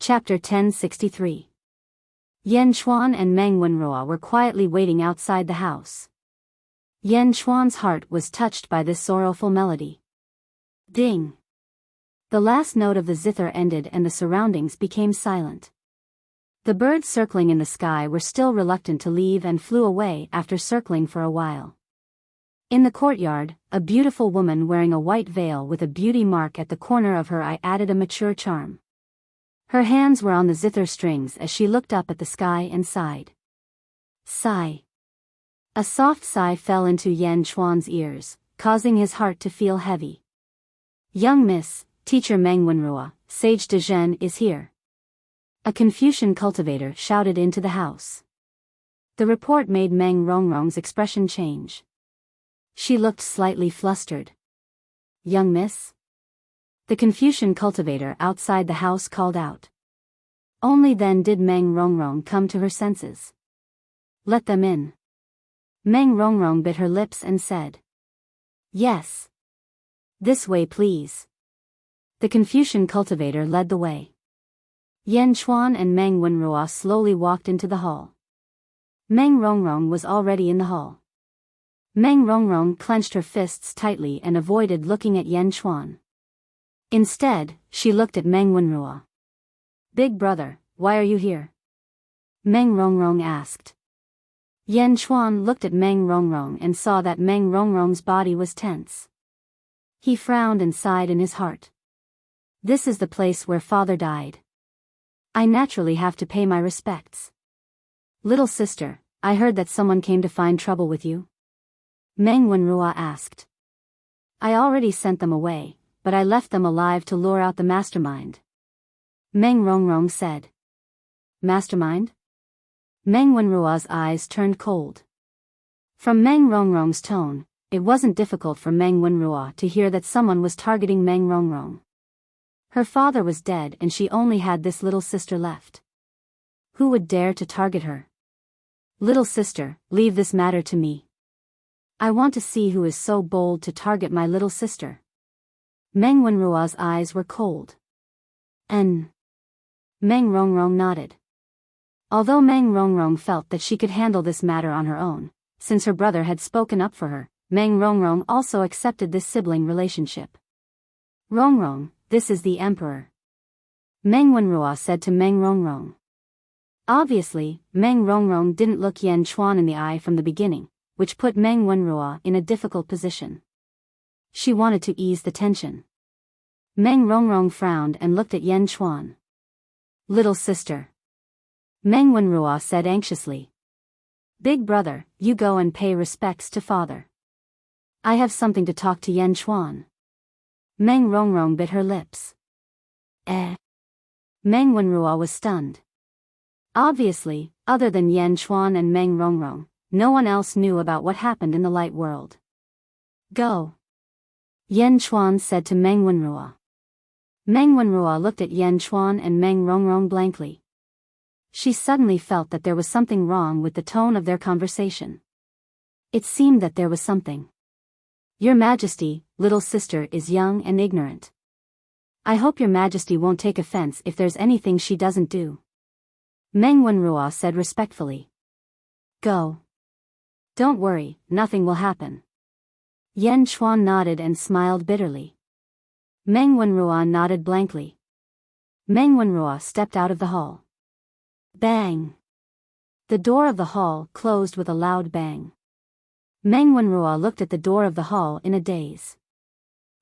Chapter 1063. Yan Chuan and Meng Wenruo were quietly waiting outside the house. Yan Chuan's heart was touched by this sorrowful melody. Ding! The last note of the zither ended and the surroundings became silent. The birds circling in the sky were still reluctant to leave and flew away after circling for a while. In the courtyard, a beautiful woman wearing a white veil with a beauty mark at the corner of her eye added a mature charm. Her hands were on the zither strings as she looked up at the sky and sighed. Sigh. A soft sigh fell into Yan Chuan's ears, causing his heart to feel heavy. Young miss, teacher Meng Wenruo, sage de Zhen is here. A Confucian cultivator shouted into the house. The report made Meng Rongrong's expression change. She looked slightly flustered. Young miss? The Confucian cultivator outside the house called out. Only then did Meng Rongrong come to her senses. Let them in. Meng Rongrong bit her lips and said. Yes. This way please. The Confucian cultivator led the way. Yan Chuan and Meng Wenruo slowly walked into the hall. Meng Rongrong was already in the hall. Meng Rongrong clenched her fists tightly and avoided looking at Yan Chuan. Instead, she looked at Meng Wenruo. Big brother, why are you here? Meng Rongrong asked. Yan Chuan looked at Meng Rongrong and saw that Meng Rongrong's body was tense. He frowned and sighed in his heart. This is the place where father died. I naturally have to pay my respects. Little sister, I heard that someone came to find trouble with you. Meng Wenruo asked. I already sent them away, but I left them alive to lure out the mastermind. Meng Rongrong said. Mastermind? Meng Wenruo's eyes turned cold. From Meng Rongrong's tone, it wasn't difficult for Meng Wenruo to hear that someone was targeting Meng Rongrong. Her father was dead and she only had this little sister left. Who would dare to target her? Little sister, leave this matter to me. I want to see who is so bold to target my little sister. Meng Wenruo's eyes were cold. Meng Rongrong nodded. Although Meng Rongrong felt that she could handle this matter on her own, since her brother had spoken up for her, Meng Rongrong also accepted this sibling relationship. Rongrong, this is the emperor. Meng Wenruo said to Meng Rongrong. Obviously, Meng Rongrong didn't look Yan Chuan in the eye from the beginning, which put Meng Wenruo in a difficult position. She wanted to ease the tension. Meng Rongrong frowned and looked at Yan Chuan. Little sister. Meng Wenruo said anxiously. Big brother, you go and pay respects to father. I have something to talk to Yan Chuan. Meng Rongrong bit her lips. Meng Wenruo was stunned. Obviously, other than Yan Chuan and Meng Rongrong, no one else knew about what happened in the light world. Go. Yan Chuan said to Meng Wenruo. Meng Wenruo looked at Yan Chuan and Meng Rongrong blankly. She suddenly felt that there was something wrong with the tone of their conversation. It seemed that there was something. Your Majesty, little sister is young and ignorant. I hope your Majesty won't take offense if there's anything she doesn't do. Meng Wenruo said respectfully. Go. Don't worry, nothing will happen. Yan Chuan nodded and smiled bitterly. Meng Wenruo nodded blankly. Meng Wenruo stepped out of the hall. Bang! The door of the hall closed with a loud bang. Meng Wenruo looked at the door of the hall in a daze.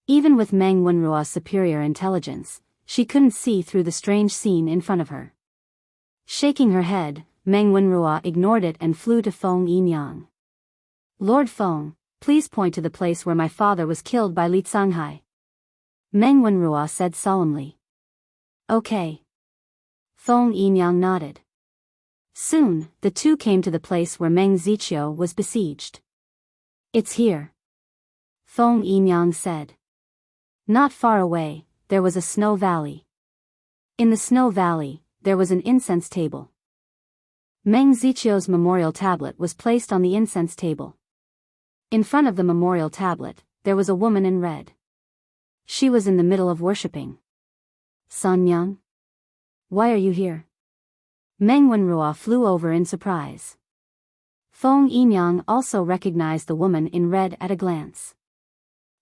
Even with Meng Wenruo's superior intelligence, she couldn't see through the strange scene in front of her. Shaking her head, Meng Wenruo ignored it and flew to Feng Yinyang. Lord Feng, please point to the place where my father was killed by Li Canghai. Meng Wenruo said solemnly. Okay. Feng Yinyang nodded. Soon, the two came to the place where Meng Ziqiu was besieged. It's here. Feng Yinyang said. Not far away, there was a snow valley. In the snow valley, there was an incense table. Meng Ziqiu's memorial tablet was placed on the incense table. In front of the memorial tablet, there was a woman in red. She was in the middle of worshipping. Sanyang? Why are you here? Meng Wenruo flew over in surprise. Feng Yimyang also recognized the woman in red at a glance.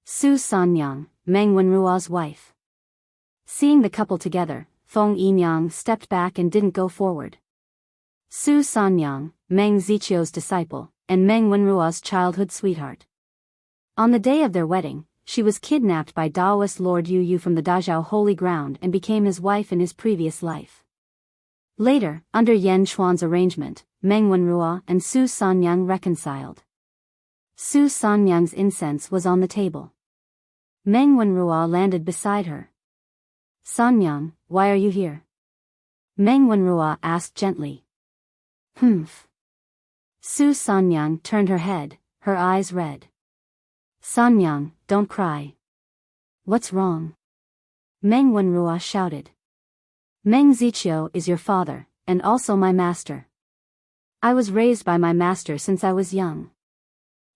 Su Sanyang, Meng Wenruo's wife. Seeing the couple together, Feng Yimyang stepped back and didn't go forward. Su Sanyang, Meng Zichio's disciple, and Meng Wenruo's childhood sweetheart. On the day of their wedding, she was kidnapped by Taoist Lord Yu Yu from the Dazhao holy ground and became his wife in his previous life. Later, under Yan Chuan's arrangement, Meng Wenruo and Su Sanyang reconciled. Su Sanyang's incense was on the table. Meng Wenruo landed beside her. Sanyang, why are you here? Meng Wenruo asked gently. Humph. Su Sanyang turned her head, her eyes red. Sanyang, don't cry. What's wrong? Meng Wenruo shouted. Meng Zichio is your father, and also my master. I was raised by my master since I was young.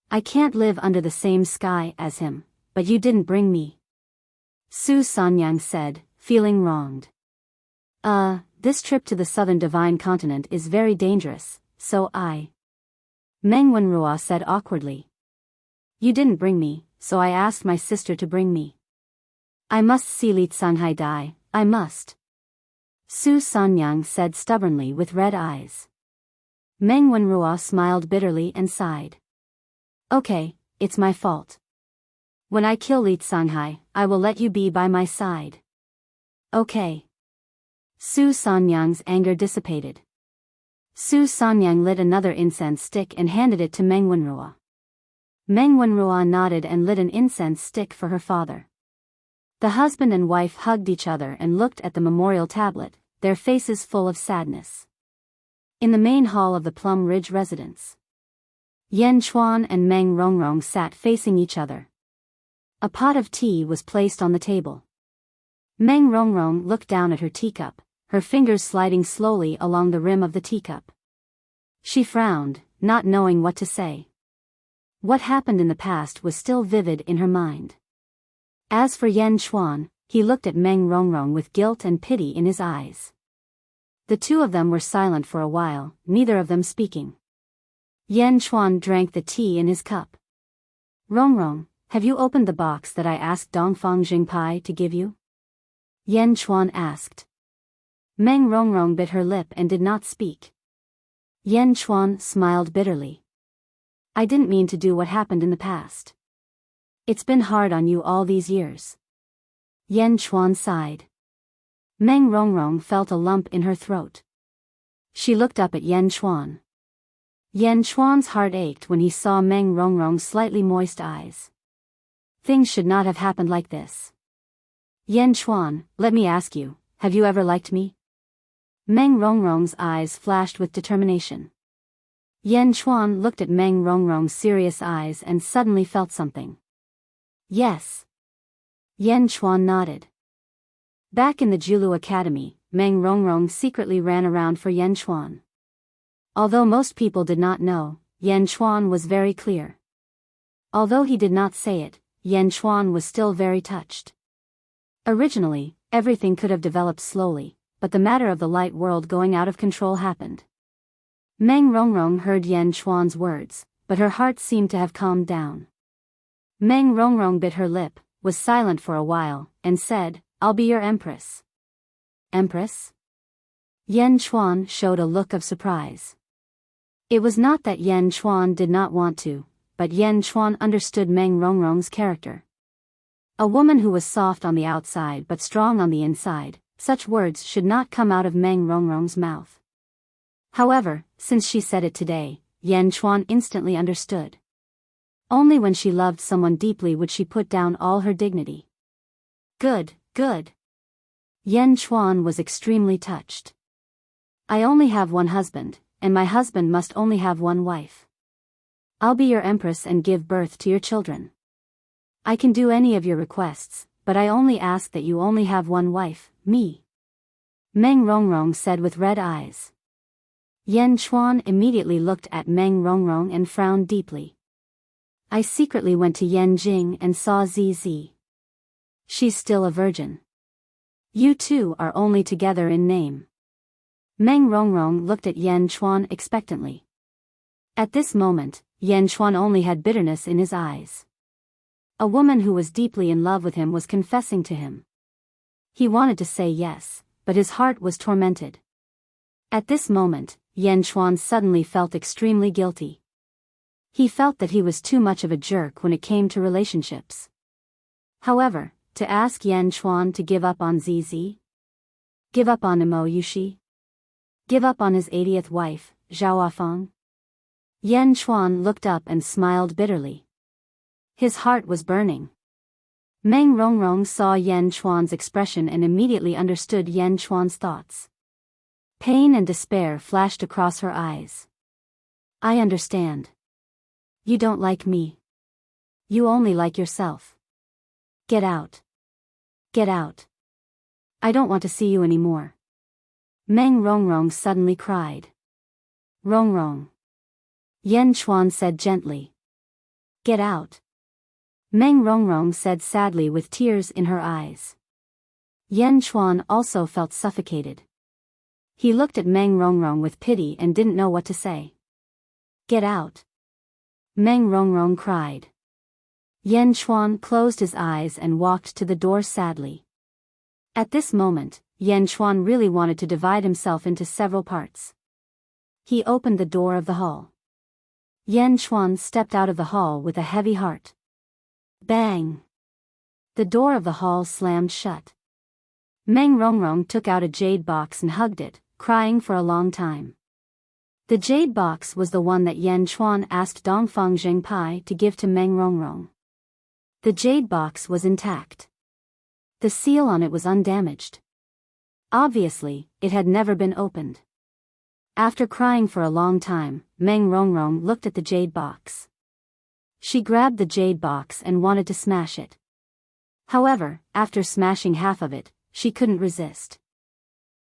I can't live under the same sky as him, but you didn't bring me. Su Sanyang said, feeling wronged. This trip to the southern divine continent is very dangerous, so Meng Wenruo said awkwardly. You didn't bring me, so I asked my sister to bring me. I must see Li Tsanghai die, I must. Su Sanyang said stubbornly with red eyes. Meng Wenruo smiled bitterly and sighed. Okay, it's my fault. When I kill Li Tsanghai, I will let you be by my side. Okay. Su Sanyang's anger dissipated. Su Sanyang lit another incense stick and handed it to Meng Wenruo. Meng Wenruo nodded and lit an incense stick for her father. The husband and wife hugged each other and looked at the memorial tablet, their faces full of sadness. In the main hall of the Plum Ridge residence, Yan Chuan and Meng Rongrong sat facing each other. A pot of tea was placed on the table. Meng Rongrong looked down at her teacup, her fingers sliding slowly along the rim of the teacup. She frowned, not knowing what to say. What happened in the past was still vivid in her mind. As for Yan Chuan, he looked at Meng Rongrong with guilt and pity in his eyes. The two of them were silent for a while, neither of them speaking. Yan Chuan drank the tea in his cup. Rongrong, have you opened the box that I asked Dongfang Jingpai to give you? Yan Chuan asked. Meng Rongrong bit her lip and did not speak. Yan Chuan smiled bitterly. I didn't mean to do what happened in the past. It's been hard on you all these years. Yan Chuan sighed. Meng Rongrong felt a lump in her throat. She looked up at Yan Chuan. Yan Chuan's heart ached when he saw Meng Rongrong's slightly moist eyes. Things should not have happened like this. Yan Chuan, let me ask you, have you ever liked me? Meng Rongrong's eyes flashed with determination. Yan Chuan looked at Meng Rongrong's serious eyes and suddenly felt something. Yes. Yan Chuan nodded. Back in the Julu Academy, Meng Rongrong secretly ran around for Yan Chuan. Although most people did not know, Yan Chuan was very clear. Although he did not say it, Yan Chuan was still very touched. Originally, everything could have developed slowly, but the matter of the light world going out of control happened. Meng Rongrong heard Yan Chuan's words, but her heart seemed to have calmed down. Meng Rongrong bit her lip, was silent for a while, and said, I'll be your empress. Empress? Yan Chuan showed a look of surprise. It was not that Yan Chuan did not want to, but Yan Chuan understood Meng Rongrong's character. A woman who was soft on the outside but strong on the inside, such words should not come out of Meng Rongrong's mouth. However, since she said it today, Yan Chuan instantly understood. Only when she loved someone deeply would she put down all her dignity. Good, good. Yan Chuan was extremely touched. I only have one husband, and my husband must only have one wife. I'll be your empress and give birth to your children. I can do any of your requests, but I only ask that you only have one wife, me. Meng Rongrong said with red eyes. Yan Chuan immediately looked at Meng Rongrong and frowned deeply. I secretly went to Yanjing and saw ZZ. She's still a virgin. You two are only together in name. Meng Rongrong looked at Yan Chuan expectantly. At this moment, Yan Chuan only had bitterness in his eyes. A woman who was deeply in love with him was confessing to him. He wanted to say yes, but his heart was tormented. At this moment, Yan Chuan suddenly felt extremely guilty. He felt that he was too much of a jerk when it came to relationships. However, to ask Yan Chuan to give up on ZZ? Give up on Imo Yushi? Give up on his 80th wife, Zhao Afeng? Yan Chuan looked up and smiled bitterly. His heart was burning. Meng Rongrong saw Yan Chuan's expression and immediately understood Yan Chuan's thoughts. Pain and despair flashed across her eyes. I understand. You don't like me. You only like yourself. Get out. Get out. I don't want to see you anymore. Meng Rongrong suddenly cried. Rongrong. Yan Chuan said gently. Get out. Meng Rongrong said sadly with tears in her eyes. Yan Chuan also felt suffocated. He looked at Meng Rongrong with pity and didn't know what to say. Get out. Meng Rongrong cried. Yan Chuan closed his eyes and walked to the door sadly. At this moment, Yan Chuan really wanted to divide himself into several parts. He opened the door of the hall. Yan Chuan stepped out of the hall with a heavy heart. Bang! The door of the hall slammed shut. Meng Rongrong took out a jade box and hugged it, crying for a long time. The jade box was the one that Yan Chuan asked Dongfang Zhengpai to give to Meng Rongrong. The jade box was intact. The seal on it was undamaged. Obviously, it had never been opened. After crying for a long time, Meng Rongrong looked at the jade box. She grabbed the jade box and wanted to smash it. However, after smashing half of it, she couldn't resist.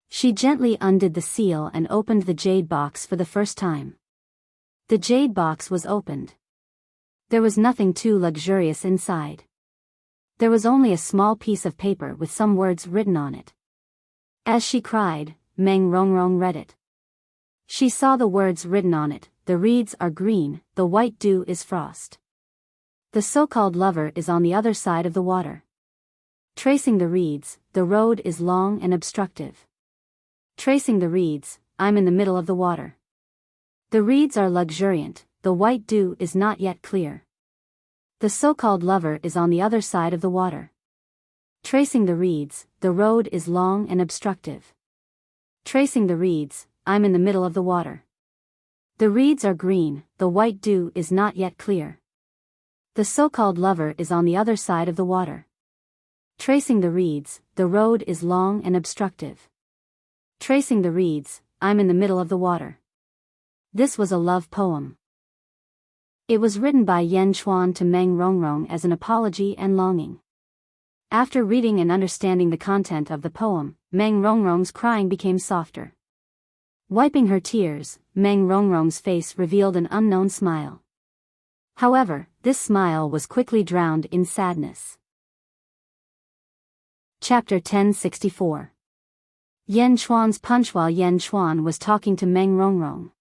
She gently undid the seal and opened the jade box for the first time. The jade box was opened. There was nothing too luxurious inside. There was only a small piece of paper with some words written on it. As she cried, Meng Rongrong read it. She saw the words written on it. The reeds are green, the white dew is frost. The so-called lover is on the other side of the water. Tracing the reeds, the road is long and obstructive. Tracing the reeds, I'm in the middle of the water. The reeds are luxuriant, the white dew is not yet clear. The so-called lover is on the other side of the water. Tracing the reeds, the road is long and obstructive. Tracing the reeds, I'm in the middle of the water. The reeds are green, the white dew is not yet clear. The so-called lover is on the other side of the water. Tracing the reeds, the road is long and obstructive. Tracing the reeds, I'm in the middle of the water. This was a love poem. It was written by Yan Chuan to Meng Rongrong as an apology and longing. After reading and understanding the content of the poem, Meng Rongrong's crying became softer. Wiping her tears, Meng Rongrong's face revealed an unknown smile. However, this smile was quickly drowned in sadness. Chapter 1064. Yan Chuan's punch. While Yan Chuan was talking to Meng Rongrong,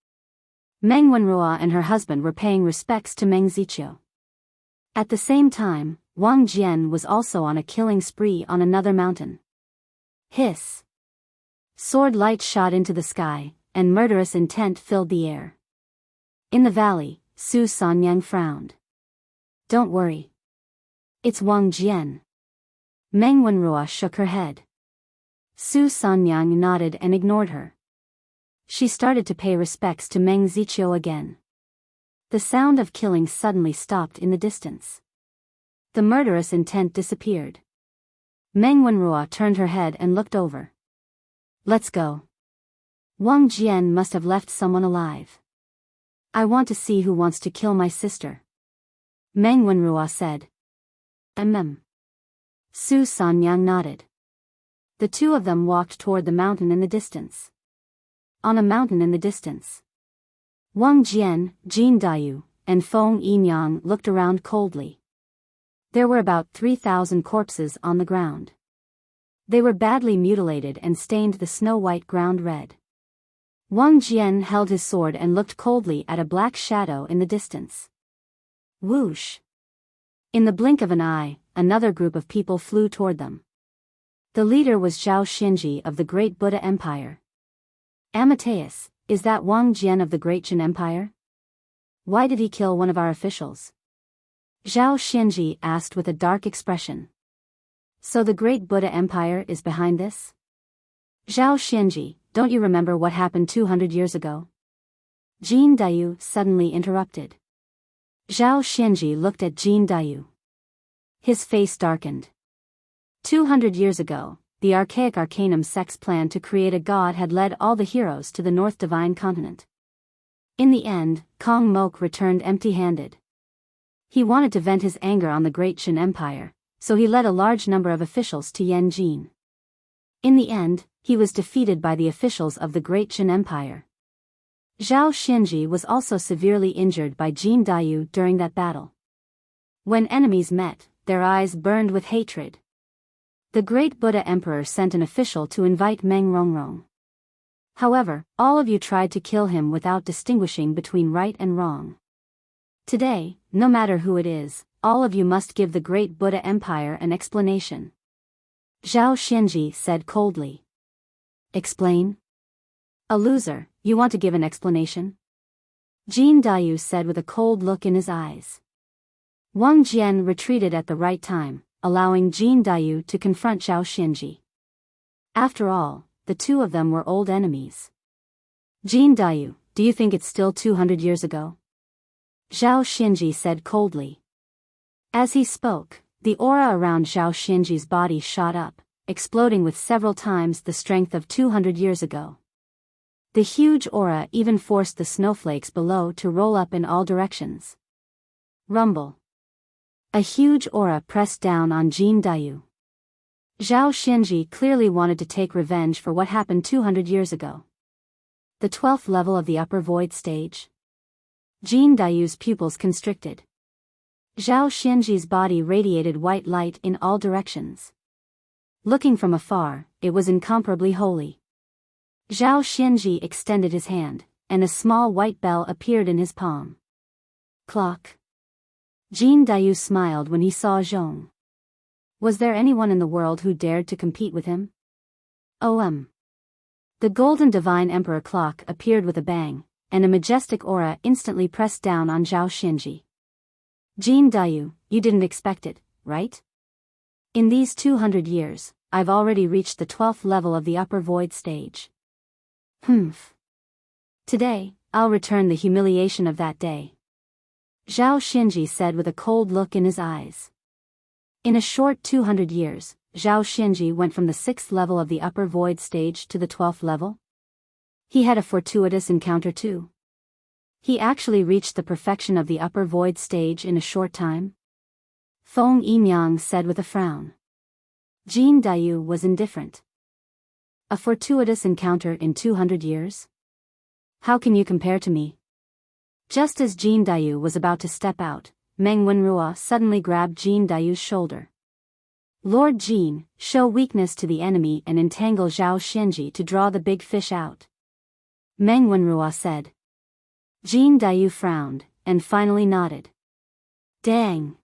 Meng Wenrua and her husband were paying respects to Meng Ziqiu. At the same time, Wang Jian was also on a killing spree on another mountain. Hiss! Sword light shot into the sky, and murderous intent filled the air. In the valley, Su Sanyang frowned. Don't worry. It's Wang Jian. Meng Wenrua shook her head. Su Sanyang nodded and ignored her. She started to pay respects to Meng Ziqiu again. The sound of killing suddenly stopped in the distance. The murderous intent disappeared. Meng Wenrua turned her head and looked over. Let's go. Wang Jian must have left someone alive. I want to see who wants to kill my sister. Meng Wenrua said. Su Sanyang nodded. The two of them walked toward the mountain in the distance. On a mountain in the distance, Wang Jian, Jin Dayu, and Feng Yinyang looked around coldly. There were about 3,000 corpses on the ground. They were badly mutilated and stained the snow-white ground red. Wang Jian held his sword and looked coldly at a black shadow in the distance. Whoosh! In the blink of an eye, another group of people flew toward them. The leader was Zhao Xinji of the Great Buddha Empire. Amateus, is that Wang Jian of the Great Jin Empire? Why did he kill one of our officials? Zhao Xinji asked with a dark expression. So the Great Buddha Empire is behind this? Zhao Xinji, don't you remember what happened 200 years ago? Jin Dayu suddenly interrupted. Zhao Xinji looked at Jin Dayu. His face darkened. 200 years ago, the archaic Arcanum sect's plan to create a god had led all the heroes to the North Divine Continent. In the end, Kong Mok returned empty-handed. He wanted to vent his anger on the Great Jin Empire, so he led a large number of officials to Yanjin. In the end, he was defeated by the officials of the Great Jin Empire. Zhao Xinji was also severely injured by Jin Dayu during that battle. When enemies met, their eyes burned with hatred. The Great Buddha Emperor sent an official to invite Meng Rongrong. However, all of you tried to kill him without distinguishing between right and wrong. Today, no matter who it is, all of you must give the Great Buddha Empire an explanation. Zhao Xinji said coldly. Explain? A loser, you want to give an explanation? Jin Dayu said with a cold look in his eyes. Wang Jian retreated at the right time, allowing Jin Dayu to confront Zhao Xinji. After all, the two of them were old enemies. Jin Dayu, do you think it's still 200 years ago? Zhao Xinji said coldly. As he spoke, the aura around Zhao Xinji's body shot up, exploding with several times the strength of 200 years ago. The huge aura even forced the snowflakes below to roll up in all directions. Rumble. A huge aura pressed down on Jin Dayu. Zhao Xinji clearly wanted to take revenge for what happened 200 years ago. The 12th level of the upper void stage. Jin Dayu's pupils constricted. Zhao Xinji's body radiated white light in all directions. Looking from afar, it was incomparably holy. Zhao Xinji extended his hand, and a small white bell appeared in his palm. Clock. Jin Dayu smiled when he saw Zhong. Was there anyone in the world who dared to compete with him? The golden divine emperor clock appeared with a bang, and a majestic aura instantly pressed down on Zhao Xinji. Jin Dayu, you didn't expect it, right? In these 200 years, I've already reached the 12th level of the upper void stage. Today, I'll return the humiliation of that day. Zhao Xinji said with a cold look in his eyes. In a short 200 years, Zhao Xinji went from the 6th level of the upper void stage to the 12th level. He had a fortuitous encounter too. He actually reached the perfection of the upper void stage in a short time. Feng Yimyang said with a frown. Jin Dayu was indifferent. A fortuitous encounter in 200 years? How can you compare to me? Just as Jin Dayu was about to step out, Meng Wenrua suddenly grabbed Jin Dayu's shoulder. Lord Jin, show weakness to the enemy and entangle Zhao Xinji to draw the big fish out. Meng Wenrua said. Jin Dayu frowned, and finally nodded. Dang!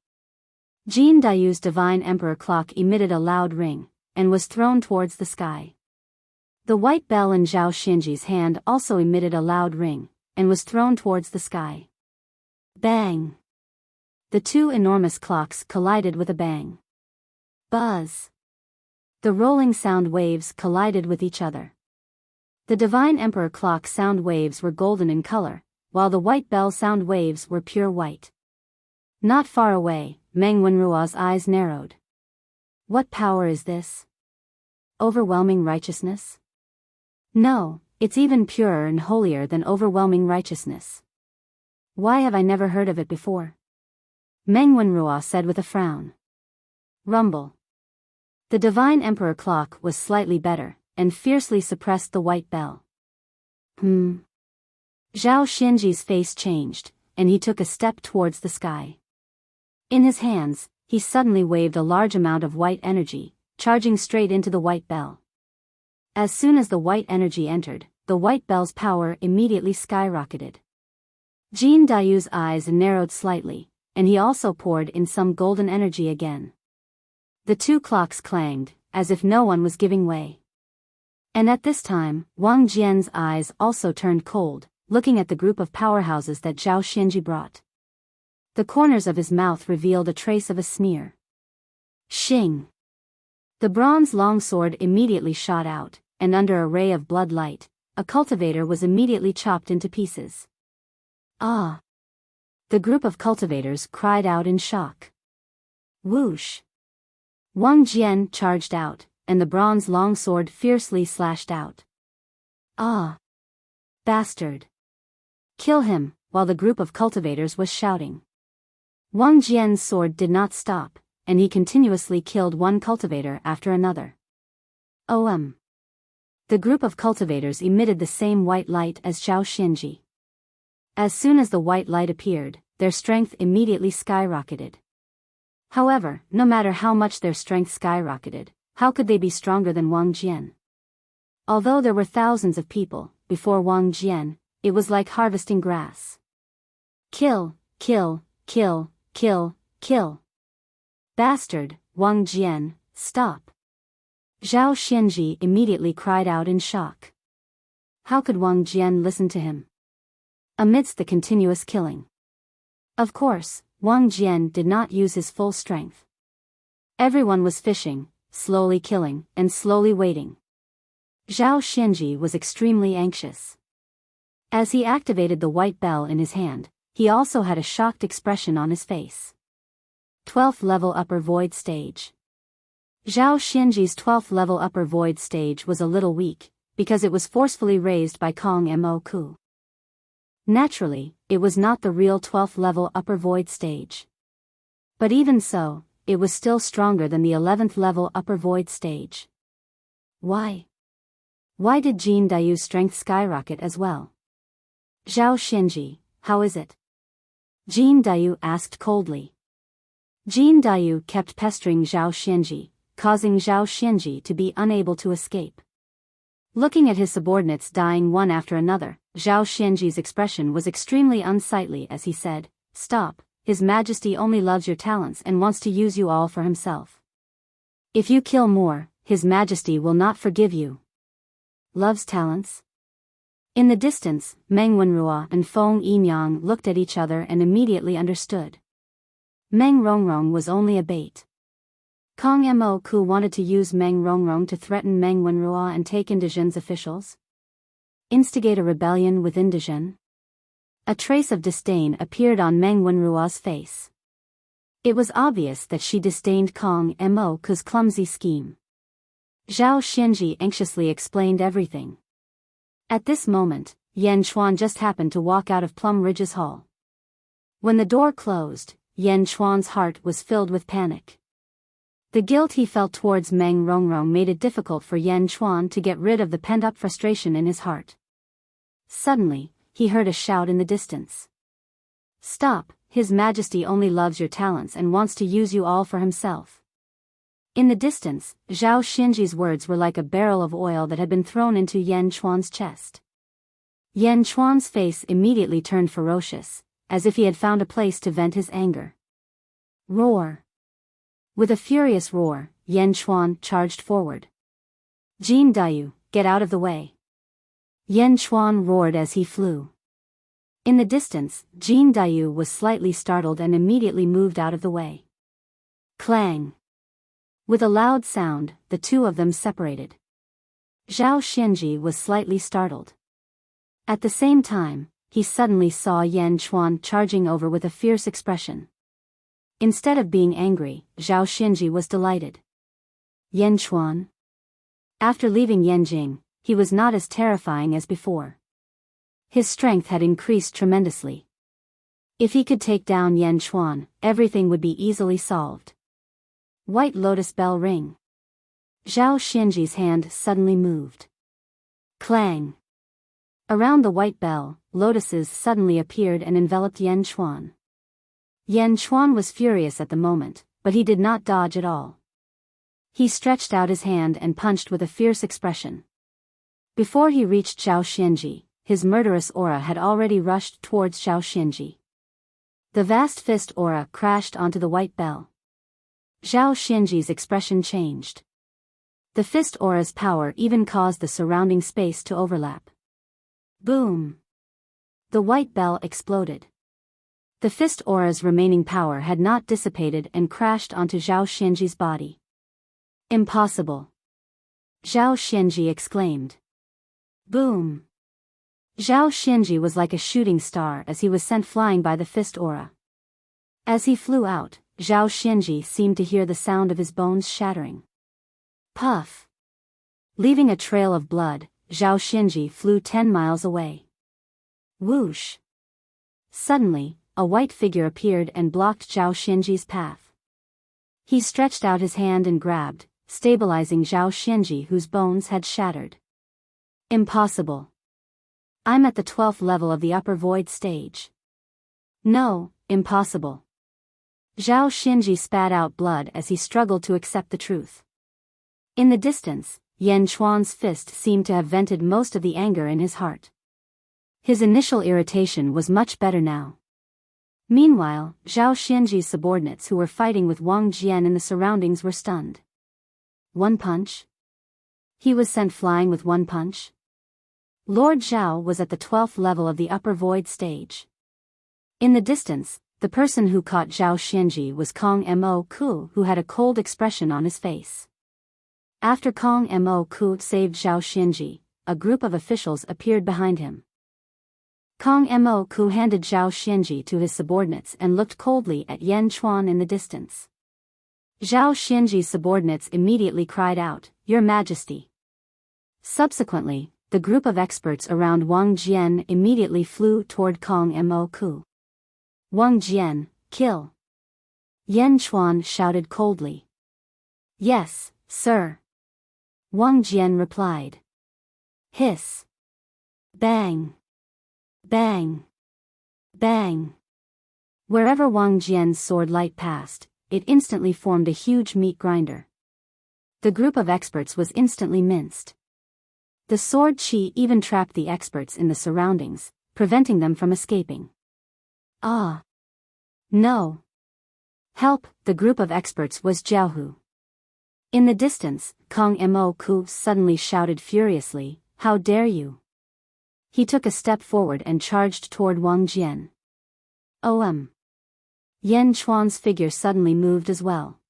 Jin Dayu's divine emperor clock emitted a loud ring, and was thrown towards the sky. The white bell in Zhao Xinji's hand also emitted a loud ring, and was thrown towards the sky. Bang! The two enormous clocks collided with a bang. Buzz! The rolling sound waves collided with each other. The divine emperor clock sound waves were golden in color, while the white bell sound waves were pure white. Not far away, Meng Wenrua's eyes narrowed. What power is this? Overwhelming righteousness? No, it's even purer and holier than overwhelming righteousness. Why have I never heard of it before? Meng Wenrua said with a frown. Rumble. The divine emperor clock was slightly better, and fiercely suppressed the white bell. Zhao Xinji's face changed, and he took a step towards the sky. In his hands, he suddenly waved a large amount of white energy, charging straight into the white bell. As soon as the white energy entered, the white bell's power immediately skyrocketed. Jin Dayu's eyes narrowed slightly, and he also poured in some golden energy again. The two clocks clanged, as if no one was giving way. And at this time, Wang Jian's eyes also turned cold, looking at the group of powerhouses that Zhao Xianji brought. The corners of his mouth revealed a trace of a sneer. Shing! The bronze longsword immediately shot out, and under a ray of blood light, a cultivator was immediately chopped into pieces. Ah! The group of cultivators cried out in shock. Whoosh! Wang Jian charged out, and the bronze longsword fiercely slashed out. Ah! Bastard! Kill him, while the group of cultivators was shouting. Wang Jian's sword did not stop, and he continuously killed one cultivator after another. The group of cultivators emitted the same white light as Zhao Xianji. As soon as the white light appeared, their strength immediately skyrocketed. However, no matter how much their strength skyrocketed, how could they be stronger than Wang Jian? Although there were thousands of people, before Wang Jian, it was like harvesting grass. Kill, kill, kill, kill, kill. Bastard, Wang Jian, stop. Zhao Xianji immediately cried out in shock. How could Wang Jian listen to him? Amidst the continuous killing. Of course, Wang Jian did not use his full strength. Everyone was fishing, slowly killing, and slowly waiting. Zhao Xianji was extremely anxious. As he activated the white bell in his hand, he also had a shocked expression on his face. 12th level upper void stage. Zhao Xianji's 12th level upper void stage was a little weak, because it was forcefully raised by Kong Mo Ku. Naturally, it was not the real 12th level upper void stage. But even so, it was still stronger than the 11th level upper void stage. Why? Why did Jin Dayu's strength skyrocket as well? Zhao Xianji, how is it? Jin Dayu asked coldly. Jin Dayu kept pestering Zhao Xianji, causing Zhao Xianji to be unable to escape. Looking at his subordinates dying one after another, Zhao Xianji's expression was extremely unsightly as he said, "Stop, His Majesty only loves your talents and wants to use you all for himself. If you kill more, His Majesty will not forgive you." Loves talents? In the distance, Meng Wenrua and Feng Yinyang looked at each other and immediately understood. Meng Rongrong was only a bait. Kong Mo Ku wanted to use Meng Rongrong to threaten Meng Wenrua and take Indizhen's officials? Instigate a rebellion with Indizhen? A trace of disdain appeared on Meng Wenrua's face. It was obvious that she disdained Kong Mo Ku's clumsy scheme. Zhao Xianji anxiously explained everything. At this moment, Yan Chuan just happened to walk out of Plum Ridge's hall. When the door closed, Yan Chuan's heart was filled with panic. The guilt he felt towards Meng Rongrong made it difficult for Yan Chuan to get rid of the pent-up frustration in his heart. Suddenly, he heard a shout in the distance. "Stop, His Majesty only loves your talents and wants to use you all for himself." In the distance, Zhao Xianji's words were like a barrel of oil that had been thrown into Yan Chuan's chest. Yan Chuan's face immediately turned ferocious, as if he had found a place to vent his anger. Roar! With a furious roar, Yan Chuan charged forward. "Jin Dayu, get out of the way!" Yan Chuan roared as he flew. In the distance, Jin Dayu was slightly startled and immediately moved out of the way. Clang! With a loud sound, the two of them separated. Zhao Xianji was slightly startled. At the same time, he suddenly saw Yan Chuan charging over with a fierce expression. Instead of being angry, Zhao Xianji was delighted. Yan Chuan? After leaving Yanjing, he was not as terrifying as before. His strength had increased tremendously. If he could take down Yan Chuan, everything would be easily solved. White lotus bell ring. Zhao Xianji's hand suddenly moved. Clang! Around the white bell, lotuses suddenly appeared and enveloped Yan Chuan. Yan Chuan was furious at the moment, but he did not dodge at all. He stretched out his hand and punched with a fierce expression. Before he reached Zhao Xianji, his murderous aura had already rushed towards Zhao Xianji. The vast fist aura crashed onto the white bell. Zhao Xianji's expression changed. The fist aura's power even caused the surrounding space to overlap. Boom! The white bell exploded. The fist aura's remaining power had not dissipated and crashed onto Zhao Xianji's body. Impossible! Zhao Xianji exclaimed. Boom! Zhao Xianji was like a shooting star as he was sent flying by the fist aura. As he flew out, Zhao Xianji seemed to hear the sound of his bones shattering. Puff! Leaving a trail of blood, Zhao Xianji flew 10 miles away. Whoosh! Suddenly, a white figure appeared and blocked Zhao Xianji's path. He stretched out his hand and grabbed, stabilizing Zhao Xianji, whose bones had shattered. Impossible! I'm at the 12th level of the upper void stage. No, impossible. Zhao Xianji spat out blood as he struggled to accept the truth. In the distance, Yan Chuan's fist seemed to have vented most of the anger in his heart. His initial irritation was much better now. Meanwhile, Zhao Xianji's subordinates who were fighting with Wang Jian in the surroundings were stunned. One punch? He was sent flying with one punch? Lord Zhao was at the 12th level of the upper void stage. In the distance, the person who caught Zhao Xianji was Kong Mo Ku, who had a cold expression on his face. After Kong Mo Ku saved Zhao Xianji, a group of officials appeared behind him. Kong Mo Ku handed Zhao Xianji to his subordinates and looked coldly at Yan Chuan in the distance. Zhao Xianji's subordinates immediately cried out, "Your Majesty." Subsequently, the group of experts around Wang Jian immediately flew toward Kong Mo Ku. "Wang Jian, kill!" Yan Chuan shouted coldly. "Yes, sir." Wang Jian replied. Hiss. Bang. Bang. Bang. Wherever Wang Jian's sword light passed, it instantly formed a huge meat grinder. The group of experts was instantly minced. The sword chi even trapped the experts in the surroundings, preventing them from escaping. Ah! No! Help! The group of experts was Jiaohu. In the distance, Kong Mo Ku suddenly shouted furiously, "How dare you!" He took a step forward and charged toward Wang Jian. Yan Chuan's figure suddenly moved as well.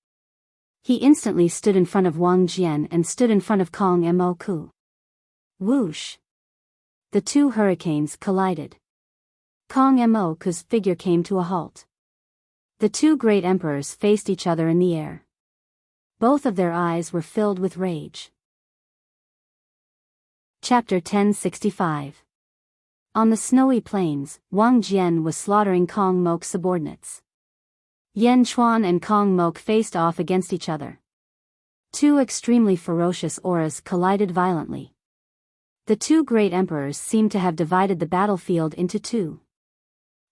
He instantly stood in front of Wang Jian and stood in front of Kong Mo Ku. Whoosh! The two hurricanes collided. Kong Mo Ku's figure came to a halt. The two great emperors faced each other in the air. Both of their eyes were filled with rage. Chapter 1065. On the snowy plains, Wang Jian was slaughtering Kong Mo's subordinates. Yan Chuan and Kong Mo faced off against each other. Two extremely ferocious auras collided violently. The two great emperors seemed to have divided the battlefield into two.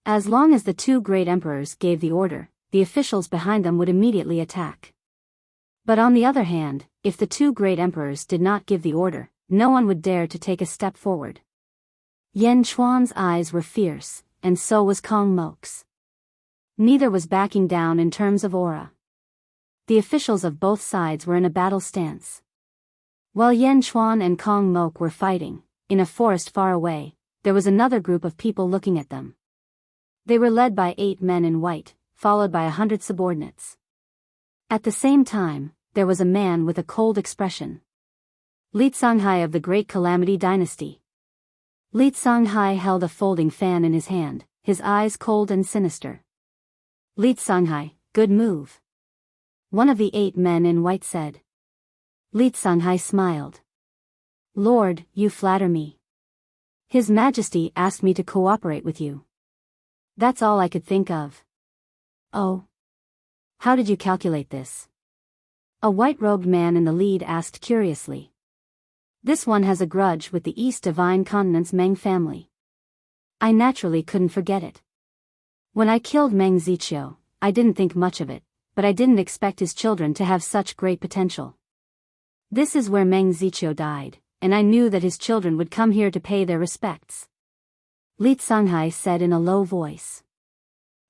As long as the two great emperors gave the order, the officials behind them would immediately attack. But on the other hand, if the two great emperors did not give the order, no one would dare to take a step forward. Yan Chuan's eyes were fierce, and so was Kong Mo's. Neither was backing down in terms of aura. The officials of both sides were in a battle stance. While Yan Chuan and Kong Mo were fighting, in a forest far away, there was another group of people looking at them. They were led by 8 men in white, followed by 100 subordinates. At the same time, there was a man with a cold expression. Li Songhai of the Great Calamity Dynasty. Li Songhai held a folding fan in his hand, his eyes cold and sinister. Li Songhai, good move. One of the 8 men in white said. Li Songhai smiled. Lord, you flatter me. His Majesty asked me to cooperate with you. That's all I could think of. Oh. How did you calculate this? A white-robed man in the lead asked curiously. This one has a grudge with the East Divine Continent's Meng family. I naturally couldn't forget it. When I killed Meng Ziqiu, I didn't think much of it, but I didn't expect his children to have such great potential. This is where Meng Ziqiu died, and I knew that his children would come here to pay their respects. Li Songhai said in a low voice.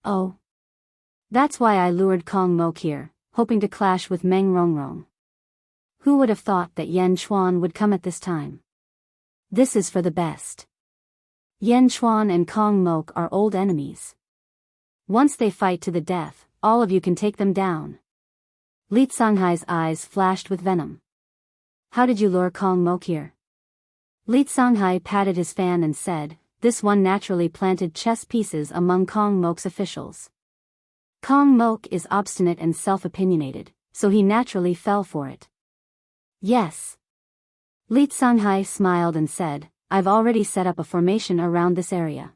Oh. That's why I lured Kong Mok here, hoping to clash with Meng Rongrong. Who would have thought that Yan Chuan would come at this time? This is for the best. Yan Chuan and Kong Mok are old enemies. Once they fight to the death, all of you can take them down. Li Songhai's eyes flashed with venom. How did you lure Kong Mok here? Li Songhai patted his fan and said, this one naturally planted chess pieces among Kong Mok's officials. Kong Mok is obstinate and self-opinionated, so he naturally fell for it. Yes. Li Songhai smiled and said, I've already set up a formation around this area.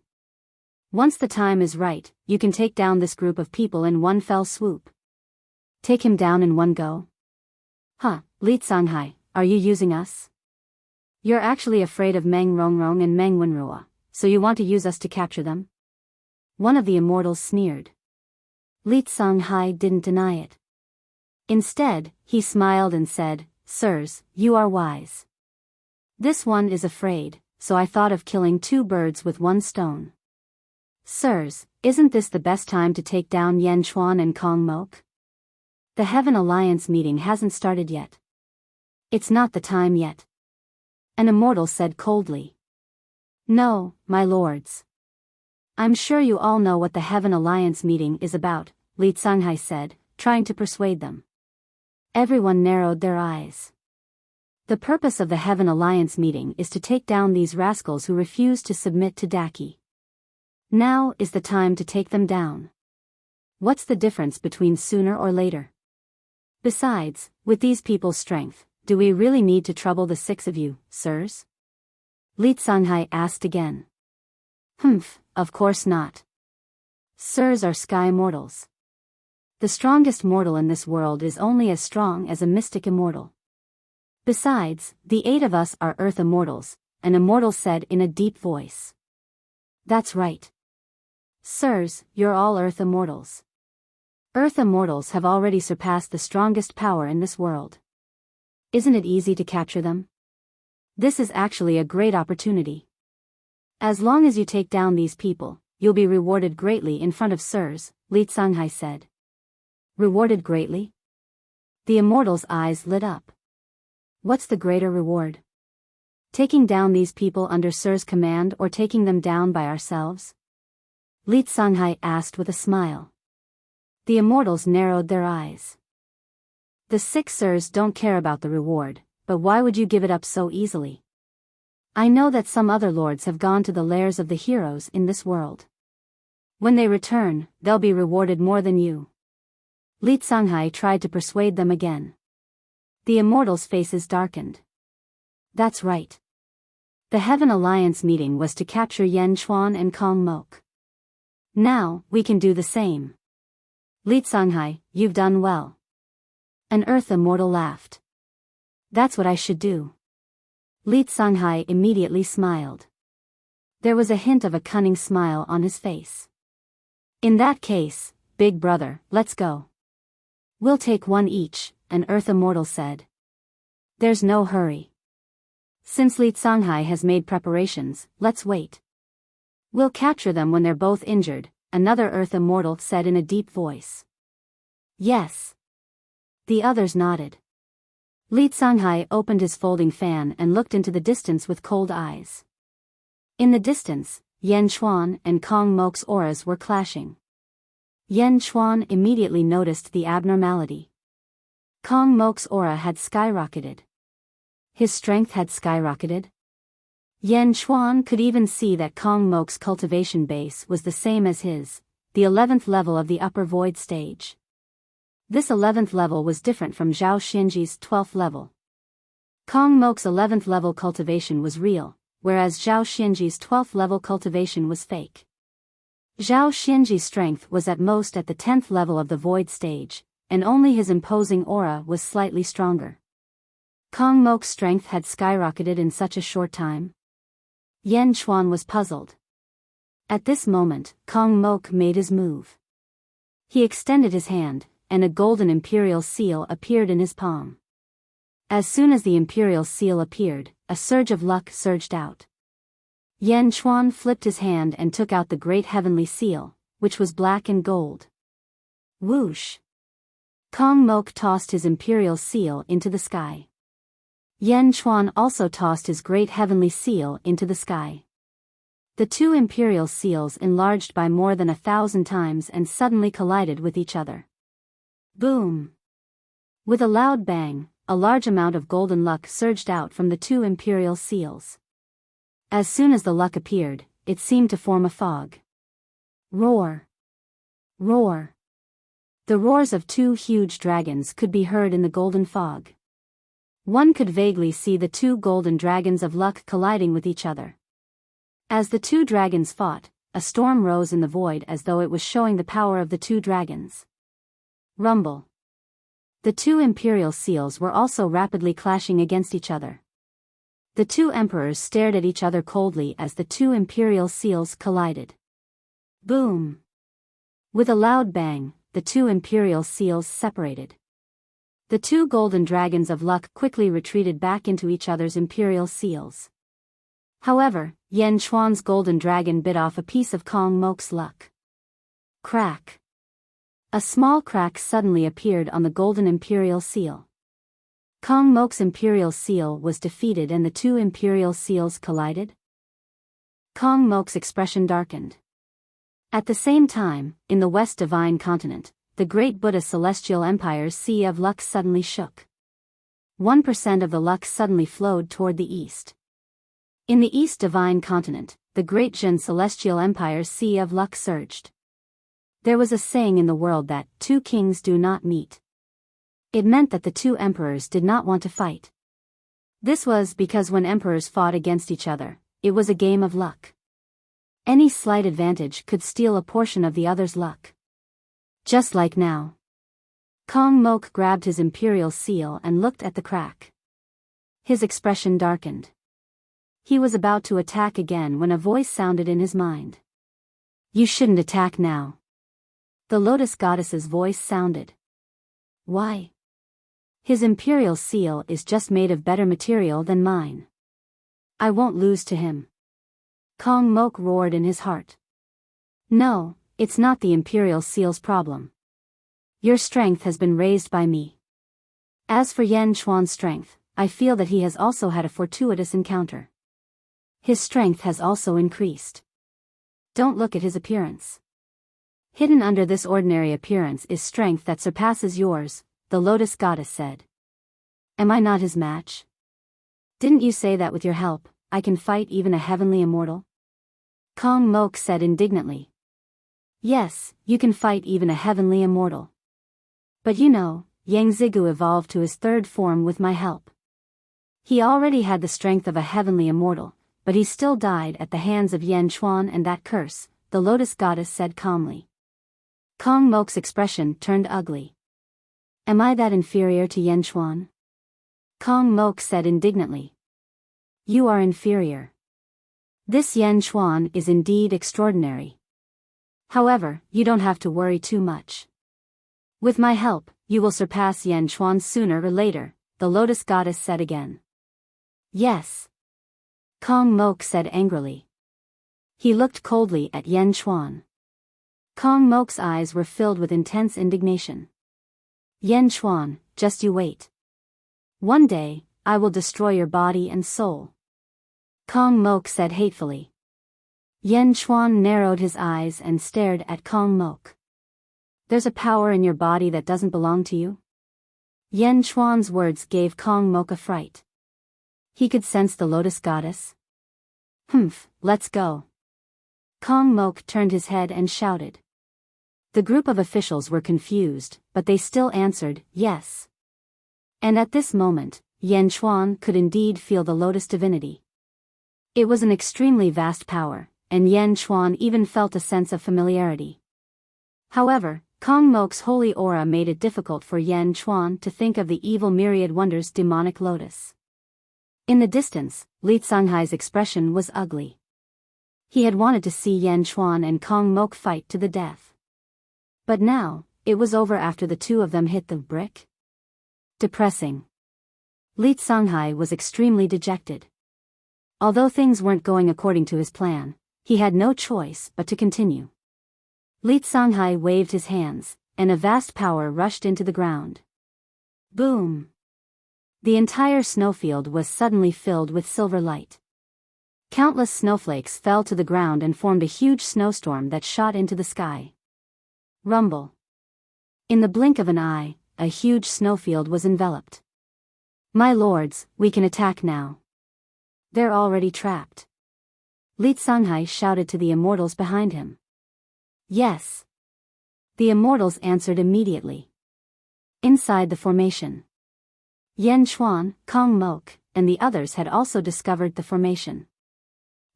Once the time is right, you can take down this group of people in one fell swoop. Take him down in one go? Huh, Li Songhai, are you using us? You're actually afraid of Meng Rongrong and Meng Wenrua, so you want to use us to capture them? One of the immortals sneered. Li Songhai didn't deny it. Instead, he smiled and said, Sirs, you are wise. This one is afraid, so I thought of killing two birds with one stone. Sirs, isn't this the best time to take down Yan Chuan and Kong Mok? The Heaven Alliance meeting hasn't started yet. It's not the time yet. An immortal said coldly. No, my lords. I'm sure you all know what the Heaven Alliance meeting is about, Li Songhai said, trying to persuade them. Everyone narrowed their eyes. The purpose of the Heaven Alliance meeting is to take down these rascals who refuse to submit to Daki. Now is the time to take them down. What's the difference between sooner or later? Besides, with these people's strength, do we really need to trouble the six of you, sirs? Li Songhai asked again. Of course not. Sirs are sky mortals. The strongest mortal in this world is only as strong as a mystic immortal. Besides, the 8 of us are earth immortals, an immortal said in a deep voice. That's right. Sirs, you're all earth immortals. Earth immortals have already surpassed the strongest power in this world. Isn't it easy to capture them? This is actually a great opportunity. As long as you take down these people, you'll be rewarded greatly in front of sirs, Li Songhai said. Rewarded greatly? The immortal's eyes lit up. What's the greater reward? Taking down these people under Sir's command or taking them down by ourselves? Li Songhai asked with a smile. The immortals narrowed their eyes. The 6 Sirs don't care about the reward, but why would you give it up so easily? I know that some other lords have gone to the lairs of the heroes in this world. When they return, they'll be rewarded more than you. Li Songhai tried to persuade them again. The immortals' faces darkened. That's right. The Heaven Alliance meeting was to capture Yan Chuan and Kong Mok. Now, we can do the same. Li Songhai, you've done well. An earth immortal laughed. That's what I should do. Li Songhai immediately smiled. There was a hint of a cunning smile on his face. In that case, big brother, let's go. We'll take one each, an earth immortal said. There's no hurry. Since Li Songhai has made preparations, let's wait. We'll capture them when they're both injured, another earth immortal said in a deep voice. Yes. The others nodded. Li Songhai opened his folding fan and looked into the distance with cold eyes. In the distance, Yan Chuan and Kong Mok's auras were clashing. Yan Chuan immediately noticed the abnormality. Kong Mok's aura had skyrocketed. His strength had skyrocketed. Yan Chuan could even see that Kong Mok's cultivation base was the same as his, the 11th level of the upper void stage. This 11th level was different from Zhao Xianji's 12th level. Kong Mok's 11th level cultivation was real, whereas Zhao Xianji's 12th level cultivation was fake. Zhao Xianji's strength was at most at the 10th level of the void stage, and only his imposing aura was slightly stronger. Kong Mok's strength had skyrocketed in such a short time. Yan Chuan was puzzled. At this moment, Kong Mok made his move. He extended his hand, and a golden imperial seal appeared in his palm. As soon as the imperial seal appeared, a surge of luck surged out. Yan Chuan flipped his hand and took out the great heavenly seal, which was black and gold. Whoosh! Kong Mok tossed his imperial seal into the sky. Yan Chuan also tossed his great heavenly seal into the sky. The two imperial seals enlarged by more than 1,000 times and suddenly collided with each other. Boom! With a loud bang, a large amount of golden luck surged out from the two imperial seals. As soon as the luck appeared, it seemed to form a fog. Roar! Roar! The roars of two huge dragons could be heard in the golden fog. One could vaguely see the two golden dragons of luck colliding with each other. As the two dragons fought, a storm rose in the void as though it was showing the power of the two dragons. Rumble. The two imperial seals were also rapidly clashing against each other. The two emperors stared at each other coldly as the two imperial seals collided. Boom! With a loud bang, the two imperial seals separated. The two golden dragons of luck quickly retreated back into each other's imperial seals. However, Yan Chuan's golden dragon bit off a piece of Kong Mok's luck. Crack! A small crack suddenly appeared on the golden imperial seal. Kong Mok's imperial seal was defeated and the two imperial seals collided. Kong Mok's expression darkened. At the same time, in the West Divine Continent, the great Buddha Celestial Empire's Sea of Luck suddenly shook. 1% of the luck suddenly flowed toward the east. In the East Divine Continent, the great Jin Celestial Empire's Sea of Luck surged. There was a saying in the world that two kings do not meet. It meant that the two emperors did not want to fight. This was because when emperors fought against each other, it was a game of luck. Any slight advantage could steal a portion of the other's luck. Just like now. Kong Mok grabbed his imperial seal and looked at the crack. His expression darkened. He was about to attack again when a voice sounded in his mind. You shouldn't attack now. The Lotus Goddess's voice sounded. Why? His imperial seal is just made of better material than mine. I won't lose to him. Kong Mok roared in his heart. No, it's not the imperial seal's problem. Your strength has been raised by me. As for Yan Chuan's strength, I feel that he has also had a fortuitous encounter. His strength has also increased. Don't look at his appearance. Hidden under this ordinary appearance is strength that surpasses yours, the Lotus Goddess said. Am I not his match? Didn't you say that with your help, I can fight even a heavenly immortal? Kong Mok said indignantly. Yes, you can fight even a heavenly immortal. But you know, Yang Zigu evolved to his third form with my help. He already had the strength of a heavenly immortal, but he still died at the hands of Yan Chuan and that curse, the Lotus Goddess said calmly. Kong Mok's expression turned ugly. Am I that inferior to Yan Chuan? Kong Mok said indignantly. You are inferior. This Yan Chuan is indeed extraordinary. However, you don't have to worry too much. With my help, you will surpass Yan Chuan sooner or later, the Lotus Goddess said again. Yes. Kong Mok said angrily. He looked coldly at Yan Chuan. Kong Mok's eyes were filled with intense indignation. Yan Chuan, just you wait. One day, I will destroy your body and soul. Kong Mok said hatefully. Yan Chuan narrowed his eyes and stared at Kong Mok. There's a power in your body that doesn't belong to you? Yan Chuan's words gave Kong Mok a fright. He could sense the Lotus Goddess. Humph, let's go. Kong Mok turned his head and shouted. The group of officials were confused, but they still answered, yes. And at this moment, Yan Chuan could indeed feel the Lotus divinity. It was an extremely vast power, and Yan Chuan even felt a sense of familiarity. However, Kong Mok's holy aura made it difficult for Yan Chuan to think of the evil myriad wonders demonic lotus. In the distance, Li Canghai's expression was ugly. He had wanted to see Yan Chuan and Kong Mok fight to the death. But now, it was over after the two of them hit the brick. Depressing. Li Songhai was extremely dejected. Although things weren't going according to his plan, he had no choice but to continue. Li Songhai waved his hands, and a vast power rushed into the ground. Boom! The entire snowfield was suddenly filled with silver light. Countless snowflakes fell to the ground and formed a huge snowstorm that shot into the sky. Rumble! In the blink of an eye, a huge snowfield was enveloped. My lords, we can attack now. They're already trapped. Li Songhai shouted to the immortals behind him. Yes. The immortals answered immediately. Inside the formation, Yan Chuan, Kong Mok, and the others had also discovered the formation.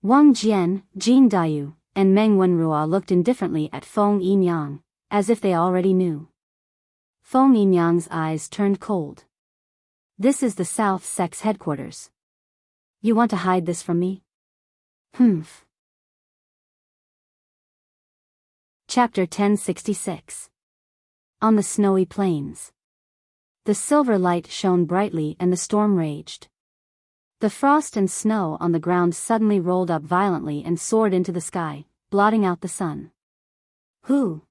Wang Jian, Jin Dayu, and Meng Wenrua looked indifferently at Feng Yinyang, as if they already knew. Feng Yinyang's eyes turned cold. This is the South Sect's headquarters. You want to hide this from me? Humph. Chapter 1066. On the snowy plains. The silver light shone brightly and the storm raged. The frost and snow on the ground suddenly rolled up violently and soared into the sky, blotting out the sun. Whoo!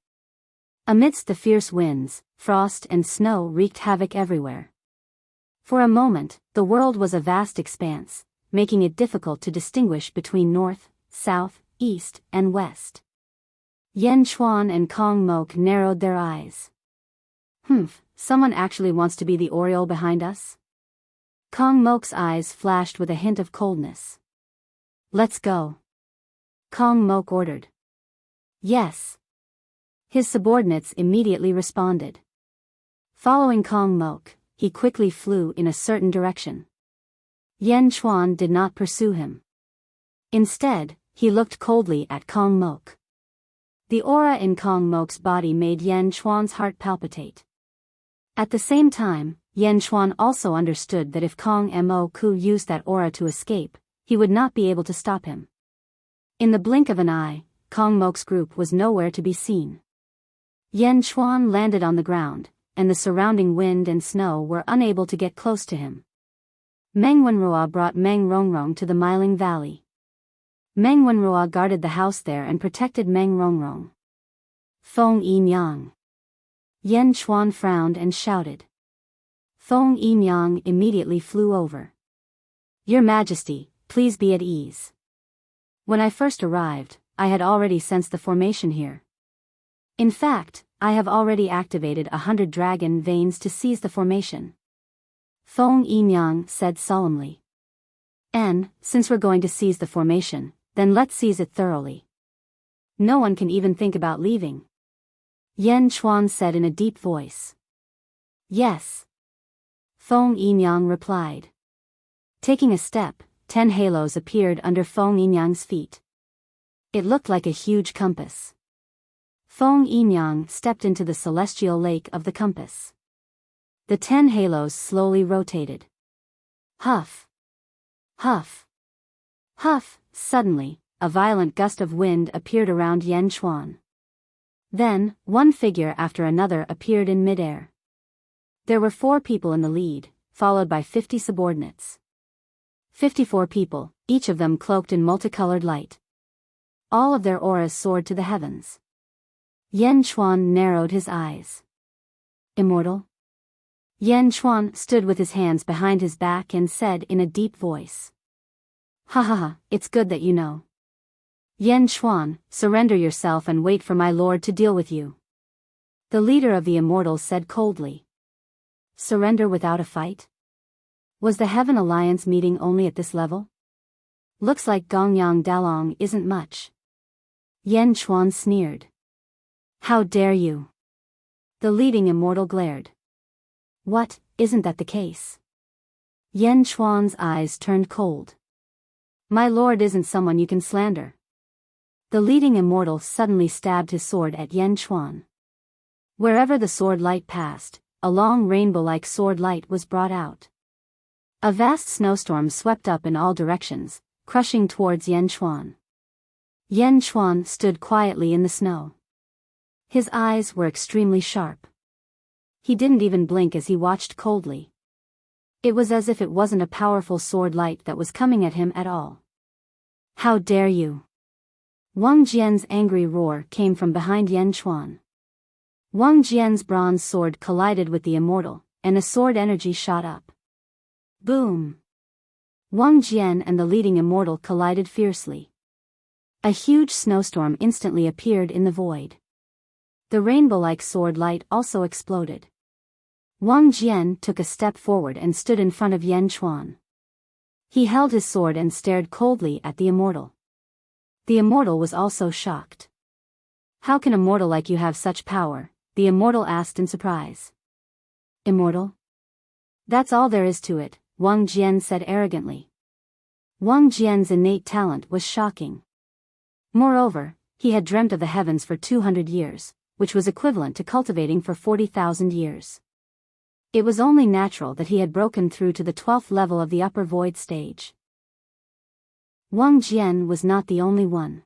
Amidst the fierce winds, frost and snow wreaked havoc everywhere. For a moment, the world was a vast expanse, making it difficult to distinguish between north, south, east, and west. Yan Chuan and Kong Mok narrowed their eyes. Humph, someone actually wants to be the Oriole behind us? Kong Mok's eyes flashed with a hint of coldness. Let's go. Kong Mok ordered. Yes. His subordinates immediately responded. Following Kong Mok, he quickly flew in a certain direction. Yan Chuan did not pursue him. Instead, he looked coldly at Kong Mok. The aura in Kong Mok's body made Yan Chuan's heart palpitate. At the same time, Yan Chuan also understood that if Kong Mok used that aura to escape, he would not be able to stop him. In the blink of an eye, Kong Mok's group was nowhere to be seen. Yan Chuan landed on the ground, and the surrounding wind and snow were unable to get close to him. Meng Wenrua brought Meng Rongrong to the Miling Valley. Meng Wenrua guarded the house there and protected Meng Rongrong. Feng Yinyang. Yan Chuan frowned and shouted. Feng Yinyang immediately flew over. Your Majesty, please be at ease. When I first arrived, I had already sensed the formation here. In fact, I have already activated 100 dragon veins to seize the formation. Feng Yinyang said solemnly. And, since we're going to seize the formation, then let's seize it thoroughly. No one can even think about leaving. Yan Chuan said in a deep voice. Yes. Feng Yinyang replied. Taking a step, 10 halos appeared under Feng Yinyang's feet. It looked like a huge compass. Feng Yinyang stepped into the celestial lake of the compass. The 10 halos slowly rotated. Huff! Huff! Huff! Suddenly, a violent gust of wind appeared around Yan Chuan. Then, one figure after another appeared in midair. There were 4 people in the lead, followed by 50 subordinates. 54 people, each of them cloaked in multicolored light. All of their auras soared to the heavens. Yan Chuan narrowed his eyes. Immortal? Yan Chuan stood with his hands behind his back and said in a deep voice. Ha ha ha, it's good that you know. Yan Chuan, surrender yourself and wait for my lord to deal with you. The leader of the Immortals said coldly. Surrender without a fight? Was the Heaven Alliance meeting only at this level? Looks like Gongyang Dalong isn't much. Yan Chuan sneered. How dare you? The leading Immortal glared. What, isn't that the case? Yan Chuan's eyes turned cold. My lord isn't someone you can slander. The leading Immortal suddenly stabbed his sword at Yan Chuan. Wherever the sword light passed, a long rainbow-like sword light was brought out. A vast snowstorm swept up in all directions, crushing towards Yan Chuan. Yan Chuan stood quietly in the snow. His eyes were extremely sharp. He didn't even blink as he watched coldly. It was as if it wasn't a powerful sword light that was coming at him at all. How dare you! Wang Jian's angry roar came from behind Yan Chuan. Wang Jian's bronze sword collided with the Immortal, and a sword energy shot up. Boom! Wang Jian and the leading Immortal collided fiercely. A huge snowstorm instantly appeared in the void. The rainbow-like sword light also exploded. Wang Jian took a step forward and stood in front of Yan Chuan. He held his sword and stared coldly at the Immortal. The Immortal was also shocked. How can a mortal like you have such power? The Immortal asked in surprise. Immortal? That's all there is to it, Wang Jian said arrogantly. Wang Jian's innate talent was shocking. Moreover, he had dreamt of the heavens for 200 years, which was equivalent to cultivating for 40,000 years. It was only natural that he had broken through to the 12th level of the upper void stage. Wang Jian was not the only one.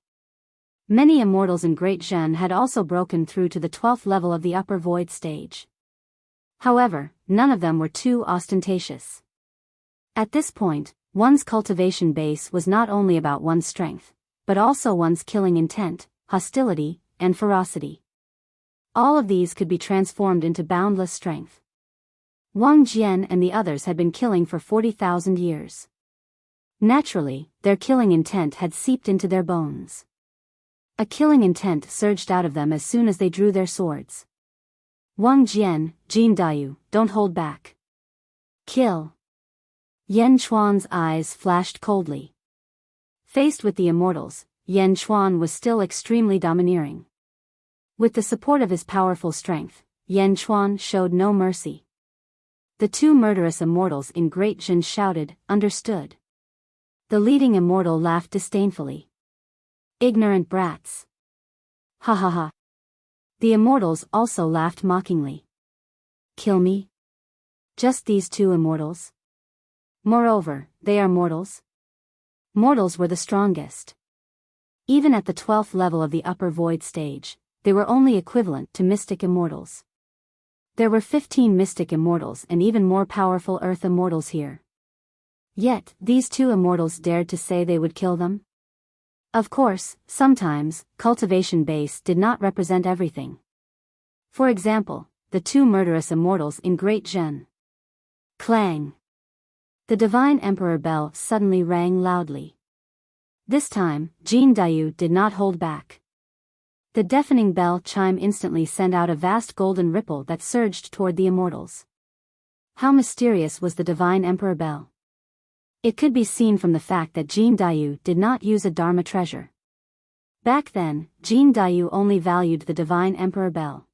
Many immortals in Great Zhen had also broken through to the 12th level of the upper void stage. However, none of them were too ostentatious. At this point, one's cultivation base was not only about one's strength, but also one's killing intent, hostility, and ferocity. All of these could be transformed into boundless strength. Wang Jian and the others had been killing for 40,000 years. Naturally, their killing intent had seeped into their bones. A killing intent surged out of them as soon as they drew their swords. Wang Jian, Jin Dayu, don't hold back. Kill. Yan Chuan's eyes flashed coldly. Faced with the Immortals, Yan Chuan was still extremely domineering. With the support of his powerful strength, Yan Chuan showed no mercy. The two murderous Immortals in Great Zhen shouted, understood. The leading Immortal laughed disdainfully. Ignorant brats. Ha ha ha. The Immortals also laughed mockingly. Kill me? Just these two Immortals? Moreover, they are mortals. Mortals were the strongest. Even at the 12th level of the upper void stage, they were only equivalent to mystic immortals. There were 15 mystic immortals and even more powerful earth immortals here. Yet, these two immortals dared to say they would kill them? Of course, sometimes, cultivation base did not represent everything. For example, the two murderous immortals in Great Zhen. Clang! The Divine Emperor bell suddenly rang loudly. This time, Jin Dayu did not hold back. The deafening bell chime instantly sent out a vast golden ripple that surged toward the Immortals. How mysterious was the Divine Emperor bell? It could be seen from the fact that Jin Dayu did not use a Dharma treasure. Back then, Jin Dayu only valued the Divine Emperor bell.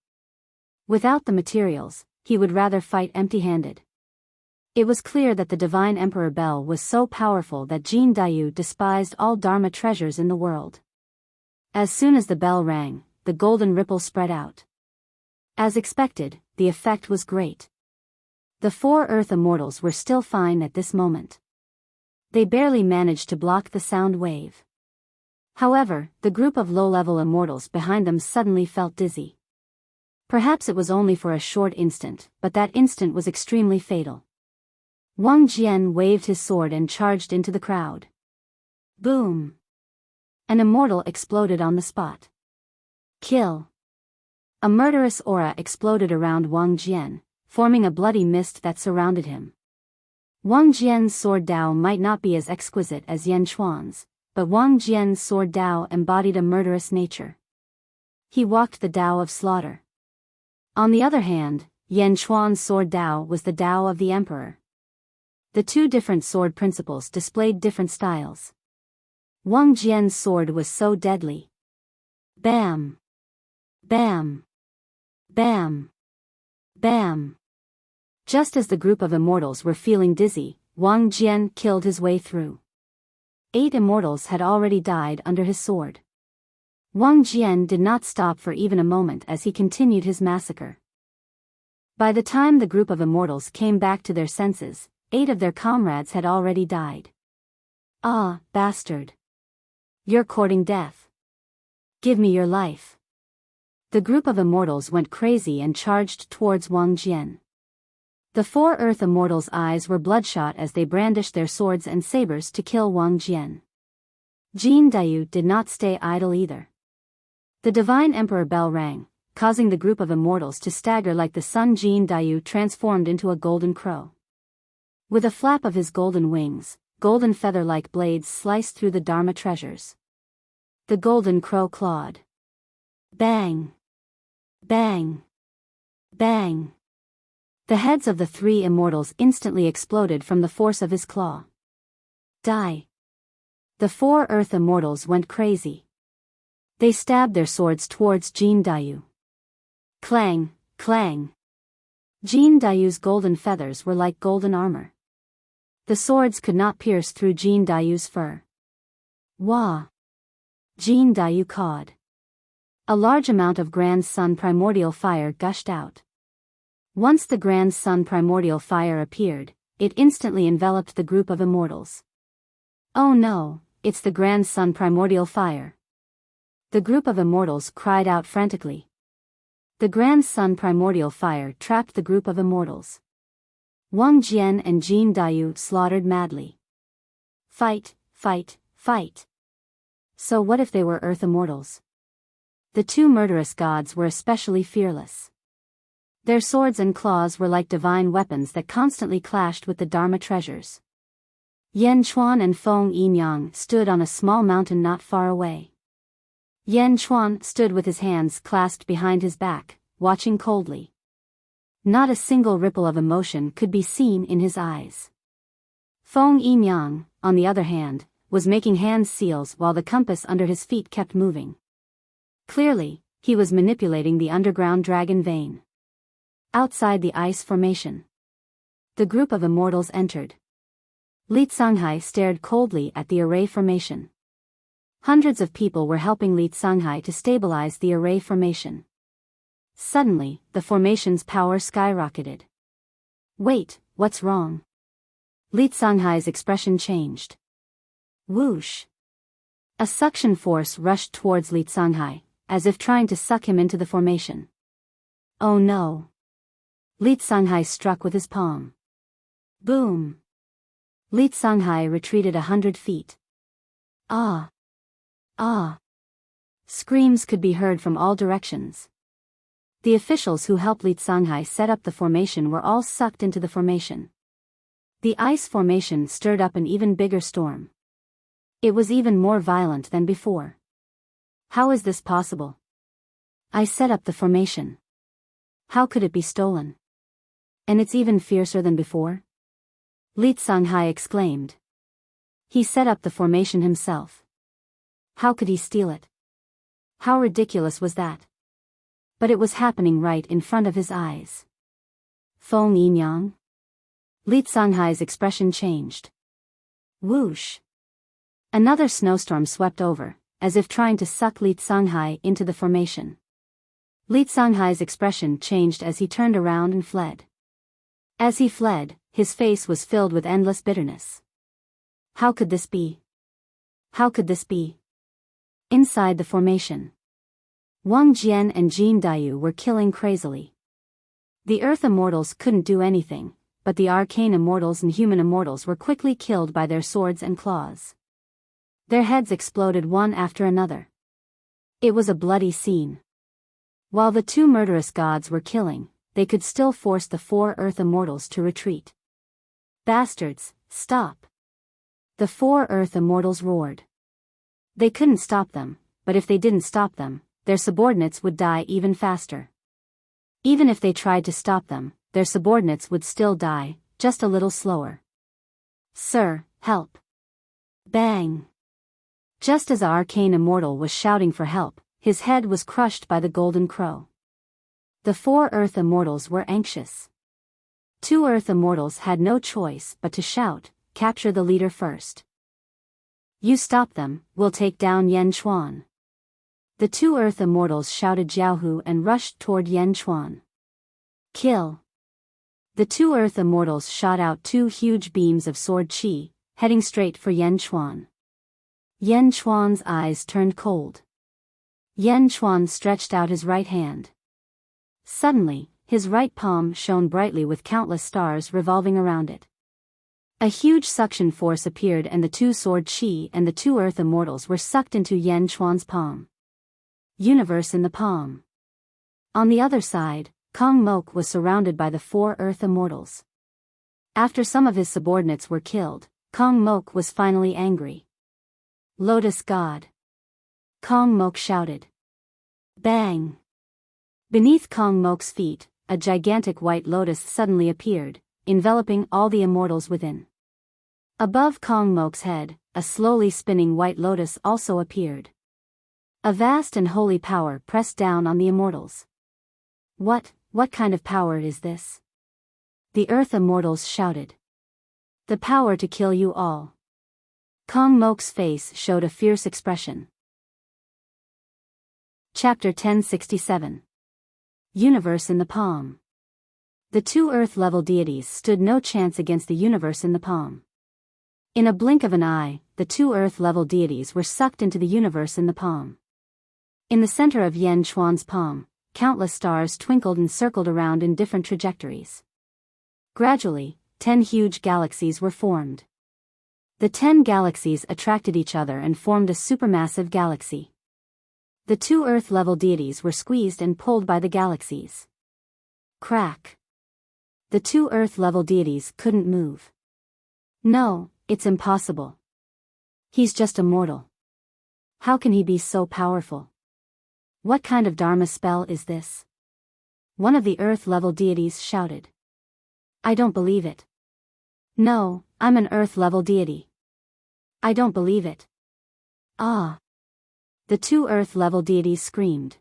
Without the materials, he would rather fight empty-handed. It was clear that the Divine Emperor bell was so powerful that Jin Dayu despised all Dharma treasures in the world. As soon as the bell rang, the golden ripple spread out. As expected, the effect was great. The four Earth Immortals were still fine at this moment. They barely managed to block the sound wave. However, the group of low-level Immortals behind them suddenly felt dizzy. Perhaps it was only for a short instant, but that instant was extremely fatal. Wang Jian waved his sword and charged into the crowd. Boom! An Immortal exploded on the spot. Kill! A murderous aura exploded around Wang Jian, forming a bloody mist that surrounded him. Wang Jian's sword Dao might not be as exquisite as Yan Chuan's, but Wang Jian's sword Dao embodied a murderous nature. He walked the Dao of slaughter. On the other hand, Yan Chuan's sword Dao was the Dao of the Emperor. The two different sword principles displayed different styles. Wang Jian's sword was so deadly. Bam! Bam! Bam! Bam! Just as the group of Immortals were feeling dizzy, Wang Jian killed his way through. 8 Immortals had already died under his sword. Wang Jian did not stop for even a moment as he continued his massacre. By the time the group of Immortals came back to their senses, 8 of their comrades had already died. Ah, bastard! You're courting death. Give me your life. The group of Immortals went crazy and charged towards Wang Jian. The four Earth Immortals' eyes were bloodshot as they brandished their swords and sabers to kill Wang Jian. Jin Dayu did not stay idle either. The Divine Emperor bell rang, causing the group of immortals to stagger like the sun. Jin Dayu transformed into a golden crow. With a flap of his golden wings, golden feather-like blades sliced through the Dharma treasures. The golden crow clawed. Bang! Bang! Bang! The heads of the three immortals instantly exploded from the force of his claw. Die! The four Earth Immortals went crazy. They stabbed their swords towards Jin Dayu. Clang! Clang! Jin Dayu's golden feathers were like golden armor. The swords could not pierce through Jin Dayu's fur. Wah! Jin Dayu cawed. A large amount of Grand Sun primordial fire gushed out. Once the Grand Sun primordial fire appeared, it instantly enveloped the group of immortals. Oh no, it's the Grand Sun primordial fire. The group of immortals cried out frantically. The Grand Sun primordial fire trapped the group of immortals. Wang Jian and Jin Dayu slaughtered madly. Fight, fight, fight. So what if they were Earth Immortals? The two murderous gods were especially fearless. Their swords and claws were like divine weapons that constantly clashed with the Dharma treasures. Yan Chuan and Feng Yinyang stood on a small mountain not far away. Yan Chuan stood with his hands clasped behind his back, watching coldly. Not a single ripple of emotion could be seen in his eyes. Feng Yinyang, on the other hand, was making hand seals while the compass under his feet kept moving. Clearly, he was manipulating the underground dragon vein. Outside the ice formation, the group of immortals entered. Li Canghai stared coldly at the array formation. Hundreds of people were helping Li Canghai to stabilize the array formation. Suddenly, the formation's power skyrocketed. Wait, what's wrong? Li Canghai's expression changed. Whoosh! A suction force rushed towards Li Canghai, as if trying to suck him into the formation. Oh no! Li Canghai struck with his palm. Boom! Li Canghai retreated 100 feet. Ah! Ah! Screams could be heard from all directions. The officials who helped Li Canghai set up the formation were all sucked into the formation. The ice formation stirred up an even bigger storm. It was even more violent than before. How is this possible? I set up the formation. How could it be stolen? And it's even fiercer than before? Li Canghai exclaimed. He set up the formation himself. How could he steal it? How ridiculous was that? But it was happening right in front of his eyes. Feng Yinyang? Li Canghai's expression changed. Whoosh! Another snowstorm swept over, as if trying to suck Li Canghai into the formation. Li Canghai's expression changed as he turned around and fled. As he fled, his face was filled with endless bitterness. How could this be? How could this be? Inside the formation, Wang Jian and Jin Dayu were killing crazily. The Earth Immortals couldn't do anything, but the Arcane Immortals and Human Immortals were quickly killed by their swords and claws. Their heads exploded one after another. It was a bloody scene. While the two murderous gods were killing, they could still force the four Earth Immortals to retreat. Bastards, stop! The four Earth Immortals roared. They couldn't stop them, but if they didn't stop them, their subordinates would die even faster. Even if they tried to stop them, their subordinates would still die, just a little slower. Sir, help! Bang! Just as the Arcane Immortal was shouting for help, his head was crushed by the Golden Crow. The four Earth Immortals were anxious. Two Earth Immortals had no choice but to shout, "Capture the leader first. You stop them, we'll take down Yan Chuan." The two Earth Immortals shouted Jiaohu and rushed toward Yan Chuan. Kill! The two Earth Immortals shot out two huge beams of sword chi, heading straight for Yan Chuan. Yan Chuan's eyes turned cold. Yan Chuan stretched out his right hand. Suddenly, his right palm shone brightly with countless stars revolving around it. A huge suction force appeared and the two sword chi and the two earth immortals were sucked into Yan Chuan's palm. Universe in the palm. On the other side, Kong Mok was surrounded by the four earth immortals. After some of his subordinates were killed, Kong Mok was finally angry. Lotus God. Kong Mok shouted. Bang! Beneath Kong Mok's feet, a gigantic white lotus suddenly appeared, enveloping all the immortals within. Above Kong Mok's head, a slowly spinning white lotus also appeared. A vast and holy power pressed down on the immortals. What kind of power is this? The earth immortals shouted. The power to kill you all. Kong Mok's face showed a fierce expression. Chapter 1067. Universe in the Palm. The two earth-level deities stood no chance against the universe in the palm. In a blink of an eye, the two earth-level deities were sucked into the universe in the palm. In the center of Yan Chuan's palm, countless stars twinkled and circled around in different trajectories. Gradually, 10 huge galaxies were formed. The 10 galaxies attracted each other and formed a supermassive galaxy. The two earth-level deities were squeezed and pulled by the galaxies. Crack. The two earth-level deities couldn't move. No, it's impossible. He's just a mortal. How can he be so powerful? What kind of Dharma spell is this? One of the earth-level deities shouted. I don't believe it. No, I'm an earth-level deity. I don't believe it. Ah! The two earth-level deities screamed.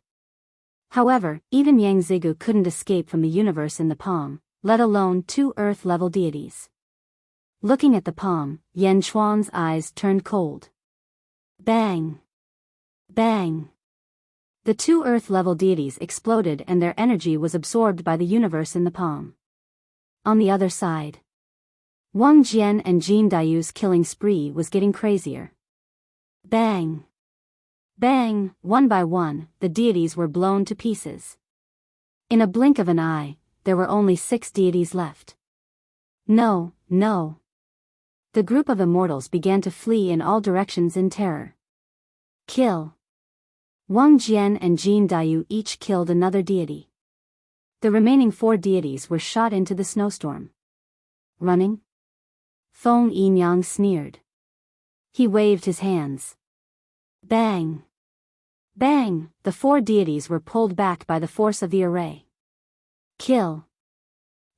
However, even Yang Zigu couldn't escape from the universe in the palm, let alone two earth-level deities. Looking at the palm, Yan Chuan's eyes turned cold. Bang! Bang! The two earth-level deities exploded and their energy was absorbed by the universe in the palm. On the other side, Wang Jian and Jin Dayu's killing spree was getting crazier. Bang! Bang! One by one, the deities were blown to pieces. In a blink of an eye, there were only 6 deities left. No, no. The group of immortals began to flee in all directions in terror. Kill. Wang Jian and Jin Dayu each killed another deity. The remaining 4 deities were shot into the snowstorm. Running? Feng Yinyang sneered. He waved his hands. Bang! Bang! The 4 deities were pulled back by the force of the array. Kill.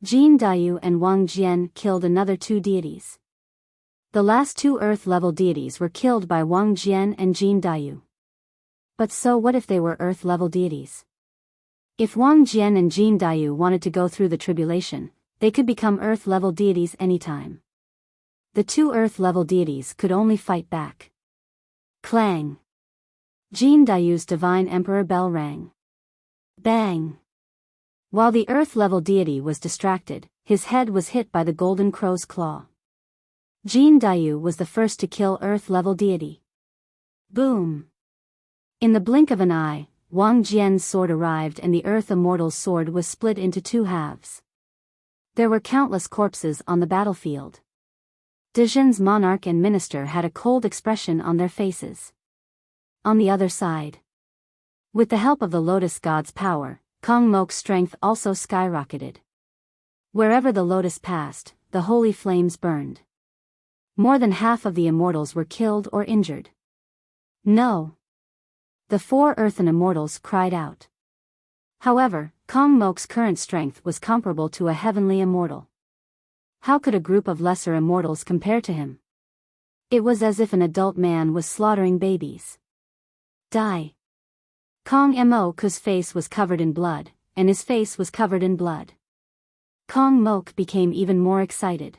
Jin Dayu and Wang Jian killed another 2 deities. The last 2 earth-level deities were killed by Wang Jian and Jin Dayu. But so what if they were earth-level deities? If Wang Jian and Jin Dayu wanted to go through the tribulation, they could become earth-level deities anytime. The 2 earth-level deities could only fight back. Clang! Jin Dayu's divine emperor bell rang. Bang! While the earth-level deity was distracted, his head was hit by the golden crow's claw. Jin Dayu was the first to kill earth-level deity. Boom! In the blink of an eye, Wang Jian's sword arrived and the earth immortal's sword was split into 2 halves. There were countless corpses on the battlefield. Dezhen's monarch and minister had a cold expression on their faces. On the other side, with the help of the Lotus God's power, Kong Mok's strength also skyrocketed. Wherever the lotus passed, the holy flames burned. More than half of the immortals were killed or injured. No! The 4 earthen immortals cried out. However, Kong Mok's current strength was comparable to a heavenly immortal. How could a group of lesser immortals compare to him? It was as if an adult man was slaughtering babies. Die! Kong Mok's face was covered in blood, and his face was covered in blood. Kong Mok became even more excited.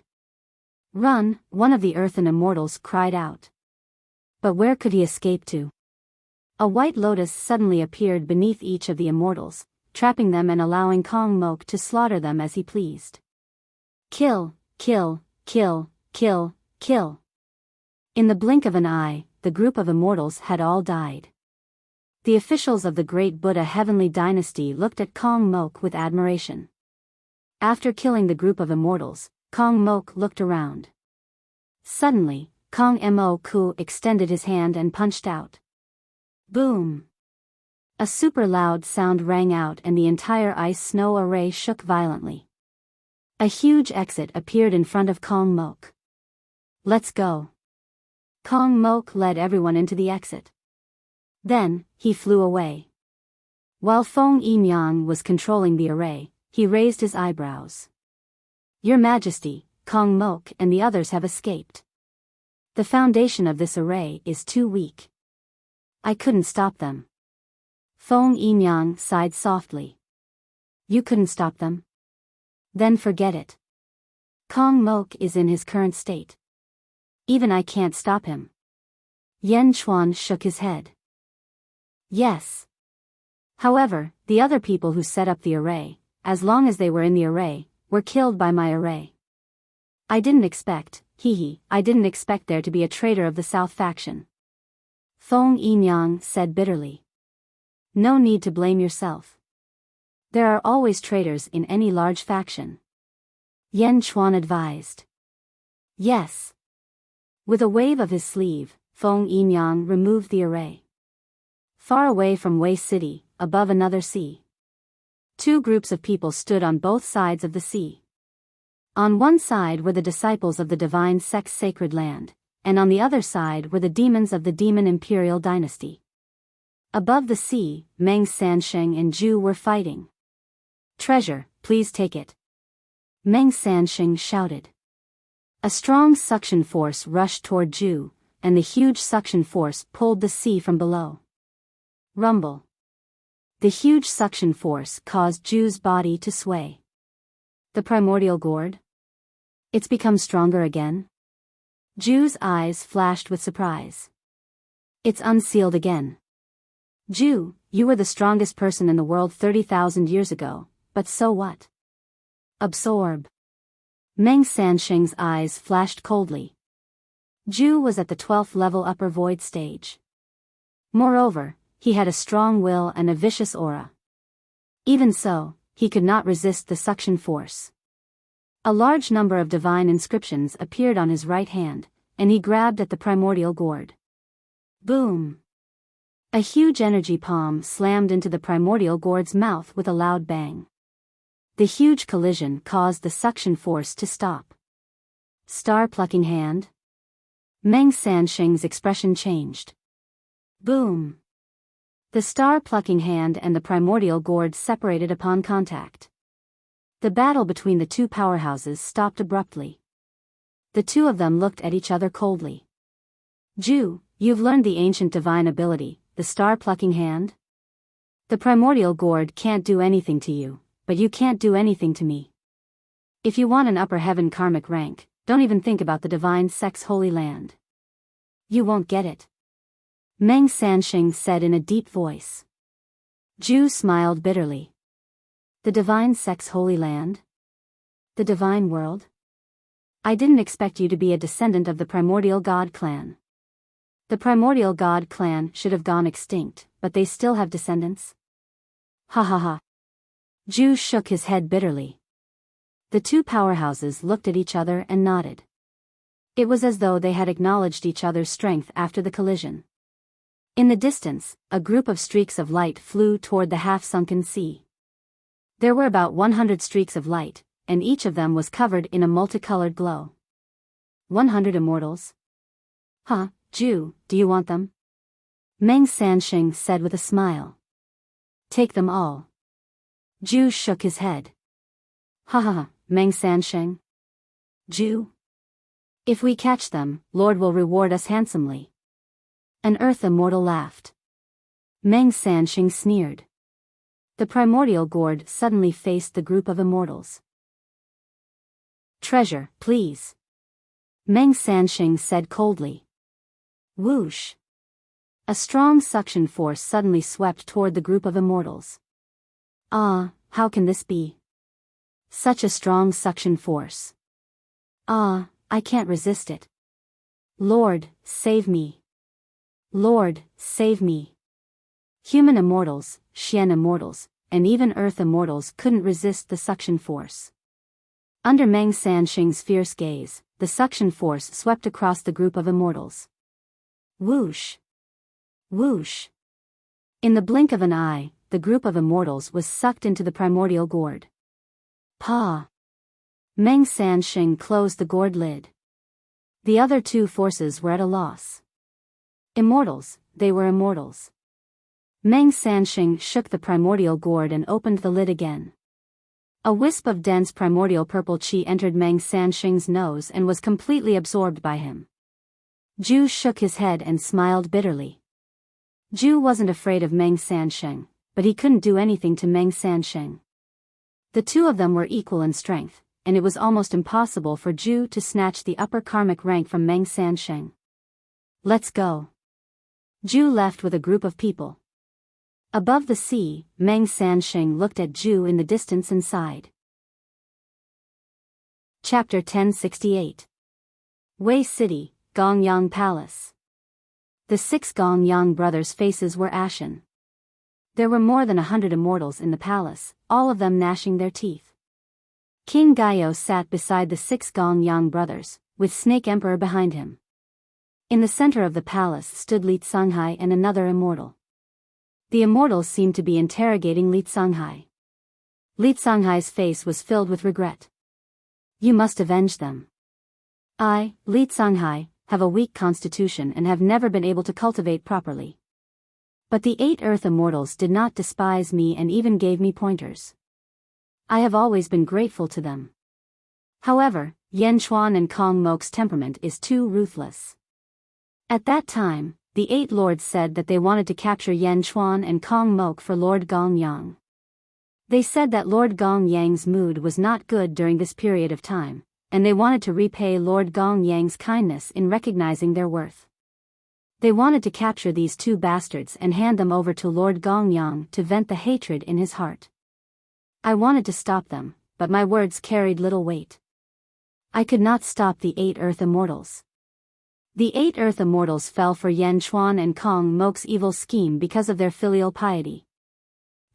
Run! One of the earthen immortals cried out. But where could he escape to? A white lotus suddenly appeared beneath each of the immortals, trapping them and allowing Kong Mok to slaughter them as he pleased. Kill, kill, kill, kill, kill. In the blink of an eye, the group of immortals had all died. The officials of the great Buddha heavenly dynasty looked at Kong Mok with admiration. After killing the group of immortals, Kong Mok looked around. Suddenly, Kong Mok extended his hand and punched out. Boom! A super loud sound rang out and the entire ice snow array shook violently. A huge exit appeared in front of Kong Mok. Let's go. Kong Mok led everyone into the exit. Then, he flew away. While Feng Yimyang was controlling the array, he raised his eyebrows. Your Majesty, Kong Mok and the others have escaped. The foundation of this array is too weak. I couldn't stop them. Feng Yimyang sighed softly. You couldn't stop them? Then forget it. Kong Mok is in his current state. Even I can't stop him. Yan Chuan shook his head. Yes. However, the other people who set up the array, as long as they were in the array, were killed by my array. I didn't expect there to be a traitor of the South faction. Feng Yimyang said bitterly. No need to blame yourself. There are always traitors in any large faction. Yan Chuan advised. Yes. With a wave of his sleeve, Feng Yimyang removed the array. Far away from Wei City, above another sea. Two groups of people stood on both sides of the sea. On one side were the disciples of the divine sect's sacred land, and on the other side were the demons of the demon imperial dynasty. Above the sea, Meng Sansheng and Zhu were fighting. Treasure, please take it. Meng Sansheng shouted. A strong suction force rushed toward Zhu, and the huge suction force pulled the sea from below. Rumble. The huge suction force caused Zhu's body to sway. The primordial gourd? It's become stronger again? Zhu's eyes flashed with surprise. It's unsealed again. Zhu, you were the strongest person in the world 30,000 years ago, but so what? Absorb. Meng Sansheng's eyes flashed coldly. Zhu was at the 12th level upper void stage. Moreover, he had a strong will and a vicious aura. Even so, he could not resist the suction force. A large number of divine inscriptions appeared on his right hand, and he grabbed at the primordial gourd. Boom! A huge energy palm slammed into the primordial gourd's mouth with a loud bang. The huge collision caused the suction force to stop. Star-plucking hand? Meng Sansheng's expression changed. Boom! The star-plucking hand and the primordial gourd separated upon contact. The battle between the two powerhouses stopped abruptly. The two of them looked at each other coldly. Zhu, you've learned the ancient divine ability, the star-plucking hand? The primordial gourd can't do anything to you, but you can't do anything to me. If you want an upper heaven karmic rank, don't even think about the divine sect's holy land. You won't get it. Meng Sansheng said in a deep voice. Zhu smiled bitterly. The divine sect's holy land? The divine world? I didn't expect you to be a descendant of the primordial god clan. The primordial god clan should have gone extinct, but they still have descendants? Ha ha ha. Zhu shook his head bitterly. The two powerhouses looked at each other and nodded. It was as though they had acknowledged each other's strength after the collision. In the distance, a group of streaks of light flew toward the half-sunken sea. There were about 100 streaks of light, and each of them was covered in a multicolored glow. 100 immortals? Huh, Zhu, do you want them? Meng Sansheng said with a smile. Take them all. Zhu shook his head. Ha ha ha, Meng Sansheng. Zhu? If we catch them, Lord will reward us handsomely. An earth immortal laughed. Meng Sansheng sneered. The primordial gourd suddenly faced the group of immortals. Treasure, please. Meng Sansheng said coldly. Whoosh. A strong suction force suddenly swept toward the group of immortals. Ah, how can this be? Such a strong suction force. Ah, I can't resist it. Lord, save me. Lord, save me. Human immortals, Xian immortals, and even Earth immortals couldn't resist the suction force. Under Meng Sanxing's fierce gaze, the suction force swept across the group of immortals. Whoosh! Whoosh! In the blink of an eye, the group of immortals was sucked into the primordial gourd. Pa! Meng Sanxing closed the gourd lid. The other two forces were at a loss. Immortals, they were immortals. Meng Sanxing shook the primordial gourd and opened the lid again. A wisp of dense primordial purple qi entered Meng Sanxing's nose and was completely absorbed by him. Zhu shook his head and smiled bitterly. Zhu wasn't afraid of Meng Sanxing, but he couldn't do anything to Meng Sanxing. The two of them were equal in strength, and it was almost impossible for Zhu to snatch the upper karmic rank from Meng Sanxing. Let's go. Zhu left with a group of people. Above the sea, Meng Sanxing looked at Zhu in the distance and sighed. Chapter 1068. Wei City, Gongyang Palace. The 6 Gongyang brothers' faces were ashen. There were more than 100 immortals in the palace, all of them gnashing their teeth. King Gaio sat beside the 6 Gongyang brothers, with Snake Emperor behind him. In the center of the palace stood Li Tsunghai and another immortal. The immortals seemed to be interrogating Li Tsunghai. Li Tsunghai's face was filled with regret. You must avenge them. I, Li Tsunghai, have a weak constitution and have never been able to cultivate properly. But the 8 Earth immortals did not despise me and even gave me pointers. I have always been grateful to them. However, Yan Chuan and Kong Mok's temperament is too ruthless. At that time, the 8 lords said that they wanted to capture Yan Chuan and Kong Mok for Lord Gongyang. They said that Lord Gongyang's mood was not good during this period of time, and they wanted to repay Lord Gongyang's kindness in recognizing their worth. They wanted to capture these 2 bastards and hand them over to Lord Gongyang to vent the hatred in his heart. I wanted to stop them, but my words carried little weight. I could not stop the 8 Earth immortals. The 8 Earth immortals fell for Yan Chuan and Kong Mok's evil scheme because of their filial piety.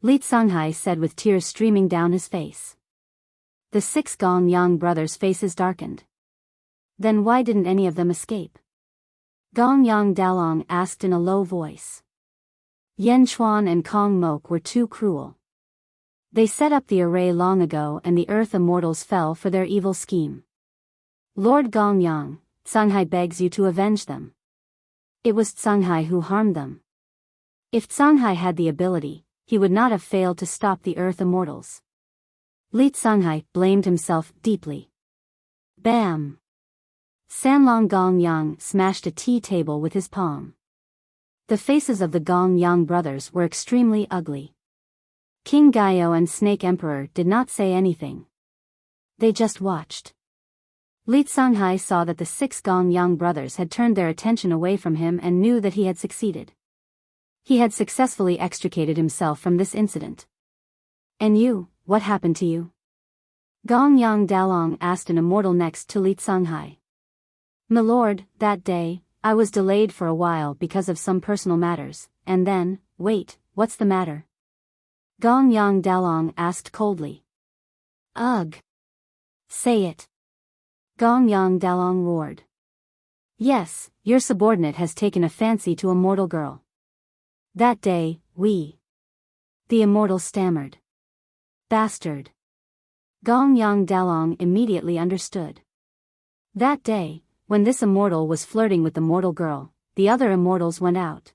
Li Tsunghai said with tears streaming down his face. The 6 Gongyang brothers' faces darkened. Then why didn't any of them escape? Gongyang Dalong asked in a low voice. Yan Chuan and Kong Mok were too cruel. They set up the array long ago and the Earth immortals fell for their evil scheme. Lord Gongyang, Tsunghai begs you to avenge them. It was Tsunghai who harmed them. If Tsunghai had the ability, he would not have failed to stop the Earth immortals. Li Tsunghai blamed himself deeply. Bam! Sanlong Gongyang smashed a tea table with his palm. The faces of the Gongyang brothers were extremely ugly. King Gaio and Snake Emperor did not say anything. They just watched. Li Tsunghai saw that the 6 Gongyang brothers had turned their attention away from him and knew that he had succeeded. He had successfully extricated himself from this incident. And you, what happened to you? Gongyang Dalong asked an immortal next to Li Tsunghai. My lord, that day, I was delayed for a while because of some personal matters, and then, wait, what's the matter? Gongyang Dalong asked coldly. Ugh! Say it. Gongyang Dalong roared. Yes, your subordinate has taken a fancy to a mortal girl. That day, the immortal stammered. Bastard. Gongyang Dalong immediately understood. That day, when this immortal was flirting with the mortal girl, the other immortals went out.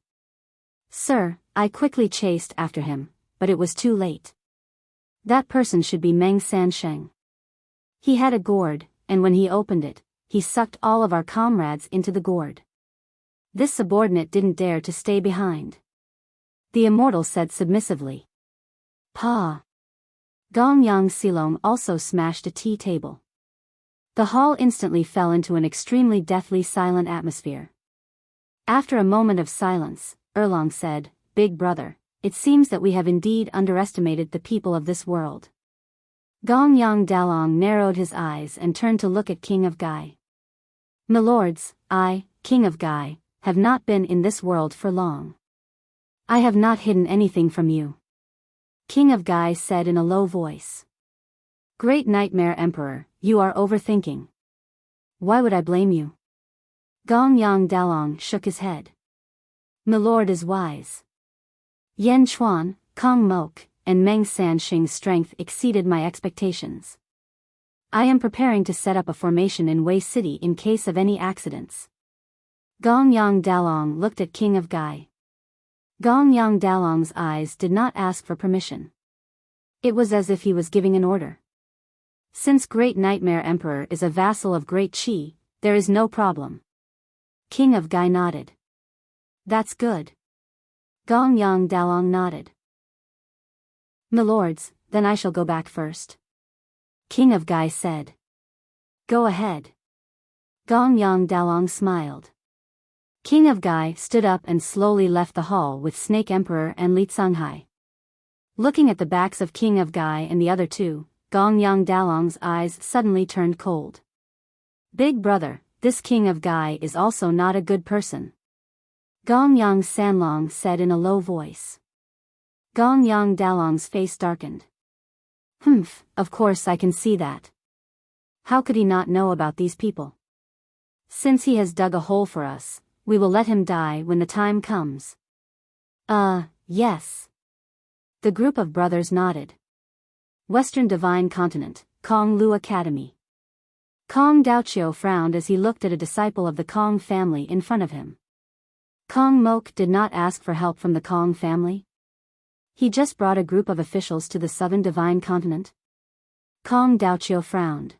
Sir, I quickly chased after him, but it was too late. That person should be Meng Sanxing. He had a gourd, and when he opened it, he sucked all of our comrades into the gourd. This subordinate didn't dare to stay behind. The immortal said submissively. Pa. Gongyang Silong also smashed a tea table. The hall instantly fell into an extremely deathly silent atmosphere. After a moment of silence, Erlong said, Big brother, it seems that we have indeed underestimated the people of this world. Gongyang Dalong narrowed his eyes and turned to look at King of Gai. My lords, I, King of Gai, have not been in this world for long. I have not hidden anything from you. King of Gai said in a low voice. Great Nightmare Emperor, you are overthinking. Why would I blame you? Gong Yang Dalong shook his head. Milord is wise. Yan Chuan, Kong Mok, and Meng Sanxing's strength exceeded my expectations. I am preparing to set up a formation in Wei City in case of any accidents. Gong Yang Dalong looked at King of Gai. Gong Yang Dalong's eyes did not ask for permission. It was as if he was giving an order. Since Great Nightmare Emperor is a vassal of Great Qi, there is no problem. King of Gai nodded. That's good. Gong Yang Dalong nodded. Milords, then I shall go back first. King of Gai said. Go ahead. Gong Yang Dalong smiled. King of Gai stood up and slowly left the hall with Snake Emperor and Li Tsunghai. Looking at the backs of King of Gai and the other two, Gong Yang Dalong's eyes suddenly turned cold. Big brother, this King of Gai is also not a good person. Gong Yang Sanlong said in a low voice. Gong Yang Dalong's face darkened. Humph, of course I can see that. How could he not know about these people? Since he has dug a hole for us, we will let him die when the time comes. Yes. The group of brothers nodded. Western Divine Continent, Kong Lu Academy. Kong Daoqiu frowned as he looked at a disciple of the Kong family in front of him. Kong Mok did not ask for help from the Kong family. He just brought a group of officials to the Southern Divine Continent. Kong Daoqiu frowned.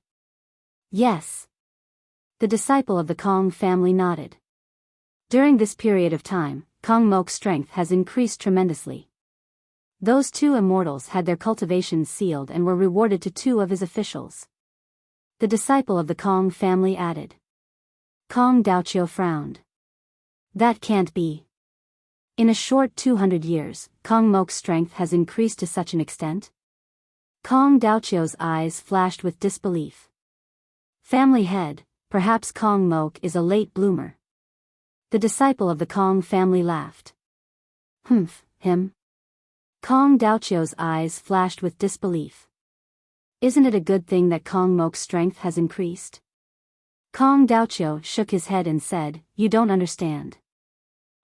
Yes. The disciple of the Kong family nodded. During this period of time, Kong Mok's strength has increased tremendously. Those two immortals had their cultivations sealed and were rewarded to two of his officials. The disciple of the Kong family added. Kong Daoqiu frowned. That can't be. In a short 200 years, Kong Mok's strength has increased to such an extent? Kong Daoqiu's eyes flashed with disbelief. Family head, perhaps Kong Mok is a late bloomer. The disciple of the Kong family laughed. Humph, him? Kong Daoqiu's eyes flashed with disbelief. Isn't it a good thing that Kong Mok's strength has increased? Kong Daoqiu shook his head and said, You don't understand.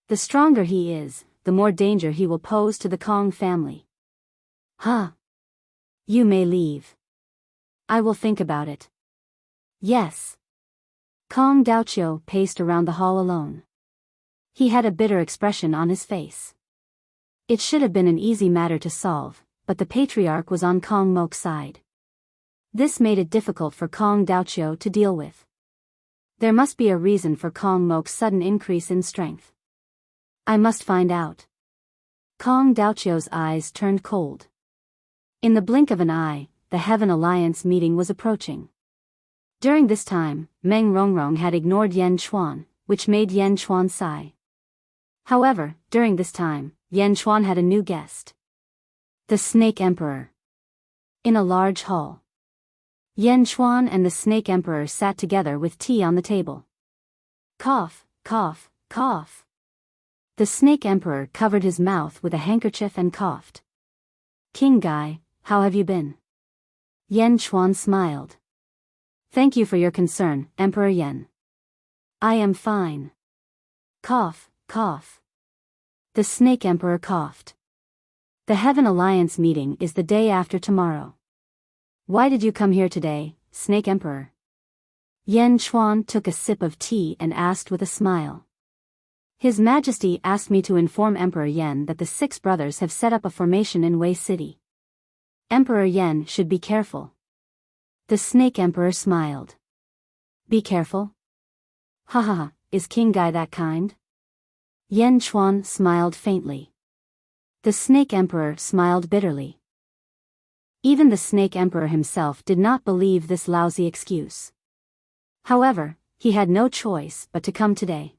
The stronger he is, the more danger he will pose to the Kong family. Huh? You may leave. I will think about it. Yes. Kong Daoqiu paced around the hall alone. He had a bitter expression on his face. It should have been an easy matter to solve, but the patriarch was on Kong Mok's side. This made it difficult for Kong Daoqiu to deal with. There must be a reason for Kong Mok's sudden increase in strength. I must find out. Kong Daoqiu's eyes turned cold. In the blink of an eye, the Heaven Alliance meeting was approaching. During this time, Meng Rongrong had ignored Yan Chuan, which made Yan Chuan sigh. However, during this time, Yan Chuan had a new guest. The Snake Emperor. In a large hall. Yan Chuan and the Snake Emperor sat together with tea on the table. Cough, cough, cough. The Snake Emperor covered his mouth with a handkerchief and coughed. King Gai, how have you been? Yan Chuan smiled. Thank you for your concern, Emperor Yan. I am fine. Cough, cough. The Snake Emperor coughed. The Heaven Alliance meeting is the day after tomorrow. Why did you come here today, Snake Emperor? Yan Chuan took a sip of tea and asked with a smile. His Majesty asked me to inform Emperor Yan that the six brothers have set up a formation in Wei City. Emperor Yan should be careful. The Snake Emperor smiled. Be careful? Ha ha ha, is King Gai that kind? Yan Chuan smiled faintly. The Snake Emperor smiled bitterly. Even the Snake Emperor himself did not believe this lousy excuse. However, he had no choice but to come today.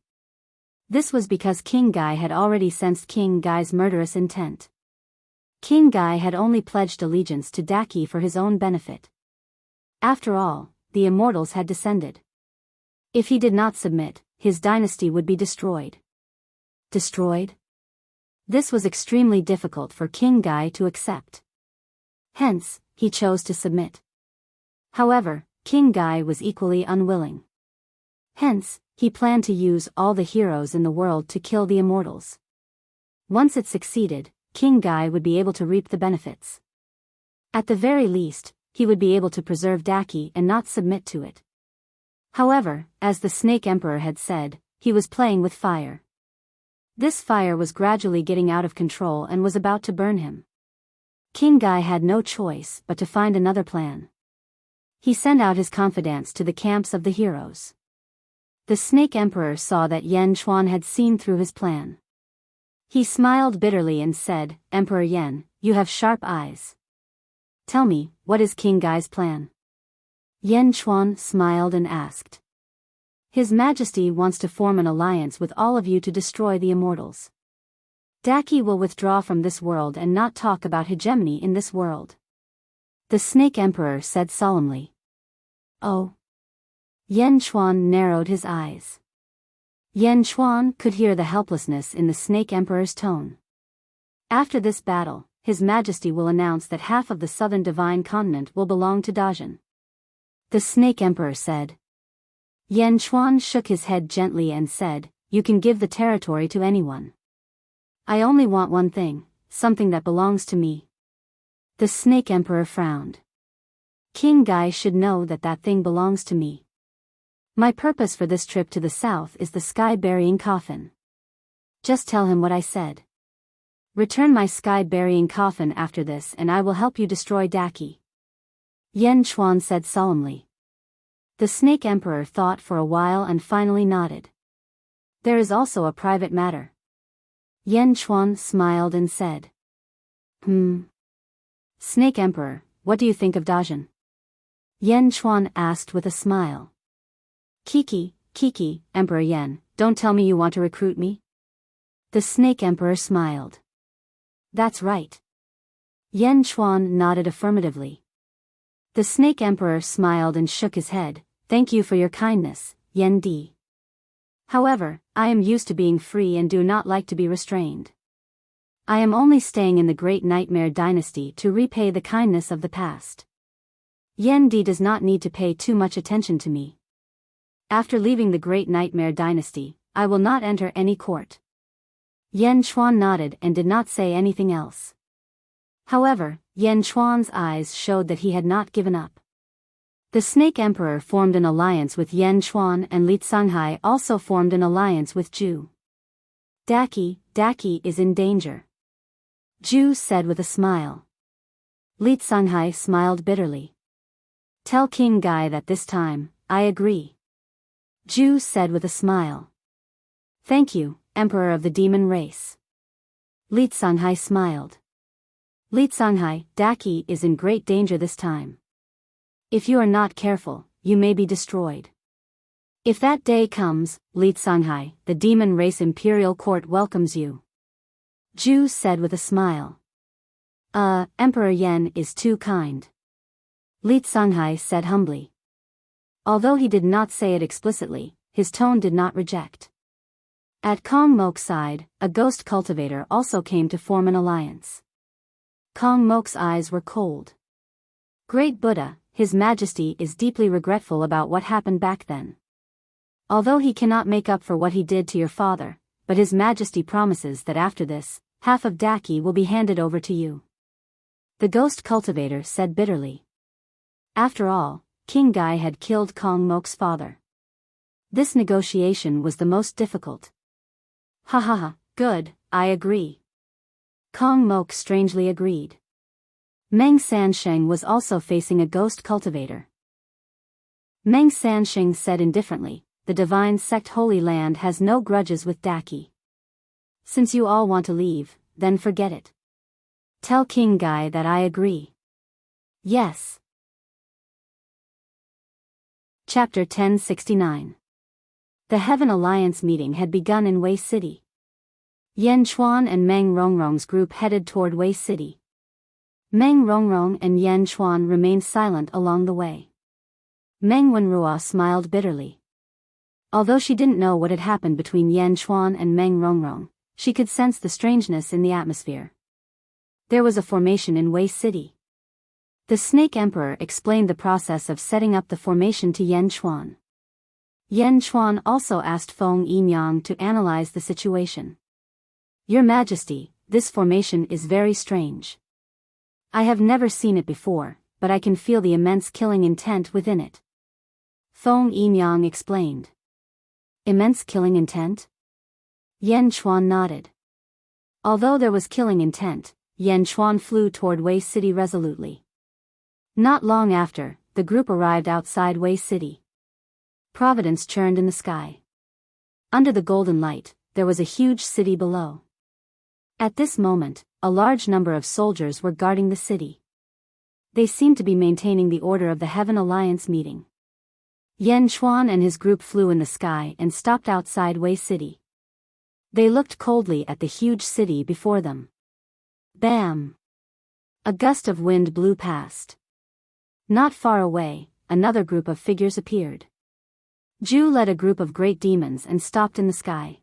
This was because King Gai had already sensed King Gai's murderous intent. King Gai had only pledged allegiance to Daki for his own benefit. After all, the Immortals had descended. If he did not submit, his dynasty would be destroyed. Destroyed? This was extremely difficult for King Gai to accept. Hence, he chose to submit. However, King Gai was equally unwilling. Hence, he planned to use all the heroes in the world to kill the immortals. Once it succeeded, King Gai would be able to reap the benefits. At the very least, he would be able to preserve Daki and not submit to it. However, as the Snake Emperor had said, he was playing with fire. This fire was gradually getting out of control and was about to burn him. King Gai had no choice but to find another plan. He sent out his confidants to the camps of the heroes. The Snake Emperor saw that Yan Chuan had seen through his plan. He smiled bitterly and said, "Emperor Yan, you have sharp eyes. Tell me, what is King Gai's plan?" Yan Chuan smiled and asked. "His Majesty wants to form an alliance with all of you to destroy the immortals. Daki will withdraw from this world and not talk about hegemony in this world." The Snake Emperor said solemnly. "Oh." Yan Chuan narrowed his eyes. Yan Chuan could hear the helplessness in the Snake Emperor's tone. After this battle, His Majesty will announce that half of the southern divine continent will belong to Dajin. The Snake Emperor said. Yan Chuan shook his head gently and said, "You can give the territory to anyone. I only want one thing, something that belongs to me." The Snake Emperor frowned. "King Gai should know that that thing belongs to me. My purpose for this trip to the south is the sky-burying coffin. Just tell him what I said. Return my sky-burying coffin after this and I will help you destroy Daki." Yan Chuan said solemnly. The Snake Emperor thought for a while and finally nodded. "There is also a private matter." Yan Chuan smiled and said. Snake Emperor, what do you think of Dajin?" Yan Chuan asked with a smile. Kiki, Emperor Yan, don't tell me you want to recruit me?" The Snake Emperor smiled. "That's right." Yan Chuan nodded affirmatively. The Snake Emperor smiled and shook his head. "Thank you for your kindness, Yan Di. However, I am used to being free and do not like to be restrained. I am only staying in the Great Nightmare Dynasty to repay the kindness of the past. Yan Di does not need to pay too much attention to me. After leaving the Great Nightmare Dynasty, I will not enter any court." Yan Chuan nodded and did not say anything else. However, Yan Chuan's eyes showed that he had not given up. The Snake Emperor formed an alliance with Yan Chuan and Li Sanghai also formed an alliance with Zhu. Daki is in danger," Zhu said with a smile. Li Sanghai smiled bitterly. "Tell King Gai that this time, I agree," Zhu said with a smile. "Thank you, Emperor of the Demon Race." Li Sanghai smiled. "Li Sanghai, Daki is in great danger this time. If you are not careful, you may be destroyed. If that day comes, Li Sanghai, the Demon Race Imperial Court welcomes you," Zhu said with a smile. Emperor Yan is too kind," Li Sanghai said humbly. Although he did not say it explicitly, his tone did not reject. At Kong Mok's side, a ghost cultivator also came to form an alliance. Kong Mok's eyes were cold. "Great Buddha, His Majesty is deeply regretful about what happened back then. Although he cannot make up for what he did to your father, but His Majesty promises that after this, half of Daki will be handed over to you," the ghost cultivator said bitterly. After all, King Gai had killed Kong Mok's father. This negotiation was the most difficult. Ha, good, I agree." Kong Mok strangely agreed. Meng Sansheng was also facing a ghost cultivator. Meng Sansheng said indifferently, "The divine sect Holy Land has no grudges with Daki. Since you all want to leave, then forget it. Tell King Gai that I agree." "Yes." Chapter 1069. The Heaven Alliance meeting had begun in Wei City. Yan Chuan and Meng Rongrong's group headed toward Wei City. Meng Rongrong and Yan Chuan remained silent along the way. Meng Wenrua smiled bitterly. Although she didn't know what had happened between Yan Chuan and Meng Rongrong, She could sense the strangeness in the atmosphere. There was a formation in Wei City. The Snake Emperor explained the process of setting up the formation to Yan Chuan. Yan Chuan also asked Feng Yinyang to analyze the situation. Your Majesty, this formation is very strange. I have never seen it before, but I can feel the immense killing intent within it. Feng Yinyang explained. Immense killing intent? Yan Chuan nodded. Although there was killing intent, Yan Chuan flew toward Wei City resolutely. Not long after, the group arrived outside Wei City. Providence churned in the sky. Under the golden light, there was a huge city below. At this moment, a large number of soldiers were guarding the city. They seemed to be maintaining the order of the Heaven Alliance meeting. Yan Chuan and his group flew in the sky and stopped outside Wei City. They looked coldly at the huge city before them. Bam! A gust of wind blew past. Not far away, another group of figures appeared. Zhu led a group of great demons and stopped in the sky.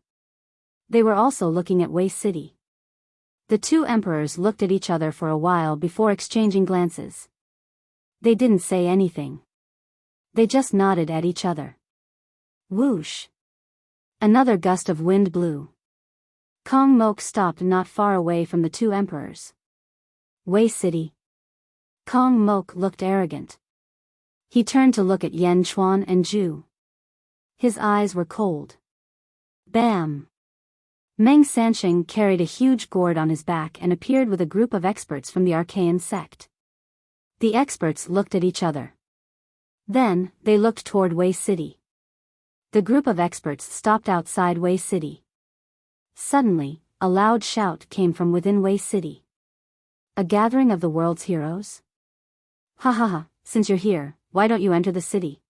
They were also looking at Wei City. The two emperors looked at each other for a while before exchanging glances. They didn't say anything. They just nodded at each other. Whoosh! Another gust of wind blew. Kong Mok stopped not far away from the two emperors. Wei City. Kong Mok looked arrogant. He turned to look at Yan Chuan and Zhu. His eyes were cold. Bam! Meng Sansheng carried a huge gourd on his back and appeared with a group of experts from the Archaean sect. The experts looked at each other. Then, they looked toward Wei City. The group of experts stopped outside Wei City. Suddenly, a loud shout came from within Wei City. A gathering of the world's heroes? Ha ha ha, since you're here, why don't you enter the city?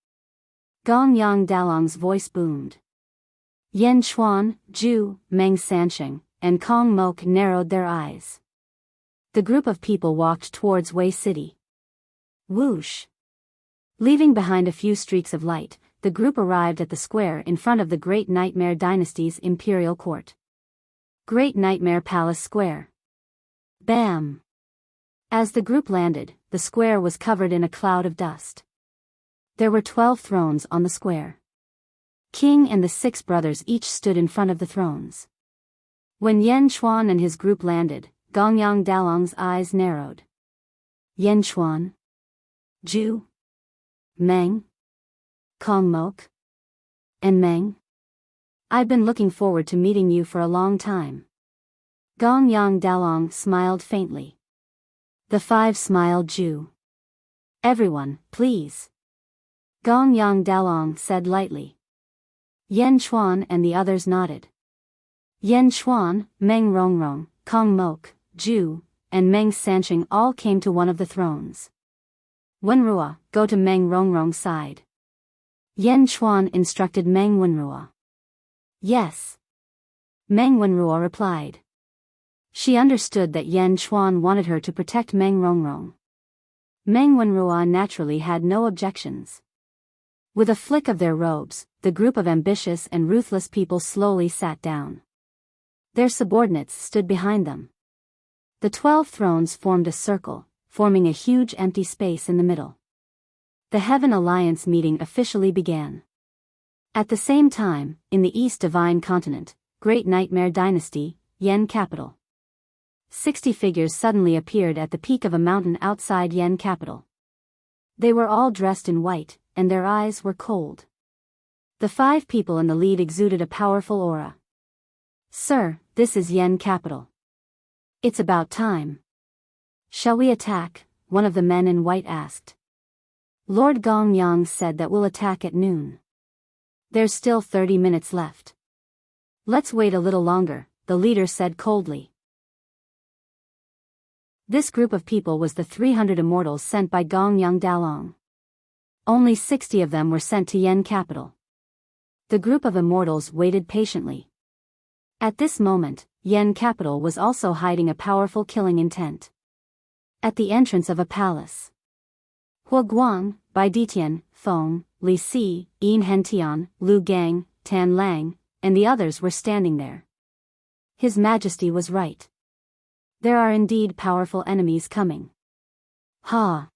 Gong Yang Dalong's voice boomed. Yan Chuan, Zhu, Meng Sansheng, and Kong Mok narrowed their eyes. The group of people walked towards Wei City. Whoosh! Leaving behind a few streaks of light, the group arrived at the square in front of the Great Nightmare Dynasty's imperial court. Great Nightmare Palace Square. Bam! As the group landed, the square was covered in a cloud of dust. There were 12 thrones on the square. King and the 6 brothers each stood in front of the thrones. When Yan Chuan and his group landed, Gongyang Dalong's eyes narrowed. Yan Chuan? Zhu? Meng? Kong Mok? And Meng? I've been looking forward to meeting you for a long time. Gongyang Dalong smiled faintly. The 5 smiled Zhu. Everyone, please. Gongyang Dalong said lightly. Yan Chuan and the others nodded. Yan Chuan, Meng Rongrong, Kong Mok, Zhu, and Meng Sansheng all came to one of the thrones. Wenrua, go to Meng Rongrong's side. Yan Chuan instructed Meng Wenrua. Yes. Meng Wenrua replied. She understood that Yan Chuan wanted her to protect Meng Rongrong. Meng Wenrua naturally had no objections. With a flick of their robes, the group of ambitious and ruthless people slowly sat down. Their subordinates stood behind them. The 12 thrones formed a circle, forming a huge empty space in the middle. The Heaven Alliance meeting officially began. At the same time, in the East Divine Continent, Great Nightmare Dynasty, Yen Capital. 60 figures suddenly appeared at the peak of a mountain outside Yen Capital. They were all dressed in white, and their eyes were cold. The 5 people in the lead exuded a powerful aura. Sir, this is Yen Capital. It's about time. Shall we attack? One of the men in white asked. Lord Gongyang said that we'll attack at noon. There's still 30 minutes left. Let's wait a little longer, the leader said coldly. This group of people was the 300 immortals sent by Gongyang Dalong. Only 60 of them were sent to Yen Capital. The group of immortals waited patiently. At this moment, Yen Capital was also hiding a powerful killing intent. At the entrance of a palace. Hua Guang, Bai Ditian, Feng, Li Si, Yin Hentian, Lu Gang, Tan Lang, and the others were standing there. His Majesty was right. There are indeed powerful enemies coming. Ha!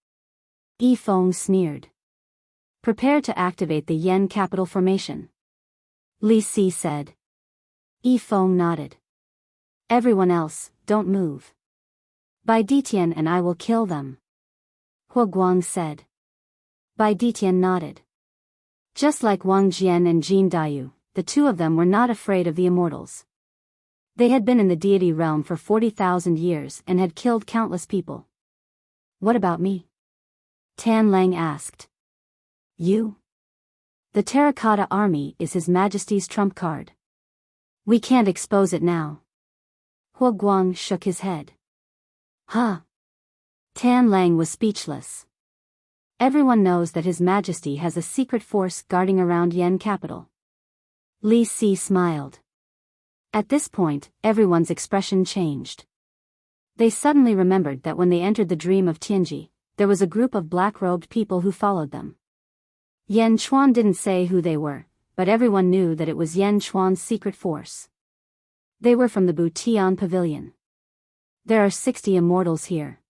Yi Feng sneered. Prepare to activate the Yen capital formation. Li Si said. Yi Feng nodded. Everyone else, don't move. Bai Ditian and I will kill them. Hua Guang said. Bai Ditian nodded. Just like Wang Jian and Jin Dayu, the two of them were not afraid of the immortals. They had been in the deity realm for 40,000 years and had killed countless people. What about me? Tan Lang asked. You? The Terracotta Army is His Majesty's trump card. We can't expose it now. Hua Guang shook his head. Huh? Tan Lang was speechless. Everyone knows that His Majesty has a secret force guarding around Yen capital. Li Si smiled. At this point, everyone's expression changed. They suddenly remembered that when they entered the dream of Tianji, there was a group of black-robed people who followed them. Yen Chuan didn't say who they were, but everyone knew that it was Yen Chuan's secret force. They were from the Butian Pavilion. There are 60 immortals here.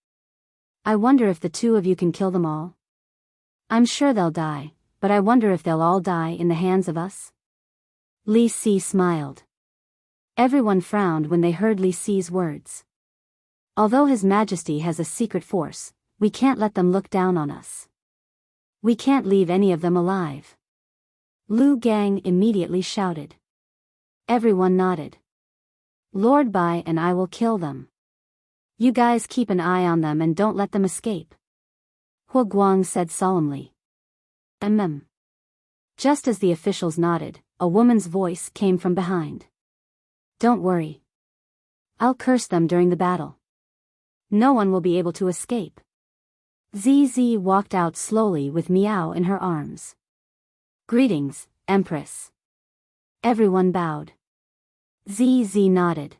I wonder if the two of you can kill them all? I'm sure they'll die, but I wonder if they'll all die in the hands of us? Li Si smiled. Everyone frowned when they heard Li Si's words. Although His Majesty has a secret force, we can't let them look down on us. We can't leave any of them alive. Lu Gang immediately shouted. Everyone nodded. Lord Bai and I will kill them. You guys keep an eye on them and don't let them escape. Hua Guang said solemnly. Just as the officials nodded, a woman's voice came from behind. Don't worry. I'll curse them during the battle. No one will be able to escape. ZZ walked out slowly with Miao in her arms. Greetings, Empress. Everyone bowed. ZZ nodded.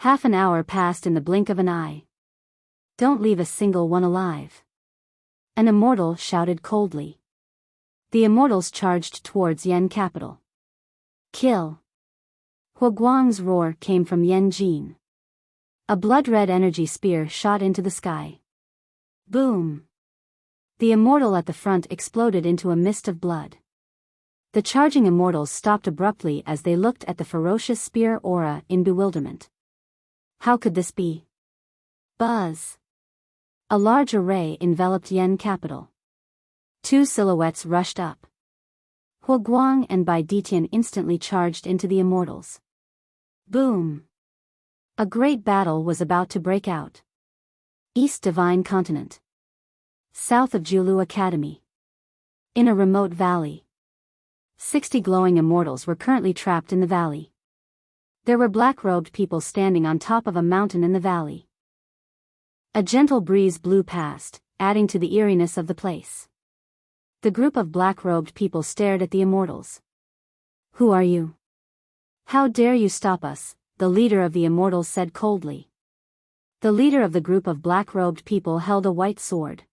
Half an hour passed in the blink of an eye. Don't leave a single one alive. An immortal shouted coldly. The immortals charged towards Yen capital. Kill. Hua Guang's roar came from Yen Jin. A blood-red energy spear shot into the sky. Boom! The immortal at the front exploded into a mist of blood. The charging immortals stopped abruptly as they looked at the ferocious spear aura in bewilderment. How could this be? Buzz! A large array enveloped Yen capital. Two silhouettes rushed up. Hua Guang and Bai Ditian instantly charged into the immortals. Boom! A great battle was about to break out. East Divine Continent. South of Jiulu Academy. In a remote valley. 60 glowing immortals were currently trapped in the valley. There were black-robed people standing on top of a mountain in the valley. A gentle breeze blew past, adding to the eeriness of the place. The group of black-robed people stared at the immortals. Who are you? How dare you stop us? The leader of the immortals said coldly. The leader of the group of black-robed people held a white sword.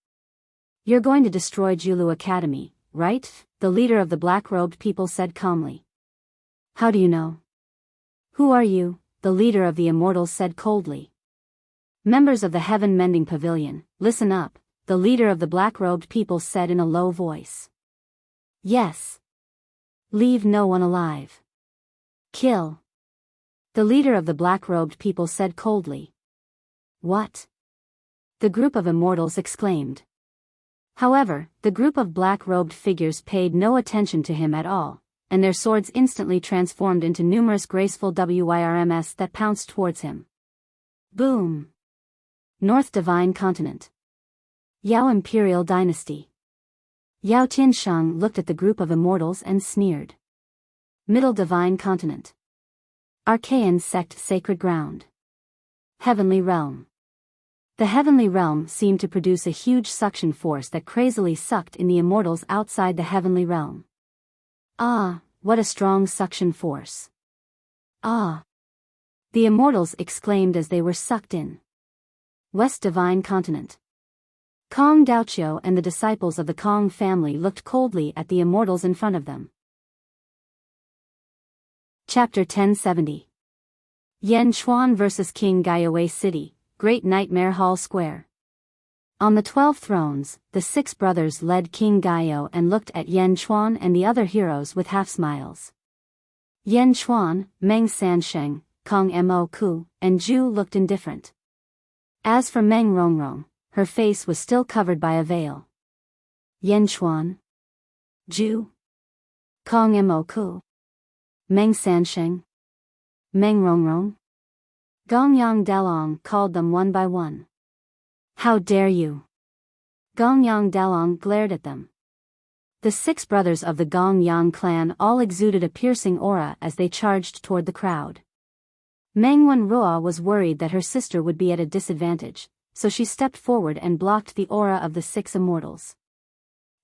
You're going to destroy Jiulu Academy, right? The leader of the black-robed people said calmly. How do you know? Who are you? The leader of the immortals said coldly. Members of the Heaven Mending Pavilion, listen up, the leader of the black-robed people said in a low voice. Yes. Leave no one alive. Kill. The leader of the black-robed people said coldly. What? The group of immortals exclaimed. However, the group of black-robed figures paid no attention to him at all, and their swords instantly transformed into numerous graceful WIRMs that pounced towards him. Boom! North Divine Continent. Yao Imperial Dynasty. Yao Tianshang looked at the group of immortals and sneered. Middle Divine Continent. Archaean Sect Sacred Ground. Heavenly Realm. The Heavenly Realm seemed to produce a huge suction force that crazily sucked in the immortals outside the Heavenly Realm. Ah, what a strong suction force. Ah! The immortals exclaimed as they were sucked in. West Divine Continent. Kong Daoqiu and the disciples of the Kong family looked coldly at the immortals in front of them. Chapter 1070. Yan Chuan vs. King Gaiwei City, Great Nightmare Hall Square. On the 12 thrones, the 6 brothers led King Gaio and looked at Yan Chuan and the other heroes with half-smiles. Yan Chuan, Meng Sansheng, Kong Mo Ku, and Zhu looked indifferent. As for Meng Rongrong, her face was still covered by a veil. Yan Chuan, Zhu, Kong Mo Ku, Meng Sansheng, Meng Rongrong. Gongyang Dalong called them one by one. How dare you! Gongyang Dalong glared at them. The 6 brothers of the Gongyang clan all exuded a piercing aura as they charged toward the crowd. Meng Wenruo was worried that her sister would be at a disadvantage, so she stepped forward and blocked the aura of the 6 immortals.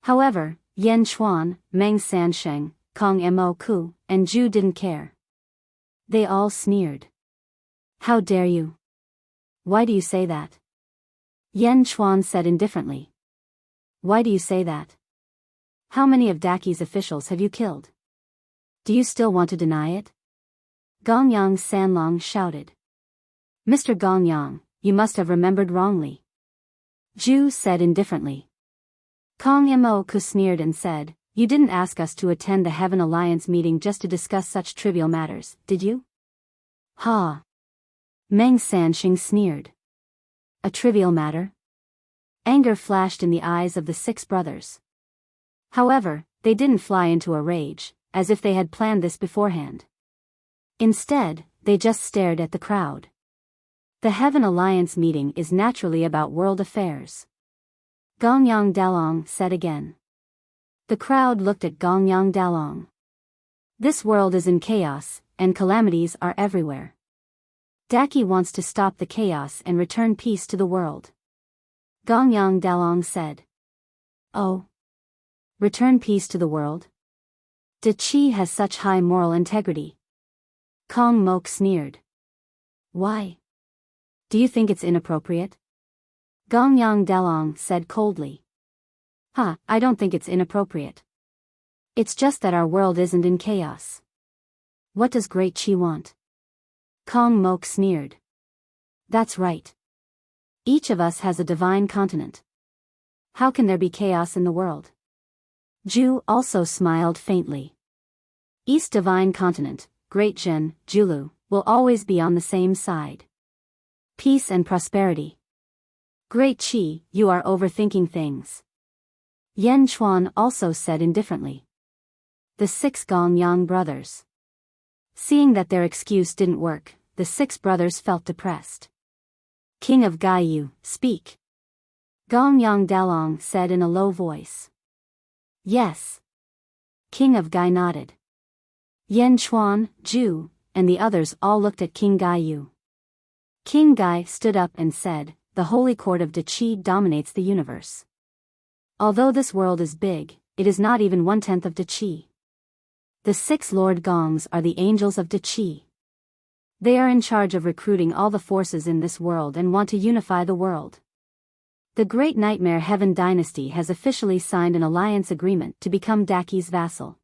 However, Yan Chuan, Meng Sansheng, Kong Mo Ku, and Zhu didn't care. They all sneered. How dare you? Why do you say that? Yan Chuan said indifferently. Why do you say that? How many of Daki's officials have you killed? Do you still want to deny it? Gongyang Sanlong shouted. Mr. Gongyang, you must have remembered wrongly. Zhu said indifferently. Kong Mo Ku sneered and said, You didn't ask us to attend the Heaven Alliance meeting just to discuss such trivial matters, did you? Ha! Meng Sansheng sneered. A trivial matter? Anger flashed in the eyes of the 6 brothers. However, they didn't fly into a rage, as if they had planned this beforehand. Instead, they just stared at the crowd. The Heaven Alliance meeting is naturally about world affairs. Gongyang Dalong said again. The crowd looked at Gongyang Dalong. This world is in chaos, and calamities are everywhere. Daki wants to stop the chaos and return peace to the world. Gongyang Dalong said. Oh. Return peace to the world? Da Qi has such high moral integrity. Kong Mok sneered. Why? Do you think it's inappropriate? Gongyang Dalong said coldly. I don't think it's inappropriate. It's just that our world isn't in chaos. What does Great Qi want? Kong Mok sneered. That's right. Each of us has a divine continent. How can there be chaos in the world? Zhu also smiled faintly. East Divine Continent, Great Zhen, Julu, will always be on the same side. Peace and prosperity. Great Qi, you are overthinking things. Yan Chuan also said indifferently. The 6 Gongyang brothers. Seeing that their excuse didn't work, the 6 brothers felt depressed. King of Gaiyu, speak. Gongyang Dalong said in a low voice. Yes. King of Gai nodded. Yan Chuan, Zhu, and the others all looked at King Gaiyu. King Gai stood up and said, The Holy Court of Da Qi dominates the universe. Although this world is big, it is not even 1/10 of Da Qi. The 6 Lord Gongs are the angels of Da Qi. They are in charge of recruiting all the forces in this world and want to unify the world. The Great Nightmare Heaven Dynasty has officially signed an alliance agreement to become Daki's vassal.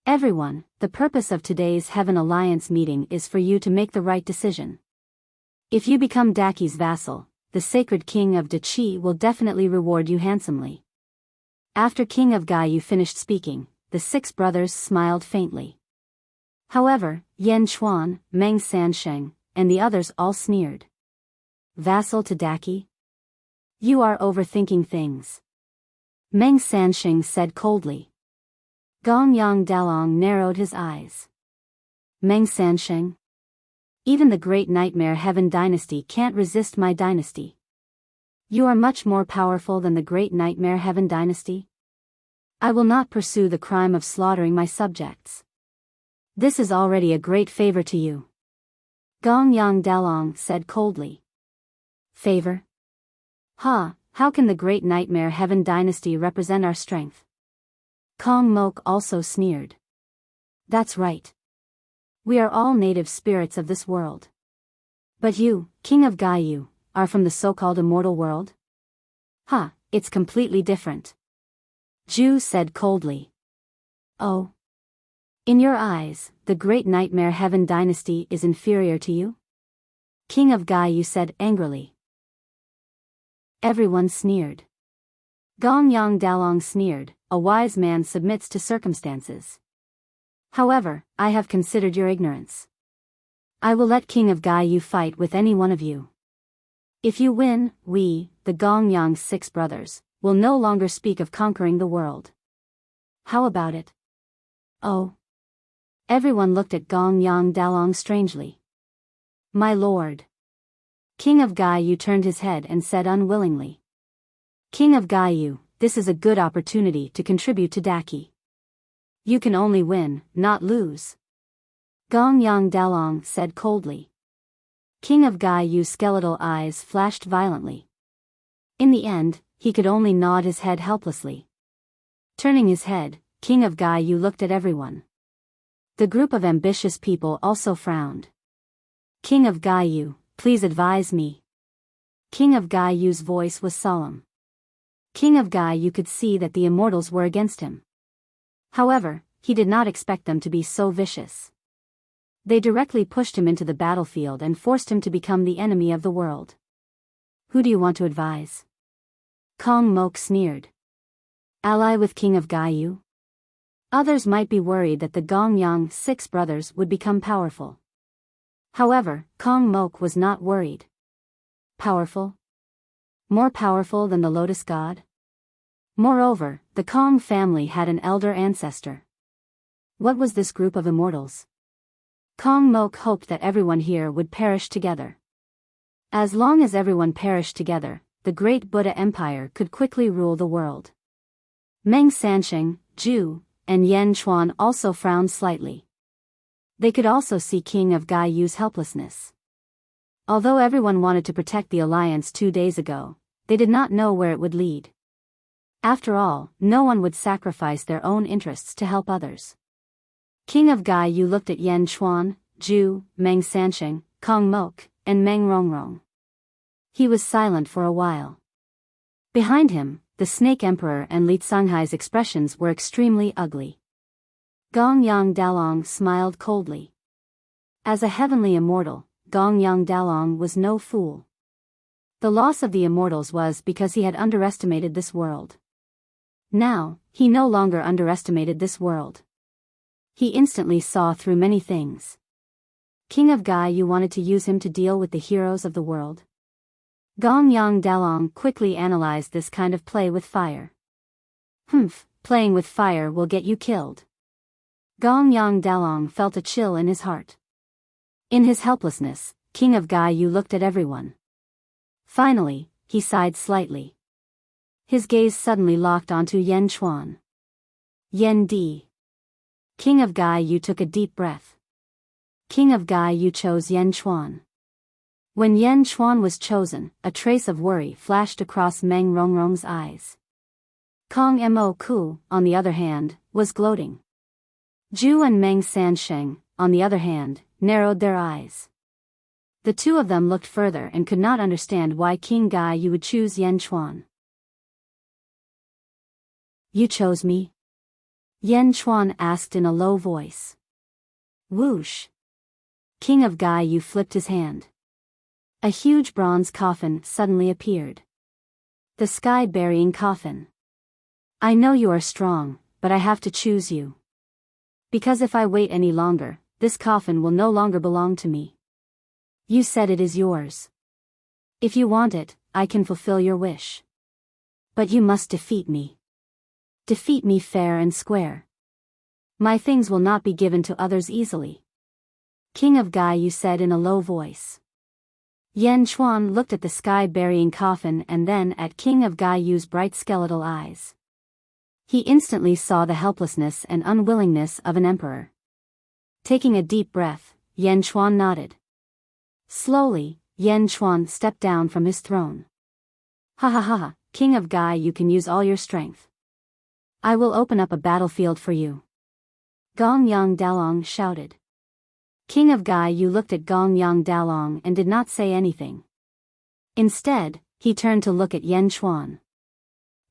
Everyone, the purpose of today's Heaven Alliance meeting is for you to make the right decision. If you become Daki's vassal, the Sacred King of Da Qi will definitely reward you handsomely. After King of Gaiyu finished speaking, the 6 brothers smiled faintly. However, Yan Chuan, Meng Sansheng, and the others all sneered. Vassal to Daki? You are overthinking things. Meng Sansheng said coldly. Gongyang Dalong narrowed his eyes. Meng Sansheng? Even the Great Nightmare Heaven Dynasty can't resist my dynasty. You are much more powerful than the Great Nightmare Heaven Dynasty. I will not pursue the crime of slaughtering my subjects. This is already a great favor to you. Gongyang Dalong said coldly. Favor? How can the Great Nightmare Heaven Dynasty represent our strength? Kong Mok also sneered. That's right. We are all native spirits of this world. But you, King of Gaiyu, are from the so-called immortal world? It's completely different. Zhu said coldly. Oh. In your eyes, the great nightmare heaven dynasty is inferior to you? King of Gaiyu said angrily. Everyone sneered. Gongyang Dalong sneered, a wise man submits to circumstances. However, I have considered your ignorance. I will let King of Gaiyu fight with any one of you. If you win, we, the Gongyang six brothers, will no longer speak of conquering the world. How about it? Oh. Everyone looked at Gongyang Dalong strangely. My lord. King of Gaiyu turned his head and said unwillingly. King of Gaiyu, this is a good opportunity to contribute to Daki. You can only win, not lose. Gongyang Dalong said coldly. King of Gaiyu's skeletal eyes flashed violently. In the end, he could only nod his head helplessly. Turning his head, King of Gaiyu looked at everyone. The group of ambitious people also frowned. King of Gaiyu, please advise me. King of Gaiyu's voice was solemn. King of Gaiyu could see that the immortals were against him. However, he did not expect them to be so vicious. They directly pushed him into the battlefield and forced him to become the enemy of the world. Who do you want to advise? Kong Mok sneered. Ally with King of Gaiyu? Others might be worried that the Gongyang six brothers would become powerful. However, Kong Mok was not worried. Powerful? More powerful than the Lotus God? Moreover, the Kong family had an elder ancestor. What was this group of immortals? Kong Mok hoped that everyone here would perish together. As long as everyone perished together, the great Buddha Empire could quickly rule the world. Meng Sansheng, Zhu, and Yen Chuan also frowned slightly. They could also see King of Gaiyu's helplessness. Although everyone wanted to protect the alliance 2 days ago, they did not know where it would lead. After all, no one would sacrifice their own interests to help others. King of Gaiyu looked at Yen Chuan, Zhu, Meng Sansheng, Kong Mok, and Meng Rongrong. He was silent for a while. Behind him, the Snake Emperor and Li Canghai's expressions were extremely ugly. Gongyang Dalong smiled coldly. As a heavenly immortal, Gongyang Dalong was no fool. The loss of the immortals was because he had underestimated this world. Now, he no longer underestimated this world. He instantly saw through many things. King of Gaiyu wanted to use him to deal with the heroes of the world. Gongyang Dalong quickly analyzed this kind of play with fire. Playing with fire will get you killed. Gongyang Dalong felt a chill in his heart. In his helplessness, King of Gaiyu looked at everyone. Finally, he sighed slightly. His gaze suddenly locked onto Yen Chuan. Yen Di. King of Gaiyu took a deep breath. King of Gaiyu chose Yen Chuan. When Yen Chuan was chosen, a trace of worry flashed across Meng Rongrong's eyes. Kong Mo Ku, on the other hand, was gloating. Zhu and Meng Sansheng, on the other hand, narrowed their eyes. The two of them looked further and could not understand why King Gaiyu would choose Yen Chuan. You chose me? Yen Chuan asked in a low voice. Whoosh! King of Gaiyu flipped his hand. A huge bronze coffin suddenly appeared. The sky-burying coffin. I know you are strong, but I have to choose you. Because if I wait any longer, this coffin will no longer belong to me. You said it is yours. If you want it, I can fulfill your wish. But you must defeat me. Defeat me fair and square. My things will not be given to others easily. King of Gaiyu said in a low voice. Yen Chuan looked at the sky-burying coffin and then at King of Gaiyu's bright skeletal eyes. He instantly saw the helplessness and unwillingness of an emperor. Taking a deep breath, Yen Chuan nodded. Slowly, Yen Chuan stepped down from his throne. Ha ha ha, King of Gaiyu can use all your strength. I will open up a battlefield for you. Gongyang Dalong shouted. King of Gaiyu looked at Gongyang Dalong and did not say anything. Instead, he turned to look at Yen Chuan.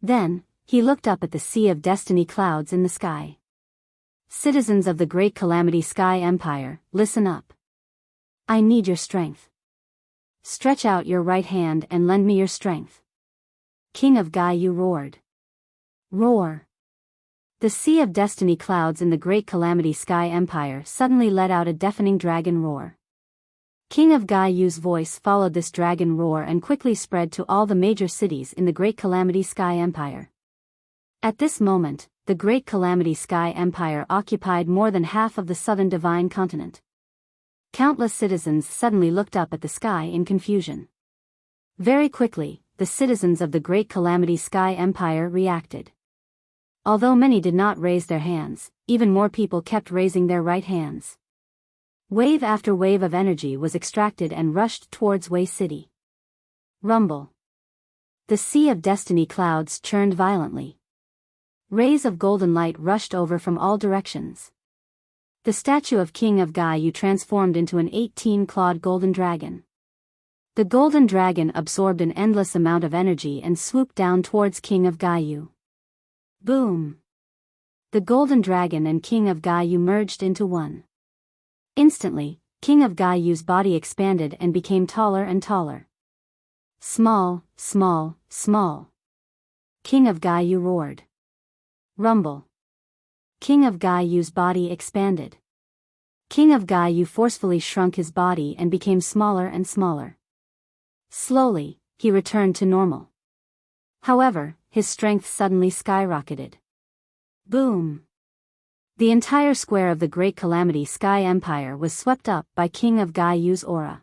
Then, he looked up at the sea of destiny clouds in the sky. Citizens of the Great Calamity Sky Empire, listen up. I need your strength. Stretch out your right hand and lend me your strength. King of Gaiyu roared. Roar. The sea of destiny clouds in the Great Calamity Sky Empire suddenly let out a deafening dragon roar. King of Gaiyu's voice followed this dragon roar and quickly spread to all the major cities in the Great Calamity Sky Empire. At this moment, the Great Calamity Sky Empire occupied more than half of the southern divine continent. Countless citizens suddenly looked up at the sky in confusion. Very quickly, the citizens of the Great Calamity Sky Empire reacted. Although many did not raise their hands, even more people kept raising their right hands. Wave after wave of energy was extracted and rushed towards Wei City. Rumble. The sea of destiny clouds churned violently. Rays of golden light rushed over from all directions. The statue of King of Gaiyu transformed into an 18-clawed golden dragon. The golden dragon absorbed an endless amount of energy and swooped down towards King of Gaiyu. Boom! The golden dragon and King of Gaiyu merged into one. Instantly, King of Gaiyu's body expanded and became taller and taller. Small, small, small. King of Gaiyu roared. Rumble. King of Gaiyu's body expanded. King of Gaiyu forcefully shrunk his body and became smaller and smaller. Slowly, he returned to normal. However, his strength suddenly skyrocketed. Boom! The entire square of the Great Calamity Sky Empire was swept up by King of Gaiyu's aura.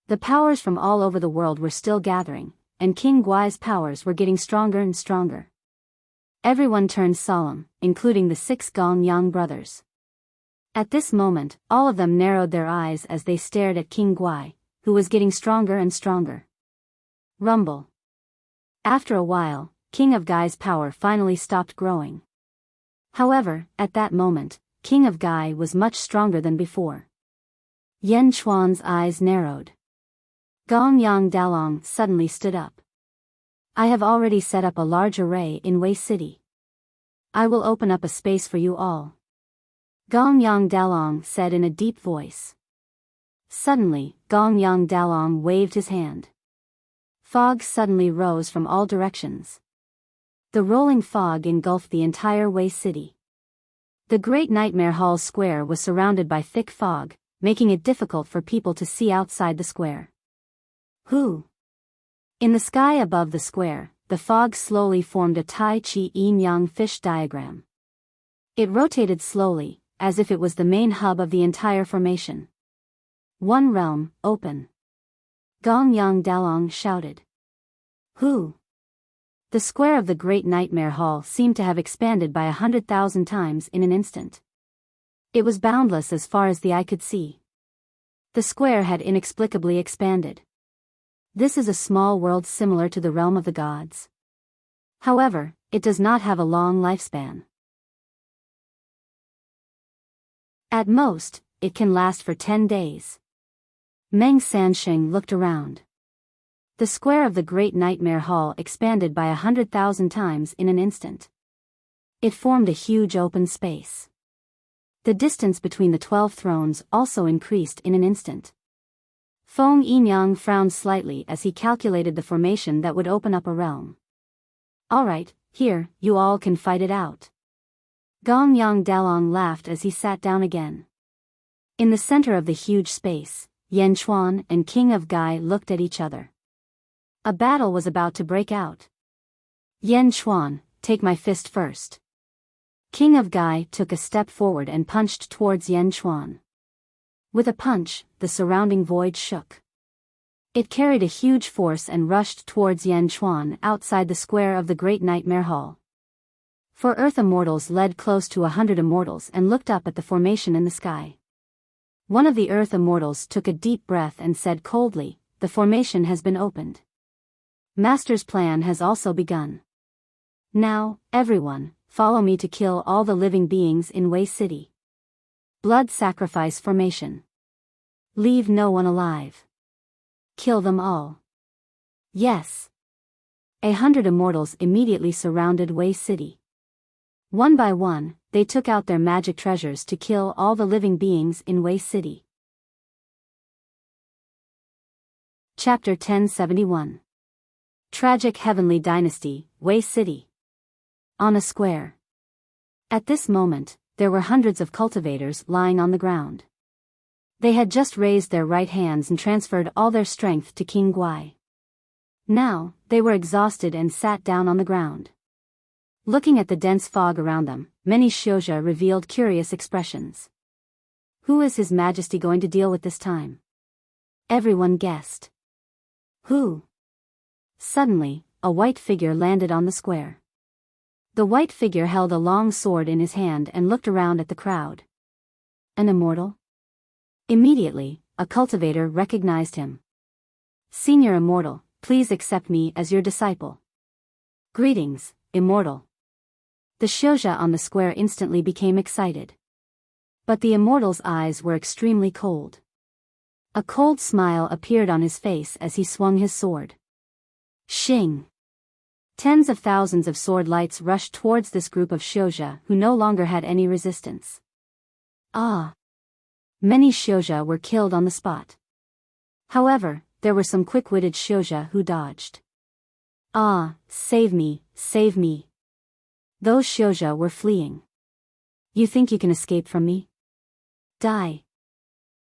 The powers from all over the world were still gathering, and King Guai's powers were getting stronger and stronger. Everyone turned solemn, including the 6 Gong-yang brothers. At this moment, all of them narrowed their eyes as they stared at King Guai, who was getting stronger and stronger. Rumble. After a while, King of Gai's power finally stopped growing. However, at that moment, King of Gai was much stronger than before. Yan Chuan's eyes narrowed. Gong Yang Dalong suddenly stood up. I have already set up a large array in Wei City. I will open up a space for you all. Gong Yang Dalong said in a deep voice. Suddenly, Gong Yang Dalong waved his hand. Fog suddenly rose from all directions. The rolling fog engulfed the entire Wei City. The Great Nightmare Hall Square was surrounded by thick fog, making it difficult for people to see outside the square. Who? In the sky above the square, the fog slowly formed a Tai Chi Yin-Yang fish diagram. It rotated slowly, as if it was the main hub of the entire formation. One realm, open. Gong Yang Dalong shouted. Who? The square of the Great Nightmare Hall seemed to have expanded by 100,000 times in an instant. It was boundless as far as the eye could see. The square had inexplicably expanded. This is a small world similar to the realm of the gods. However, it does not have a long lifespan. At most, it can last for 10 days. Meng Sansheng looked around. The square of the Great Nightmare Hall expanded by 100,000 times in an instant. It formed a huge open space. The distance between the 12 thrones also increased in an instant. Feng Yinyang frowned slightly as he calculated the formation that would open up a realm. Alright, here, you all can fight it out. Gong Yang Dalong laughed as he sat down again. In the center of the huge space, Yan Chuan and King of Gai looked at each other. A battle was about to break out. Yan Chuan, take my fist first. King of Gai took a step forward and punched towards Yan Chuan. With a punch, the surrounding void shook. It carried a huge force and rushed towards Yan Chuan outside the square of the Great Nightmare Hall. For Earth Immortals led close to 100 Immortals and looked up at the formation in the sky. One of the Earth Immortals took a deep breath and said coldly, the formation has been opened. Master's plan has also begun. Now, everyone, follow me to kill all the living beings in Wei City. Blood sacrifice formation. Leave no one alive. Kill them all. Yes. 100 Immortals immediately surrounded Wei City. One by one, they took out their magic treasures to kill all the living beings in Wei City. Chapter 1071. Tragic Heavenly Dynasty, Wei City. On a square. At this moment, there were hundreds of cultivators lying on the ground. They had just raised their right hands and transferred all their strength to King Guai. Now, they were exhausted and sat down on the ground. Looking at the dense fog around them, many Xiuzha revealed curious expressions. Who is His Majesty going to deal with this time? Everyone guessed. Who? Suddenly, a white figure landed on the square. The white figure held a long sword in his hand and looked around at the crowd. An immortal? Immediately, a cultivator recognized him. Senior Immortal, please accept me as your disciple. Greetings, Immortal. The Xiuzha on the square instantly became excited. But the Immortal's eyes were extremely cold. A cold smile appeared on his face as he swung his sword. Shing! Tens of thousands of sword lights rushed towards this group of Xiuzha who no longer had any resistance. Ah! Many Xiuzha were killed on the spot. However, there were some quick-witted Xiuzha who dodged. Ah, save me, save me. Those Xiuzha were fleeing. You think you can escape from me? Die.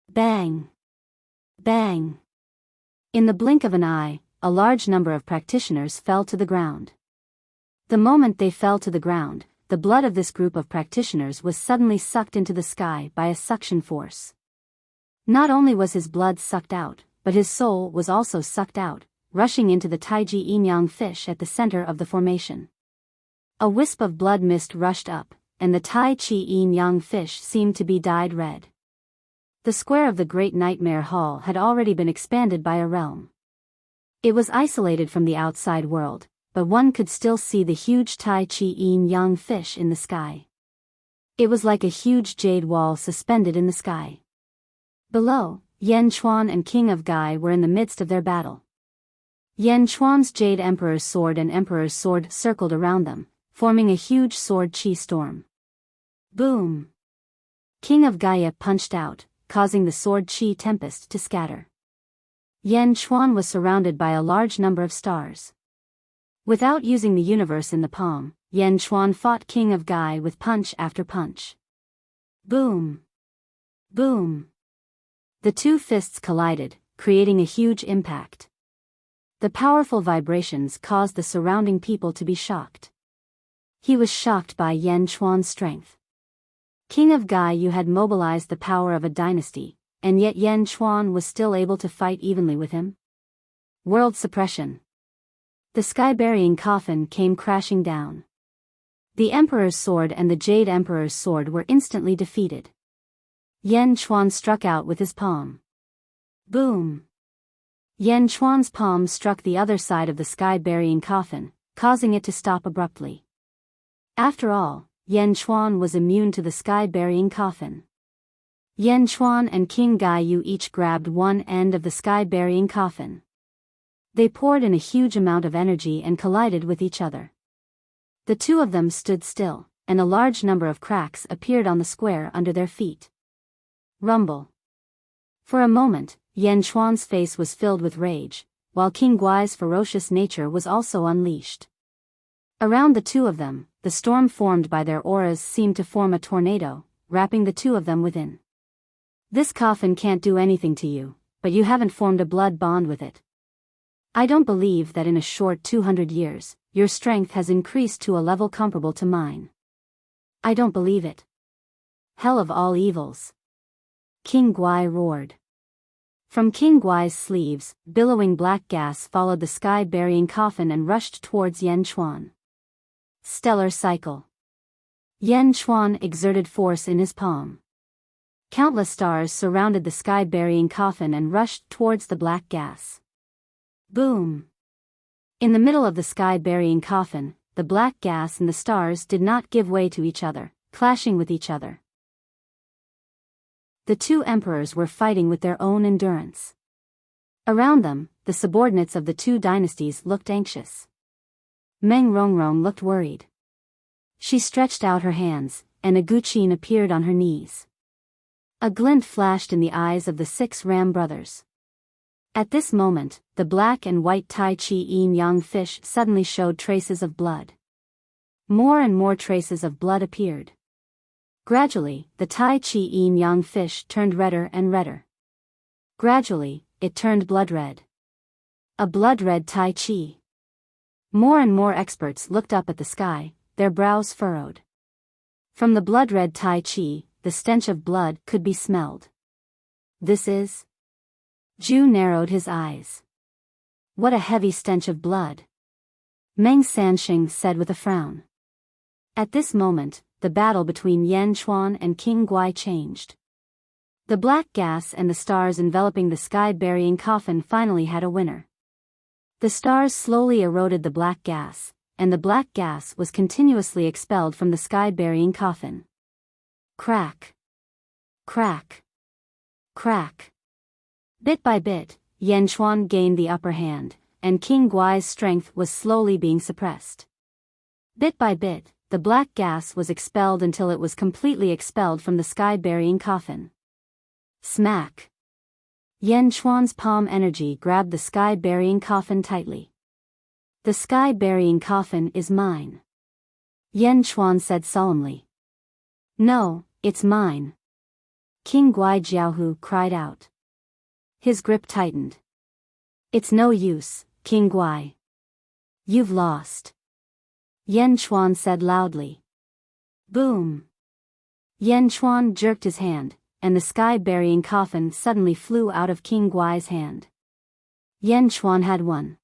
Bang. Bang. In the blink of an eye, a large number of practitioners fell to the ground. The moment they fell to the ground, the blood of this group of practitioners was suddenly sucked into the sky by a suction force. Not only was his blood sucked out, but his soul was also sucked out, rushing into the Taiji Yin-Yang fish at the center of the formation. A wisp of blood mist rushed up, and the Tai Chi Yin-Yang fish seemed to be dyed red. The square of the Great Nightmare Hall had already been expanded by a realm. It was isolated from the outside world, but one could still see the huge Tai Chi Yin-Yang fish in the sky. It was like a huge jade wall suspended in the sky. Below, Yan Chuan and King of Gai were in the midst of their battle. Yan Chuan's Jade Emperor's sword and Emperor's sword circled around them, forming a huge sword chi storm. Boom! King of Gaia punched out, causing the sword chi tempest to scatter. Yan Chuan was surrounded by a large number of stars. Without using the universe in the palm, Yan Chuan fought King of Gai with punch after punch. Boom! Boom! The two fists collided, creating a huge impact. The powerful vibrations caused the surrounding people to be shocked. He was shocked by Yan Chuan's strength. King of Gai, you had mobilized the power of a dynasty, and yet Yan Chuan was still able to fight evenly with him? World suppression. The sky-burying coffin came crashing down. The Emperor's sword and the Jade Emperor's sword were instantly defeated. Yan Chuan struck out with his palm. Boom! Yan Chuan's palm struck the other side of the sky-burying coffin, causing it to stop abruptly. After all, Yan Chuan was immune to the sky-burying coffin. Yan Chuan and King Gai Yu each grabbed one end of the sky-burying coffin. They poured in a huge amount of energy and collided with each other. The two of them stood still, and a large number of cracks appeared on the square under their feet. Rumble. For a moment, Yan Chuan's face was filled with rage, while King Guai's ferocious nature was also unleashed. Around the two of them, the storm formed by their auras seemed to form a tornado, wrapping the two of them within. This coffin can't do anything to you, but you haven't formed a blood bond with it. I don't believe that in a short 200 years, your strength has increased to a level comparable to mine. I don't believe it. Hell of all evils! King Guai roared. From King Guai's sleeves, billowing black gas followed the sky-burying coffin and rushed towards Yan Chuan. Stellar cycle. Yan Chuan exerted force in his palm. Countless stars surrounded the sky-burying coffin and rushed towards the black gas. Boom! In the middle of the sky-burying coffin, the black gas and the stars did not give way to each other, clashing with each other. The two emperors were fighting with their own endurance. Around them, the subordinates of the two dynasties looked anxious. Meng Rongrong looked worried. She stretched out her hands, and a Guqin appeared on her knees. A glint flashed in the eyes of the 6 ram brothers. At this moment, the black and white Tai Chi Yin Yang fish suddenly showed traces of blood. More and more traces of blood appeared. Gradually, the Tai Chi Yin Yang fish turned redder and redder. Gradually, it turned blood red. A blood red Tai Chi. More and more experts looked up at the sky, their brows furrowed. From the blood red Tai Chi, the stench of blood could be smelled. This is... Zhu narrowed his eyes. What a heavy stench of blood. Meng Sanxing said with a frown. At this moment, the battle between Yan Chuan and King Guai changed. The black gas and the stars enveloping the sky-burying coffin finally had a winner. The stars slowly eroded the black gas, and the black gas was continuously expelled from the sky-burying coffin. Crack. Crack. Crack. Bit by bit, Yan Chuan gained the upper hand, and King Guai's strength was slowly being suppressed. Bit by bit, the black gas was expelled until it was completely expelled from the sky-burying coffin. Smack. Yan Chuan's palm energy grabbed the sky-burying coffin tightly. The sky-burying coffin is mine. Yan Chuan said solemnly. No, it's mine. King Guai Jiaohu cried out. His grip tightened. It's no use, King Guai. You've lost. Yan Chuan said loudly. Boom. Yan Chuan jerked his hand, and the sky-burying coffin suddenly flew out of King Guai's hand. Yan Chuan had won.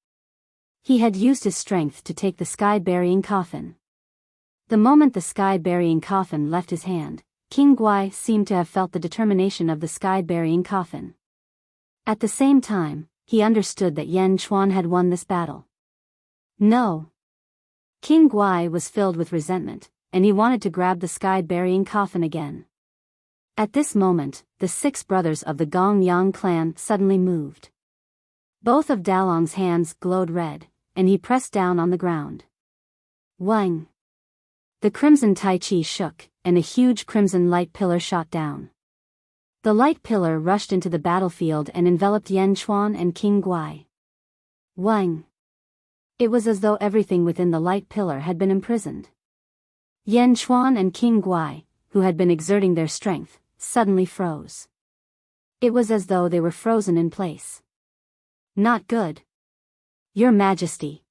He had used his strength to take the sky-burying coffin. The moment the sky-burying coffin left his hand, King Guai seemed to have felt the determination of the sky-burying coffin. At the same time, he understood that Yan Chuan had won this battle. No. King Guai was filled with resentment, and he wanted to grab the sky-burying coffin again. At this moment, the 6 brothers of the Gong Yang clan suddenly moved. Both of Dalong's hands glowed red, and he pressed down on the ground. Wang! The crimson Tai Chi shook, and a huge crimson light pillar shot down. The light pillar rushed into the battlefield and enveloped Yan Chuan and King Guai. Wang! It was as though everything within the light pillar had been imprisoned. Yan Chuan and King Guai, who had been exerting their strength, suddenly froze. It was as though they were frozen in place. Not good. Your Majesty.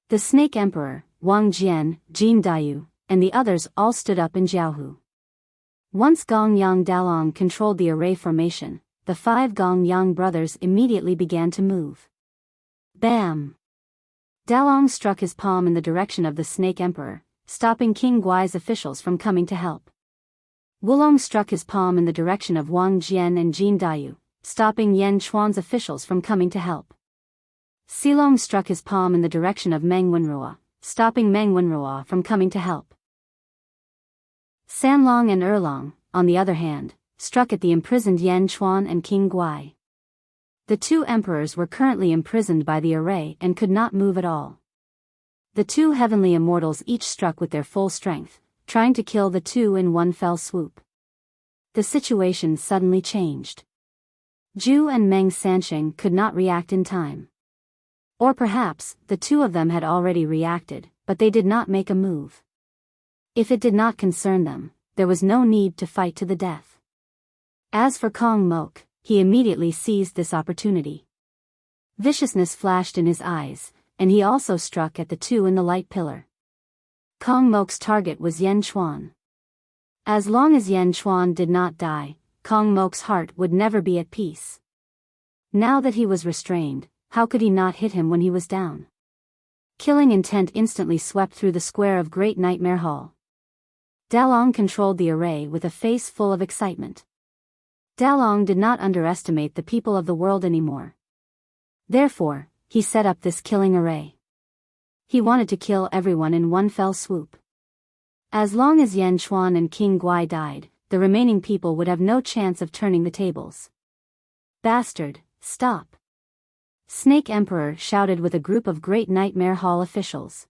The Snake Emperor, Wang Jian, Jin Dayu, and the others all stood up in Jiaohu. Once Gong Yang Dalong controlled the array formation, the 5 Gong Yang brothers immediately began to move. Bam! Dalong struck his palm in the direction of the Snake Emperor, stopping King Guai's officials from coming to help. Wulong struck his palm in the direction of Wang Jian and Jin Dayu, stopping Yan Chuan's officials from coming to help. Silong struck his palm in the direction of Meng Wenruo, stopping Meng Wenruo from coming to help. Sanlong and Erlong, on the other hand, struck at the imprisoned Yan Chuan and King Guai. The 2 emperors were currently imprisoned by the array and could not move at all. The 2 heavenly immortals each struck with their full strength, trying to kill the 2 in one fell swoop. The situation suddenly changed. Zhu and Meng Sanxing could not react in time. Or perhaps, the 2 of them had already reacted, but they did not make a move. If it did not concern them, there was no need to fight to the death. As for Kong Mok, he immediately seized this opportunity. Viciousness flashed in his eyes, and he also struck at the 2 in the light pillar. Kong Mok's target was Yan Chuan. As long as Yan Chuan did not die, Kong Mok's heart would never be at peace. Now that he was restrained, how could he not hit him when he was down? Killing intent instantly swept through the square of Great Nightmare Hall. Dalong controlled the array with a face full of excitement. Dalong did not underestimate the people of the world anymore. Therefore, he set up this killing array. He wanted to kill everyone in one fell swoop. As long as Yan Chuan and King Guai died, the remaining people would have no chance of turning the tables. Bastard, stop! Snake Emperor shouted with a group of Great Nightmare Hall officials.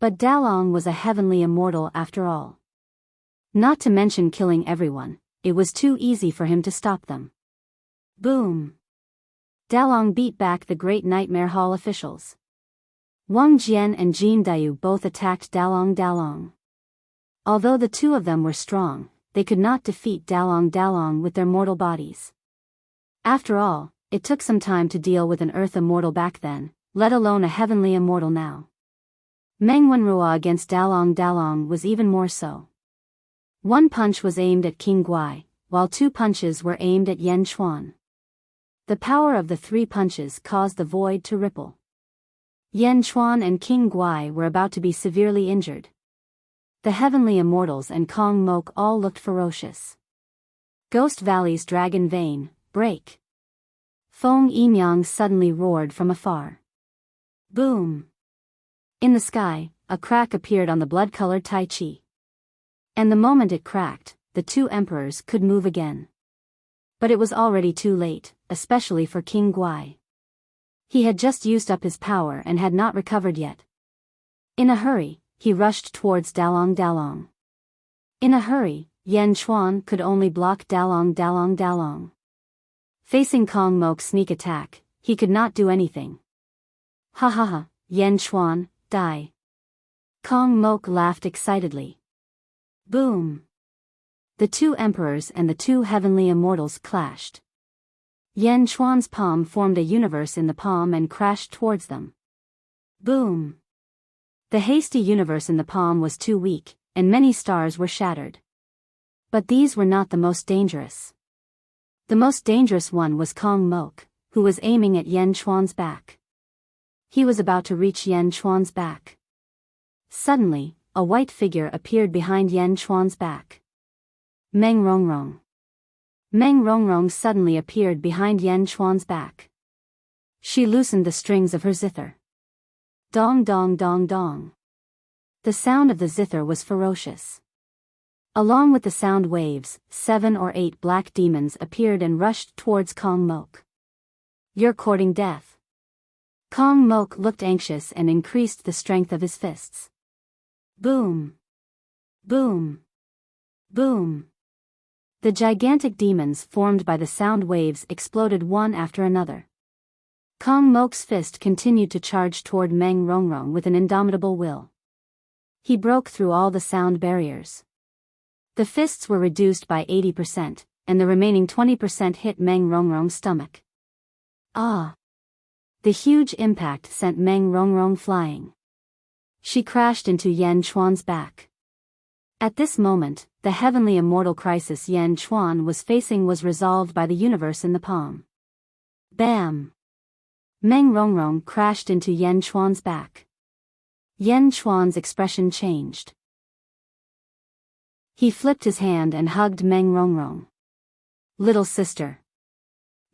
But Dalong was a heavenly immortal after all. Not to mention killing everyone, it was too easy for him to stop them. Boom! Dalong beat back the Great Nightmare Hall officials. Wang Jian and Jin Dayu both attacked Dalong. Although the two of them were strong, they could not defeat Dalong with their mortal bodies. After all, it took some time to deal with an earth immortal back then, let alone a heavenly immortal now. Meng Wenrua against Dalong was even more so. One punch was aimed at King Guai, while two punches were aimed at Yan Chuan. The power of the three punches caused the void to ripple. Yan Chuan and King Guai were about to be severely injured. The heavenly immortals and Kong Mok all looked ferocious. Ghost Valley's dragon vein, break! Feng Yimyang suddenly roared from afar. Boom! In the sky, a crack appeared on the blood-colored Tai Chi. And the moment it cracked, the two emperors could move again. But it was already too late, especially for King Guai. He had just used up his power and had not recovered yet. In a hurry, he rushed towards Dalong. In a hurry, Yan Chuan could only block Dalong. Facing Kong Mok's sneak attack, he could not do anything. Ha ha ha, Yan Chuan, die. Kong Mok laughed excitedly. Boom! The two emperors and the two heavenly immortals clashed. Yan Chuan's palm formed a universe in the palm and crashed towards them. Boom! The hasty universe in the palm was too weak, and many stars were shattered. But these were not the most dangerous. The most dangerous one was Kong Mok, who was aiming at Yan Chuan's back. He was about to reach Yan Chuan's back. Suddenly, a white figure appeared behind Yan Chuan's back. Meng Rongrong. Meng Rongrong suddenly appeared behind Yan Chuan's back. She loosened the strings of her zither. Dong dong dong dong. The sound of the zither was ferocious. Along with the sound waves, 7 or 8 black demons appeared and rushed towards Kong Mok. You're courting death. Kong Mok looked anxious and increased the strength of his fists. Boom! Boom! Boom! The gigantic demons formed by the sound waves exploded one after another. Kong Mok's fist continued to charge toward Meng Rongrong with an indomitable will. He broke through all the sound barriers. The fists were reduced by 80%, and the remaining 20% hit Meng Rongrong's stomach. Ah! The huge impact sent Meng Rongrong flying. She crashed into Yan Chuan's back. At this moment, the heavenly immortal crisis Yan Chuan was facing was resolved by the universe in the palm. Bam! Meng Rongrong crashed into Yan Chuan's back. Yan Chuan's expression changed. He flipped his hand and hugged Meng Rongrong. Little sister.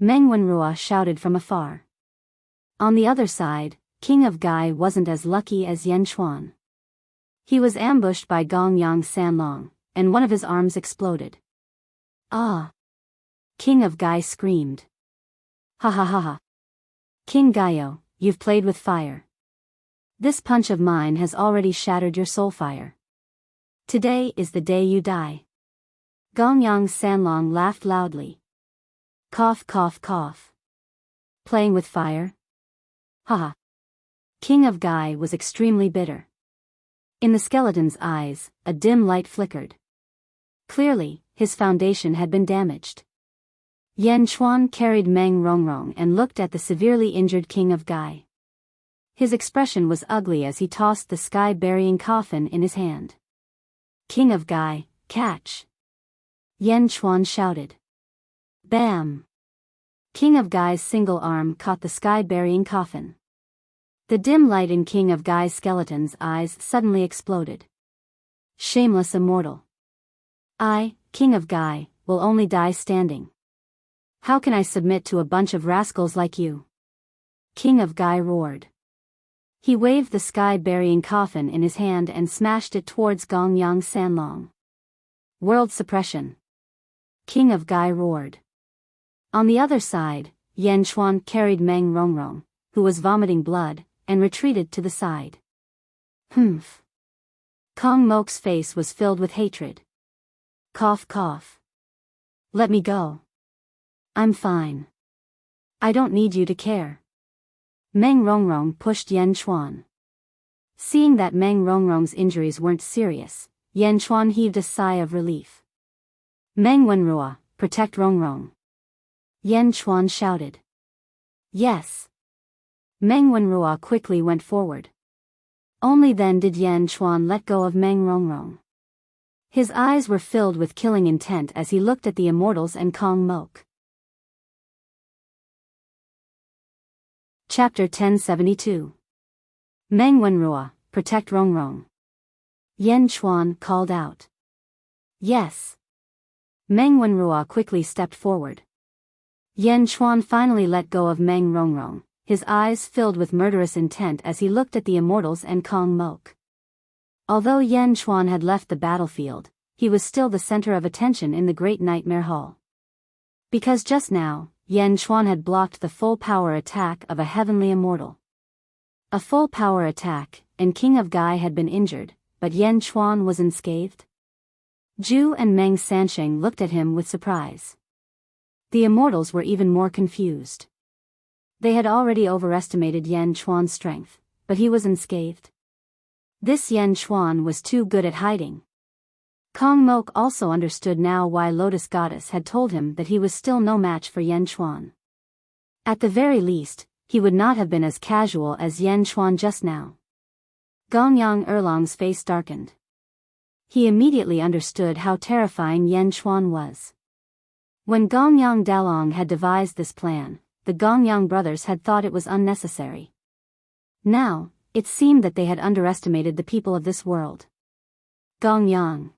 Meng Wenrua shouted from afar. On the other side, King of Gai wasn't as lucky as Yan Chuan. He was ambushed by Gongyang Sanlong, and one of his arms exploded. Ah! King of Gai screamed. Ha ha ha ha. King Gaio, you've played with fire. This punch of mine has already shattered your soul fire. Today is the day you die. Gongyang Sanlong laughed loudly. Cough cough cough. Playing with fire? Haha. King of Gai was extremely bitter. In the skeleton's eyes, a dim light flickered. Clearly, his foundation had been damaged. Yan Chuan carried Meng Rongrong and looked at the severely injured King of Gai. His expression was ugly as he tossed the sky-burying coffin in his hand. King of Gai, catch! Yan Chuan shouted. Bam! King of Gai's single arm caught the sky-burying coffin. The dim light in King of Gai's skeleton's eyes suddenly exploded. Shameless immortal. I, King of Gai, will only die standing. How can I submit to a bunch of rascals like you? King of Gai roared. He waved the sky-burying coffin in his hand and smashed it towards Gongyang Sanlong. World suppression. King of Gai roared. On the other side, Yan Chuan carried Meng Rongrong, who was vomiting blood, and retreated to the side. Humph. Kong Mok's face was filled with hatred. Cough cough. Let me go. I'm fine. I don't need you to care. Meng Rongrong pushed Yan Chuan. Seeing that Meng Rongrong's injuries weren't serious, Yan Chuan heaved a sigh of relief. Meng Wenrua, protect Rongrong. Yan Chuan shouted. Yes. Meng Wenrua quickly went forward. Only then did Yan Chuan let go of Meng Rongrong. His eyes were filled with killing intent as he looked at the Immortals and Kong Mok. Chapter 1072. Meng Wenrua, protect Rongrong. Yan Chuan called out. Yes. Meng Wenrua quickly stepped forward. Yan Chuan finally let go of Meng Rongrong, his eyes filled with murderous intent as he looked at the Immortals and Kong Mok. Although Yan Chuan had left the battlefield, he was still the center of attention in the Great Nightmare Hall. Because just now, Yan Chuan had blocked the full power attack of a heavenly immortal. A full power attack, and King of Gai had been injured, but Yan Chuan was unscathed? Zhu and Meng Sansheng looked at him with surprise. The Immortals were even more confused. They had already overestimated Yan Chuan's strength, but he was unscathed. This Yan Chuan was too good at hiding. Kong Mok also understood now why Lotus Goddess had told him that he was still no match for Yan Chuan. At the very least, he would not have been as casual as Yan Chuan just now. Gongyang Erlong's face darkened. He immediately understood how terrifying Yan Chuan was. When Gongyang Dalong had devised this plan, the Gongyang brothers had thought it was unnecessary. Now, it seemed that they had underestimated the people of this world. Gongyang.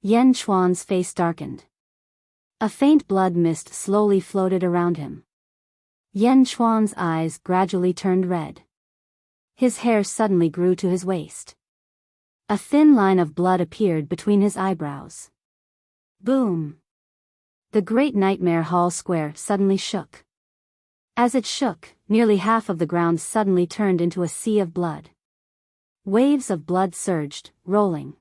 Yan Chuan's face darkened. A faint blood mist slowly floated around him. Yan Chuan's eyes gradually turned red. His hair suddenly grew to his waist. A thin line of blood appeared between his eyebrows. Boom! The Great Nightmare Hall square suddenly shook. As it shook, nearly half of the ground suddenly turned into a sea of blood. Waves of blood surged, rolling.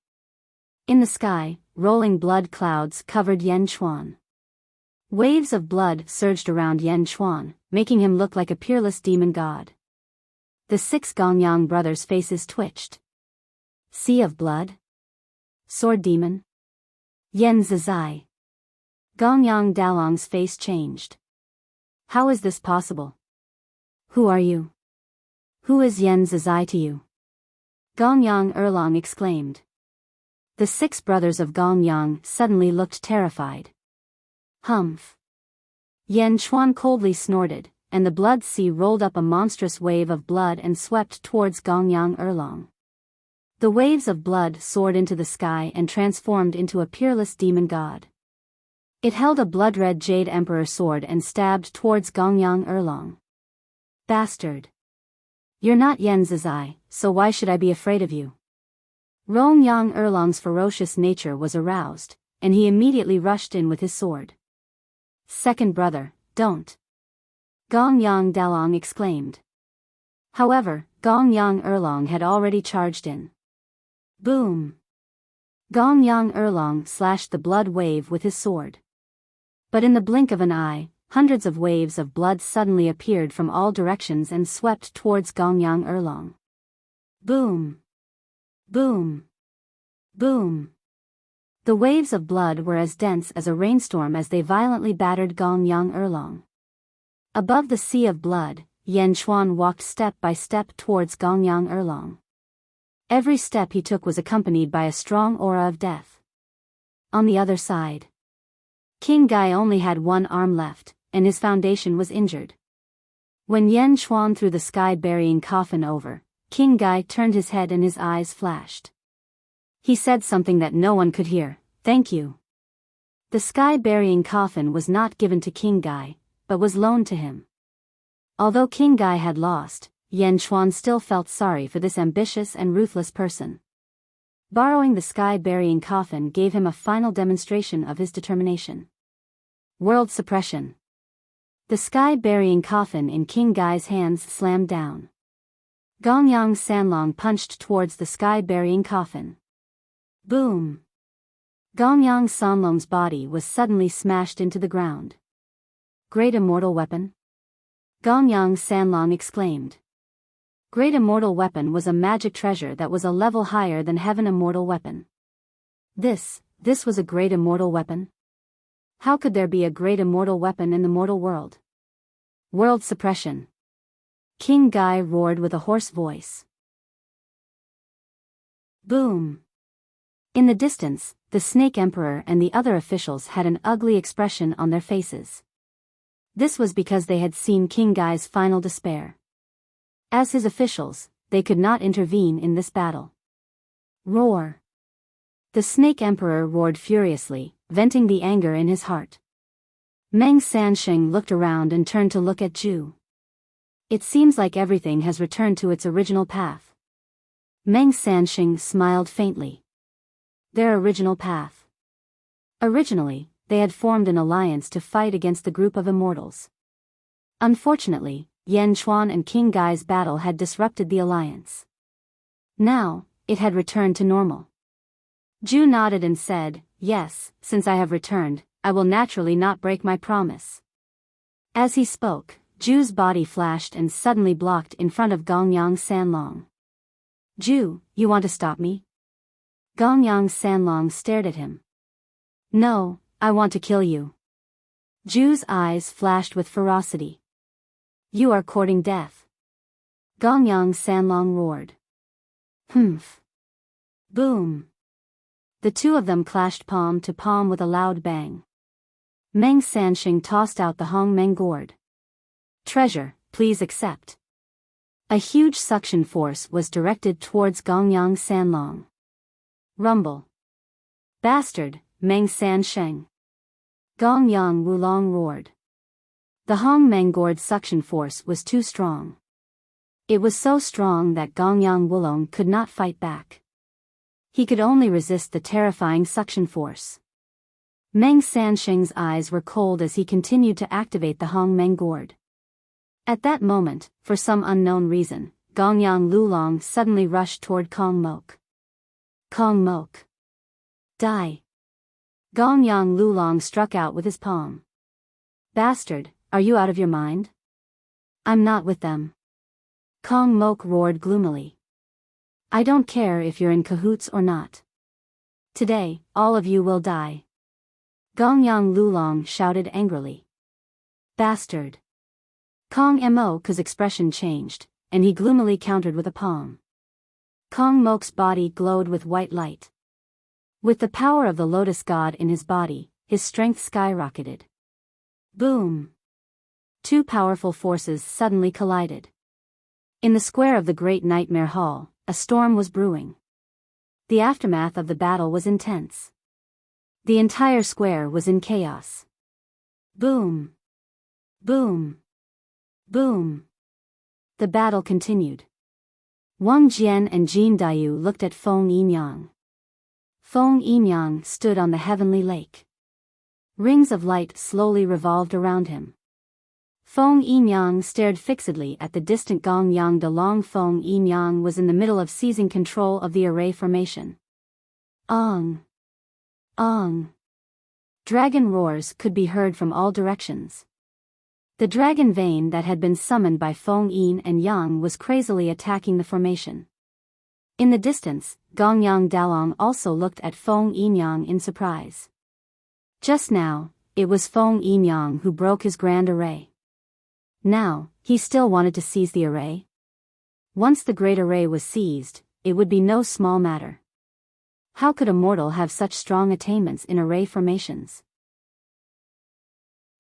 In the sky, rolling blood clouds covered Yan Chuan. Waves of blood surged around Yan Chuan, making him look like a peerless demon god. The 6 Gongyang brothers' faces twitched. Sea of blood? Sword demon? Yan Zizai. Gongyang Dalong's face changed. How is this possible? Who are you? Who is Yan Zizai to you? Gongyang Erlong exclaimed. The 6 brothers of Gongyang suddenly looked terrified. Humph. Yan Chuan coldly snorted, and the blood sea rolled up a monstrous wave of blood and swept towards Gongyang Erlong. The waves of blood soared into the sky and transformed into a peerless demon god. It held a blood-red jade emperor sword and stabbed towards Gongyang Erlong. Bastard. You're not Yan Zizai, so why should I be afraid of you? Rongyang Erlong's ferocious nature was aroused, and he immediately rushed in with his sword. Second brother, don't. Gongyang Dalong exclaimed. However, Gongyang Erlong had already charged in. Boom! Gongyang Erlong slashed the blood wave with his sword. But in the blink of an eye, hundreds of waves of blood suddenly appeared from all directions and swept towards Gongyang Erlong. Boom! Boom! Boom! The waves of blood were as dense as a rainstorm as they violently battered Gongyang Erlong. Above the sea of blood, Yan Chuan walked step by step towards Gongyang Erlong. Every step he took was accompanied by a strong aura of death. On the other side, King Gai only had one arm left, and his foundation was injured. When Yan Chuan threw the sky-burying coffin over, King Gai turned his head and his eyes flashed. He said something that no one could hear, "Thank you." The sky-burying coffin was not given to King Gai, but was loaned to him. Although King Gai had lost, Yan Chuan still felt sorry for this ambitious and ruthless person. Borrowing the sky-burying coffin gave him a final demonstration of his determination. World suppression. The sky-burying coffin in King Gai's hands slammed down. Gongyang Sanlong punched towards the sky-burying coffin. Boom! Gongyang Sanlong's body was suddenly smashed into the ground. Great immortal weapon? Gongyang Sanlong exclaimed. Great immortal weapon was a magic treasure that was a level higher than heaven immortal weapon. This was a great immortal weapon? How could there be a great immortal weapon in the mortal world? World suppression. King Gai roared with a hoarse voice. Boom! In the distance, the Snake Emperor and the other officials had an ugly expression on their faces. This was because they had seen King Gai's final despair. As his officials, they could not intervene in this battle. Roar! The Snake Emperor roared furiously, venting the anger in his heart. Meng Sansheng looked around and turned to look at Zhu. It seems like everything has returned to its original path. Meng Sansheng smiled faintly. Their original path. Originally, they had formed an alliance to fight against the group of immortals. Unfortunately, Yan Chuan and King Gai's battle had disrupted the alliance. Now, it had returned to normal. Zhu nodded and said, "Yes, since I have returned, I will naturally not break my promise." As he spoke, Zhu's body flashed and suddenly blocked in front of Gongyang Sanlong. "Zhu, you want to stop me?" Gongyang Sanlong stared at him. "No, I want to kill you." Zhu's eyes flashed with ferocity. "You are courting death." Gongyang Sanlong roared. "Humph." Boom. The two of them clashed palm to palm with a loud bang. Meng Sansheng tossed out the Hong Meng gourd. "Treasure, please accept." A huge suction force was directed towards Gongyang Sanlong. Rumble. "Bastard, Meng Sansheng." Gongyang Wulong roared. The Hong Meng gourd suction force was too strong. It was so strong that Gongyang Wulong could not fight back. He could only resist the terrifying suction force. Meng Sansheng's eyes were cold as he continued to activate the Hong Meng gourd. At that moment, for some unknown reason, Gongyang Lulong suddenly rushed toward Kong Mok. Kong Mok. Die. Gongyang Lulong struck out with his palm. "Bastard, are you out of your mind?" "I'm not with them." Kong Mok roared gloomily. "I don't care if you're in cahoots or not. Today, all of you will die." Gongyang Lulong shouted angrily. "Bastard." Kong Mok's expression changed, and he gloomily countered with a palm. Kong Mok's body glowed with white light. With the power of the Lotus God in his body, his strength skyrocketed. Boom! Two powerful forces suddenly collided. In the square of the Great Nightmare Hall, a storm was brewing. The aftermath of the battle was intense. The entire square was in chaos. Boom! Boom! Boom! The battle continued. Wang Jian and Jin Dayu looked at Feng Yinyang. Feng Yinyang stood on the heavenly lake. Rings of light slowly revolved around him. Feng Yinyang stared fixedly at the distant Gongyang Dalong. Feng Yinyang was in the middle of seizing control of the array formation. Ong! Ong! Dragon roars could be heard from all directions. The dragon vein that had been summoned by Feng Yin and Yang was crazily attacking the formation. In the distance, Gongyang Dalong also looked at Feng Yinyang in surprise. Just now, it was Feng Yinyang who broke his grand array. Now, he still wanted to seize the array. Once the great array was seized, it would be no small matter. How could a mortal have such strong attainments in array formations?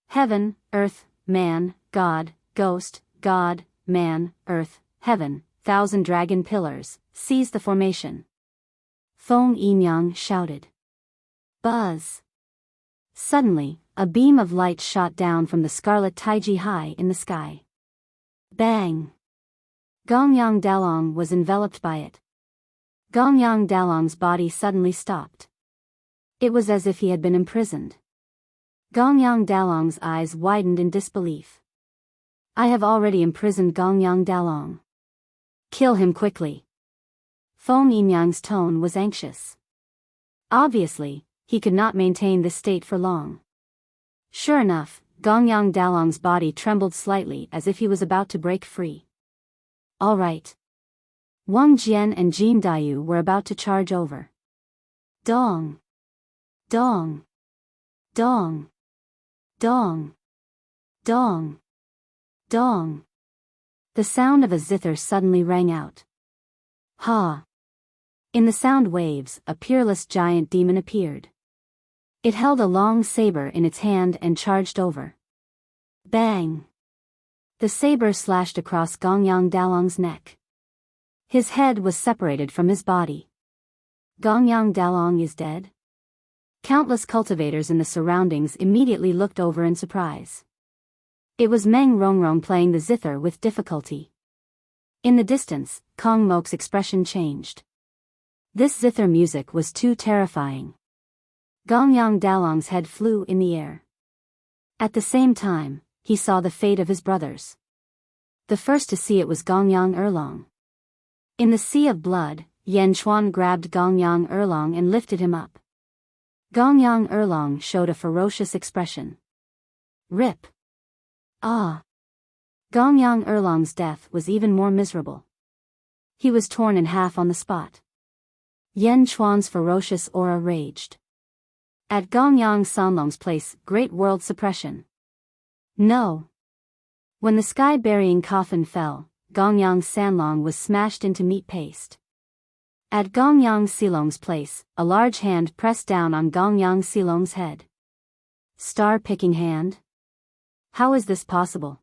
Heaven, earth, man, god, ghost, god, man, earth, heaven, 1,000 dragon pillars, seize the formation. Feng Yinyang shouted. Buzz! Suddenly, a beam of light shot down from the scarlet Taiji high in the sky. Bang! Gongyang Dalong was enveloped by it. Gongyang Dalong's body suddenly stopped. It was as if he had been imprisoned. Gongyang Dalong's eyes widened in disbelief. I have already imprisoned Gongyang Dalong. Kill him quickly. Feng Yinyang's tone was anxious. Obviously, he could not maintain this state for long. Sure enough, Gongyang Dalong's body trembled slightly as if he was about to break free. All right. Wang Jian and Jin Dayu were about to charge over. Dong. Dong. Dong. Dong. Dong. Dong. The sound of a zither suddenly rang out. Ha! In the sound waves, a peerless giant demon appeared. It held a long saber in its hand and charged over. Bang! The saber slashed across Gongyang Dalong's neck. His head was separated from his body. Gongyang Dalong is dead? Countless cultivators in the surroundings immediately looked over in surprise. It was Meng Rongrong playing the zither with difficulty. In the distance, Kong Mok's expression changed. This zither music was too terrifying. Gongyang Dalong's head flew in the air. At the same time, he saw the fate of his brothers. The first to see it was Gongyang Erlong. In the sea of blood, Yan Chuan grabbed Gongyang Erlong and lifted him up. Gongyang Erlong showed a ferocious expression. Rip! Ah! Gongyang Erlong's death was even more miserable. He was torn in half on the spot. Yan Chuan's ferocious aura raged. At Gongyang Sanlong's place, great world suppression. No! When the sky-burying coffin fell, Gongyang Sanlong was smashed into meat paste. At Gongyang Silong's place, a large hand pressed down on Gongyang Silong's head. Star-picking hand? How is this possible?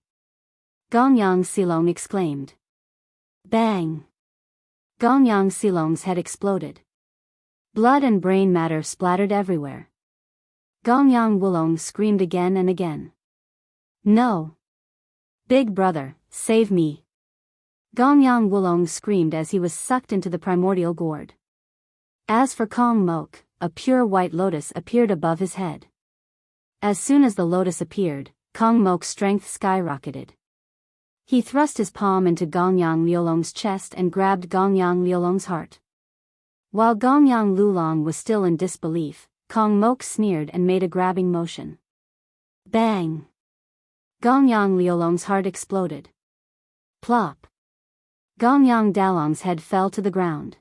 Gongyang Silong exclaimed. Bang! Gongyang Silong's head exploded. Blood and brain matter splattered everywhere. Gongyang Wulong screamed again and again. No! Big brother, save me! Gongyang Wulong screamed as he was sucked into the primordial gourd. As for Kong Mok, a pure white lotus appeared above his head. As soon as the lotus appeared, Kong Mok's strength skyrocketed. He thrust his palm into Gongyang Liulong's chest and grabbed Gongyang Liulong's heart. While Gongyang Lulong was still in disbelief, Kong Mok sneered and made a grabbing motion. Bang! Gongyang Liulong's heart exploded. Plop! Gongyang Dalong's head fell to the ground.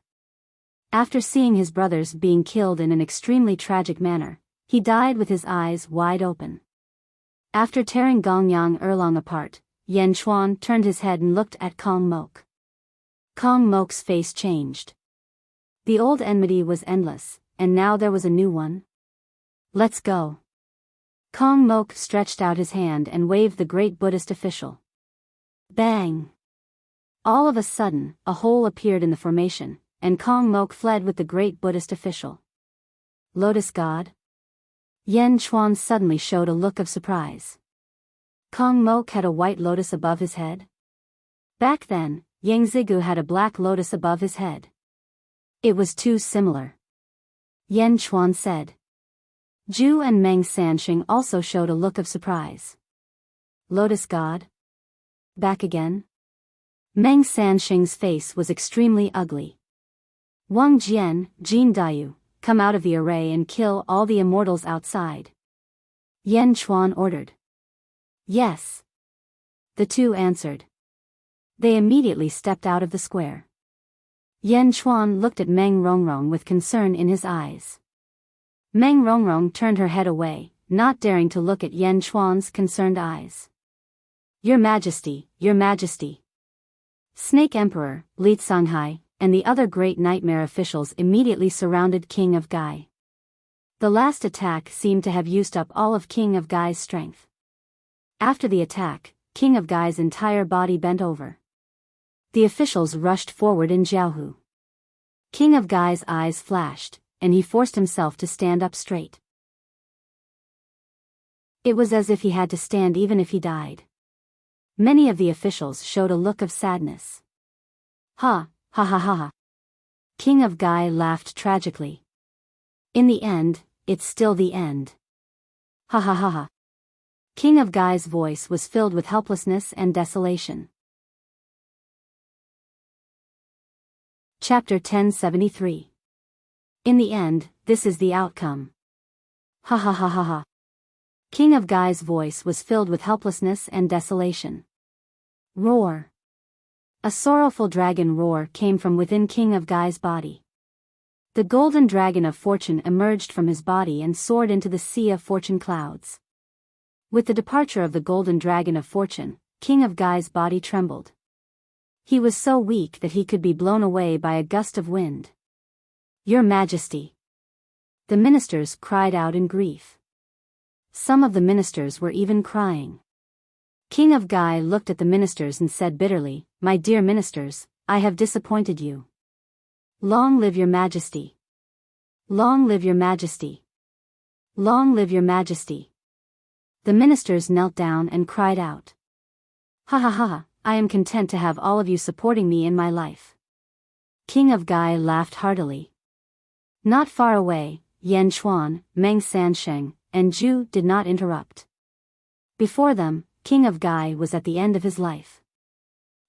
After seeing his brothers being killed in an extremely tragic manner, he died with his eyes wide open. After tearing Gongyang Erlong apart, Yan Chuan turned his head and looked at Kong Mok. Kong Mok's face changed. The old enmity was endless, and now there was a new one. Let's go. Kong Mok stretched out his hand and waved the great Buddhist official. Bang! All of a sudden, a hole appeared in the formation, and Kong Mok fled with the great Buddhist official. Lotus God? Yan Chuan suddenly showed a look of surprise. Kong Mok had a white lotus above his head? Back then, Yang Zigu had a black lotus above his head. It was too similar. Yan Chuan said. Zhu and Meng Sanxing also showed a look of surprise. Lotus God? Back again? Meng Sanxing's face was extremely ugly. Wang Jian, Jin Dayu, come out of the array and kill all the immortals outside. Yan Chuan ordered. Yes. The two answered. They immediately stepped out of the square. Yan Chuan looked at Meng Rongrong with concern in his eyes. Meng Rongrong turned her head away, not daring to look at Yan Chuan's concerned eyes. Your Majesty, Your Majesty. Snake Emperor, Li Songhai, and the other great nightmare officials immediately surrounded King of Gai. The last attack seemed to have used up all of King of Gai's strength. After the attack, King of Gai's entire body bent over. The officials rushed forward in Jiaohu. King of Gai's eyes flashed, and he forced himself to stand up straight. It was as if he had to stand even if he died. Many of the officials showed a look of sadness. Ha, ha ha ha ha. King of Gai laughed tragically. In the end, it's still the end. Ha ha ha ha. King of Gai's voice was filled with helplessness and desolation. Chapter 1073. In the end, this is the outcome. Ha ha ha ha ha. King of Gai's voice was filled with helplessness and desolation. Roar. A sorrowful dragon roar came from within King of Gai's body. The golden dragon of fortune emerged from his body and soared into the sea of fortune clouds. With the departure of the golden dragon of fortune, King of Gai's body trembled. He was so weak that he could be blown away by a gust of wind. Your Majesty! The ministers cried out in grief. Some of the ministers were even crying. King of Gai looked at the ministers and said bitterly, "My dear ministers, I have disappointed you. Long live your Majesty! Long live your Majesty! Long live your Majesty!" The ministers knelt down and cried out. Ha ha ha, I am content to have all of you supporting me in my life. King of Gai laughed heartily. Not far away, Yan Chuan, Meng Sansheng, and Zhu did not interrupt. Before them, King of Gai was at the end of his life.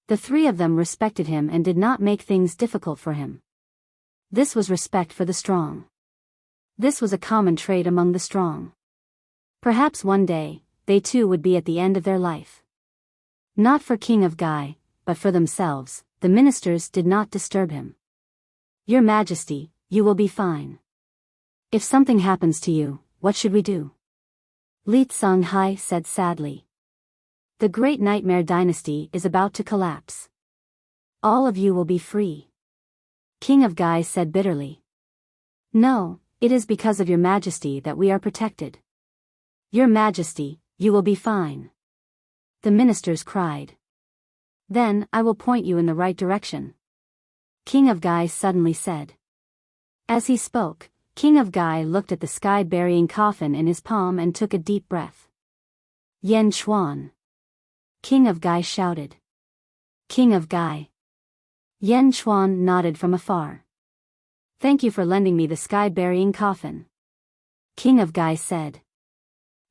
The three of them respected him and did not make things difficult for him. This was respect for the strong. This was a common trait among the strong. Perhaps one day, they too would be at the end of their life. Not for King of Gai, but for themselves, the ministers did not disturb him. Your Majesty, you will be fine. If something happens to you, what should we do? Li Songhai said sadly. The great nightmare dynasty is about to collapse. All of you will be free. King of Gai said bitterly. No, it is because of your Majesty that we are protected. Your Majesty, you will be fine. The ministers cried. Then I will point you in the right direction. King of Gai suddenly said. As he spoke, King of Gai looked at the sky-burying coffin in his palm and took a deep breath. Yan Chuan. King of Gai shouted. King of Gai. Yan Chuan nodded from afar. Thank you for lending me the sky-burying coffin. King of Gai said.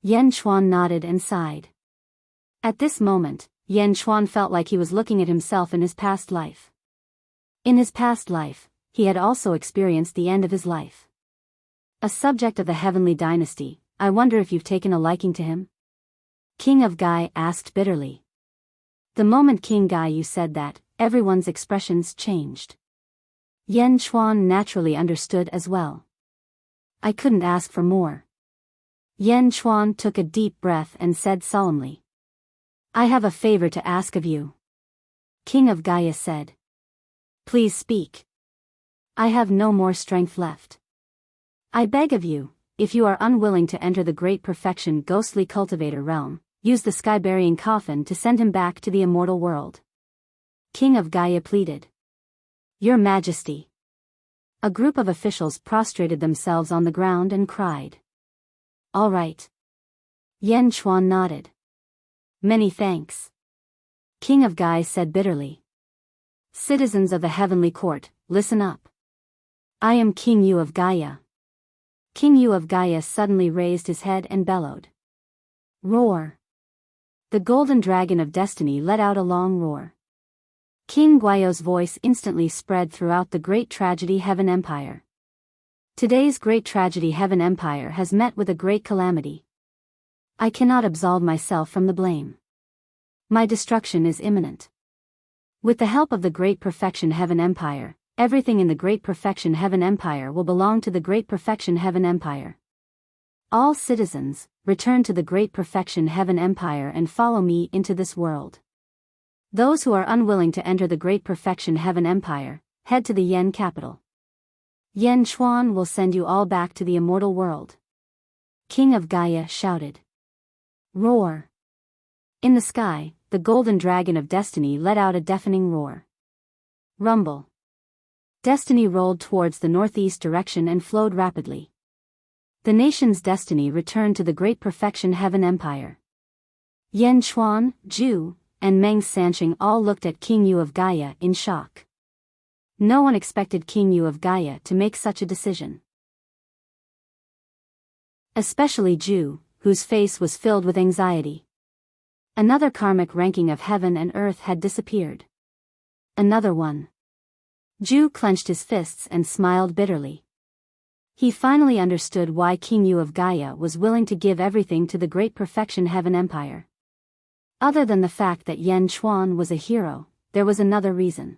Yan Chuan nodded and sighed. At this moment, Yan Chuan felt like he was looking at himself in his past life. In his past life, he had also experienced the end of his life. A subject of the heavenly dynasty, I wonder if you've taken a liking to him? King of Gai asked bitterly. The moment King Gai said that, everyone's expressions changed. Yan Chuan naturally understood as well. I couldn't ask for more. Yan Chuan took a deep breath and said solemnly. I have a favor to ask of you. King of Gaia said. Please speak. I have no more strength left. I beg of you, if you are unwilling to enter the great perfection ghostly cultivator realm, use the sky-burying coffin to send him back to the immortal world. King of Gaia pleaded. Your Majesty. A group of officials prostrated themselves on the ground and cried. All right. Yan Chuan nodded. Many thanks. King of Gai said bitterly. Citizens of the heavenly court, listen up. I am King Yu of Gaia. King Yu of Gaia suddenly raised his head and bellowed. Roar. The golden dragon of destiny let out a long roar. King Guayo's voice instantly spread throughout the great tragedy Heaven Empire. Today's great tragedy Heaven Empire has met with a great calamity. I cannot absolve myself from the blame. My destruction is imminent. With the help of the Great Perfection Heaven Empire, everything in the Great Perfection Heaven Empire will belong to the Great Perfection Heaven Empire. All citizens, return to the Great Perfection Heaven Empire and follow me into this world. Those who are unwilling to enter the Great Perfection Heaven Empire, head to the Yen capital. Yan Chuan will send you all back to the immortal world. King of Gaia shouted. Roar. In the sky, the golden dragon of destiny let out a deafening roar. Rumble. Destiny rolled towards the northeast direction and flowed rapidly. The nation's destiny returned to the Great Perfection Heaven Empire. Yan Chuan, Zhu, and Meng Sansheng all looked at King Yu of Gaia in shock. No one expected King Yu of Gaia to make such a decision. Especially Zhu, whose face was filled with anxiety. Another karmic ranking of heaven and earth had disappeared. Another one. Ju clenched his fists and smiled bitterly. He finally understood why King Yu of Gaia was willing to give everything to the Great Perfection Heaven Empire. Other than the fact that Yan Chuan was a hero, there was another reason.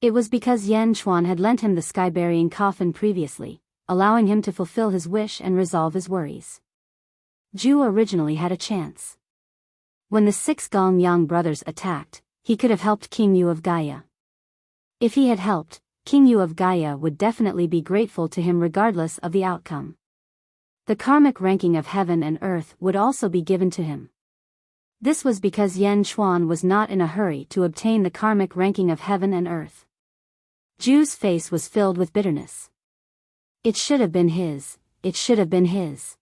It was because Yan Chuan had lent him the sky-burying coffin previously, allowing him to fulfill his wish and resolve his worries. Ju originally had a chance. When the 6 Gong Yang brothers attacked, he could have helped King Yu of Gaia. If he had helped, King Yu of Gaia would definitely be grateful to him regardless of the outcome. The karmic ranking of heaven and earth would also be given to him. This was because Yan Chuan was not in a hurry to obtain the karmic ranking of heaven and earth. Ju's face was filled with bitterness. It should have been his, it should have been his.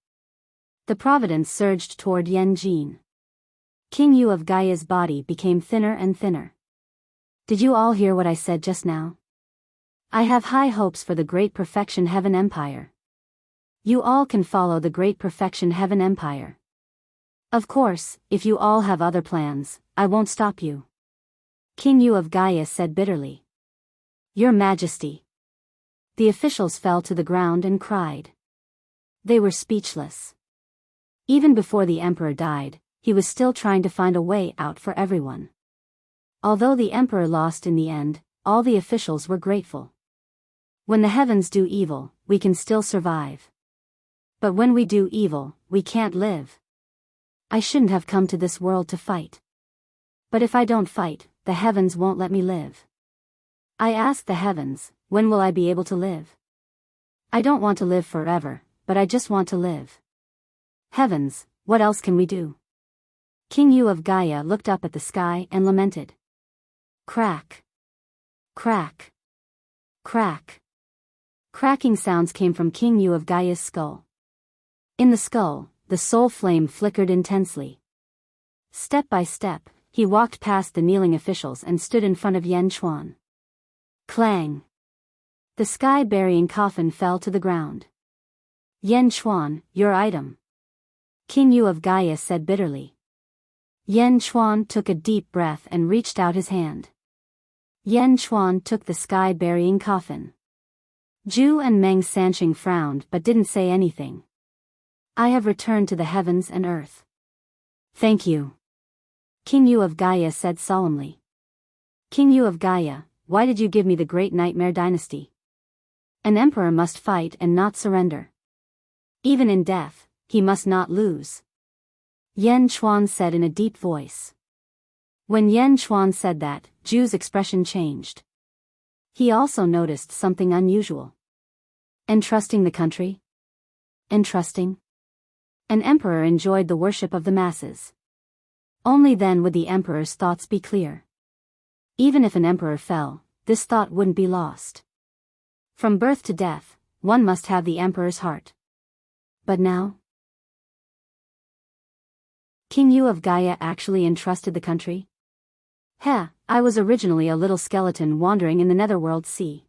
The providence surged toward Yan Jin. King Yu of Gaia's body became thinner and thinner. Did you all hear what I said just now? I have high hopes for the Great Perfection Heaven Empire. You all can follow the Great Perfection Heaven Empire. Of course, if you all have other plans, I won't stop you. King Yu of Gaia said bitterly. Your Majesty. The officials fell to the ground and cried. They were speechless. Even before the emperor died, he was still trying to find a way out for everyone. Although the emperor lost in the end, all the officials were grateful. When the heavens do evil, we can still survive. But when we do evil, we can't live. I shouldn't have come to this world to fight. But if I don't fight, the heavens won't let me live. I ask the heavens, when will I be able to live? I don't want to live forever, but I just want to live. Heavens, what else can we do? King Yu of Gaia looked up at the sky and lamented. Crack. Crack. Crack. Cracking sounds came from King Yu of Gaia's skull. In the skull, the soul flame flickered intensely. Step by step, he walked past the kneeling officials and stood in front of Yan Chuan. Clang! The sky-burying coffin fell to the ground. Yan Chuan, your item. King Yu of Gaia said bitterly. Yan Chuan took a deep breath and reached out his hand. Yan Chuan took the sky-burying coffin. Ju and Meng Sanqing frowned but didn't say anything. I have returned to the heavens and earth. Thank you. King Yu of Gaia said solemnly. King Yu of Gaia, why did you give me the Great Nightmare Dynasty? An emperor must fight and not surrender. Even in death, he must not lose. Yan Chuan said in a deep voice. When Yan Chuan said that, Ju's expression changed. He also noticed something unusual. Entrusting the country? Entrusting? An emperor enjoyed the worship of the masses. Only then would the emperor's thoughts be clear. Even if an emperor fell, this thought wouldn't be lost. From birth to death, one must have the emperor's heart. But now? King Yu of Gaia actually entrusted the country? Heh, I was originally a little skeleton wandering in the netherworld sea.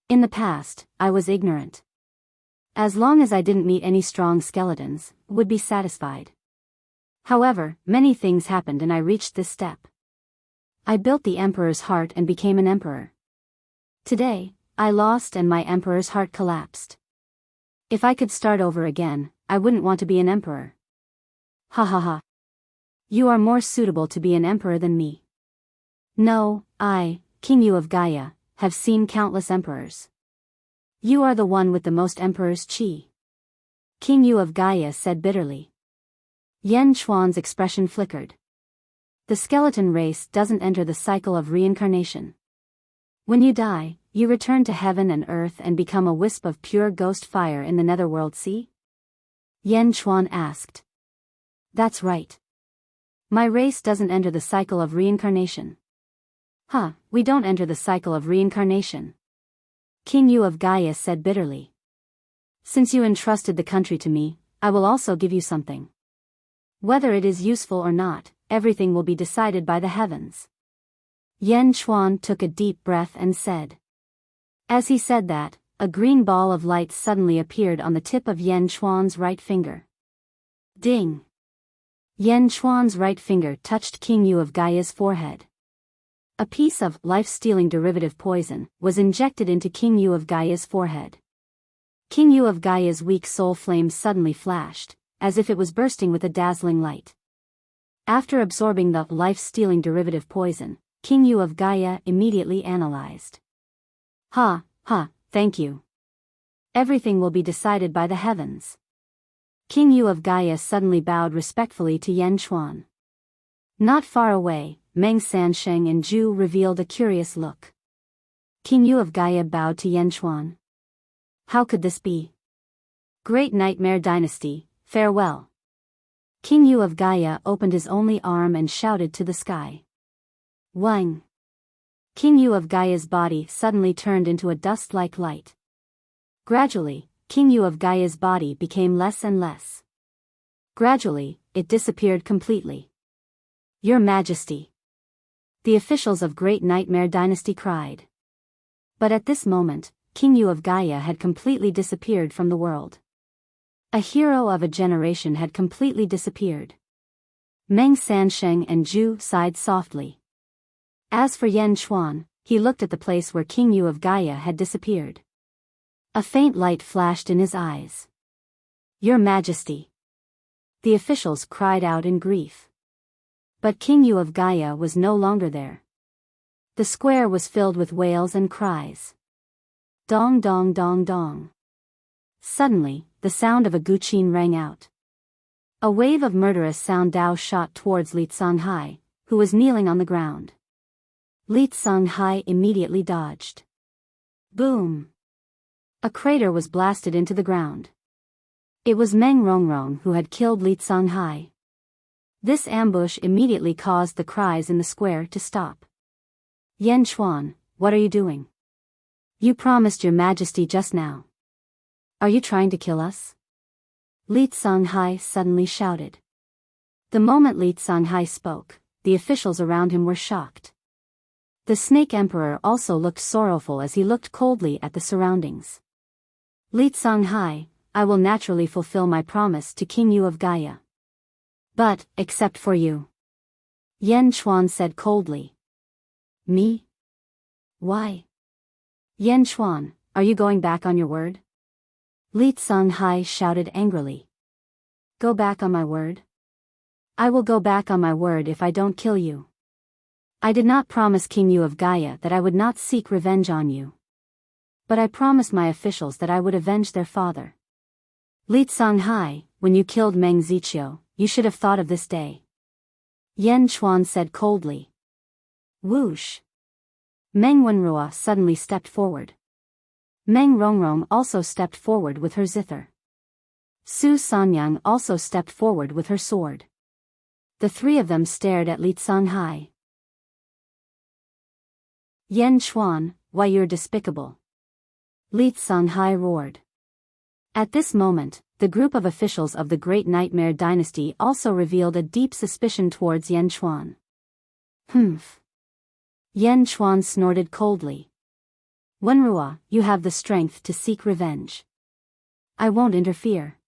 In the past, I was ignorant. As long as I didn't meet any strong skeletons, would be satisfied. However, many things happened and I reached this step. I built the emperor's heart and became an emperor. Today, I lost and my emperor's heart collapsed. If I could start over again, I wouldn't want to be an emperor. Ha ha ha. You are more suitable to be an emperor than me. No, I, King Yu of Gaia, have seen countless emperors. You are the one with the most emperor's chi. King Yu of Gaia said bitterly. Yan Chuan's expression flickered. The skeleton race doesn't enter the cycle of reincarnation. When you die, you return to heaven and earth and become a wisp of pure ghost fire in the netherworld sea? Yan Chuan asked. That's right. My race doesn't enter the cycle of reincarnation. Huh, we don't enter the cycle of reincarnation. King Yu of Gaia said bitterly. Since you entrusted the country to me, I will also give you something. Whether it is useful or not, everything will be decided by the heavens. Yan Chuan took a deep breath and said. As he said that, a green ball of light suddenly appeared on the tip of Yan Chuan's right finger. Ding! Yan Chuan's right finger touched King Yu of Gaia's forehead. A piece of life-stealing derivative poison was injected into King Yu of Gaia's forehead. King Yu of Gaia's weak soul flame suddenly flashed, as if it was bursting with a dazzling light. After absorbing the life-stealing derivative poison, King Yu of Gaia immediately analyzed. Thank you. Everything will be decided by the heavens. King Yu of Gaia suddenly bowed respectfully to Yan Chuan. Not far away, Meng Sansheng and Zhu revealed a curious look. King Yu of Gaia bowed to Yan Chuan. How could this be? Great Nightmare Dynasty, farewell. King Yu of Gaia opened his only arm and shouted to the sky. Wang! King Yu of Gaia's body suddenly turned into a dust-like light. Gradually, King Yu of Gaia's body became less and less. Gradually, it disappeared completely. Your Majesty! The officials of Great Nightmare Dynasty cried. But at this moment, King Yu of Gaia had completely disappeared from the world. A hero of a generation had completely disappeared. Meng Sansheng and Zhu sighed softly. As for Yan Chuan, he looked at the place where King Yu of Gaia had disappeared. A faint light flashed in his eyes. Your Majesty! The officials cried out in grief. But King Yu of Gaia was no longer there. The square was filled with wails and cries. Dong dong dong dong. Suddenly, the sound of a guqin rang out. A wave of murderous sound Dao shot towards Li Songhai, who was kneeling on the ground. Li Songhai immediately dodged. Boom! A crater was blasted into the ground. It was Meng Rongrong who had killed Li Songhai. This ambush immediately caused the cries in the square to stop. Yan Chuan, what are you doing? You promised your Majesty just now. Are you trying to kill us? Li Songhai suddenly shouted. The moment Li Songhai spoke, the officials around him were shocked. The Snake Emperor also looked sorrowful as he looked coldly at the surroundings. Li Songhai, I will naturally fulfill my promise to King Yu of Gaia. But, except for you. Yan Chuan said coldly. Me? Why? Yan Chuan, are you going back on your word? Li Songhai shouted angrily. Go back on my word? I will go back on my word if I don't kill you. I did not promise King Yu of Gaia that I would not seek revenge on you. But I promised my officials that I would avenge their father. Li Songhai, when you killed Meng Ziqiu, you should have thought of this day. Yan Chuan said coldly. Whoosh! Meng Wenrua suddenly stepped forward. Meng Rongrong also stepped forward with her zither. Su Sanyang also stepped forward with her sword. The three of them stared at Li Songhai. Yan Chuan, why you're despicable. Li Songhai roared. At this moment, the group of officials of the Great Nightmare Dynasty also revealed a deep suspicion towards Yan Chuan. Humph. Yan Chuan snorted coldly. Wenrua, you have the strength to seek revenge. I won't interfere.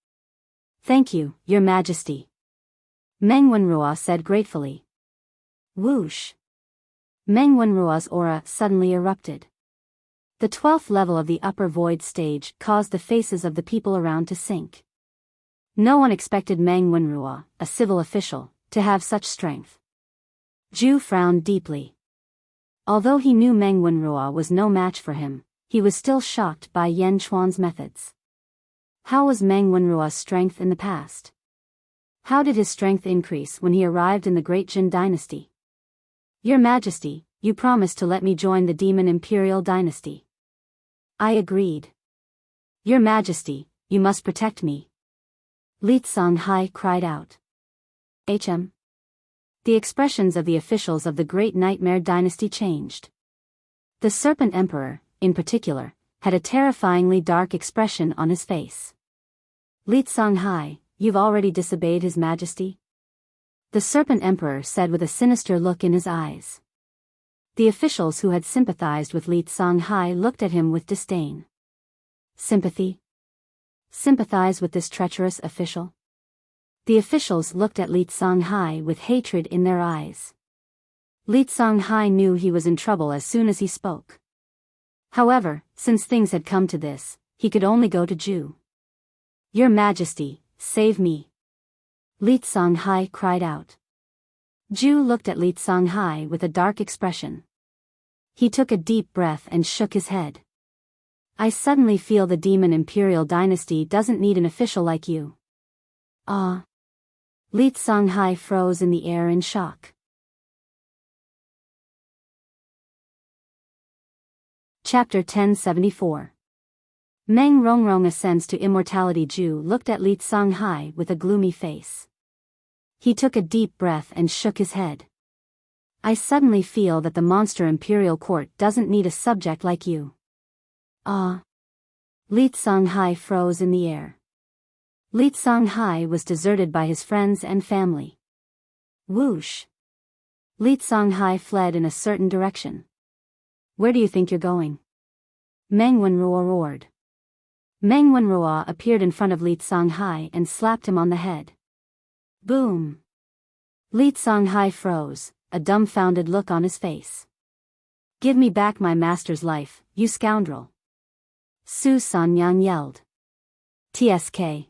Thank you, Your Majesty. Meng Wenrua said gratefully. Whoosh! Meng Wenrua's aura suddenly erupted. The 12th level of the upper void stage caused the faces of the people around to sink. No one expected Meng Wenrua, a civil official, to have such strength. Zhu frowned deeply. Although he knew Meng Wenrua was no match for him, he was still shocked by Yan Chuan's methods. How was Meng Wenrua's strength in the past? How did his strength increase when he arrived in the Great Jin Dynasty? Your Majesty, you promised to let me join the Demon Imperial Dynasty. I agreed. Your Majesty, you must protect me. Li Songhai cried out. The expressions of the officials of the Great Nightmare Dynasty changed. The Serpent Emperor, in particular, had a terrifyingly dark expression on his face. Li Songhai, you've already disobeyed His Majesty? The Serpent Emperor said with a sinister look in his eyes. The officials who had sympathized with Li Songhai looked at him with disdain. Sympathy? Sympathize with this treacherous official? The officials looked at Li Songhai with hatred in their eyes. Li Songhai knew he was in trouble as soon as he spoke. However, since things had come to this, he could only go to Ju. "Your Majesty, save me!" Li Songhai cried out. Ju looked at Li Songhai with a dark expression. He took a deep breath and shook his head. "I suddenly feel the demon imperial dynasty doesn't need an official like you." Ah! Li Songhai froze in the air in shock. Chapter 1074. Meng Rongrong ascends to immortality. Ju looked at Li Songhai with a gloomy face. He took a deep breath and shook his head. "I suddenly feel that the monster imperial court doesn't need a subject like you." Ah! Li Songhai froze in the air. Li Songhai was deserted by his friends and family. Whoosh! Li Songhai fled in a certain direction. "Where do you think you're going?" Meng Wenruo roared. Meng Wenruo appeared in front of Li Songhai and slapped him on the head. Boom! Li Songhai froze, a dumbfounded look on his face. "Give me back my master's life, you scoundrel!" Su Sanyang yelled. "Tsk!"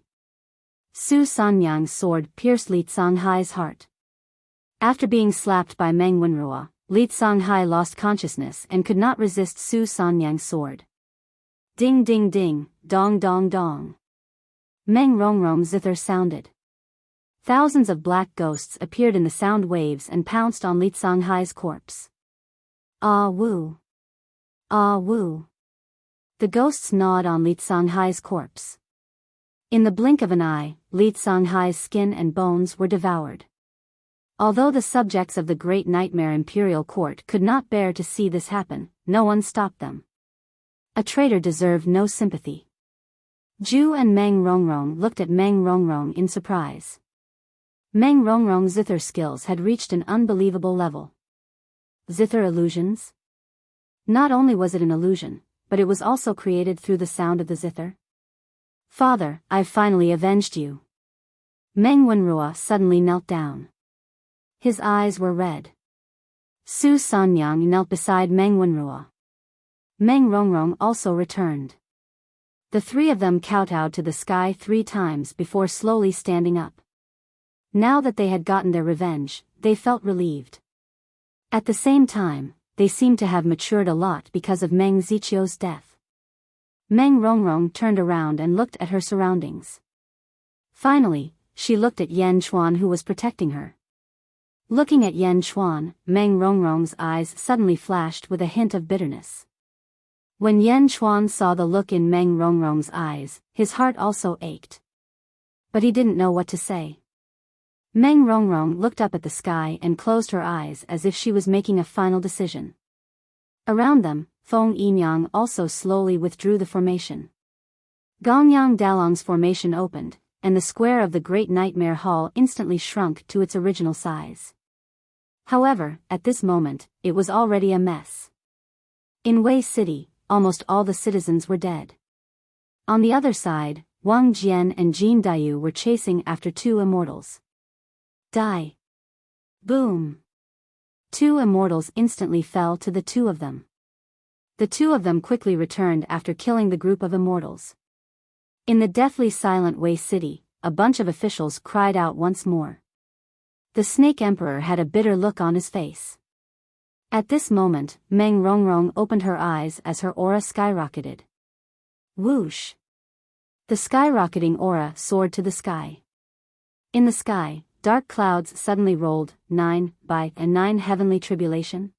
Su Sanyang's sword pierced Li Songhai's heart. After being slapped by Meng Wenruo, Li Songhai lost consciousness and could not resist Su Sanyang's sword. Ding ding ding, dong dong dong. Meng Rongrong's zither sounded. Thousands of black ghosts appeared in the sound waves and pounced on Li Songhai's corpse. Ah woo! Ah woo! The ghosts gnawed on Li Songhai's corpse. In the blink of an eye, Li Songhai's skin and bones were devoured. Although the subjects of the Great Nightmare Imperial Court could not bear to see this happen, no one stopped them. A traitor deserved no sympathy. Ju and Meng Rongrong looked at Meng Rongrong in surprise. Meng Rongrong's zither skills had reached an unbelievable level. Zither illusions? Not only was it an illusion, but it was also created through the sound of the zither. "Father, I've finally avenged you." Meng Wenruo suddenly knelt down. His eyes were red. Su Sanyang knelt beside Meng Wenruo. Meng Rongrong also returned. The three of them kowtowed to the sky 3 times before slowly standing up. Now that they had gotten their revenge, they felt relieved. At the same time, they seemed to have matured a lot because of Meng Zichio's death. Meng Rongrong turned around and looked at her surroundings. Finally, she looked at Yan Chuan, who was protecting her. Looking at Yan Chuan, Meng Rongrong's eyes suddenly flashed with a hint of bitterness. When Yan Chuan saw the look in Meng Rongrong's eyes, his heart also ached. But he didn't know what to say. Meng Rongrong looked up at the sky and closed her eyes as if she was making a final decision. Around them, Feng Yinyang also slowly withdrew the formation. Gongyang Dalong's formation opened, and the square of the Great Nightmare Hall instantly shrunk to its original size. However, at this moment, it was already a mess. In Wei City, almost all the citizens were dead. On the other side, Wang Jian and Jin Dayu were chasing after 2 immortals. Die! Boom! 2 immortals instantly fell to the 2 of them. The 2 of them quickly returned after killing the group of immortals. In the deathly silent Wei City, a bunch of officials cried out once more. The Snake Emperor had a bitter look on his face. At this moment, Meng Rongrong opened her eyes as her aura skyrocketed. Whoosh! The skyrocketing aura soared to the sky. In the sky, dark clouds suddenly rolled, 9 by a 9 heavenly tribulation.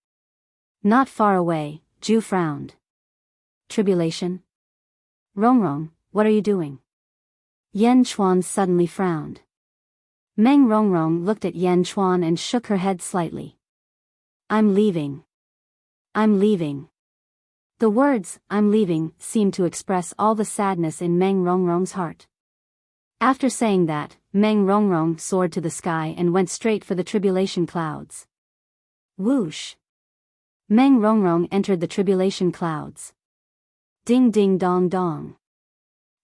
Not far away, Ju frowned. Tribulation? Rongrong, what are you doing? Yan Chuan suddenly frowned. Meng Rongrong looked at Yan Chuan and shook her head slightly. I'm leaving. I'm leaving. The words, "I'm leaving," seemed to express all the sadness in Meng Rongrong's heart. After saying that, Meng Rongrong soared to the sky and went straight for the tribulation clouds. Whoosh! Meng Rongrong entered the tribulation clouds. Ding ding dong dong.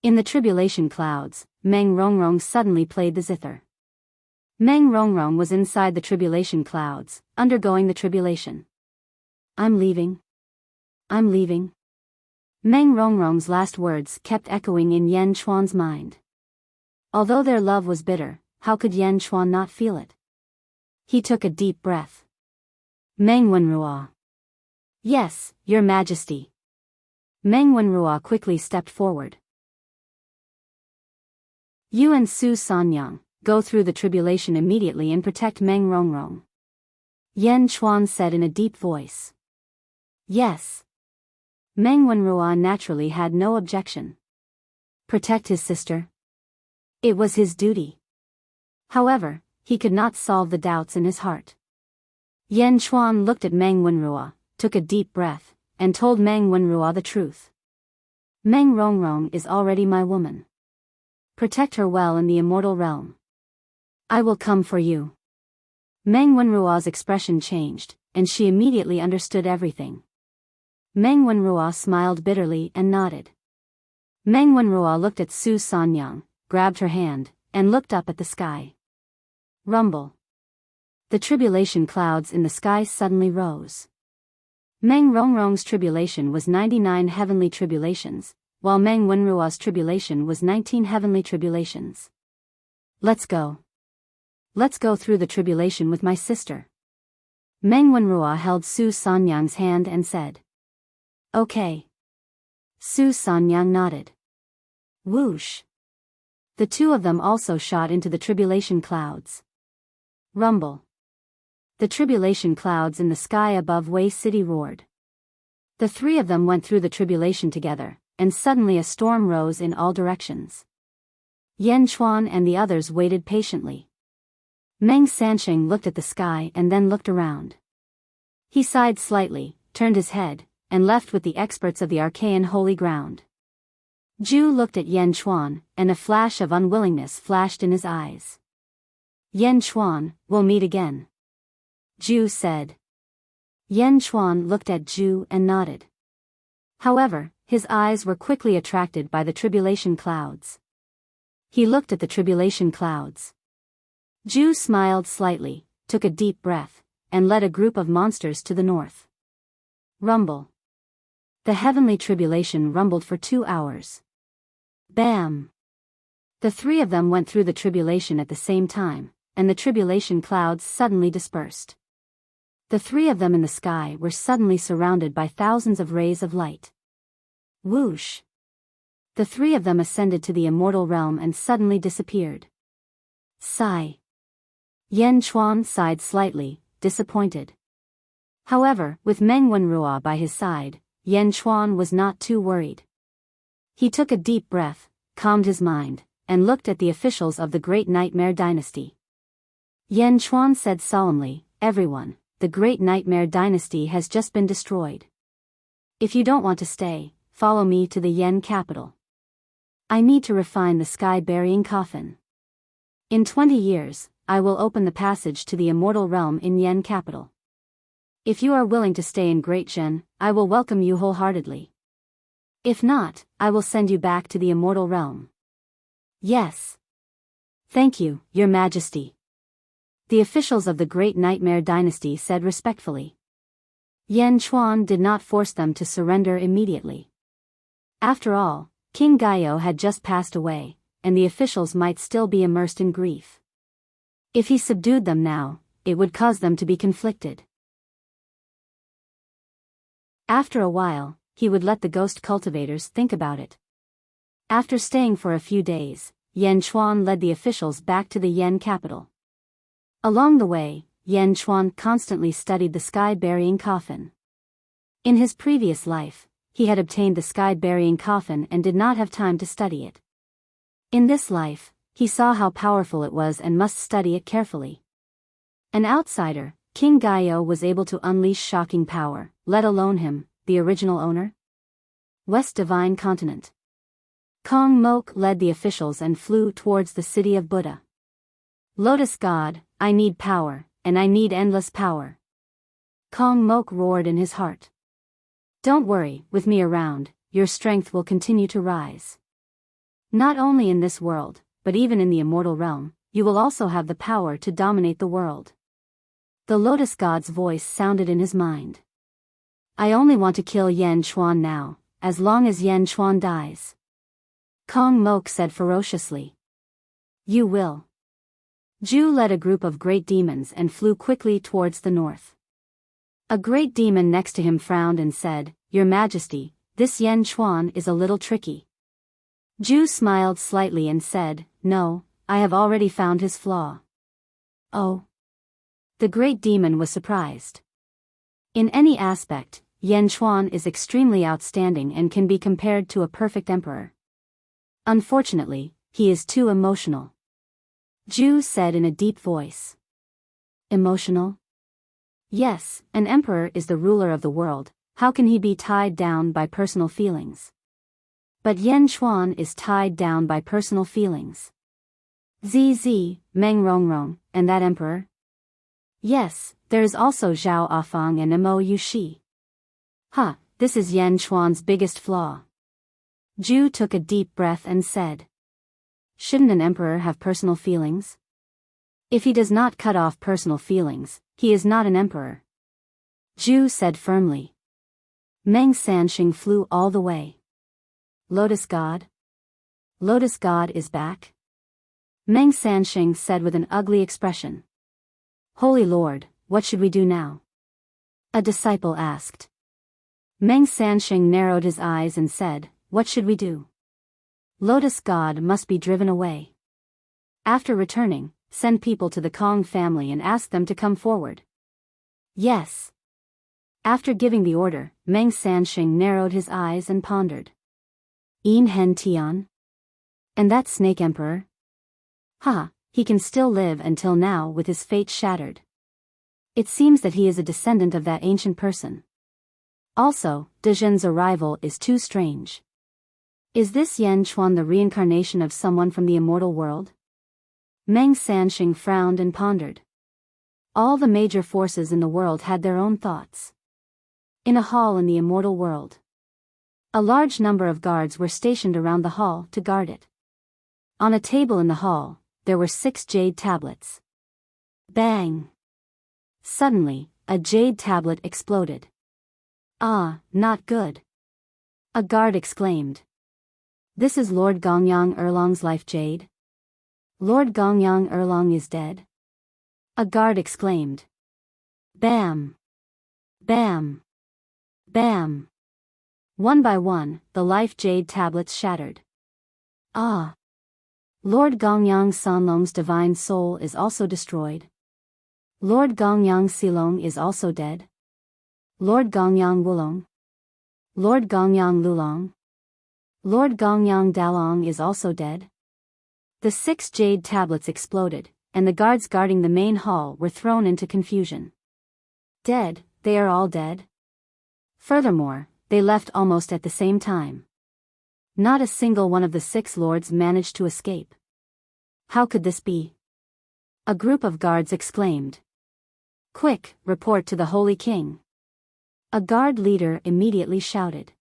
In the tribulation clouds, Meng Rongrong suddenly played the zither. Meng Rongrong was inside the tribulation clouds, undergoing the tribulation. I'm leaving. I'm leaving. Meng Rongrong's last words kept echoing in Yan Chuan's mind. Although their love was bitter, how could Yan Chuan not feel it? He took a deep breath. Meng Wenrua. Yes, Your Majesty. Meng Wenrua quickly stepped forward. You and Su Sanyang, go through the tribulation immediately and protect Meng Rongrong. Yan Chuan said in a deep voice. Yes. Meng Wenrua naturally had no objection. Protect his sister? It was his duty. However, he could not solve the doubts in his heart. Yan Chuan looked at Meng Wenrua, took a deep breath, and told Meng Wenrua the truth. Meng Rongrong is already my woman. Protect her well in the immortal realm. I will come for you. Meng Wenrua's expression changed, and she immediately understood everything. Meng Wenrua smiled bitterly and nodded. Meng Wenrua looked at Su Sanyang, grabbed her hand, and looked up at the sky. Rumble. The tribulation clouds in the sky suddenly rose. Meng Rongrong's tribulation was 99 heavenly tribulations, while Meng Wenrua's tribulation was 19 heavenly tribulations. Let's go. Let's go through the tribulation with my sister. Meng Wenrua held Su Sanyang's hand and said. Okay. Su Sanyang nodded. Whoosh. The two of them also shot into the tribulation clouds. Rumble. The tribulation clouds in the sky above Wei City roared. The three of them went through the tribulation together, and suddenly a storm rose in all directions. Yan Chuan and the others waited patiently. Meng Sansheng looked at the sky and then looked around. He sighed slightly, turned his head, and left with the experts of the Archaean holy ground. Zhu looked at Yan Chuan, and a flash of unwillingness flashed in his eyes. Yan Chuan, we'll meet again. Zhu said. Yan Chuan looked at Zhu and nodded. However, his eyes were quickly attracted by the tribulation clouds. He looked at the tribulation clouds. Zhu smiled slightly, took a deep breath, and led a group of monsters to the north. Rumble. The heavenly tribulation rumbled for 2 hours. Bam! The three of them went through the tribulation at the same time, and the tribulation clouds suddenly dispersed. The three of them in the sky were suddenly surrounded by thousands of rays of light. Whoosh! The three of them ascended to the immortal realm and suddenly disappeared. Sigh. Yan Chuan sighed slightly, disappointed. However, with Meng Wenrua by his side, Yan Chuan was not too worried. He took a deep breath, calmed his mind, and looked at the officials of the Great Nightmare Dynasty. Yan Chuan said solemnly, everyone, the Great Nightmare Dynasty has just been destroyed. If you don't want to stay, follow me to the Yen capital. I need to refine the sky-burying coffin. In 20 years, I will open the passage to the immortal realm in Yen capital. If you are willing to stay in Great Zhen, I will welcome you wholeheartedly. If not, I will send you back to the immortal realm. Yes. Thank you, Your Majesty. The officials of the Great Nightmare Dynasty said respectfully. Yan Chuan did not force them to surrender immediately. After all, King Gaio had just passed away, and the officials might still be immersed in grief. If he subdued them now, it would cause them to be conflicted. After a while, he would let the ghost cultivators think about it. After staying for a few days, Yan Chuan led the officials back to the Yen capital. Along the way, Yan Chuan constantly studied the sky-burying coffin. In his previous life, he had obtained the sky-burying coffin and did not have time to study it. In this life, he saw how powerful it was and must study it carefully. An outsider, King Gaio was able to unleash shocking power, let alone him, the original owner. West Divine Continent. Kong Mok led the officials and flew towards the city of Buddha. Lotus God, I need power, and I need endless power. Kong Mok roared in his heart. Don't worry, with me around, your strength will continue to rise. Not only in this world, but even in the immortal realm, you will also have the power to dominate the world. The Lotus God's voice sounded in his mind. I only want to kill Yan Chuan now, as long as Yan Chuan dies. Kong Mok said ferociously. You will. Zhu led a group of great demons and flew quickly towards the north. A great demon next to him frowned and said, Your Majesty, this Yan Chuan is a little tricky. Zhu smiled slightly and said, No, I have already found his flaw. Oh. The great demon was surprised. In any aspect, Yan Chuan is extremely outstanding and can be compared to a perfect emperor. Unfortunately, he is too emotional. Zhu said in a deep voice. Emotional? Yes, an emperor is the ruler of the world, how can he be tied down by personal feelings? But Yan Chuan is tied down by personal feelings. ZZ, Meng Rongrong, and that emperor? Yes, there is also Zhao Afang and Mo Yushi. This is Yan Chuan's biggest flaw. Zhu took a deep breath and said. Shouldn't an emperor have personal feelings? If he does not cut off personal feelings, he is not an emperor. Zhu said firmly. Meng Sanxing flew all the way. Lotus God? Lotus God is back? Meng Sanxing said with an ugly expression. Holy Lord, what should we do now? A disciple asked. Meng Sanxing narrowed his eyes and said, What should we do? Lotus God must be driven away. After returning, send people to the Kong family and ask them to come forward. Yes. After giving the order, Meng Sanxing narrowed his eyes and pondered. Yin Hen Tian? And that snake emperor? He can still live until now with his fate shattered. It seems that he is a descendant of that ancient person. Also, Dezhen's arrival is too strange. Is this Yan Chuan the reincarnation of someone from the immortal world? Meng Sanxing frowned and pondered. All the major forces in the world had their own thoughts. In a hall in the immortal world, a large number of guards were stationed around the hall to guard it. On a table in the hall, there were 6 jade tablets. Bang! Suddenly, a jade tablet exploded. Not good. A guard exclaimed. This is Lord Gongyang Erlong's life jade? Lord Gongyang Erlong is dead? A guard exclaimed. Bam! Bam! Bam! One by one, the life jade tablets shattered. Lord Gongyang Sanlong's divine soul is also destroyed. Lord Gongyang Silong is also dead. Lord Gongyang Wulong. Lord Gongyang Lulong. Lord Gongyang Dalong is also dead. The 6 jade tablets exploded, and the guards guarding the main hall were thrown into confusion. Dead, they are all dead. Furthermore, they left almost at the same time. Not a single one of the 6 lords managed to escape. How could this be? A group of guards exclaimed. Quick, report to the Holy King. A guard leader immediately shouted.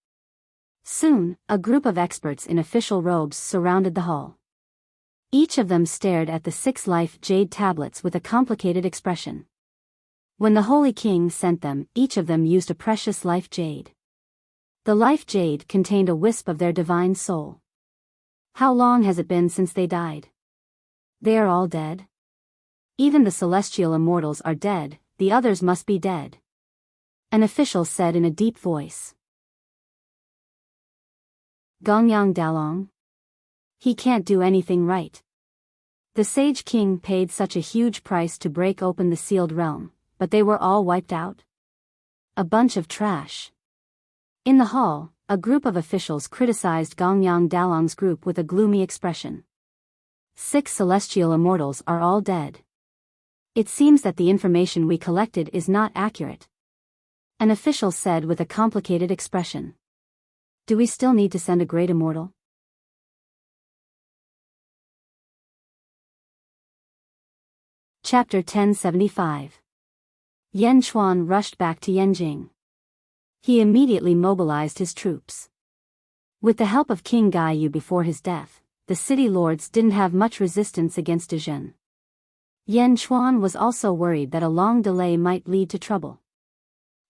Soon, a group of experts in official robes surrounded the hall. Each of them stared at the 6 life jade tablets with a complicated expression. When the Holy King sent them, each of them used a precious life jade. The life jade contained a wisp of their divine soul. How long has it been since they died? They are all dead? Even the celestial immortals are dead, the others must be dead. An official said in a deep voice. Gongyang Dalong? He can't do anything right. The Sage King paid such a huge price to break open the sealed realm, but they were all wiped out. A bunch of trash. In the hall, a group of officials criticized Gongyang Dalong's group with a gloomy expression. 6 celestial immortals are all dead. It seems that the information we collected is not accurate. An official said with a complicated expression. Do we still need to send a great immortal? Chapter 1075. Yan Chuan rushed back to Yanjing. He immediately mobilized his troops. With the help of King Gaiyu before his death, the city lords didn't have much resistance against Dezhen. Yan Chuan was also worried that a long delay might lead to trouble.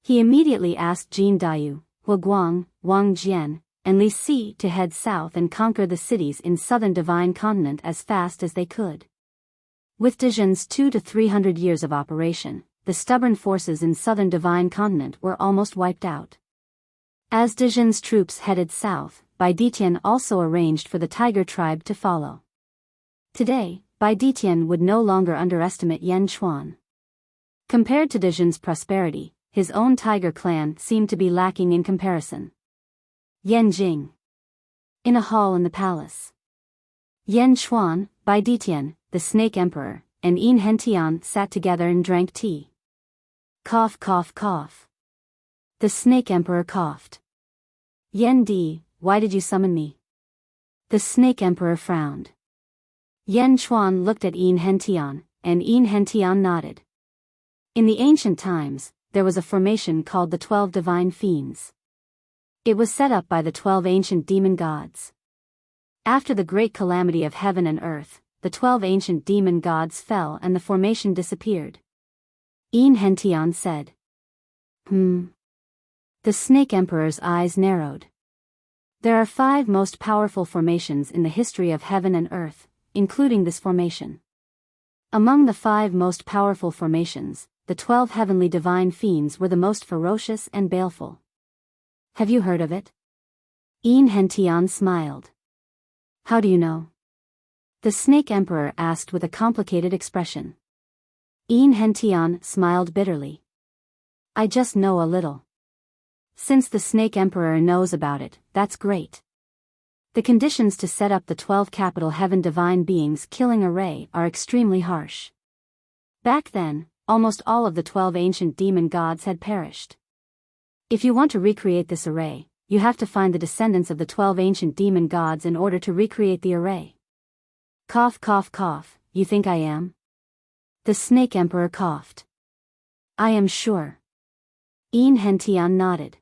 He immediately asked Jin Dayu, Huaguang, Wang Jian, and Li Si to head south and conquer the cities in southern Divine Continent as fast as they could. With Dezhen's 200 to 300 years of operation, the stubborn forces in southern Divine Continent were almost wiped out. As Dezhen's troops headed south, Bai Ditian also arranged for the Tiger tribe to follow. Today, Bai Ditian would no longer underestimate Yan Chuan. Compared to Dezhen's prosperity, his own Tiger clan seemed to be lacking in comparison. Yan Jing. In a hall in the palace. Yan Chuan, Bai Ditian, the Snake Emperor, and Yin Hentian sat together and drank tea. Cough, cough, cough. The Snake Emperor coughed. Yan Di, why did you summon me? The Snake Emperor frowned. Yan Chuan looked at Yin Hentian, and Yin Hentian nodded. In the ancient times, there was a formation called the 12 Divine Fiends. It was set up by the 12 ancient demon gods. After the great calamity of heaven and earth, the 12 ancient demon gods fell and the formation disappeared. Yin Hentian said. The Snake Emperor's eyes narrowed. There are 5 most powerful formations in the history of heaven and earth, including this formation. Among the 5 most powerful formations, the 12 heavenly divine fiends were the most ferocious and baleful. Have you heard of it? Yin Hentian smiled. How do you know? The Snake Emperor asked with a complicated expression. Yin Hentian smiled bitterly. I just know a little. Since the Snake Emperor knows about it, that's great. The conditions to set up the 12 capital heaven divine beings killing array are extremely harsh. Back then, almost all of the 12 ancient demon gods had perished. If you want to recreate this array, you have to find the descendants of the 12 ancient demon gods in order to recreate the array. Cough, cough, cough, you think I am? The Snake Emperor coughed. I am sure. Yin Hentian nodded.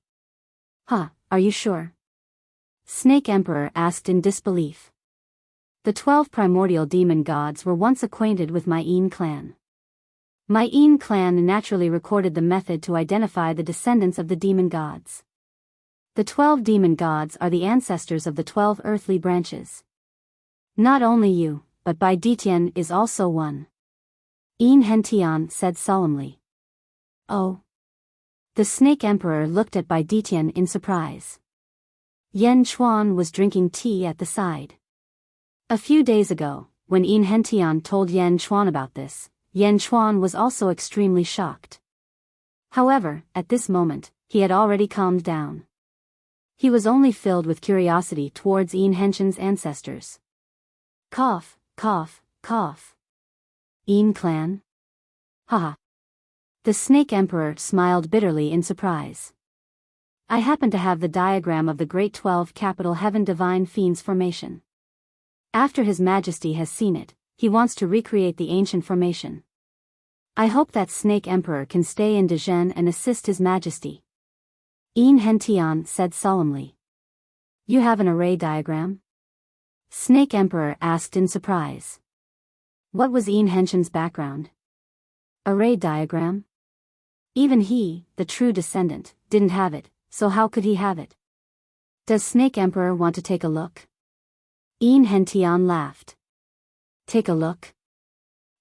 Are you sure? Snake Emperor asked in disbelief. The 12 primordial demon gods were once acquainted with my Yin clan. My Yin clan naturally recorded the method to identify the descendants of the demon gods. The 12 demon gods are the ancestors of the 12 earthly branches. Not only you, but Bai Ditian is also one. Yin Hentian said solemnly. Oh. The Snake Emperor looked at Bai Ditian in surprise. Yan Chuan was drinking tea at the side. A few days ago, when Yin Hentian told Yan Chuan about this, Yan Chuan was also extremely shocked. However, at this moment, he had already calmed down. He was only filled with curiosity towards Yin Hentian's ancestors. Cough, cough, cough. Yin clan? Haha. The Snake Emperor smiled bitterly in surprise. I happen to have the diagram of the Great 12 Capital Heaven Divine Fiends formation. After His Majesty has seen it, he wants to recreate the ancient formation. I hope that Snake Emperor can stay in Dezhen and assist His Majesty. Yin Hentian said solemnly. You have an array diagram? Snake Emperor asked in surprise. What was Yin Hentian's background? Array diagram? Even he, the true descendant, didn't have it, so how could he have it? Does Snake Emperor want to take a look? Yin Hentian laughed. Take a look?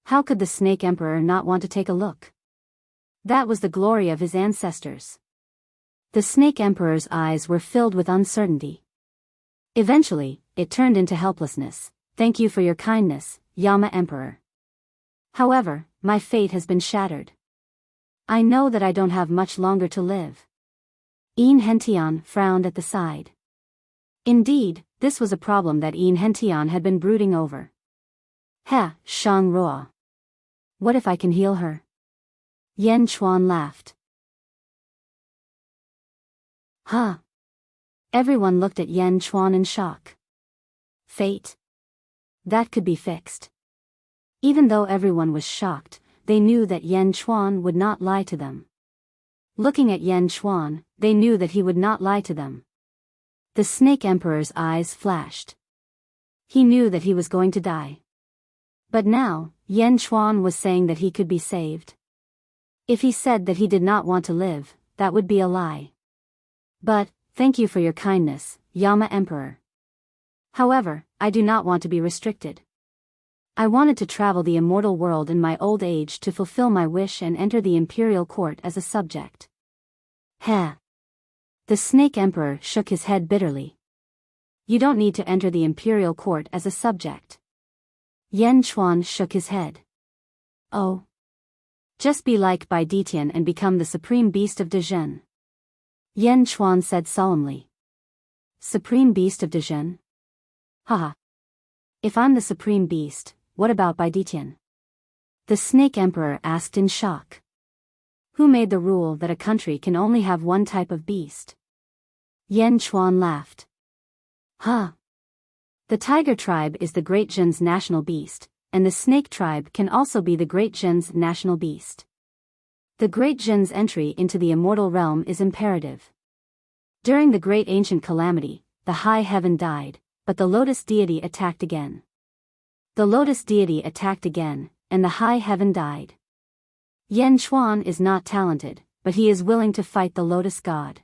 How could the Snake Emperor not want to take a look? That was the glory of his ancestors. The Snake Emperor's eyes were filled with uncertainty. Eventually, it turned into helplessness. Thank you for your kindness, Yama Emperor. However, my fate has been shattered. I know that I don't have much longer to live. Yin Hentian frowned at the side. Indeed, this was a problem that Yin Hentian had been brooding over. Shang Ruo. What if I can heal her? Yan Chuan laughed. Everyone looked at Yan Chuan in shock. Fate? That could be fixed. Even though everyone was shocked, they knew that Yan Chuan would not lie to them. Looking at Yan Chuan, they knew that he would not lie to them. The Snake Emperor's eyes flashed. He knew that he was going to die. But now, Yan Chuan was saying that he could be saved. If he said that he did not want to live, that would be a lie. But, thank you for your kindness, Yama Emperor. However, I do not want to be restricted. I wanted to travel the immortal world in my old age to fulfill my wish and enter the imperial court as a subject. Heh. The Snake Emperor shook his head bitterly. You don't need to enter the imperial court as a subject. Yan Chuan shook his head. Oh. Just be like Bai Ditian and become the supreme beast of Dezhen. Yan Chuan said solemnly. Supreme beast of Dezhen? Haha. If I'm the supreme beast, what about Bai Ditian? The Snake Emperor asked in shock. Who made the rule that a country can only have one type of beast? Yan Chuan laughed. Huh. The tiger tribe is the Great Jin's national beast, and the snake tribe can also be the Great Jin's national beast. The Great Jin's entry into the immortal realm is imperative. During the Great Ancient Calamity, the High Heaven died, but the Lotus Deity attacked again. The Lotus Deity attacked again, and the High Heaven died. Yan Chuan is not talented, but he is willing to fight the Lotus God.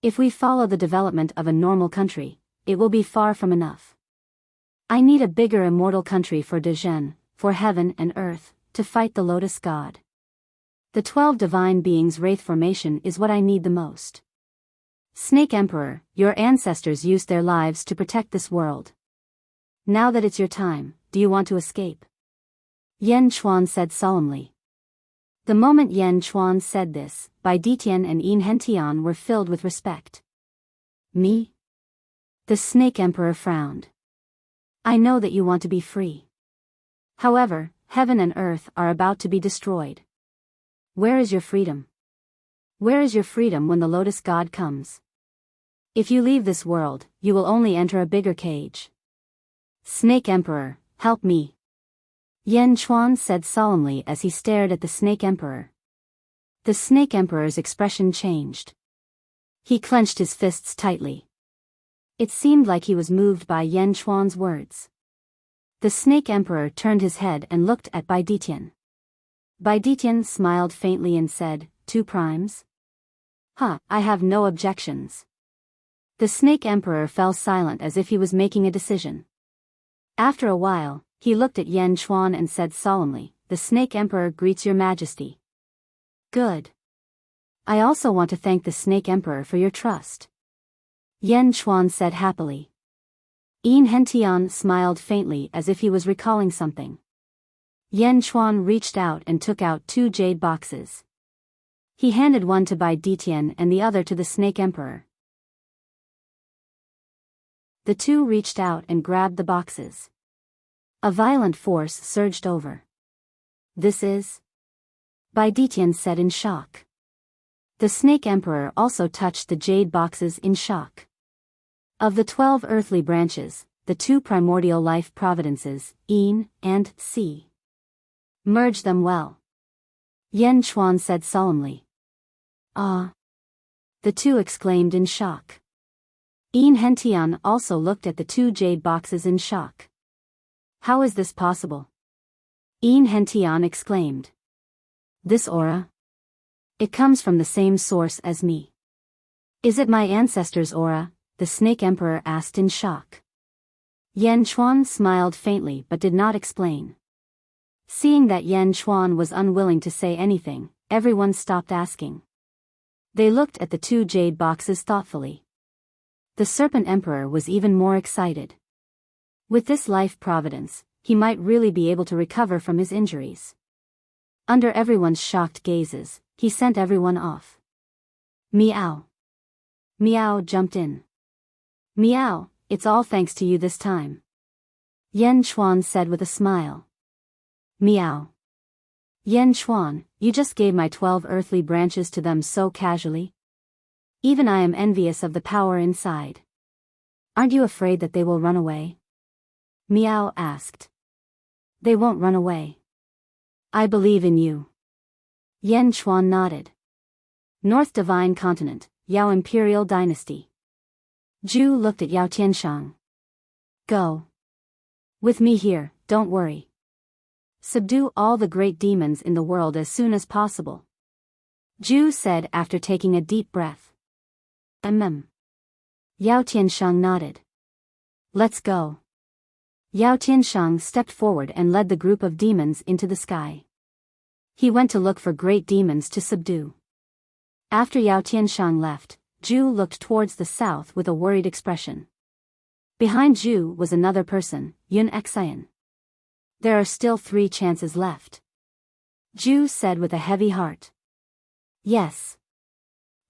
If we follow the development of a normal country, it will be far from enough. I need a bigger immortal country for Dezhen, for heaven and earth, to fight the Lotus God. The 12 divine beings' wraith formation is what I need the most. Snake Emperor, your ancestors used their lives to protect this world. Now that it's your time, do you want to escape? Yan Chuan said solemnly. The moment Yan Chuan said this, Bai Ditian and Enrich were filled with respect. Me? The Snake Emperor frowned. I know that you want to be free. However, heaven and earth are about to be destroyed. Where is your freedom? Where is your freedom when the Lotus God comes? If you leave this world, you will only enter a bigger cage. Snake Emperor, help me. Yan Chuan said solemnly as he stared at the Snake Emperor. The Snake Emperor's expression changed. He clenched his fists tightly. It seemed like he was moved by Yan Chuan's words. The Snake Emperor turned his head and looked at Bai Ditian. Bai Ditian smiled faintly and said, 2 primes? Huh, I have no objections. The Snake Emperor fell silent as if he was making a decision. After a while, he looked at Yan Chuan and said solemnly, the Snake Emperor greets your majesty. Good. I also want to thank the Snake Emperor for your trust. Yan Chuan said happily. Enrich smiled faintly as if he was recalling something. Yan Chuan reached out and took out 2 jade boxes. He handed one to Bai Ditian and the other to the Snake Emperor. The two reached out and grabbed the boxes. A violent force surged over. This is? Bai Ditian said in shock. The Snake Emperor also touched the jade boxes in shock. Of the 12 earthly branches, the 2 primordial life providences, En and Si. Merge them well. Yan Chuan said solemnly. Ah! The 2 exclaimed in shock. Enrich also looked at the 2 jade boxes in shock. How is this possible? Enrich exclaimed. This aura? It comes from the same source as me. Is it my ancestor's aura? The Snake Emperor asked in shock. Yan Chuan smiled faintly but did not explain. Seeing that Yan Chuan was unwilling to say anything, everyone stopped asking. They looked at the 2 jade boxes thoughtfully. The Serpent Emperor was even more excited. With this life providence, he might really be able to recover from his injuries. Under everyone's shocked gazes, he sent everyone off. Meow. Meow jumped in. Meow, it's all thanks to you this time. Yan Chuan said with a smile. Meow. Yan Chuan, you just gave my 12 earthly branches to them so casually. Even I am envious of the power inside. Aren't you afraid that they will run away? Meow asked. They won't run away. I believe in you. Yan Chuan nodded. North Divine Continent, Yao Imperial Dynasty. Zhu looked at Yao Tianshang. Go. With me here, don't worry. Subdue all the great demons in the world as soon as possible. Zhu said after taking a deep breath. Yao Tianshang nodded. Let's go. Yao Tianshang stepped forward and led the group of demons into the sky. He went to look for great demons to subdue. After Yao Tianshang left, Zhu looked towards the south with a worried expression. Behind Zhu was another person, Yun Xian. There are still 3 chances left. Zhu said with a heavy heart. Yes.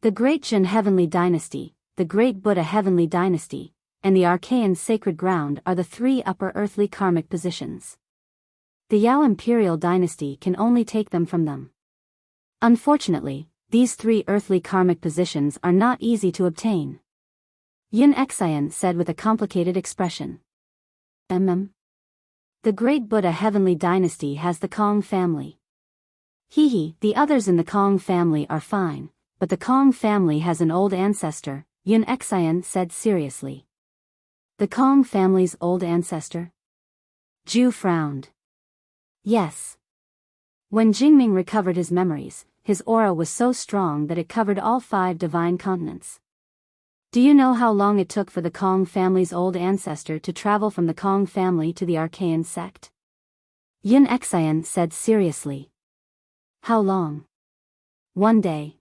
The Great Jin Heavenly Dynasty, the Great Buddha Heavenly Dynasty, and the Archaean Sacred Ground are the 3 upper earthly karmic positions. The Yao Imperial Dynasty can only take them from them. Unfortunately, these 3 earthly karmic positions are not easy to obtain. Yun Xian said with a complicated expression. The Great Buddha Heavenly Dynasty has the Kong family. The others in the Kong family are fine, but the Kong family has an old ancestor, Yun Xian said seriously. The Kong family's old ancestor? Zhu frowned. Yes. When Jingming recovered his memories, his aura was so strong that it covered all 5 divine continents. Do you know how long it took for the Kong family's old ancestor to travel from the Kong family to the Archaean sect? Yun Xian said seriously. How long? 1 day.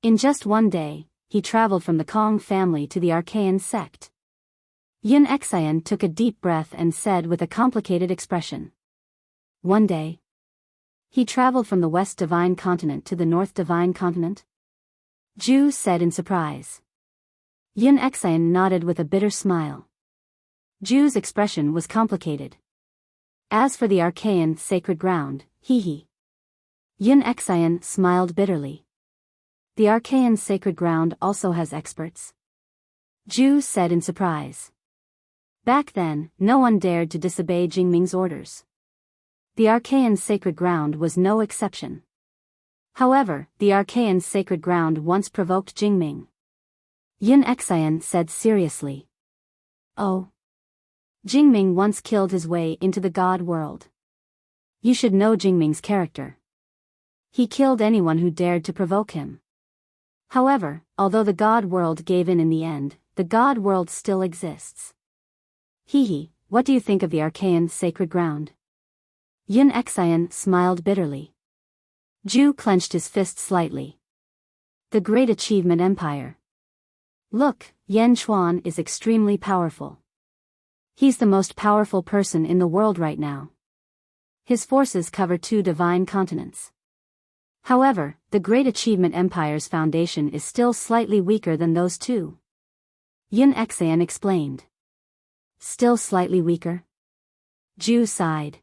In just 1 day, he traveled from the Kong family to the Archaean sect. Yun Xian took a deep breath and said with a complicated expression. 1 day. He traveled from the West Divine Continent to the North Divine Continent? Zhu said in surprise. Yun Xian nodded with a bitter smile. Zhu's expression was complicated. As for the Archaean Sacred Ground, Yun Xian smiled bitterly. The Archaean Sacred Ground also has experts? Zhu said in surprise. Back then, no one dared to disobey Jingming's orders. The Archaean Sacred Ground was no exception. However, the Archaean Sacred Ground once provoked Jingming. Yun Xian said seriously. Oh. Jingming once killed his way into the God world. You should know Jingming's character. He killed anyone who dared to provoke him. However, although the God world gave in the end, the God world still exists. What do you think of the Archaean Sacred Ground? Yun Xian smiled bitterly. Zhu clenched his fist slightly. The Great Achievement Empire. Look, Yan Chuan is extremely powerful. He's the most powerful person in the world right now. His forces cover 2 divine continents. However, the Great Achievement Empire's foundation is still slightly weaker than those 2. Yun Xian explained. Still slightly weaker? Zhu sighed.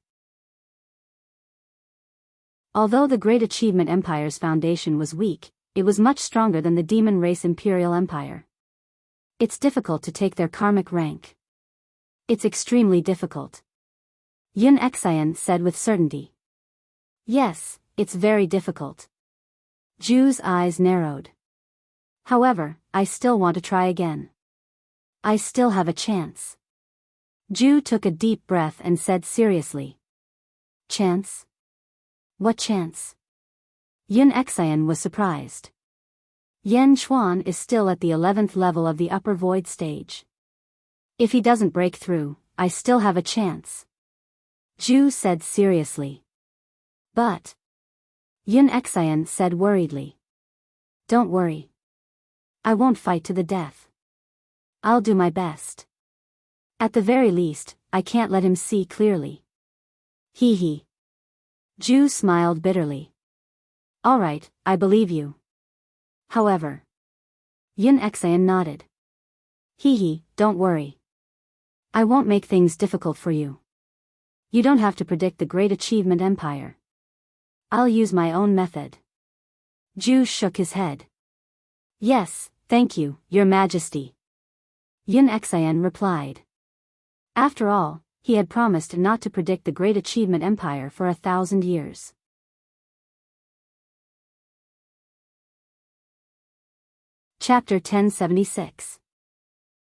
Although the Great Achievement Empire's foundation was weak, it was much stronger than the demon race Imperial Empire. It's difficult to take their karmic rank. It's extremely difficult. Yun Xian said with certainty. Yes, it's very difficult. Zhu's eyes narrowed. However, I still want to try again. I still have a chance. Zhu took a deep breath and said seriously. Chance? What chance? Yun Xian was surprised. Yan Chuan is still at the 11th level of the upper void stage. If he doesn't break through, I still have a chance. Zhu said seriously. But. Yun Xian said worriedly. Don't worry. I won't fight to the death. I'll do my best. At the very least, I can't let him see clearly. Zhu smiled bitterly. All right, I believe you. However. Yun Xian nodded. Don't worry. I won't make things difficult for you. You don't have to predict the Great Achievement Empire. I'll use my own method. Zhu shook his head. Yes, thank you, Your Majesty. Yun Xian replied. After all, he had promised not to predict the Great Achievement Empire for 1,000 years. Chapter 1076.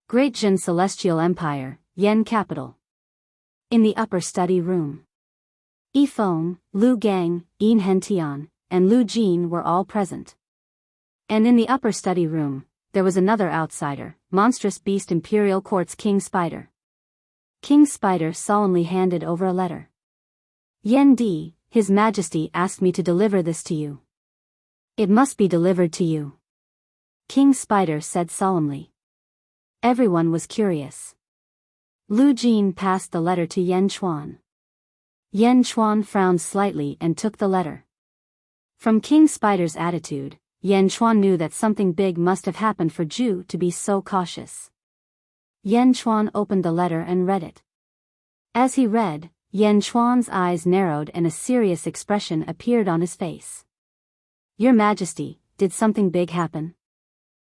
Great Jin Celestial Empire, Yen Capital. In the upper study room. Yifeng, Lu Gang, Yin Hentian, and Lu Jin were all present. And in the upper study room, there was another outsider, monstrous beast Imperial Court's King Spider. King Spider solemnly handed over a letter. Yen Di, His Majesty asked me to deliver this to you. It must be delivered to you. King Spider said solemnly. Everyone was curious. Lu Jin passed the letter to Yen Chuan. Yen Chuan frowned slightly and took the letter. From King Spider's attitude, Yen Chuan knew that something big must have happened for Ju to be so cautious. Yen Chuan opened the letter and read it. As he read, Yen Chuan's eyes narrowed and a serious expression appeared on his face. Your Majesty, did something big happen?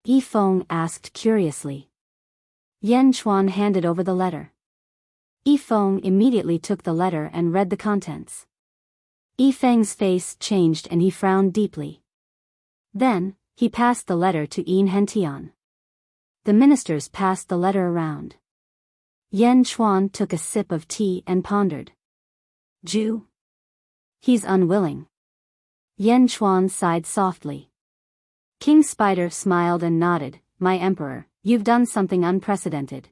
Yifeng asked curiously. Yen Chuan handed over the letter. Yifeng immediately took the letter and read the contents. Yifeng's face changed and he frowned deeply. Then, he passed the letter to Yin Hentian. The ministers passed the letter around. Yen Chuan took a sip of tea and pondered. Ju? He's unwilling. Yen Chuan sighed softly. King Spider smiled and nodded. My emperor, you've done something unprecedented.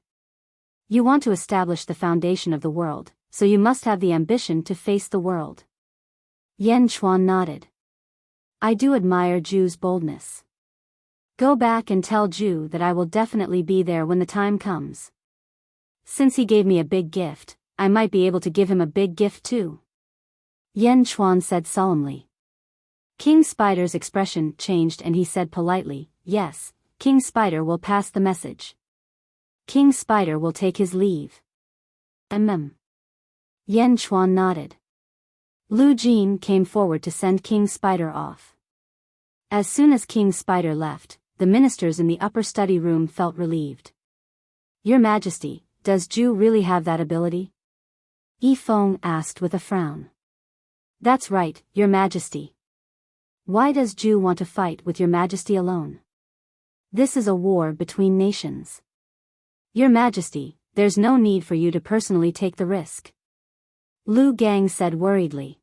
You want to establish the foundation of the world, so you must have the ambition to face the world. Yen Chuan nodded. I do admire Ju's boldness. Go back and tell Ju that I will definitely be there when the time comes. Since he gave me a big gift, I might be able to give him a big gift too. Yen Chuan said solemnly. King Spider's expression changed and he said politely, yes, King Spider will pass the message. King Spider will take his leave. Yen Chuan nodded. Lu Jin came forward to send King Spider off. As soon as King Spider left, the ministers in the upper study room felt relieved. Your Majesty, does Ju really have that ability? Yifeng asked with a frown. That's right, Your Majesty. Why does Ju want to fight with Your Majesty alone? This is a war between nations. Your Majesty, there's no need for you to personally take the risk. Lu Gang said worriedly.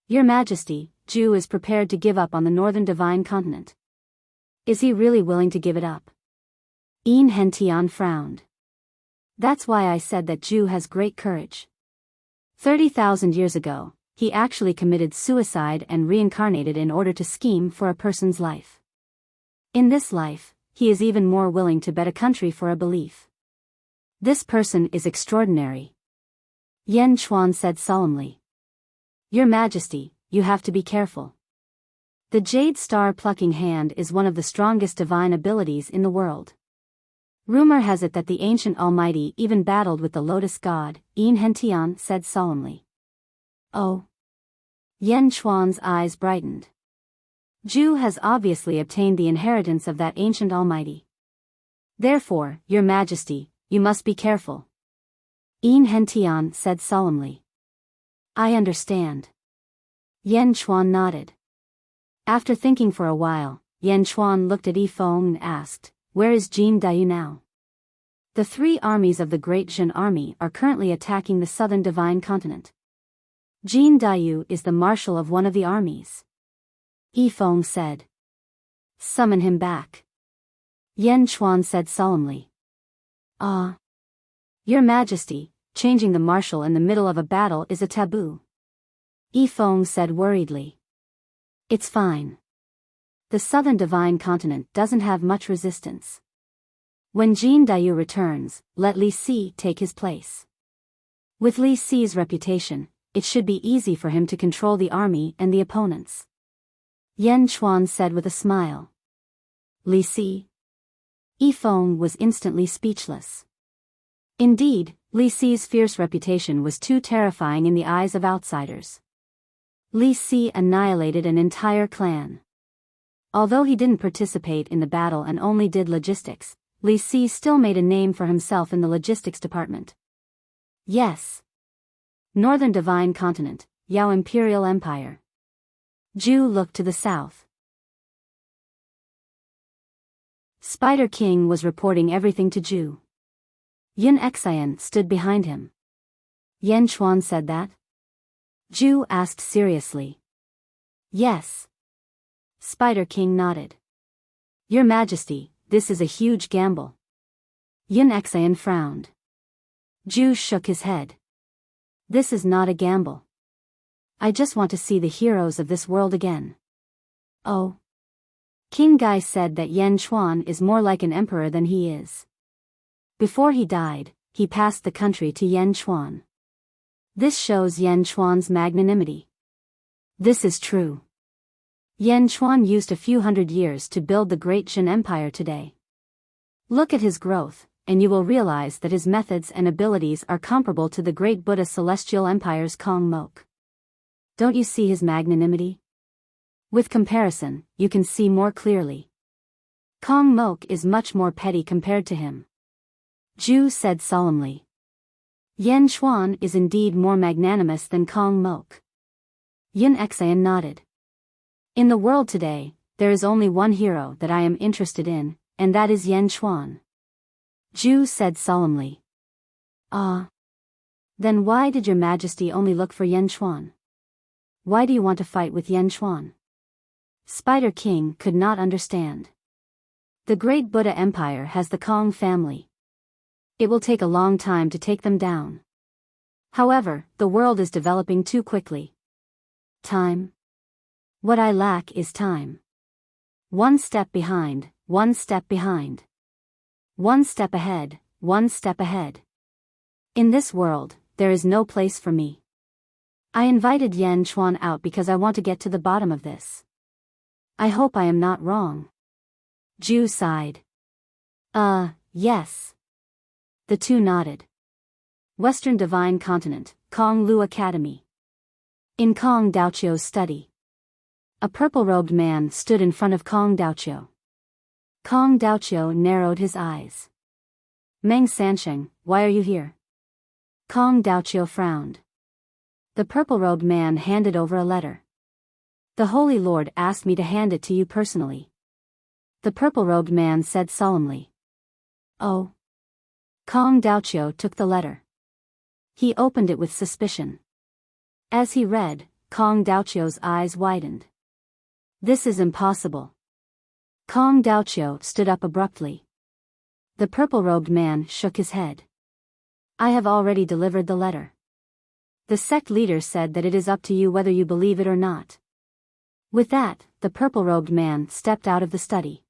Your Majesty, Ju is prepared to give up on the northern divine continent. Is he really willing to give it up? Yin Hentian frowned. That's why I said that Ju has great courage. 30,000 years ago, he actually committed suicide and reincarnated in order to scheme for a person's life. In this life, he is even more willing to bet a country for a belief. This person is extraordinary. Yen Chuan said solemnly. Your Majesty, you have to be careful. The Jade Star plucking hand is one of the strongest divine abilities in the world. Rumor has it that the ancient Almighty even battled with the Lotus God, Yin Hentian said solemnly. Oh. Yen Chuan's eyes brightened. Ju has obviously obtained the inheritance of that ancient Almighty. Therefore, Your Majesty, you must be careful. Yin Hentian said solemnly. I understand. Yen Chuan nodded. After thinking for a while, Yen Chuan looked at Yifeng and asked, where is Jin Dayu now? The 3 armies of the Great Jin Army are currently attacking the southern divine continent. Jin Dayu is the marshal of one of the armies. Yifeng said. Summon him back. Yen Chuan said solemnly. Ah. Your Majesty, changing the marshal in the middle of a battle is a taboo. Yifeng said worriedly. It's fine. The southern divine continent doesn't have much resistance. When Jin Dayu returns, let Li Si take his place. With Li Si's reputation, it should be easy for him to control the army and the opponents. Yen Chuan said with a smile. Li Si? Yifeng was instantly speechless. Indeed, Li Si's fierce reputation was too terrifying in the eyes of outsiders. Li Si annihilated an entire clan. Although he didn't participate in the battle and only did logistics, Li Si still made a name for himself in the logistics department. Yes. Northern Divine Continent, Yao Imperial Empire. Ju looked to the south. Spider King was reporting everything to Ju. Yun Xian stood behind him. Yen Chuan said that? Ju asked seriously. Yes. Spider King nodded. Your Majesty, this is a huge gamble. Yin Exayan frowned. Ju shook his head. This is not a gamble. I just want to see the heroes of this world again. Oh. King Gai said that Yan Chuan is more like an emperor than he is. Before he died, he passed the country to Yan Chuan. This shows Yan Chuan's magnanimity. This is true. Yan Chuan used a few hundred years to build the great Jin Empire today. Look at his growth, and you will realize that his methods and abilities are comparable to the great Buddha Celestial Empire's Kong Mok. Don't you see his magnanimity? With comparison, you can see more clearly. Kong Mok is much more petty compared to him. Ju said solemnly. Yan Chuan is indeed more magnanimous than Kong Mok. Yin Exayan nodded. In the world today, there is only one hero that I am interested in, and that is Yan Chuan. Ju said solemnly. Ah. Then why did your Majesty only look for Yan Chuan? Why do you want to fight with Yan Chuan? Spider King could not understand. The great Buddha Empire has the Kong family. It will take a long time to take them down. However, the world is developing too quickly. Time. What I lack is time. One step behind, one step behind. One step ahead, one step ahead. In this world, there is no place for me. I invited Yan Chuan out because I want to get to the bottom of this. I hope I am not wrong. Ju sighed. Yes. The two nodded. Western Divine Continent, Kong Lu Academy. In Kong Daochio's study. A purple-robed man stood in front of Kong Daochio. Kong Daochio narrowed his eyes. Meng Sansheng, why are you here? Kong Daochio frowned. The purple-robed man handed over a letter. The Holy Lord asked me to hand it to you personally. The purple-robed man said solemnly. Oh. Kong Daochio took the letter. He opened it with suspicion. As he read, Kong Daochio's eyes widened. This is impossible. Kong Daochio stood up abruptly. The purple-robed man shook his head. I have already delivered the letter. The sect leader said that it is up to you whether you believe it or not. With that, the purple-robed man stepped out of the study.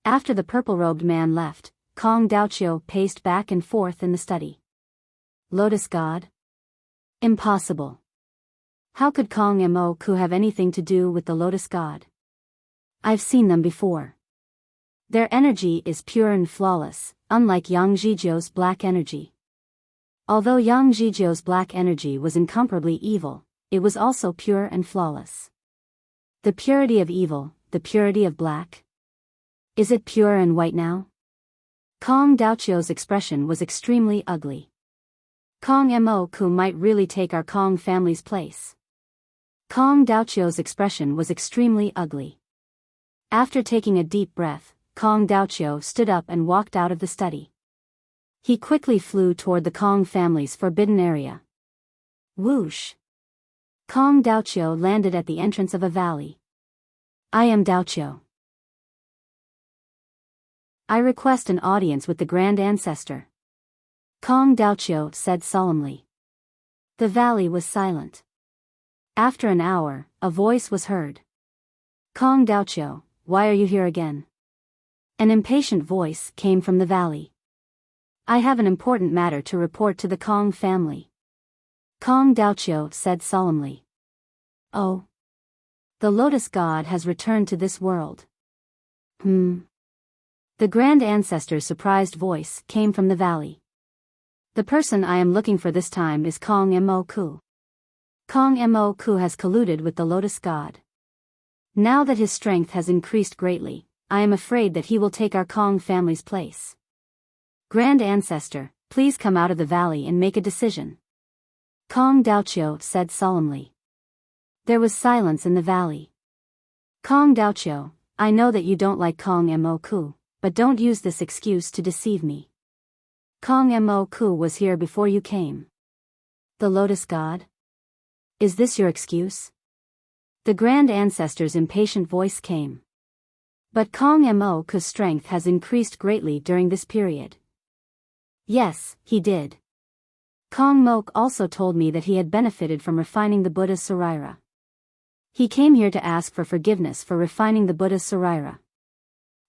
After the purple-robed man left, Kong Daochio paced back and forth in the study. Lotus God? Impossible. How could Kong Moku have anything to do with the Lotus God? I've seen them before. Their energy is pure and flawless, unlike Yang Zhizhou's black energy. Although Yang Zhizhou's black energy was incomparably evil, it was also pure and flawless. The purity of evil, the purity of black. Is it pure and white now? Kong Daochio's expression was extremely ugly. Kong Moku might really take our Kong family's place. Kong Daochio's expression was extremely ugly. After taking a deep breath, Kong Daochio stood up and walked out of the study. He quickly flew toward the Kong family's forbidden area. Whoosh! Kong Daochio landed at the entrance of a valley. I am Daochio. I request an audience with the Grand Ancestor. Kong Daochio said solemnly. The valley was silent. After an hour, a voice was heard. Kong Daochio, why are you here again? An impatient voice came from the valley. I have an important matter to report to the Kong family. Kong Daochio said solemnly. Oh. The Lotus God has returned to this world. The Grand Ancestor's surprised voice came from the valley. The person I am looking for this time is Kong Moku. Kong Moku has colluded with the Lotus God. Now that his strength has increased greatly, I am afraid that he will take our Kong family's place. Grand Ancestor, please come out of the valley and make a decision. Kong Daochio said solemnly. There was silence in the valley. Kong Daochio, I know that you don't like Kong Moku, but don't use this excuse to deceive me. Kong Moku was here before you came. The Lotus God? Is this your excuse? The Grand Ancestor's impatient voice came. But Kong Mo's strength has increased greatly during this period. Yes, he did. Kong Mok also told me that he had benefited from refining the Buddha's Sarira. He came here to ask for forgiveness for refining the Buddha's Sarira.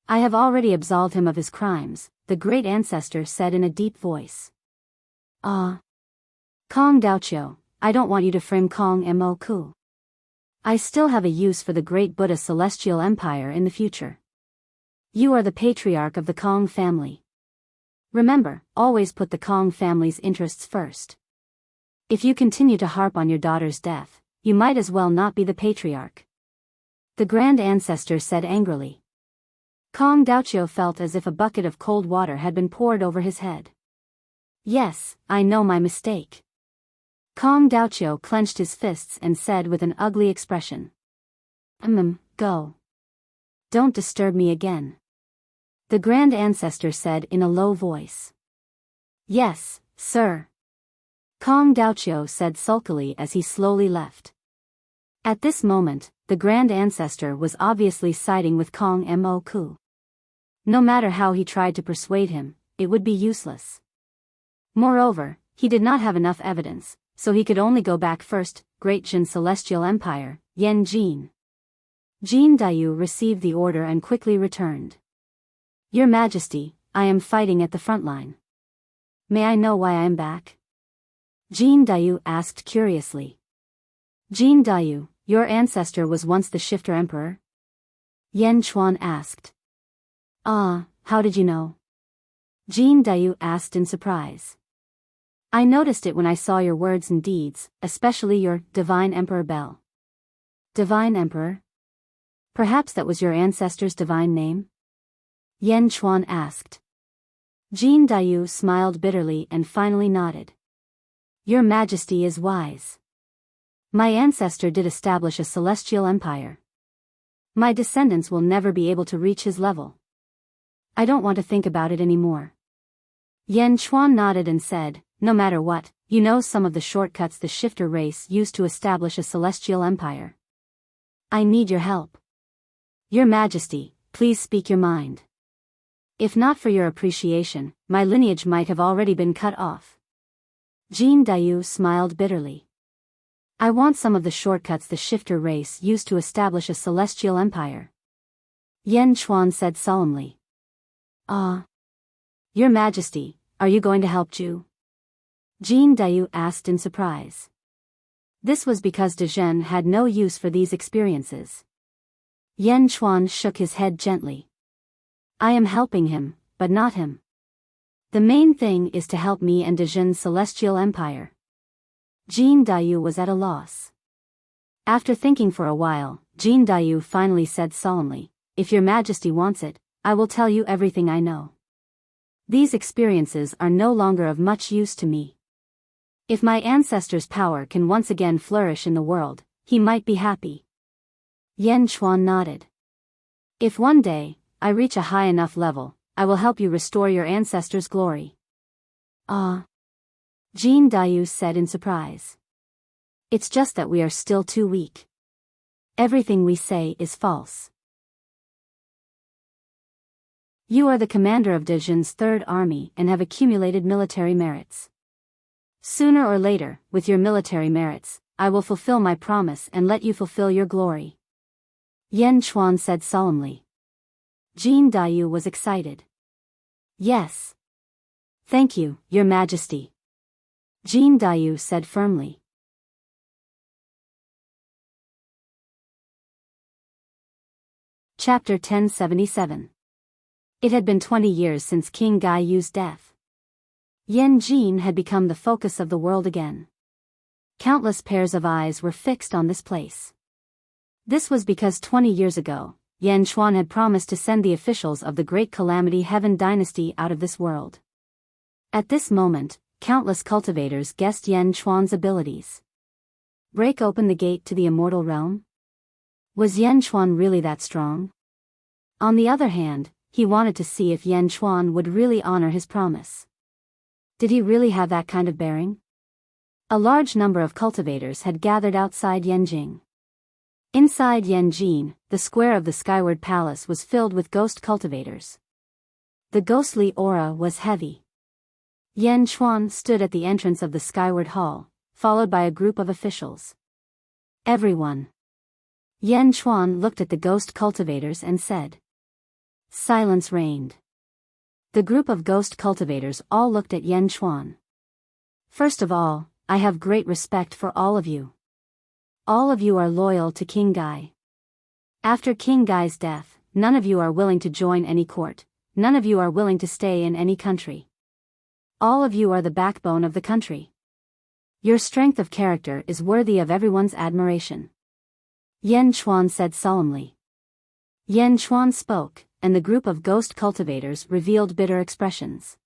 I have already absolved him of his crimes, the great ancestor said in a deep voice. Ah. Kong Daoqiu, I don't want you to frame Kong Mo. I still have a use for the great Buddha celestial empire in the future. You are the patriarch of the Kong family. Remember, always put the Kong family's interests first. If you continue to harp on your daughter's death, you might as well not be the patriarch. The Grand Ancestor said angrily. Kong Daoqiu felt as if a bucket of cold water had been poured over his head. Yes, I know my mistake. Kong Daoqiu clenched his fists and said with an ugly expression. Go. Don't disturb me again. The Grand Ancestor said in a low voice. Yes, sir. Kong Daoqiu said sulkily as he slowly left. At this moment, the Grand Ancestor was obviously siding with Kong Mo. No matter how he tried to persuade him, it would be useless. Moreover, he did not have enough evidence, so he could only go back first, Great Jin Celestial Empire, Yen Jin. Jin Dayu received the order and quickly returned. Your Majesty, I am fighting at the front line. May I know why I am back? Jin Dayu asked curiously. Jin Dayu, your ancestor was once the Shifter Emperor? Yen Chuan asked. Ah, how did you know? Jin Dayu asked in surprise. I noticed it when I saw your words and deeds, especially your Divine Emperor Bell. Divine Emperor? Perhaps that was your ancestor's divine name? Yen Chuan asked. Jin Dayu smiled bitterly and finally nodded. Your Majesty is wise. My ancestor did establish a celestial empire. My descendants will never be able to reach his level. I don't want to think about it anymore. Yen Chuan nodded and said, no matter what, you know some of the shortcuts the shifter race used to establish a celestial empire. I need your help. Your Majesty, please speak your mind. If not for your appreciation, my lineage might have already been cut off. Jin Dayu smiled bitterly. I want some of the shortcuts the shifter race used to establish a celestial empire. Yen Chuan said solemnly. Ah. Your Majesty, are you going to help Ju? Jin Dayu asked in surprise. This was because Dezhen had no use for these experiences. Yen Chuan shook his head gently. I am helping him, but not him. The main thing is to help me and Dezhen's celestial empire. Jin Dayu was at a loss. After thinking for a while, Jin Dayu finally said solemnly, if your Majesty wants it, I will tell you everything I know. These experiences are no longer of much use to me. If my ancestor's power can once again flourish in the world, he might be happy. Yen Chuan nodded. If one day, I reach a high enough level, I will help you restore your ancestor's glory. Ah. Jin Dayu said in surprise. It's just that we are still too weak. Everything we say is false. You are the commander of Dezhen's third army and have accumulated military merits. Sooner or later, with your military merits, I will fulfill my promise and let you fulfill your glory. Yen Chuan said solemnly. Jin Dayu was excited. Yes. Thank you, Your Majesty. Jin Dayu said firmly. Chapter 1077. It had been 20 years since King Gai Yu's death. Yen Jin had become the focus of the world again. Countless pairs of eyes were fixed on this place. This was because 20 years ago, Yen Chuan had promised to send the officials of the Great Calamity Heaven dynasty out of this world. At this moment, countless cultivators guessed Yen Chuan's abilities. Break open the gate to the immortal realm? Was Yen Chuan really that strong? On the other hand, he wanted to see if Yen Chuan would really honor his promise. Did he really have that kind of bearing? A large number of cultivators had gathered outside Yanjing. Inside Yanjing, the square of the Skyward Palace was filled with ghost cultivators. The ghostly aura was heavy. Yan Chuan stood at the entrance of the Skyward Hall, followed by a group of officials. Everyone. Yan Chuan looked at the ghost cultivators and said. Silence reigned. The group of ghost cultivators all looked at Yan Chuan. First of all, I have great respect for all of you. All of you are loyal to King Gai. After King Gai's death, none of you are willing to join any court, none of you are willing to stay in any country. All of you are the backbone of the country. Your strength of character is worthy of everyone's admiration. Yan Chuan said solemnly. Yan Chuan spoke, and the group of ghost cultivators revealed bitter expressions.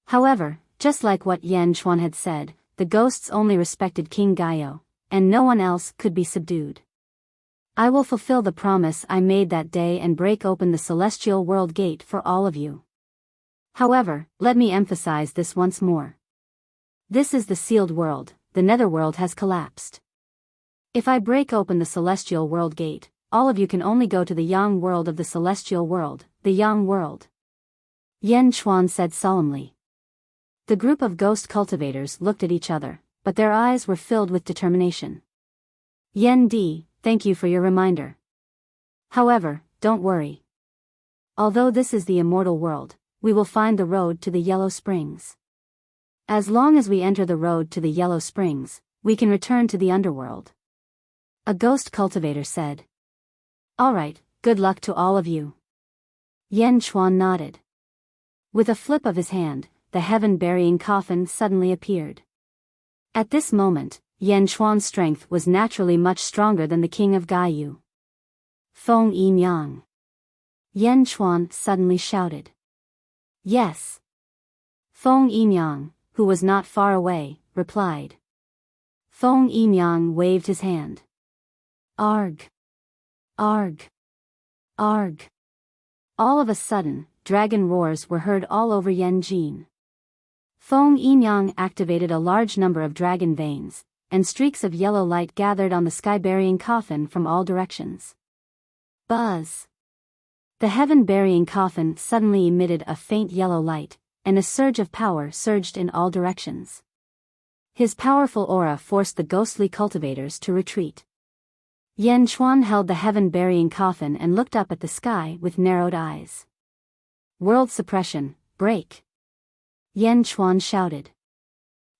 However, just like what Yan Chuan had said, the ghosts only respected King Gaio, and no one else could be subdued. I will fulfill the promise I made that day and break open the celestial world gate for all of you. However, let me emphasize this once more. This is the sealed world, the netherworld has collapsed. If I break open the celestial world gate, all of you can only go to the yang world of the celestial world, the yang world. Yan Chuan said solemnly. The group of ghost cultivators looked at each other, but their eyes were filled with determination. Yan Di, thank you for your reminder. However, don't worry. Although this is the immortal world, we will find the road to the Yellow Springs. As long as we enter the road to the Yellow Springs, we can return to the underworld. A ghost cultivator said. All right, good luck to all of you. Yan Chuan nodded. With a flip of his hand, the heaven-burying coffin suddenly appeared. At this moment, Yan Chuan's strength was naturally much stronger than the king of Gaiyu. Feng Yinyang. Yan Chuan suddenly shouted. Yes. Feng Yinyang, who was not far away, replied. Feng Yinyang waved his hand. Arg. Arg. Arg. All of a sudden, dragon roars were heard all over Yanjin. Feng Yinyang activated a large number of dragon veins, and streaks of yellow light gathered on the sky-burying coffin from all directions. Buzz! The heaven-burying coffin suddenly emitted a faint yellow light, and a surge of power surged in all directions. His powerful aura forced the ghostly cultivators to retreat. Yan Chuan held the heaven-burying coffin and looked up at the sky with narrowed eyes. World suppression, break! Yan Chuan shouted.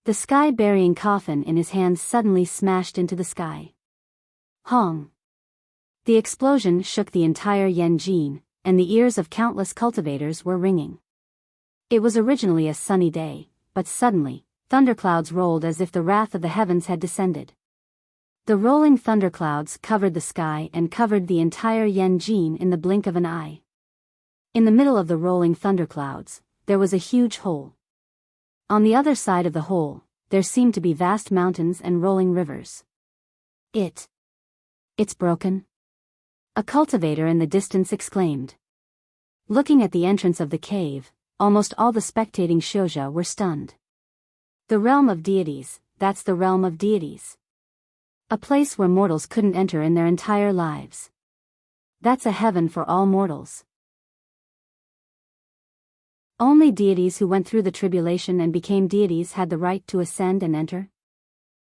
The sky-burying coffin in his hands suddenly smashed into the sky. Hong! The explosion shook the entire Yanjin, and the ears of countless cultivators were ringing. It was originally a sunny day, but suddenly, thunderclouds rolled as if the wrath of the heavens had descended. The rolling thunderclouds covered the sky and covered the entire Yanjin in the blink of an eye. In the middle of the rolling thunderclouds, there was a huge hole. On the other side of the hole, there seemed to be vast mountains and rolling rivers. It's broken? A cultivator in the distance exclaimed. Looking at the entrance of the cave, almost all the spectating Shouja were stunned. The realm of deities, that's the realm of deities. A place where mortals couldn't enter in their entire lives. That's a heaven for all mortals. Only deities who went through the tribulation and became deities had the right to ascend and enter.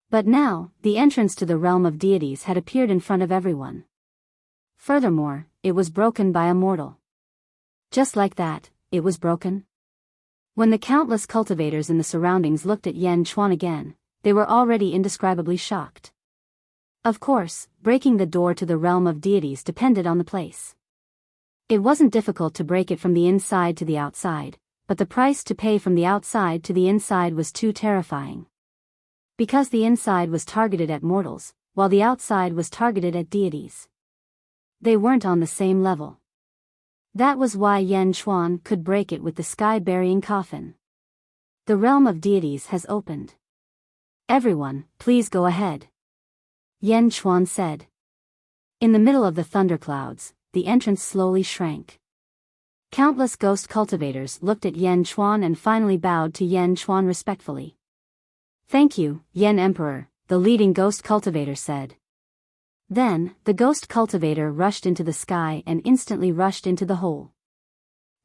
But now, the entrance to the realm of deities had appeared in front of everyone. Furthermore, it was broken by a mortal. Just like that, it was broken. When the countless cultivators in the surroundings looked at Yan Chuan again, they were already indescribably shocked. Of course, breaking the door to the realm of deities depended on the place. It wasn't difficult to break it from the inside to the outside, but the price to pay from the outside to the inside was too terrifying. Because the inside was targeted at mortals, while the outside was targeted at deities. They weren't on the same level. That was why Yan Chuan could break it with the sky-burying coffin. The realm of deities has opened. Everyone, please go ahead. Yan Chuan said. In the middle of the thunderclouds, the entrance slowly shrank. Countless ghost cultivators looked at Yan Chuan and finally bowed to Yan Chuan respectfully. Thank you, Yen Emperor, the leading ghost cultivator said. Then, the ghost cultivator rushed into the sky and instantly rushed into the hole.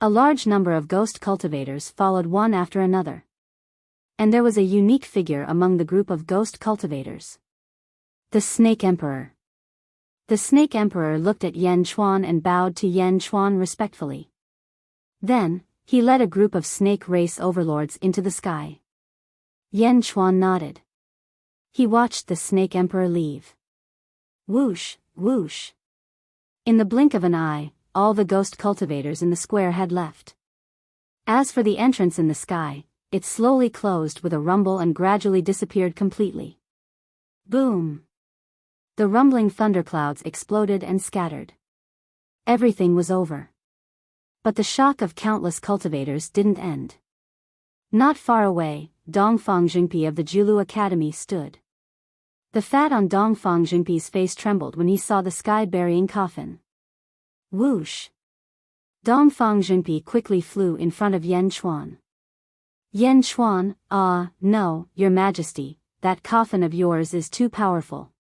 A large number of ghost cultivators followed one after another. And there was a unique figure among the group of ghost cultivators. The Snake Emperor. The Snake Emperor looked at Yen Chuan and bowed to Yen Chuan respectfully. Then, he led a group of snake race overlords into the sky. Yen Chuan nodded. He watched the Snake Emperor leave. Whoosh, whoosh. In the blink of an eye, all the ghost cultivators in the square had left. As for the entrance in the sky, it slowly closed with a rumble and gradually disappeared completely. Boom! The rumbling thunderclouds exploded and scattered. Everything was over. But the shock of countless cultivators didn't end. Not far away, Dongfang Jingpi of the Julu Academy stood. The fat on Dongfang Jingpi's face trembled when he saw the sky-burying coffin. Whoosh! Dongfang Jingpi quickly flew in front of Yen Chuan. Yen Chuan, no, Your Majesty, that coffin of yours is too powerful.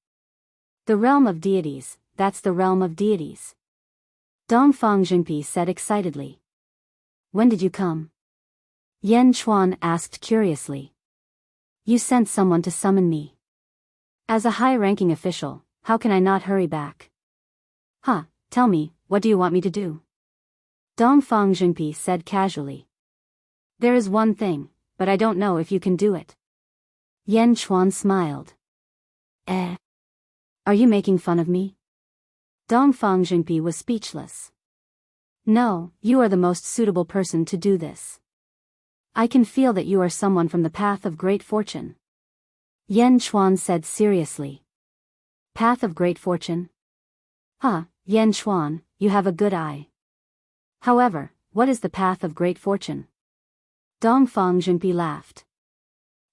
The realm of deities, that's the realm of deities. Dongfang Jingpi said excitedly. When did you come? Yen Chuan asked curiously. You sent someone to summon me. As a high-ranking official, how can I not hurry back? Tell me, what do you want me to do? Dongfang Jingpi said casually. There is one thing, but I don't know if you can do it. Yen Chuan smiled. Are you making fun of me? Dongfang Jingpi was speechless. No, you are the most suitable person to do this. I can feel that you are someone from the path of great fortune. Yen Chuan said seriously. Path of great fortune? Yen Chuan, you have a good eye. However, what is the path of great fortune? Dongfang Jingpi laughed.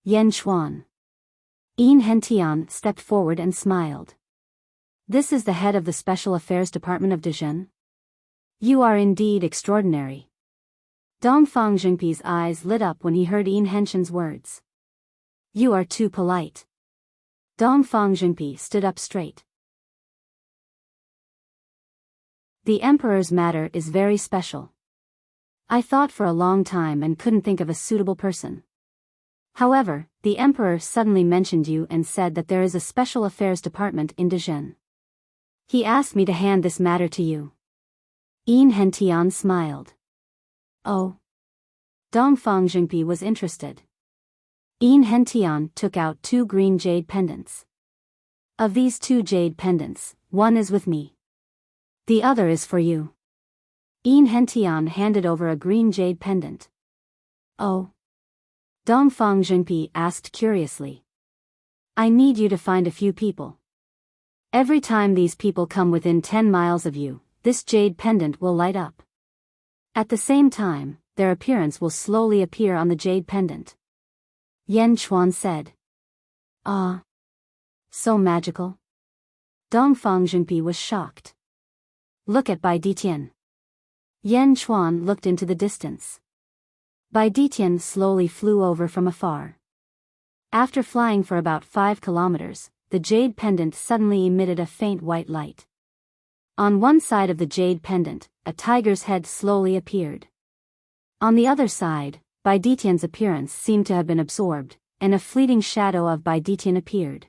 Yen Chuan. Enrich stepped forward and smiled. This is the head of the Special Affairs Department of Dezhen? You are indeed extraordinary. Dongfang Jingpi's eyes lit up when he heard Enrich's words. You are too polite. Dongfang Jingpi stood up straight. The Emperor's matter is very special. I thought for a long time and couldn't think of a suitable person. However, the Emperor suddenly mentioned you and said that there is a Special Affairs Department in Dezhen. He asked me to hand this matter to you. Enrich smiled. Oh. Dongfang Jingpi was interested. Enrich took out 2 green jade pendants. Of these 2 jade pendants, one is with me. The other is for you. Enrich handed over a green jade pendant. Oh. Dongfang Jingpi asked curiously. I need you to find a few people. Every time these people come within 10 miles of you, this jade pendant will light up. At the same time, their appearance will slowly appear on the jade pendant. Yen Chuan said. So magical? Dongfang Jingpi was shocked. Look at Bai Ditian. Yen Chuan looked into the distance. Bai Ditian slowly flew over from afar. After flying for about 5 kilometers, the jade pendant suddenly emitted a faint white light. On one side of the jade pendant, a tiger's head slowly appeared. On the other side, Bai Ditian's appearance seemed to have been absorbed, and a fleeting shadow of Bai Ditian appeared.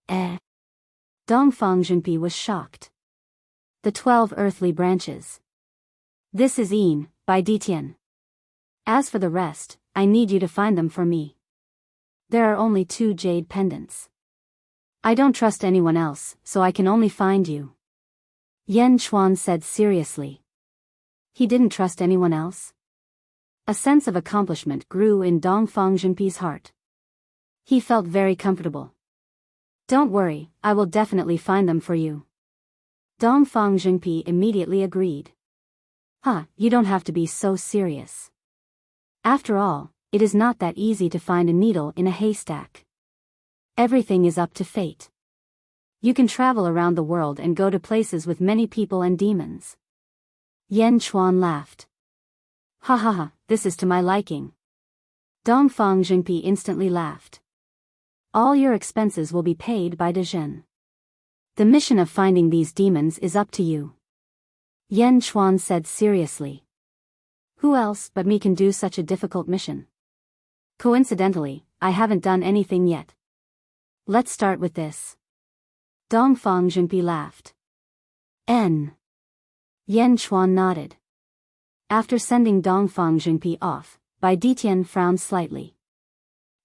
Dongfang Jingpi was shocked. The 12 earthly branches. This is Bai Ditian. As for the rest, I need you to find them for me. There are only 2 jade pendants. I don't trust anyone else, so I can only find you. Yen Chuan said seriously. He didn't trust anyone else? A sense of accomplishment grew in Dongfang Jingpi's heart. He felt very comfortable. Don't worry, I will definitely find them for you. Dongfang Jingpi immediately agreed. You don't have to be so serious. After all, it is not that easy to find a needle in a haystack. Everything is up to fate. You can travel around the world and go to places with many people and demons. Yen Chuan laughed. This is to my liking. Dongfang Jingpi instantly laughed. All your expenses will be paid by Dezhen. The mission of finding these demons is up to you. Yan Chuan said seriously. Who else but me can do such a difficult mission? Coincidentally, I haven't done anything yet. Let's start with this. Dongfang Zhengpi laughed. Yan Chuan nodded. After sending Dongfang Zhengpi off, Bai Ditian frowned slightly.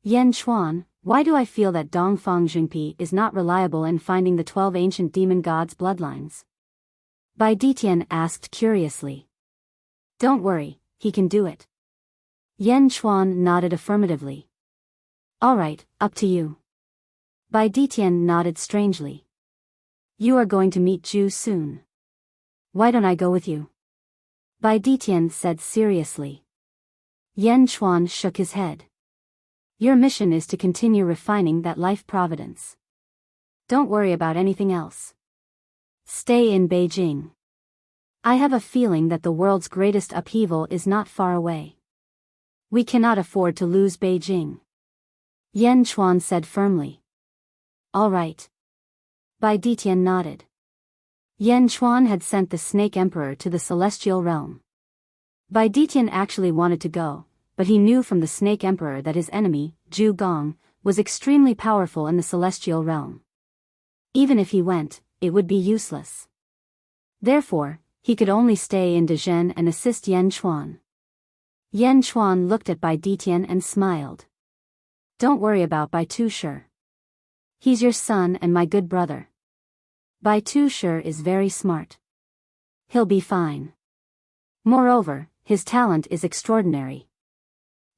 Yan Chuan, why do I feel that Dongfang Zhengpi is not reliable in finding the 12 ancient demon gods' bloodlines? Bai Ditian asked curiously. Don't worry, he can do it. Yan Chuan nodded affirmatively. Alright, up to you. Bai Ditian nodded strangely. You are going to meet Zhu soon. Why don't I go with you? Bai Ditian said seriously. Yan Chuan shook his head. Your mission is to continue refining that life providence. Don't worry about anything else. Stay in Beijing. I have a feeling that the world's greatest upheaval is not far away. We cannot afford to lose Beijing. Yan Chuan said firmly. All right. Bai Ditian nodded. Yan Chuan had sent the Snake Emperor to the Celestial Realm. Bai Ditian actually wanted to go, but he knew from the Snake Emperor that his enemy, Zhu Gong, was extremely powerful in the Celestial Realm. Even if he went, it would be useless. Therefore, he could only stay in Dezhen and assist Yan Chuan. Yan Chuan looked at Bai Ditian and smiled. Don't worry about Bai Tushi. He's your son and my good brother. Bai Tushi is very smart. He'll be fine. Moreover, his talent is extraordinary.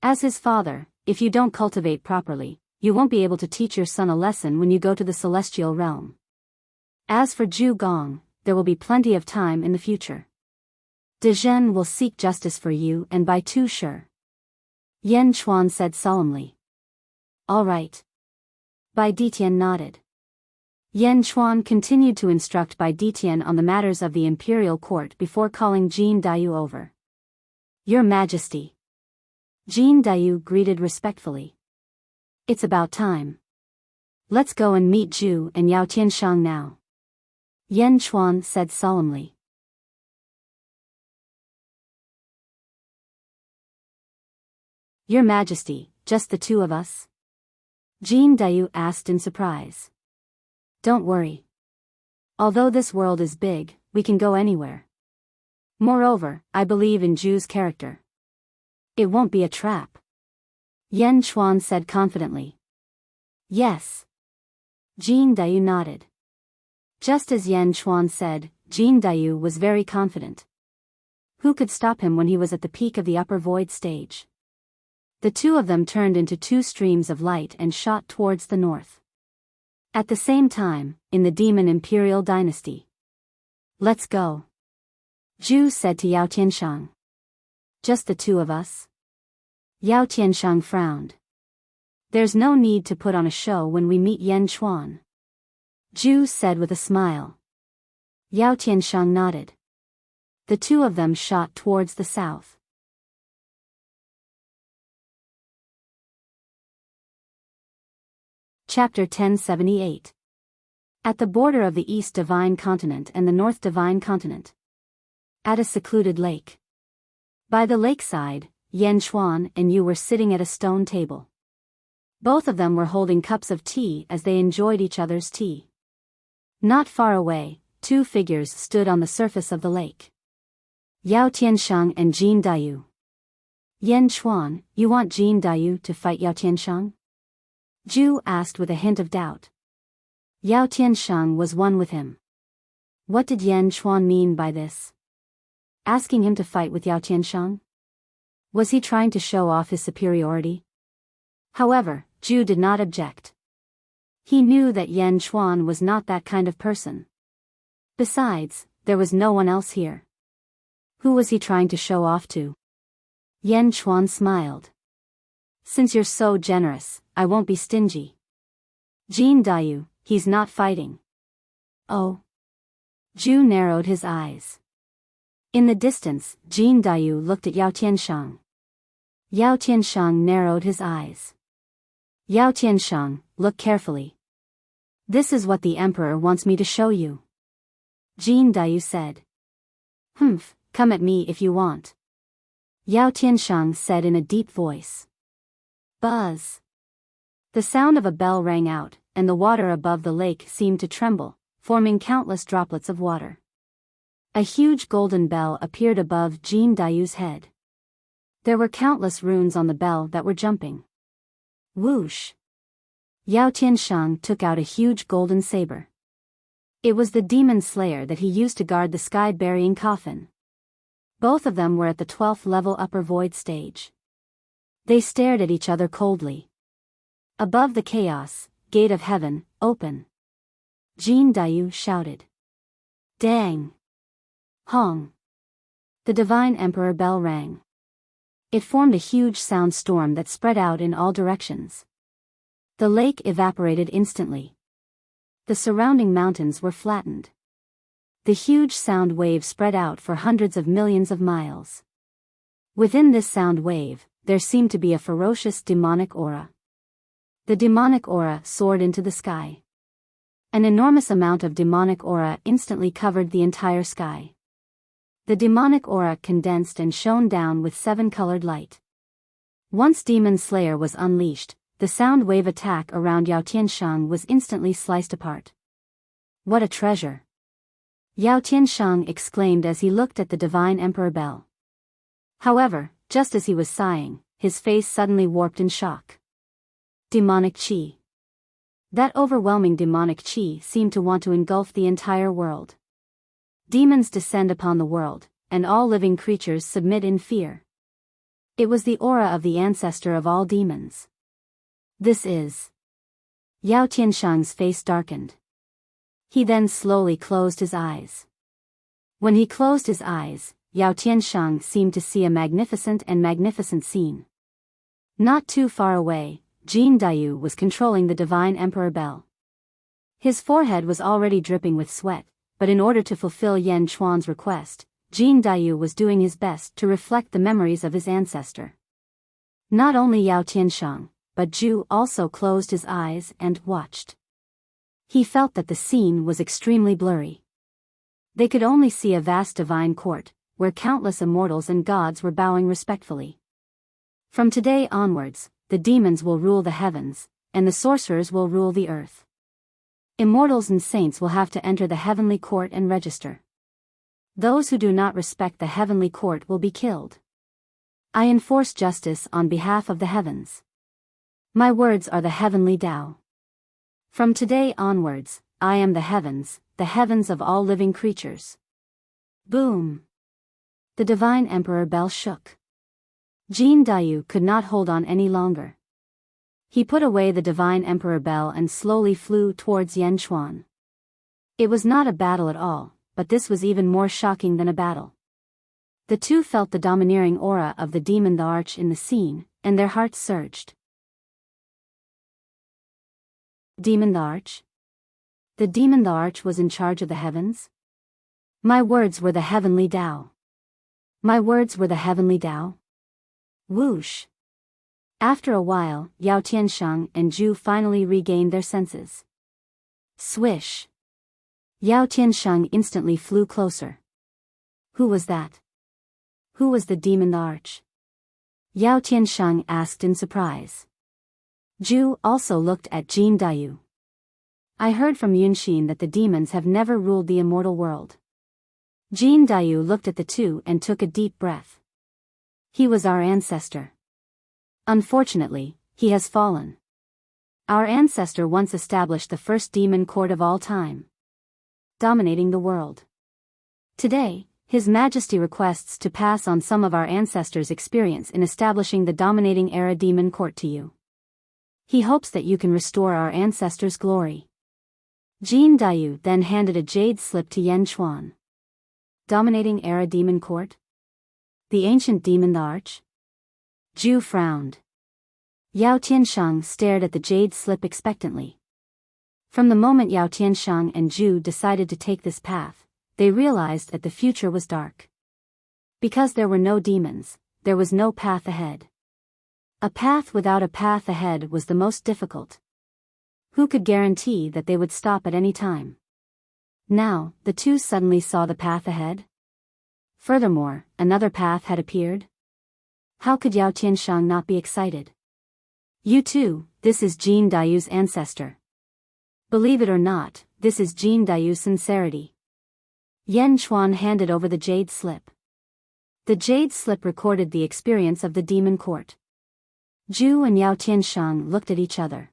As his father, if you don't cultivate properly, you won't be able to teach your son a lesson when you go to the Celestial Realm. As for Zhu Gong, there will be plenty of time in the future. Dezhen will seek justice for you and Bai Tushi. Yan Chuan said solemnly. All right. Bai Ditian nodded. Yan Chuan continued to instruct Bai Ditian on the matters of the imperial court before calling Jin Dayu over. Your Majesty. Jin Dayu greeted respectfully. It's about time. Let's go and meet Zhu and Yao Tianshang now. Yan Chuan said solemnly. Your Majesty, just the two of us? Jin Dayu asked in surprise. Don't worry. Although this world is big, we can go anywhere. Moreover, I believe in Zhu's character. It won't be a trap. Yan Chuan said confidently. Yes. Jin Dayu nodded. Just as Yan Chuan said, Jin Dayu was very confident. Who could stop him when he was at the peak of the upper void stage? The two of them turned into two streams of light and shot towards the north. At the same time, in the Demon Imperial Dynasty. Let's go. Zhu said to Yao Tianshang. Just the two of us? Yao Tianshang frowned. There's no need to put on a show when we meet Yan Chuan. Zhu said with a smile. Yao Tianshang nodded. The two of them shot towards the south. Chapter 1078. At the border of the East Divine Continent and the North Divine Continent. At a secluded lake. By the lakeside, Yan Chuan and Yu were sitting at a stone table. Both of them were holding cups of tea as they enjoyed each other's tea. Not far away, two figures stood on the surface of the lake. Yao Tianshang and Jin Dayu. Yan Chuan, you want Jin Dayu to fight Yao Tianshang? Zhu asked with a hint of doubt. Yao Tianshang was one with him. What did Yan Chuan mean by this? Asking him to fight with Yao Tianshang? Was he trying to show off his superiority? However, Zhu did not object. He knew that Yan Chuan was not that kind of person. Besides, there was no one else here. Who was he trying to show off to? Yan Chuan smiled. Since you're so generous, I won't be stingy. Jin Dayu, he's not fighting. Oh. Zhu narrowed his eyes. In the distance, Jin Dayu looked at Yao Tianshang. Yao Tianshang narrowed his eyes. Yao Tiansheng, look carefully. This is what the emperor wants me to show you. Jin Dayu said. Humph, come at me if you want. Yao Tiansheng said in a deep voice. Buzz. The sound of a bell rang out, and the water above the lake seemed to tremble, forming countless droplets of water. A huge golden bell appeared above Jin Dayu's head. There were countless runes on the bell that were jumping. Whoosh! Yao Tiansheng took out a huge golden saber. It was the demon slayer that he used to guard the sky-burying coffin. Both of them were at the 12th level upper void stage. They stared at each other coldly. Above the chaos, gate of heaven, open. Jin Dayu shouted. Dang! Hong! The divine emperor bell rang. It formed a huge sound storm that spread out in all directions. The lake evaporated instantly. The surrounding mountains were flattened. The huge sound wave spread out for hundreds of millions of miles. Within this sound wave, there seemed to be a ferocious demonic aura. The demonic aura soared into the sky. An enormous amount of demonic aura instantly covered the entire sky. The demonic aura condensed and shone down with 7-colored light. Once Demon Slayer was unleashed, the sound wave attack around Yao Tiansheng was instantly sliced apart. What a treasure! Yao Tiansheng exclaimed as he looked at the divine emperor bell. However, just as he was sighing, his face suddenly warped in shock. Demonic Qi. That overwhelming demonic Qi seemed to want to engulf the entire world. Demons descend upon the world, and all living creatures submit in fear. It was the aura of the ancestor of all demons. This is... Yao Tiansheng's face darkened. He then slowly closed his eyes. When he closed his eyes, Yao Tiansheng seemed to see a magnificent scene. Not too far away, Jin Dayu was controlling the divine emperor bell. His forehead was already dripping with sweat, but in order to fulfill Yan Chuan's request, Jin Dayu was doing his best to reflect the memories of his ancestor. Not only Yao Tiansheng, but Zhu also closed his eyes and watched. He felt that the scene was extremely blurry. They could only see a vast divine court, where countless immortals and gods were bowing respectfully. From today onwards, the demons will rule the heavens, and the sorcerers will rule the earth. Immortals and saints will have to enter the heavenly court and register. Those who do not respect the heavenly court will be killed. I enforce justice on behalf of the heavens. My words are the heavenly Tao. From today onwards, I am the heavens of all living creatures. Boom! The divine emperor bell shook. Jin Dayu could not hold on any longer. He put away the divine emperor bell and slowly flew towards Yan Chuan. It was not a battle at all, but this was even more shocking than a battle. The two felt the domineering aura of the demon the Arch in the scene, and their hearts surged. Demon the Arch? The demon the Arch was in charge of the heavens? My words were the heavenly Tao. My words were the heavenly Tao. Whoosh! After a while, Yao Tiansheng and Zhu finally regained their senses. Swish! Yao Tiansheng instantly flew closer. Who was that? Who was the demon the Arch? Yao Tiansheng asked in surprise. Zhu also looked at Jin Dayu. I heard from Yunxin that the demons have never ruled the immortal world. Jin Dayu looked at the two and took a deep breath. He was our ancestor. Unfortunately, he has fallen. Our ancestor once established the first demon court of all time, dominating the world. Today, His Majesty requests to pass on some of our ancestors' experience in establishing the dominating era demon court to you. He hopes that you can restore our ancestors' glory. Jin Dayu then handed a jade slip to Yan Chuan. Dominating era demon court? The ancient demon the Arch? Zhu frowned. Yao Tiansheng stared at the jade slip expectantly. From the moment Yao Tiansheng and Zhu decided to take this path, they realized that the future was dark. Because there were no demons, there was no path ahead. A path without a path ahead was the most difficult. Who could guarantee that they would stop at any time? Now, the two suddenly saw the path ahead. Furthermore, another path had appeared. How could Yao Tianshang not be excited? You too, this is Jin Dayu's ancestor. Believe it or not, this is Jin Dayu's sincerity. Yan Chuan handed over the jade slip. The jade slip recorded the experience of the demon court. Zhu and Yao Tianshang looked at each other.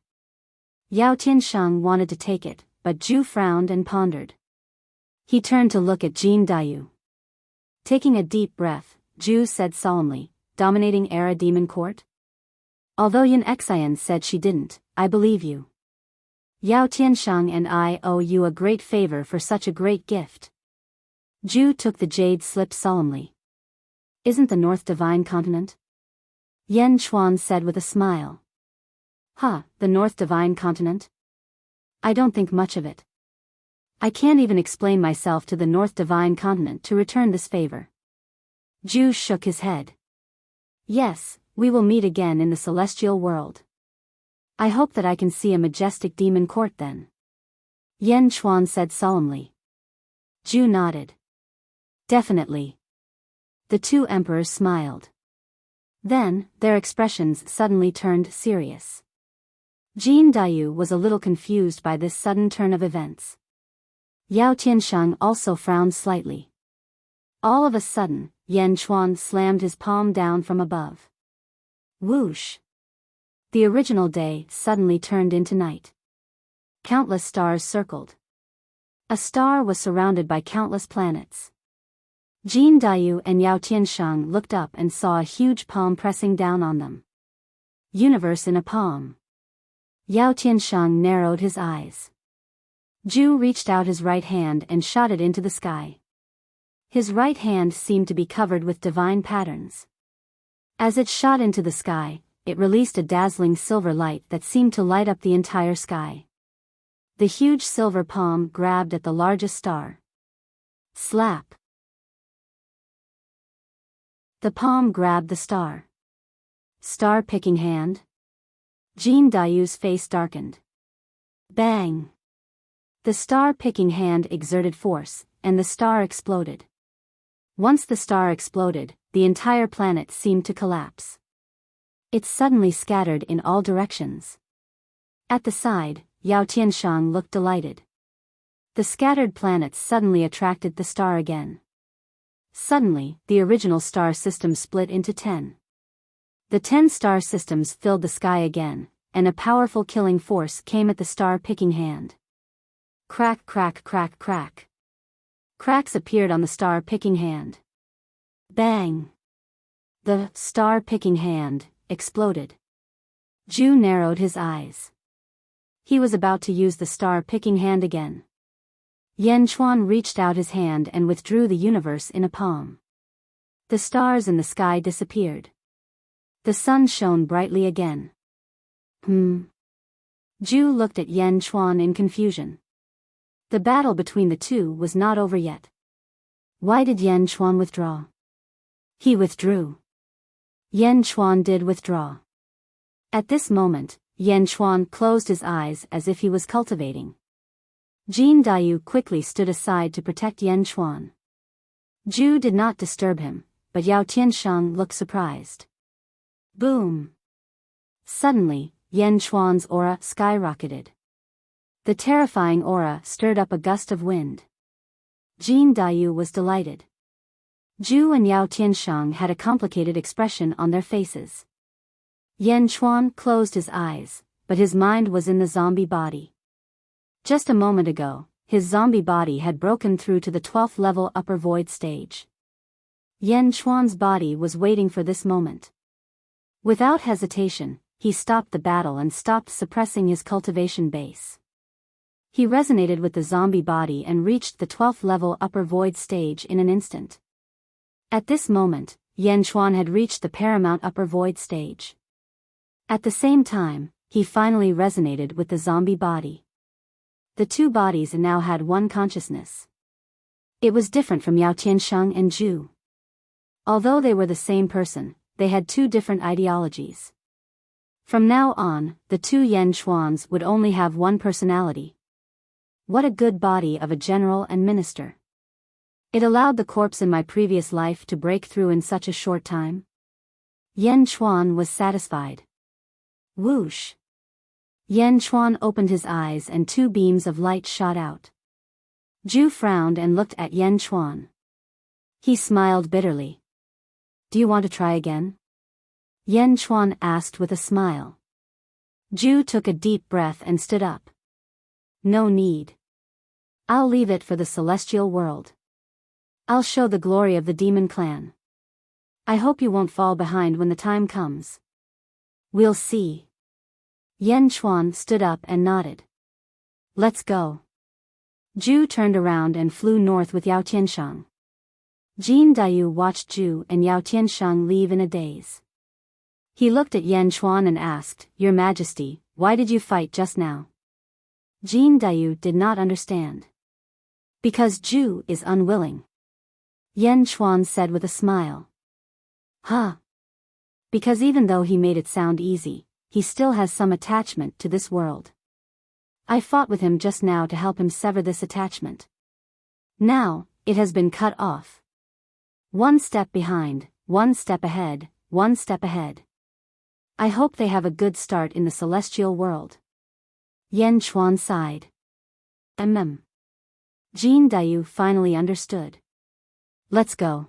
Yao Tianshang wanted to take it, but Zhu frowned and pondered. He turned to look at Jin Dayu. Taking a deep breath, Zhu said solemnly, "Dominating era demon court?" Although Yan Xian said she didn't, I believe you. Yao Tianshang and I owe you a great favor for such a great gift. Zhu took the jade slip solemnly. Isn't the North Divine Continent? Yan Chuan said with a smile. The North Divine Continent? I don't think much of it. I can't even explain myself to the North Divine Continent to return this favor. Zhu shook his head. Yes, we will meet again in the celestial world. I hope that I can see a majestic demon court then. Yan Chuan said solemnly. Zhu nodded. Definitely. The two emperors smiled. Then, their expressions suddenly turned serious. Jin Dayu was a little confused by this sudden turn of events. Yao Tianshang also frowned slightly. All of a sudden, Yan Chuan slammed his palm down from above. Whoosh! The original day suddenly turned into night. Countless stars circled. A star was surrounded by countless planets. Jin Dayu and Yao Tianshang looked up and saw a huge palm pressing down on them. Universe in a palm. Yao Tianshang narrowed his eyes. Zhu reached out his right hand and shot it into the sky. His right hand seemed to be covered with divine patterns. As it shot into the sky, it released a dazzling silver light that seemed to light up the entire sky. The huge silver palm grabbed at the largest star. Slap! The palm grabbed the star. Star-picking hand? Jin Dayu's face darkened. Bang! The star-picking hand exerted force, and the star exploded. Once the star exploded, the entire planet seemed to collapse. It suddenly scattered in all directions. At the side, Yao Tianshang looked delighted. The scattered planets suddenly attracted the star again. Suddenly, the original star system split into 10. The 10 star systems filled the sky again, and a powerful killing force came at the star-picking hand. Crack, crack, crack, crack. Cracks appeared on the star-picking hand. Bang! The star-picking hand exploded. Zhu narrowed his eyes. He was about to use the star-picking hand again. Yan Chuan reached out his hand and withdrew the universe in a palm. The stars in the sky disappeared. The sun shone brightly again. Zhu looked at Yan Chuan in confusion. The battle between the two was not over yet. Why did Yan Chuan withdraw? He withdrew. Yan Chuan did withdraw. At this moment, Yan Chuan closed his eyes as if he was cultivating. Jin Dayu quickly stood aside to protect Yan Chuan. Zhu did not disturb him, but Yao Tianshang looked surprised. Boom! Suddenly, Yan Chuan's aura skyrocketed. The terrifying aura stirred up a gust of wind. Jin Dayu was delighted. Zhu and Yao Tianshang had a complicated expression on their faces. Yan Chuan closed his eyes, but his mind was in the zombie body. Just a moment ago, his zombie body had broken through to the 12th level upper void stage. Yan Chuan's body was waiting for this moment. Without hesitation, he stopped the battle and stopped suppressing his cultivation base. He resonated with the zombie body and reached the 12th level upper void stage in an instant. At this moment, Yan Chuan had reached the paramount upper void stage. At the same time, he finally resonated with the zombie body. The two bodies now had one consciousness. It was different from Yao Tianshang and Zhu. Although they were the same person, they had two different ideologies. From now on, the two Yan Chuans would only have one personality. What a good body of a general and minister. It allowed the corpse in my previous life to break through in such a short time. Yan Chuan was satisfied. Whoosh! Yan Chuan opened his eyes and two beams of light shot out. Zhu frowned and looked at Yan Chuan. He smiled bitterly. Do you want to try again? Yan Chuan asked with a smile. Zhu took a deep breath and stood up. No need. I'll leave it for the celestial world. I'll show the glory of the demon clan. I hope you won't fall behind when the time comes. We'll see. Yan Chuan stood up and nodded. Let's go. Zhu turned around and flew north with Yao Tianshang. Jin Daiyu watched Zhu and Yao Tianshang leave in a daze. He looked at Yan Chuan and asked, Your Majesty, why did you fight just now? Jin Daiyu did not understand. Because Zhu is unwilling. Yan Chuan said with a smile. Huh. Because even though he made it sound easy, he still has some attachment to this world. I fought with him just now to help him sever this attachment. Now, it has been cut off. One step behind, one step ahead, one step ahead. I hope they have a good start in the celestial world. Yan Chuan sighed. Jin Daiyu finally understood. Let's go.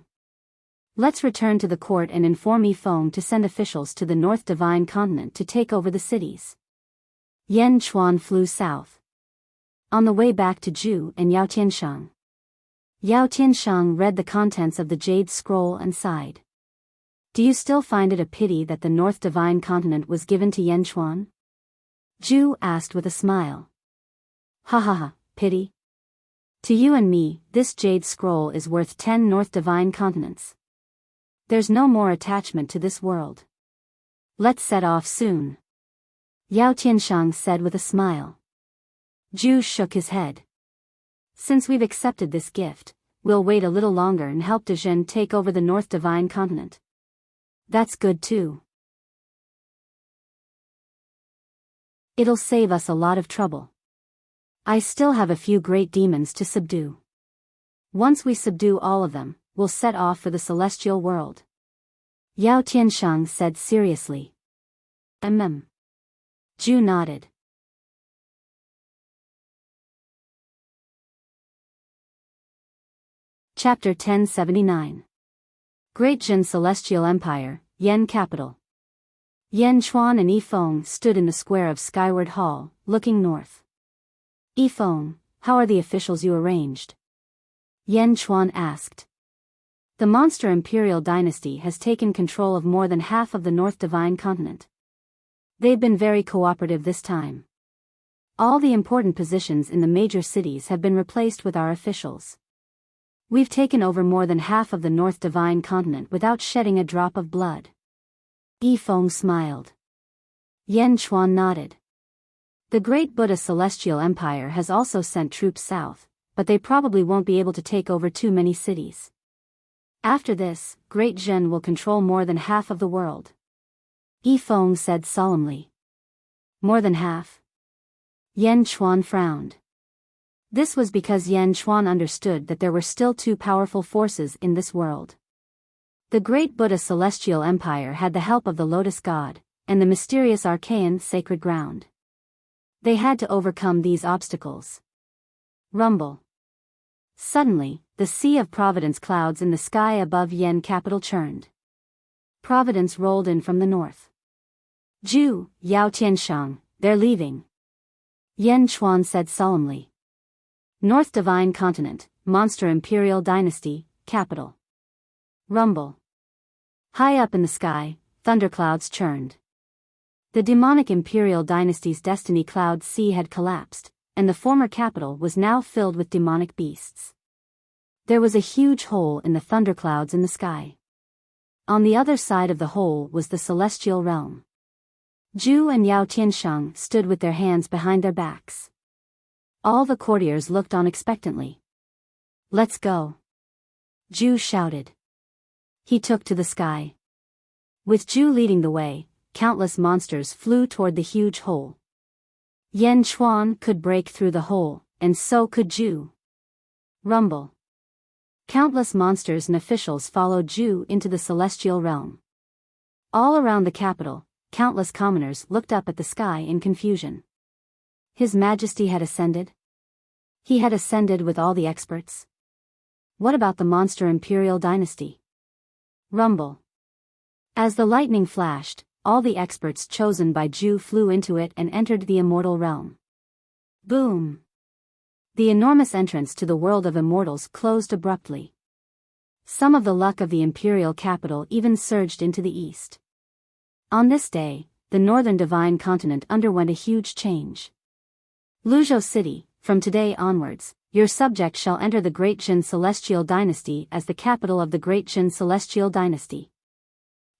Let's return to the court and inform Yifeng to send officials to the North Divine Continent to take over the cities. Yan Chuan flew south. On the way back to Zhu and Yao Tianshang. Yao Tianshang read the contents of the Jade Scroll and sighed. Do you still find it a pity that the North Divine Continent was given to Yan Chuan? Zhu asked with a smile. Ha ha ha, pity? To you and me, this Jade Scroll is worth 10 North Divine Continents. There's no more attachment to this world. Let's set off soon. Yao Tianshang said with a smile. Zhu shook his head. Since we've accepted this gift, we'll wait a little longer and help Dezhen take over the North Divine Continent. That's good too. It'll save us a lot of trouble. I still have a few great demons to subdue. Once we subdue all of them, we'll set off for the celestial world. Yao Tianshang said seriously. Zhu nodded. Chapter 1079. Great Jin Celestial Empire, Yen Capital. Yan Chuan and Yifeng stood in the square of Skyward Hall, looking north. Yifeng, how are the officials you arranged? Yan Chuan asked. The monster imperial dynasty has taken control of more than half of the North Divine Continent. They've been very cooperative this time. All the important positions in the major cities have been replaced with our officials. We've taken over more than half of the North Divine Continent without shedding a drop of blood. Yifeng smiled. Yan Chuan nodded. The Great Buddha Celestial Empire has also sent troops south, but they probably won't be able to take over too many cities. After this, Great Zhen will control more than half of the world. Yifeng said solemnly. More than half? Yan Chuan frowned. This was because Yan Chuan understood that there were still two powerful forces in this world. The Great Buddha Celestial Empire had the help of the Lotus God, and the mysterious Archaean Sacred Ground. They had to overcome these obstacles. Rumble. Suddenly, the sea of Providence clouds in the sky above Yen Capital churned. Providence rolled in from the north. Zhu, Yao Tianshang, they're leaving. Yan Chuan said solemnly. North Divine Continent, Monster Imperial Dynasty, Capital. Rumble. High up in the sky, thunderclouds churned. The demonic Imperial Dynasty's destiny cloud sea had collapsed, and the former capital was now filled with demonic beasts. There was a huge hole in the thunderclouds in the sky. On the other side of the hole was the celestial realm. Zhu and Yao Tianshang stood with their hands behind their backs. All the courtiers looked on expectantly. Let's go. Zhu shouted. He took to the sky. With Zhu leading the way, countless monsters flew toward the huge hole. Yan Chuan could break through the hole, and so could Zhu. Rumble. Countless monsters and officials followed Zhu into the celestial realm. All around the capital, countless commoners looked up at the sky in confusion. His Majesty had ascended? He had ascended with all the experts? What about the monster imperial dynasty? Rumble. As the lightning flashed, all the experts chosen by Zhu flew into it and entered the immortal realm. Boom! The enormous entrance to the world of immortals closed abruptly. Some of the luck of the imperial capital even surged into the east. On this day, the northern divine continent underwent a huge change. Luzhou City, from today onwards, your subject shall enter the Great Jin Celestial Dynasty as the capital of the Great Jin Celestial Dynasty.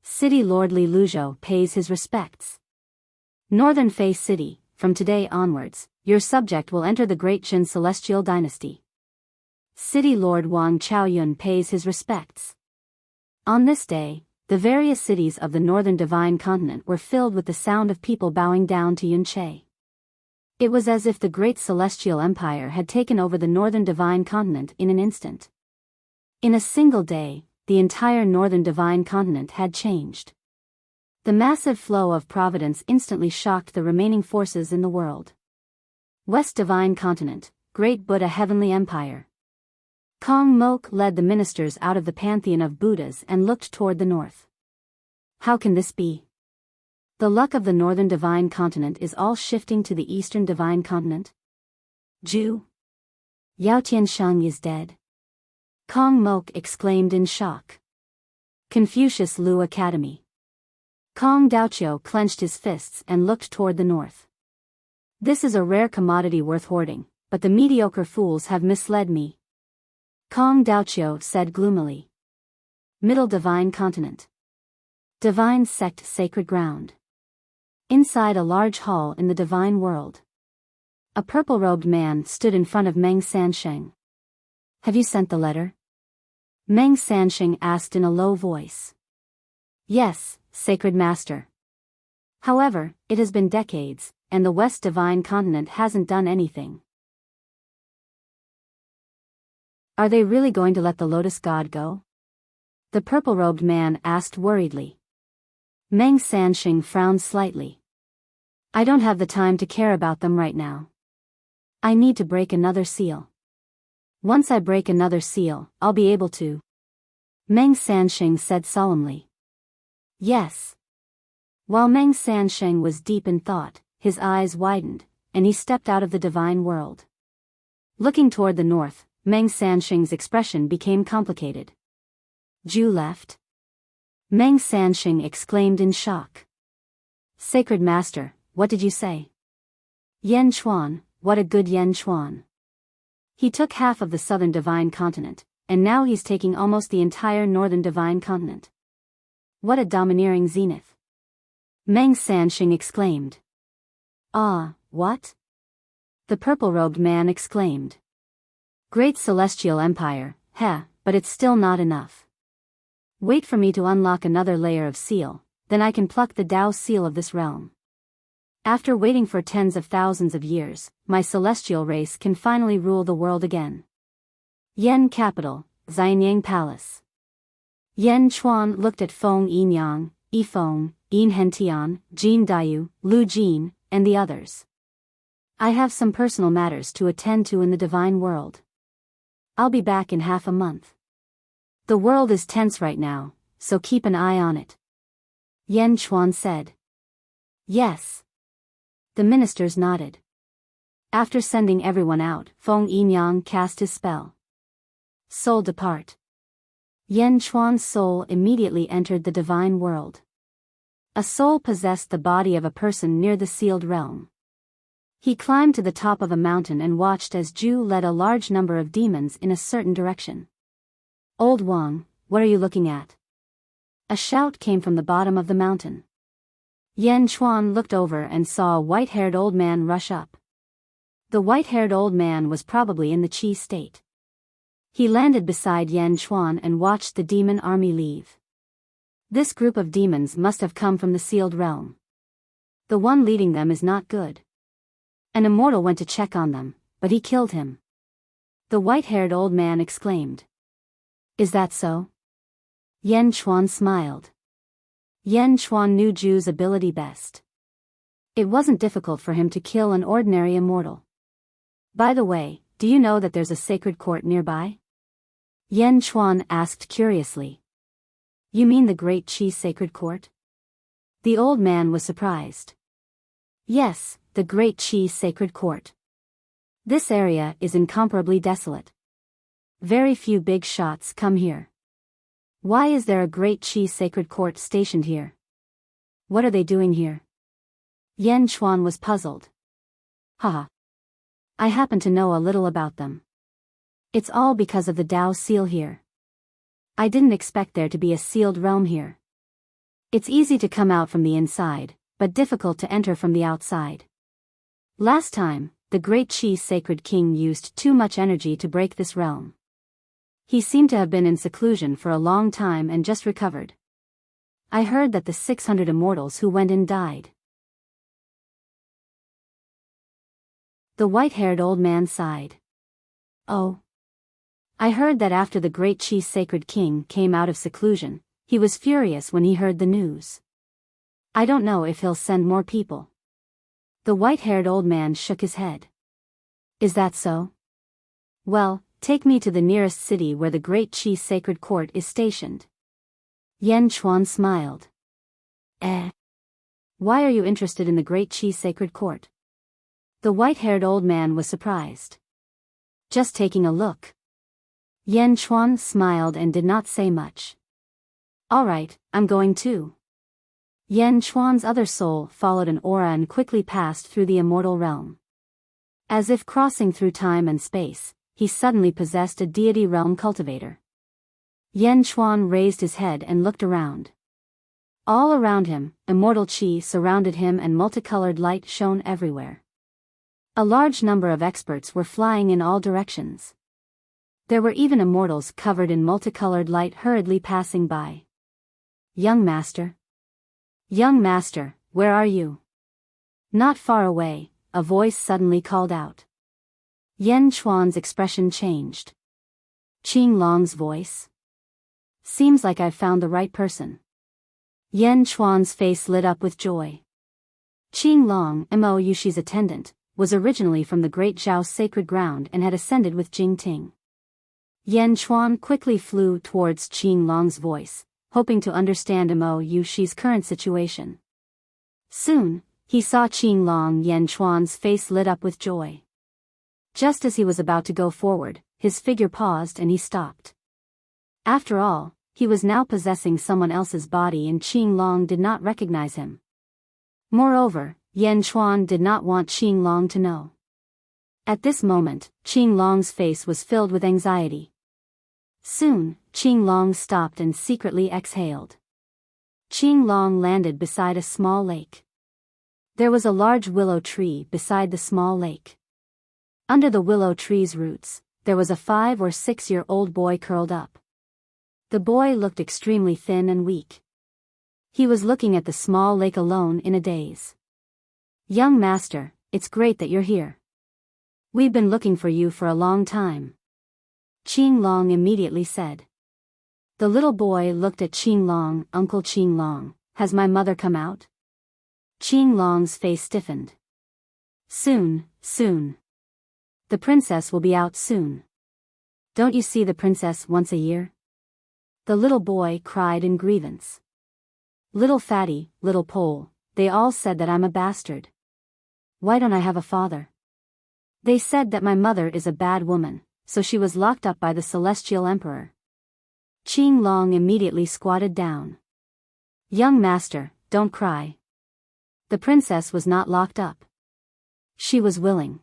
City Lord Li Luzhou pays his respects. Northern Fei City, from today onwards, your subject will enter the Great Jin Celestial Dynasty. City Lord Wang Chaoyun pays his respects. On this day, the various cities of the northern divine continent were filled with the sound of people bowing down to Yunche. It was as if the great celestial empire had taken over the northern divine continent in an instant. In a single day, the entire northern divine continent had changed. The massive flow of providence instantly shocked the remaining forces in the world. West Divine Continent, Great Buddha Heavenly Empire. Kong Mok led the ministers out of the pantheon of Buddhas and looked toward the north. How can this be? The luck of the northern divine continent is all shifting to the eastern divine continent. Zhu. Yao Tiansheng is dead. Kong Mok exclaimed in shock. Confucius Lu Academy. Kong Daoqiu clenched his fists and looked toward the north. This is a rare commodity worth hoarding, but the mediocre fools have misled me. Kong Daoqiu said gloomily. Middle Divine Continent. Divine Sect Sacred Ground. Inside a large hall in the divine world. A purple-robed man stood in front of Meng Sansheng. Have you sent the letter? Meng Sansheng asked in a low voice. Yes, Sacred Master. However, it has been decades, and the West Divine Continent hasn't done anything. Are they really going to let the Lotus God go? The purple-robed man asked worriedly. Meng Sansheng frowned slightly. I don't have the time to care about them right now. I need to break another seal. Once I break another seal, I'll be able to. Meng Sansheng said solemnly. Yes. While Meng Sansheng was deep in thought, his eyes widened, and he stepped out of the divine world. Looking toward the north, Meng Sansheng's expression became complicated. Zhu left? Meng Sansheng exclaimed in shock. Sacred Master, what did you say? Yan Chuan, what a good Yan Chuan. He took half of the southern divine continent, and now he's taking almost the entire northern divine continent. What a domineering zenith. Meng Sansheng exclaimed. Ah, what? The purple-robed man exclaimed. Great celestial empire, but it's still not enough. Wait for me to unlock another layer of seal, then I can pluck the Tao seal of this realm. After waiting for tens of thousands of years, my celestial race can finally rule the world again. Yen Capital, Xianyang Palace. Yan Chuan looked at Feng Yinyang, Yifeng, Yin Hentian, Jin Dayu, Lu Jin, and the others. I have some personal matters to attend to in the divine world. I'll be back in half a month. The world is tense right now, so keep an eye on it. Yan Chuan said. Yes. The ministers nodded. After sending everyone out, Feng Yinyang cast his spell. Soul depart. Yan Chuan's soul immediately entered the divine world. A soul possessed the body of a person near the sealed realm. He climbed to the top of a mountain and watched as Zhu led a large number of demons in a certain direction. Old Wang, what are you looking at? A shout came from the bottom of the mountain. Yan Chuan looked over and saw a white-haired old man rush up. The white-haired old man was probably in the Qi state. He landed beside Yan Chuan and watched the demon army leave. This group of demons must have come from the sealed realm. The one leading them is not good. An immortal went to check on them, but he killed him. The white-haired old man exclaimed. Is that so? Yan Chuan smiled. Yan Chuan knew Ju's ability best. It wasn't difficult for him to kill an ordinary immortal. By the way, do you know that there's a sacred court nearby? Yan Chuan asked curiously. You mean the Great Chi's sacred court? The old man was surprised. Yes, the Great Chi's sacred court. This area is incomparably desolate. Very few big shots come here. Why is there a Great Chi's sacred court stationed here? What are they doing here? Yan Chuan was puzzled. Haha. I happen to know a little about them. It's all because of the Dao seal here. I didn't expect there to be a sealed realm here. It's easy to come out from the inside, but difficult to enter from the outside. Last time, the Great Chi's sacred king used too much energy to break this realm. He seemed to have been in seclusion for a long time and just recovered. I heard that the 600 immortals who went in died. The white-haired old man sighed. Oh. I heard that after the Great Chi's sacred king came out of seclusion, he was furious when he heard the news. I don't know if he'll send more people. The white-haired old man shook his head. Is that so? Well, take me to the nearest city where the Great Chi's sacred court is stationed. Yan Chuan smiled. Why are you interested in the Great Chi's sacred court? The white-haired old man was surprised. Just taking a look. Yan Chuan smiled and did not say much. All right, I'm going too. Yan Chuan's other soul followed an aura and quickly passed through the immortal realm. As if crossing through time and space, he suddenly possessed a deity realm cultivator. Yan Chuan raised his head and looked around. All around him, immortal chi surrounded him and multicolored light shone everywhere. A large number of experts were flying in all directions. There were even immortals covered in multicolored light hurriedly passing by. Young master? Young master, where are you? Not far away, a voice suddenly called out. Yan Chuan's expression changed. Qing Long's voice? Seems like I've found the right person. Yan Chuan's face lit up with joy. Qing Long, Mo Yushi's attendant, was originally from the Great Zhao's sacred ground and had ascended with Jing Ting. Yan Chuan quickly flew towards Qing Long's voice, hoping to understand Mo Yushi's current situation. Soon, he saw Qing Long. Yan Chuan's face lit up with joy. Just as he was about to go forward, his figure paused and he stopped. After all, he was now possessing someone else's body and Qing Long did not recognize him. Moreover, Yan Chuan did not want Qing Long to know. At this moment, Qing Long's face was filled with anxiety. Soon, Qing Long stopped and secretly exhaled. Qing Long landed beside a small lake. There was a large willow tree beside the small lake. Under the willow tree's roots, there was a 5 or 6-year-old boy curled up. The boy looked extremely thin and weak. He was looking at the small lake alone in a daze. Young master, it's great that you're here. We've been looking for you for a long time. Qing Long immediately said. The little boy looked at Qing Long. Uncle Qing Long, has my mother come out? Qing Long's face stiffened. Soon, soon. The princess will be out soon. Don't you see the princess once a year? The little boy cried in grievance. Little fatty, little Pole, they all said that I'm a bastard. Why don't I have a father? They said that my mother is a bad woman, so she was locked up by the celestial emperor. Qing Long immediately squatted down. Young master, don't cry. The princess was not locked up. She was willing.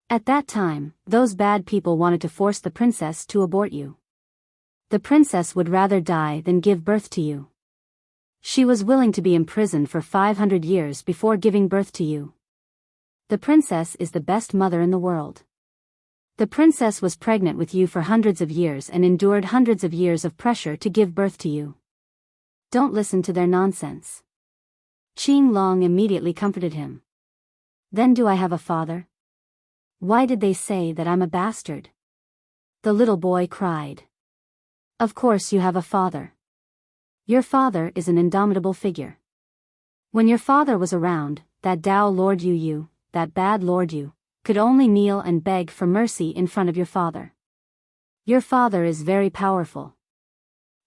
At that time, those bad people wanted to force the princess to abort you. The princess would rather die than give birth to you. She was willing to be imprisoned for 500 years before giving birth to you. The princess is the best mother in the world. The princess was pregnant with you for hundreds of years and endured hundreds of years of pressure to give birth to you. Don't listen to their nonsense. Qing Long immediately comforted him. Then do I have a father? Why did they say that I'm a bastard? The little boy cried. Of course you have a father. Your father is an indomitable figure. When your father was around, that Tao Lord Yu, that bad Lord Yu, could only kneel and beg for mercy in front of your father. Your father is very powerful.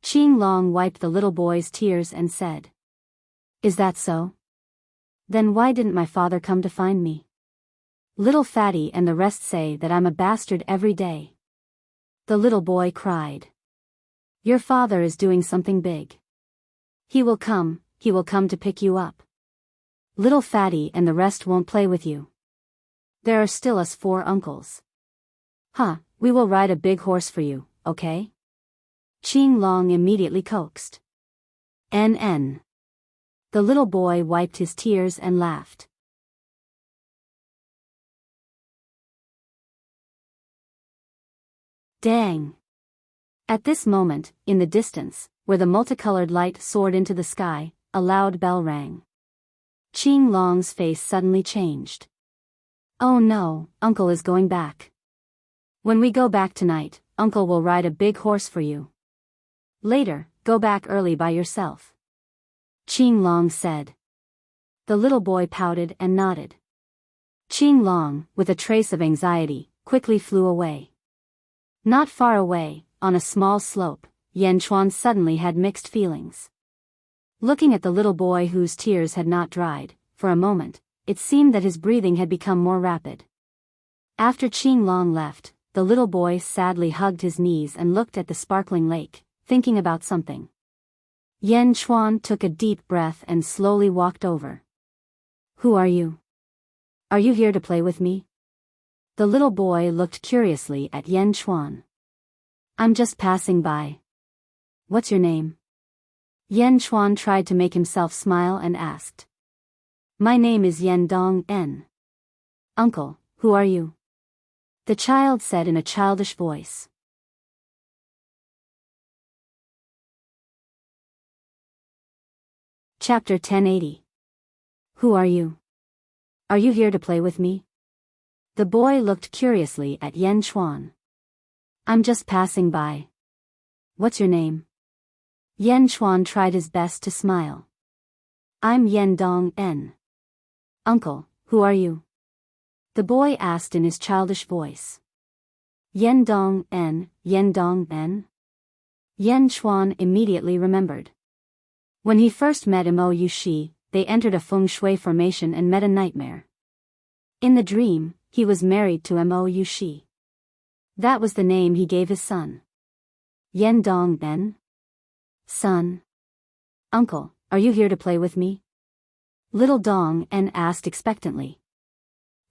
Qing Long wiped the little boy's tears and said. Is that so? Then why didn't my father come to find me? Little Fatty and the rest say that I'm a bastard every day. The little boy cried. Your father is doing something big. He will come to pick you up. Little Fatty and the rest won't play with you. There are still us 4 uncles. We will ride a big horse for you, okay? Qing Long immediately coaxed. NN. The little boy wiped his tears and laughed. Dang! At this moment, in the distance, where the multicolored light soared into the sky, a loud bell rang. Qing Long's face suddenly changed. Oh no, Uncle is going back. When we go back tonight, Uncle will ride a big horse for you. Later, go back early by yourself. Qing Long said. The little boy pouted and nodded. Qing Long, with a trace of anxiety, quickly flew away. Not far away, on a small slope, Yan Chuan suddenly had mixed feelings. Looking at the little boy whose tears had not dried, for a moment, it seemed that his breathing had become more rapid. After Qing Long left, the little boy sadly hugged his knees and looked at the sparkling lake, thinking about something. Yan Chuan took a deep breath and slowly walked over. Who are you? Are you here to play with me? The little boy looked curiously at Yan Chuan. I'm just passing by. What's your name? Yan Chuan tried to make himself smile and asked. My name is Yan Dong En. Uncle, who are you? The child said in a childish voice. Chapter 1080. Who are you? Are you here to play with me? The boy looked curiously at Yan Chuan. I'm just passing by. What's your name? Yan Chuan tried his best to smile. I'm Yan Dong En. Uncle, who are you? The boy asked in his childish voice. Yan Dong En, Yan Dong En? Yan Chuan immediately remembered. When he first met Mo Yushi, they entered a feng shui formation and met a nightmare. In the dream, he was married to Mo Yushi. That was the name he gave his son. Yan Dong En? Son. Uncle, are you here to play with me? Little Dong En asked expectantly.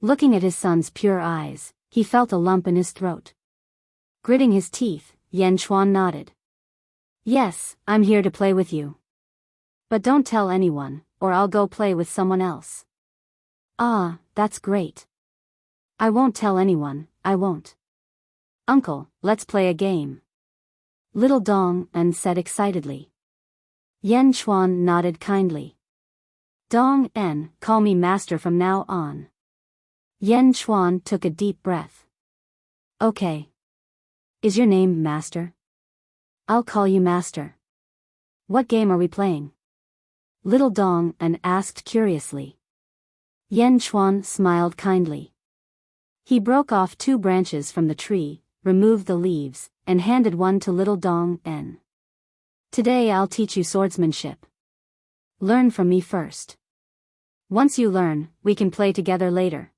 Looking at his son's pure eyes, he felt a lump in his throat. Gritting his teeth, Yan Chuan nodded. Yes, I'm here to play with you. But don't tell anyone, or I'll go play with someone else. Ah, that's great. I won't tell anyone, I won't. Uncle, let's play a game. Little Dong En said excitedly. Yan Chuan nodded kindly. Dong En, call me master from now on. Yan Chuan took a deep breath. Okay. Is your name Master? I'll call you Master. What game are we playing? Little Dong En asked curiously. Yan Chuan smiled kindly. He broke off 2 branches from the tree, removed the leaves, and handed one to Little Dong En. Today I'll teach you swordsmanship. Learn from me first. Once you learn, we can play together later.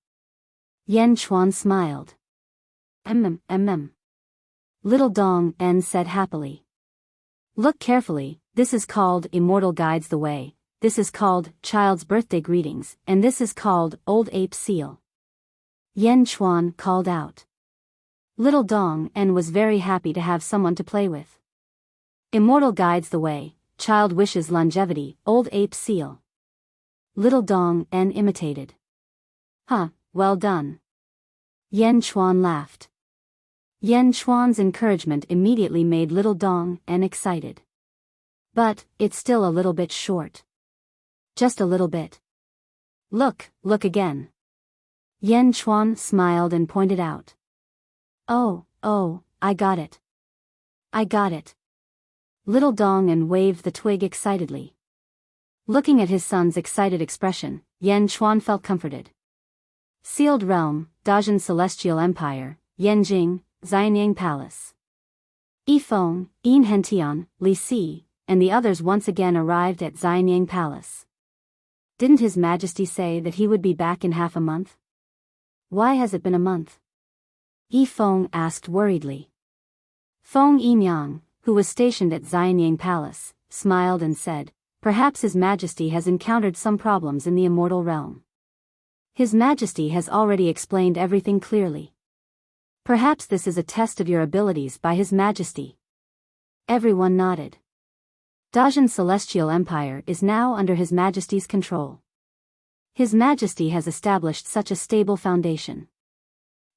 Yan Chuan smiled. Little Dong En said happily. Look carefully, this is called Immortal Guides the Way, this is called Child's Birthday Greetings, and this is called Old Ape Seal. Yan Chuan called out. Little Dong En was very happy to have someone to play with. Immortal Guides the Way, Child Wishes Longevity, Old Ape Seal. Little Dong En imitated. Well done. Yan Chuan laughed. Yan Chuan's encouragement immediately made Little Dong En excited. But, it's still a little bit short. Just a little bit. Look again. Yan Chuan smiled and pointed out. Oh, I got it. I got it. Little Dong and waved the twig excitedly. Looking at his son's excited expression, Yan Chuan felt comforted. Sealed Realm, Dajin Celestial Empire, Yanjing, Xianyang Palace. Yifeng, Yin Hentian, Li Si, and the others once again arrived at Xianyang Palace. Didn't His Majesty say that he would be back in half a month? Why has it been a month? Yifeng asked worriedly. Feng Yimyang, who was stationed at Xianyang Palace, smiled and said, perhaps His Majesty has encountered some problems in the Immortal Realm. His Majesty has already explained everything clearly. Perhaps this is a test of your abilities by His Majesty. Everyone nodded. Dajin Celestial Empire is now under His Majesty's control. His Majesty has established such a stable foundation.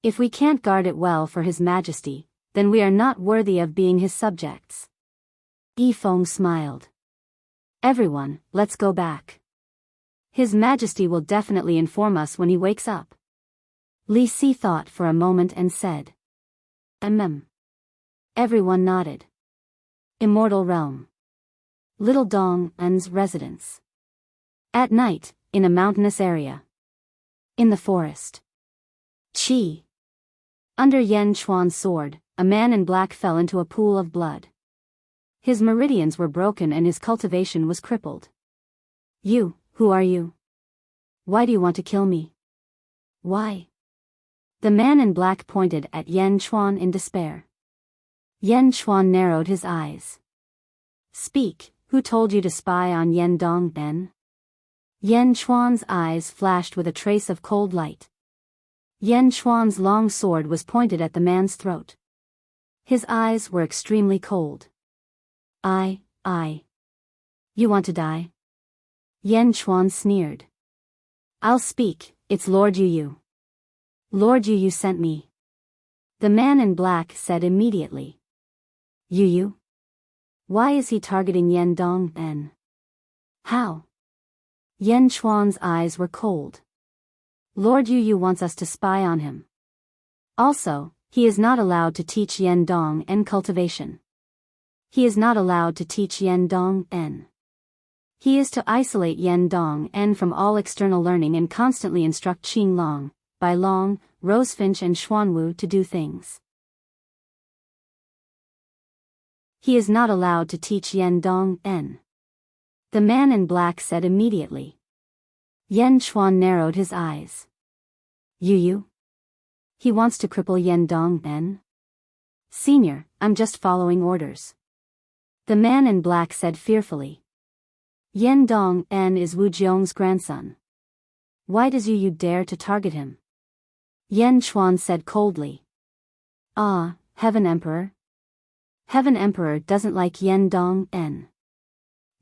If we can't guard it well for His Majesty, then we are not worthy of being His subjects. Yifeng smiled. Everyone, let's go back. His Majesty will definitely inform us when he wakes up. Li Si thought for a moment and said. Everyone nodded. Immortal Realm. Little Dong En's residence. At night, in a mountainous area. In the forest. Qi. Under Yan Chuan's sword, a man in black fell into a pool of blood. His meridians were broken and his cultivation was crippled. You, who are you? Why do you want to kill me? Why? The man in black pointed at Yan Chuan in despair. Yan Chuan narrowed his eyes. Speak, who told you to spy on Yan Dong En? Yan Chuan's eyes flashed with a trace of cold light. Yan Chuan's long sword was pointed at the man's throat. His eyes were extremely cold. I. You want to die? Yan Chuan sneered. I'll speak, it's Lord Yu. Lord Yu sent me. The man in black said immediately. Yu? Why is he targeting Yan Dong En? How? Yan Chuan's eyes were cold. Lord Yu wants us to spy on him. Also, he is not allowed to teach Yan Dong En cultivation. He is not allowed to teach Yan Dong En. He is to isolate Yan Dong En from all external learning and constantly instruct Qing Long, Bai Long, Rosefinch and Xuanwu to do things. He is not allowed to teach Yan Dong En. The man in black said immediately. Yan Chuan narrowed his eyes. Yu? He wants to cripple Yan Dong En? Senior, I'm just following orders. The man in black said fearfully. Yan Dong En is Wu Jiong's grandson. Why does Yu dare to target him? Yan Chuan said coldly. Heaven Emperor? Heaven Emperor doesn't like Yan Dong En.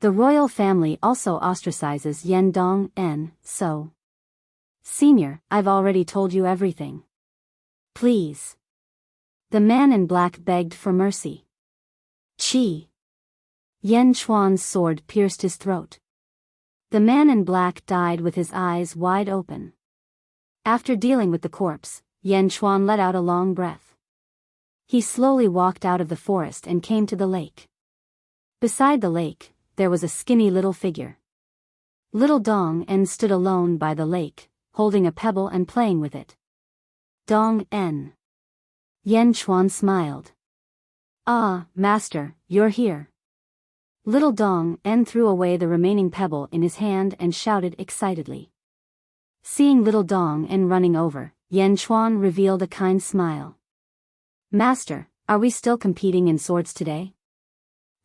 The royal family also ostracizes Yan Dong En, so. Senior, I've already told you everything. Please. The man in black begged for mercy. Qi. Yan Chuan's sword pierced his throat. The man in black died with his eyes wide open. After dealing with the corpse, Yan Chuan let out a long breath. He slowly walked out of the forest and came to the lake. Beside the lake, there was a skinny little figure. Little Dong En stood alone by the lake, holding a pebble and playing with it. Dong En. Yan Chuan smiled. Master, you're here. Little Dong En threw away the remaining pebble in his hand and shouted excitedly. Seeing Little Dong En running over, Yan Chuan revealed a kind smile. Master, are we still competing in swords today?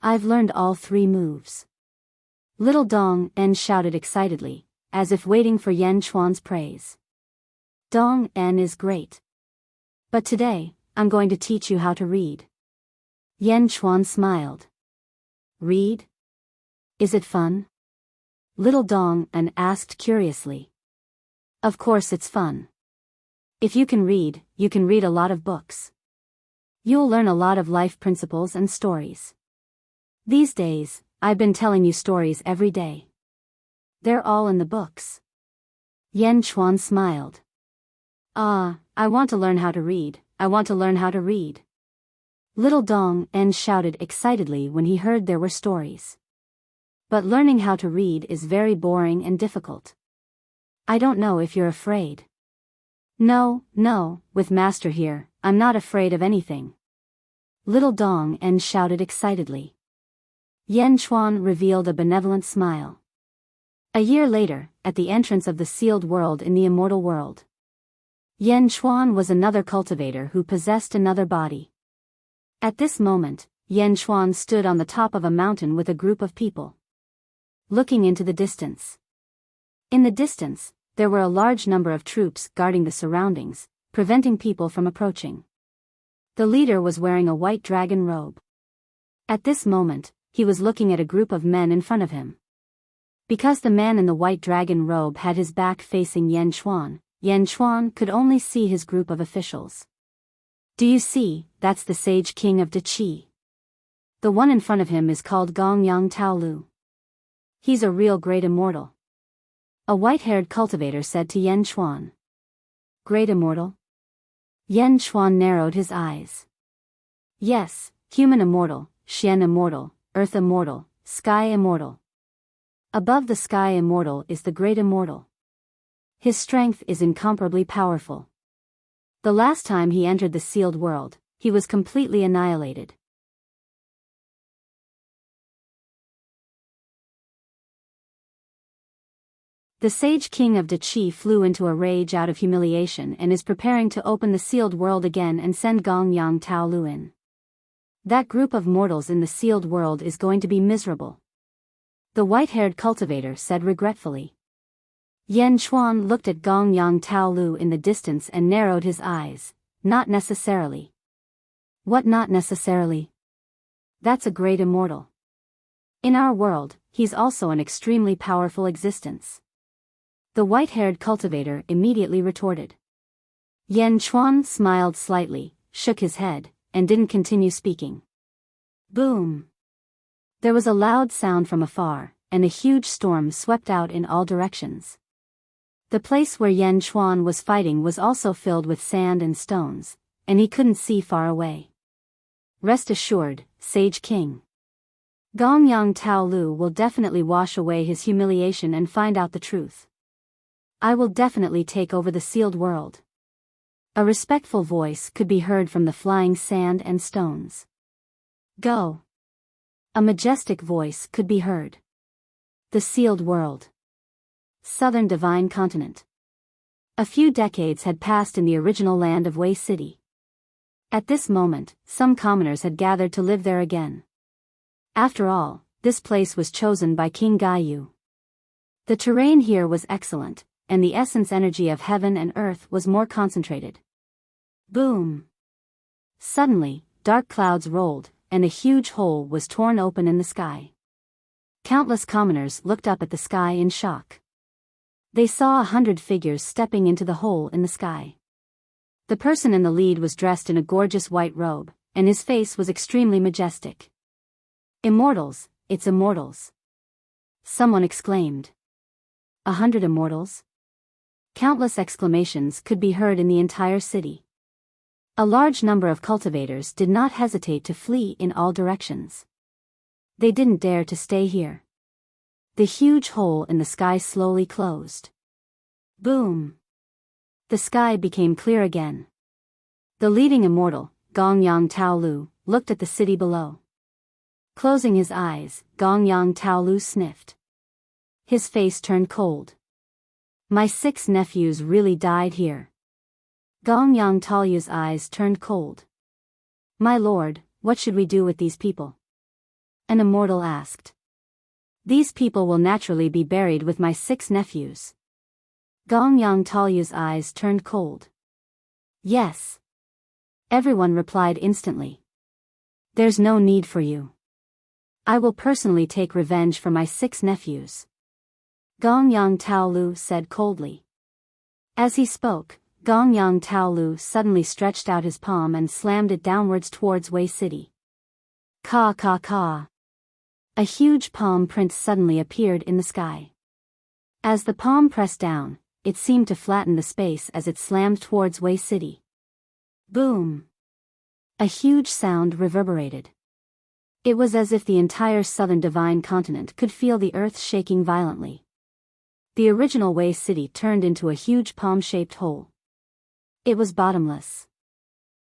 I've learned all 3 moves. Little Dong En shouted excitedly, as if waiting for Yan Chuan's praise. Dong En is great. But today, I'm going to teach you how to read. Yan Chuan smiled. Read? Is it fun? Little Dong En asked curiously. Of course it's fun. If you can read a lot of books. You'll learn a lot of life principles and stories. These days, I've been telling you stories every day. They're all in the books. Yan Chuan smiled. Ah, I want to learn how to read, I want to learn how to read. Little Dong En shouted excitedly when he heard there were stories. But learning how to read is very boring and difficult. I don't know if you're afraid. No, with Master here, I'm not afraid of anything. Little Dong En shouted excitedly. Yan Chuan revealed a benevolent smile. A year later, at the entrance of the sealed world in the immortal world. Yan Chuan was another cultivator who possessed another body. At this moment, Yan Chuan stood on the top of a mountain with a group of people. Looking into the distance. In the distance, there were a large number of troops guarding the surroundings, preventing people from approaching. The leader was wearing a white dragon robe. At this moment, he was looking at a group of men in front of him. Because the man in the white dragon robe had his back facing Yan Chuan could only see his group of officials. Do you see, that's the Sage King of Dachi. The one in front of him is called Gongyang Taolu. He's a real great immortal. A white-haired cultivator said to Yan Chuan. Great immortal? Yan Chuan narrowed his eyes. Yes, human immortal, Xian immortal, earth immortal, sky immortal. Above the sky immortal is the great immortal. His strength is incomparably powerful. The last time he entered the sealed world, he was completely annihilated. The Sage King of Dachi flew into a rage out of humiliation and is preparing to open the sealed world again and send Gongyang Taolu in. That group of mortals in the sealed world is going to be miserable. The white-haired cultivator said regretfully. Yan Chuan looked at Gongyang Taolu in the distance and narrowed his eyes. Not necessarily. What not necessarily? That's a great immortal. In our world, he's also an extremely powerful existence. The white-haired cultivator immediately retorted. Yan Chuan smiled slightly, shook his head, and didn't continue speaking. Boom! There was a loud sound from afar, and a huge storm swept out in all directions. The place where Yan Chuan was fighting was also filled with sand and stones, and he couldn't see far away. Rest assured, Sage King. Gongyang Taolu will definitely wash away his humiliation and find out the truth. I will definitely take over the sealed world. A respectful voice could be heard from the flying sand and stones. Go. A majestic voice could be heard. The sealed world. Southern Divine Continent. A few decades had passed in the original land of Wei City. At this moment, some commoners had gathered to live there again. After all, this place was chosen by King Gaiyu. The terrain here was excellent, and the essence energy of heaven and earth was more concentrated. Boom! Suddenly, dark clouds rolled, and a huge hole was torn open in the sky. Countless commoners looked up at the sky in shock. They saw 100 figures stepping into the hole in the sky. The person in the lead was dressed in a gorgeous white robe, and his face was extremely majestic. Immortals, it's immortals! Someone exclaimed. 100 immortals? Countless exclamations could be heard in the entire city. A large number of cultivators did not hesitate to flee in all directions. They didn't dare to stay here. The huge hole in the sky slowly closed. Boom! The sky became clear again. The leading immortal, Gongyang Taolu, looked at the city below. Closing his eyes, Gongyang Taolu sniffed. His face turned cold. My 6 nephews really died here. Gongyang Taolu's eyes turned cold. My lord, what should we do with these people? An immortal asked. These people will naturally be buried with my 6 nephews. Gongyang Taolu's eyes turned cold. Yes. Everyone replied instantly. There's no need for you. I will personally take revenge for my 6 nephews. Gongyang Taolu said coldly. As he spoke, Gongyang Taolu suddenly stretched out his palm and slammed it downwards towards Wei City. Ka ka ka. A huge palm print suddenly appeared in the sky. As the palm pressed down, it seemed to flatten the space as it slammed towards Wei City. Boom! A huge sound reverberated. It was as if the entire southern divine continent could feel the earth shaking violently. The original Wei City turned into a huge palm-shaped hole. It was bottomless.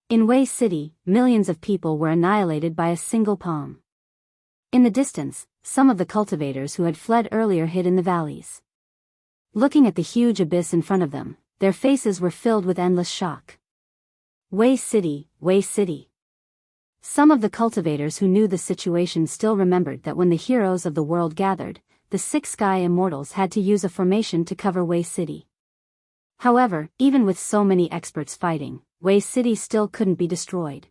In Wei City, millions of people were annihilated by a single palm. In the distance, some of the cultivators who had fled earlier hid in the valleys. Looking at the huge abyss in front of them, their faces were filled with endless shock. Wei City, Wei City. Some of the cultivators who knew the situation still remembered that when the heroes of the world gathered, the 6 sky immortals had to use a formation to cover Wei City. However, even with so many experts fighting, Wei City still couldn't be destroyed.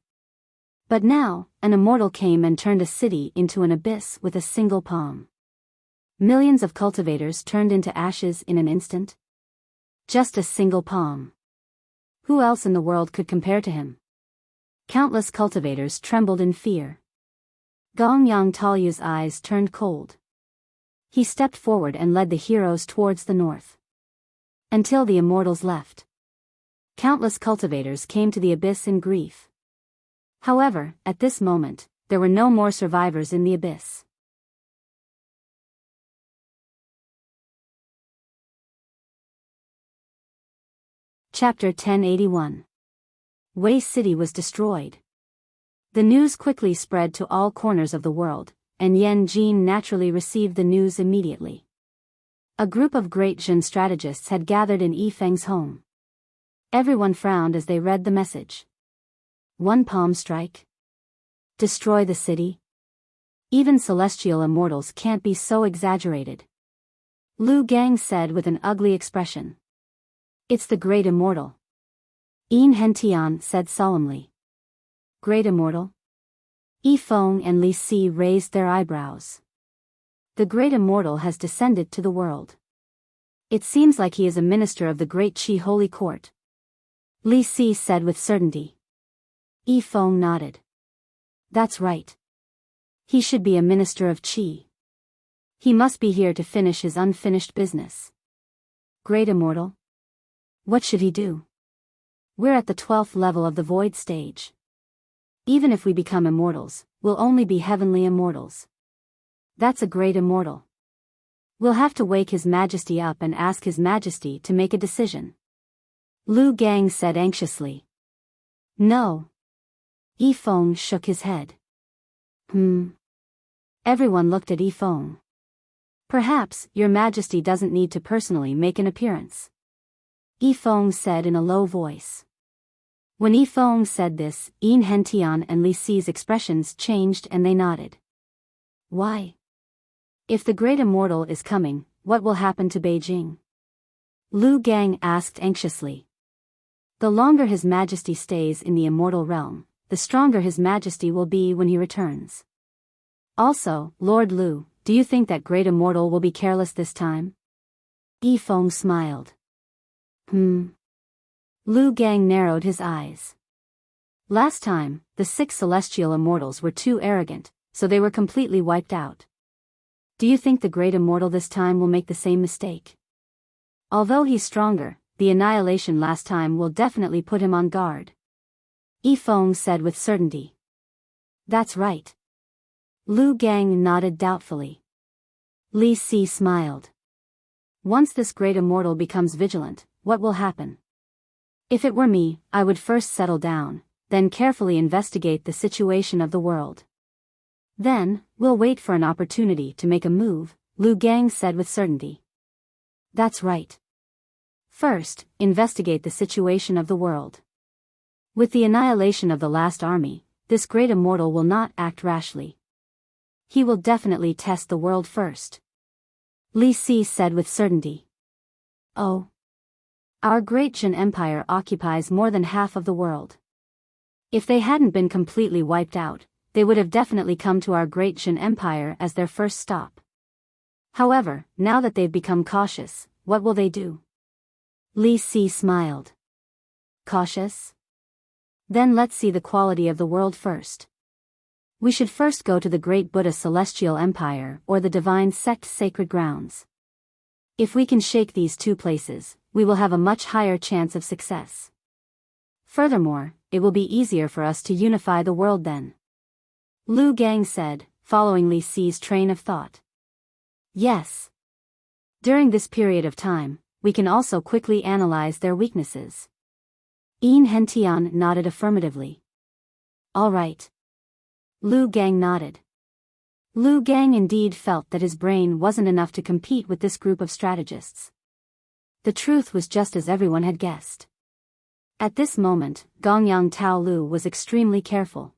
But now, an immortal came and turned a city into an abyss with a single palm. Millions of cultivators turned into ashes in an instant. Just a single palm. Who else in the world could compare to him? Countless cultivators trembled in fear. Gong Yang Taoyu's eyes turned cold. He stepped forward and led the heroes towards the north. Until the immortals left. Countless cultivators came to the abyss in grief. However, at this moment, there were no more survivors in the abyss. Chapter 1081. Wei City was destroyed. The news quickly spread to all corners of the world, and Yan Jin naturally received the news immediately. A group of great Jin strategists had gathered in Yi Feng's home. Everyone frowned as they read the message. One palm strike? Destroy the city? Even celestial immortals can't be so exaggerated. Lu Gang said with an ugly expression. It's the great immortal. Yin Hentian said solemnly. Great immortal? Yi Feng and Li Si raised their eyebrows. The great immortal has descended to the world. It seems like he is a minister of the great Qi Holy Court. Li Si said with certainty. Yi Feng nodded. That's right. He should be a minister of Qi. He must be here to finish his unfinished business. Great immortal? What should he do? We're at the 12th level of the void stage. Even if we become immortals, we'll only be heavenly immortals. That's a great immortal. We'll have to wake His Majesty up and ask His Majesty to make a decision. Lu Gang said anxiously. No. Yi Feng shook his head. Everyone looked at Yi Feng. Perhaps Your Majesty doesn't need to personally make an appearance. Yi Feng said in a low voice. When Yi Feng said this, Yin Hentian and Li Si's expressions changed and they nodded. Why? If the great immortal is coming, what will happen to Beijing? Lu Gang asked anxiously. The longer His Majesty stays in the immortal realm, the stronger His Majesty will be when he returns. Also, Lord Lu, do you think that great immortal will be careless this time? Yi Feng smiled. Lu Gang narrowed his eyes. Last time, the 6 celestial immortals were too arrogant, so they were completely wiped out. Do you think the great immortal this time will make the same mistake? Although he's stronger, the annihilation last time will definitely put him on guard. Yi Feng said with certainty. That's right. Lu Gang nodded doubtfully. Li Si smiled. Once this great immortal becomes vigilant, what will happen? If it were me, I would first settle down, then carefully investigate the situation of the world. Then, we'll wait for an opportunity to make a move, Lu Gang said with certainty. That's right. First, investigate the situation of the world. With the annihilation of the last army, this great immortal will not act rashly. He will definitely test the world first. Li Si said with certainty. Oh. Our great Jin Empire occupies more than half of the world. If they hadn't been completely wiped out, they would have definitely come to our great Jin Empire as their first stop. However, now that they've become cautious, what will they do? Li Si smiled. Cautious? Then let's see the quality of the world first. We should first go to the great Buddha Celestial Empire or the Divine Sect Sacred Grounds. If we can shake these two places, we will have a much higher chance of success. Furthermore, it will be easier for us to unify the world then. Lu Gang said, following Li Si's train of thought. Yes. During this period of time, we can also quickly analyze their weaknesses. Yin Hentian nodded affirmatively. All right. Lu Gang nodded. Lu Gang indeed felt that his brain wasn't enough to compete with this group of strategists. The truth was just as everyone had guessed. At this moment, Gongyang Tao Lu was extremely careful.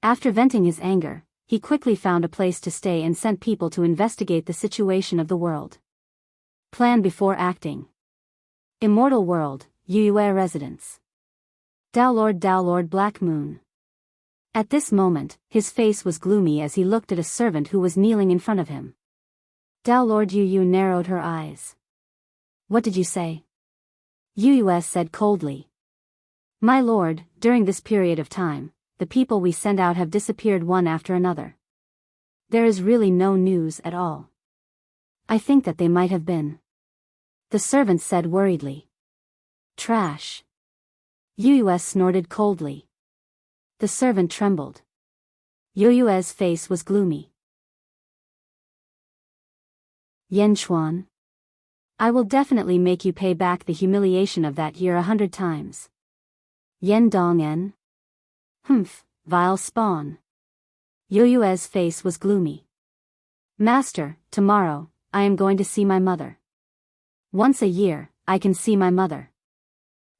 After venting his anger, he quickly found a place to stay and sent people to investigate the situation of the world. Plan before acting. Immortal World, Yue Residence. Dao Lord Black Moon. At this moment, his face was gloomy as he looked at a servant who was kneeling in front of him. Dao Lord Yu narrowed her eyes. What did you say? Yu said coldly. My lord, during this period of time, the people we send out have disappeared one after another. There is really no news at all. I think that they might have been. The servant said worriedly. Trash. Yu snorted coldly. The servant trembled. Yu's face was gloomy. Yenchuan. I will definitely make you pay back the humiliation of that year 100 times. Yen Dongen. Humph, vile spawn. Yu's face was gloomy. Master, tomorrow, I am going to see my mother. Once a year, I can see my mother.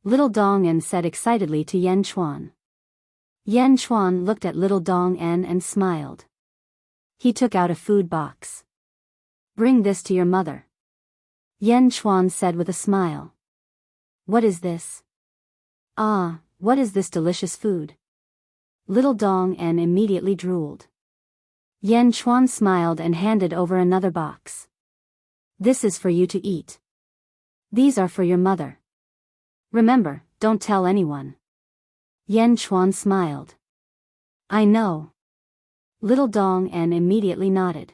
Little Dongen said excitedly to Yen Chuan. Yen Chuan looked at little Dongen and smiled. He took out a food box. Bring this to your mother. Yen Chuan said with a smile. What is this? Ah, what is this delicious food? Little Dongen immediately drooled. Yen Chuan smiled and handed over another box. This is for you to eat. These are for your mother. Remember, don't tell anyone. Yen Chuan smiled. I know. Little Dongen immediately nodded.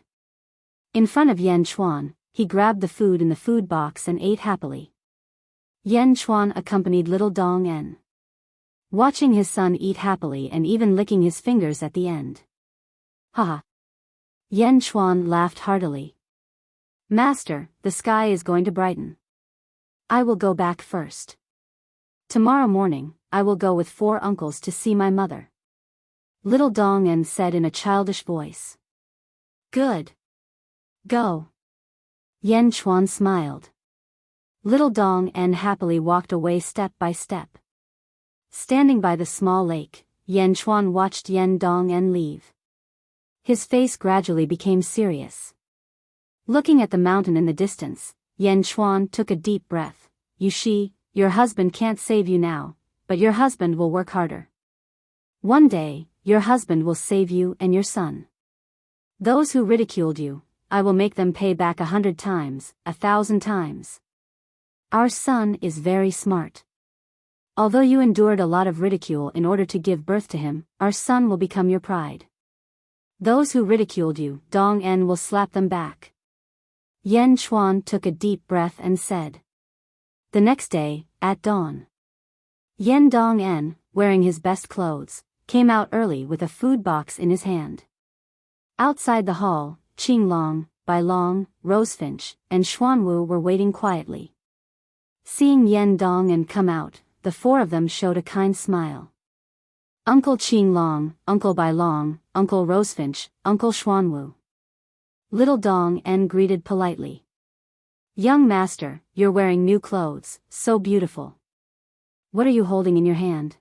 In front of Yen Chuan, he grabbed the food in the food box and ate happily. Yen Chuan accompanied little Dongen, watching his son eat happily and even licking his fingers at the end. Haha. Yen Chuan laughed heartily. Master, the sky is going to brighten. I will go back first. Tomorrow morning, I will go with 4 uncles to see my mother. Little Dongen said in a childish voice. Good. Go. Yen Chuan smiled. Little Dongen happily walked away step by step. Standing by the small lake, Yen Chuan watched Yen Dongen leave. His face gradually became serious. Looking at the mountain in the distance, Yen Chuan took a deep breath. Yushi, your husband can't save you now, but your husband will work harder. One day, your husband will save you and your son. Those who ridiculed you, I will make them pay back 100 times, 1,000 times. Our son is very smart. Although you endured a lot of ridicule in order to give birth to him, our son will become your pride. Those who ridiculed you, Dongen will slap them back. Yen Chuan took a deep breath and said. The next day, at dawn, Yen Dongen, wearing his best clothes, came out early with a food box in his hand. Outside the hall, Qinglong, Bailong, Rosefinch, and Xuanwu were waiting quietly. Seeing Yen Dongen come out, the 4 of them showed a kind smile. Uncle Qinglong, Uncle Bailong, Uncle Rosefinch, Uncle Xuanwu. Little Dongen greeted politely. Young master, you're wearing new clothes, so beautiful. What are you holding in your hand?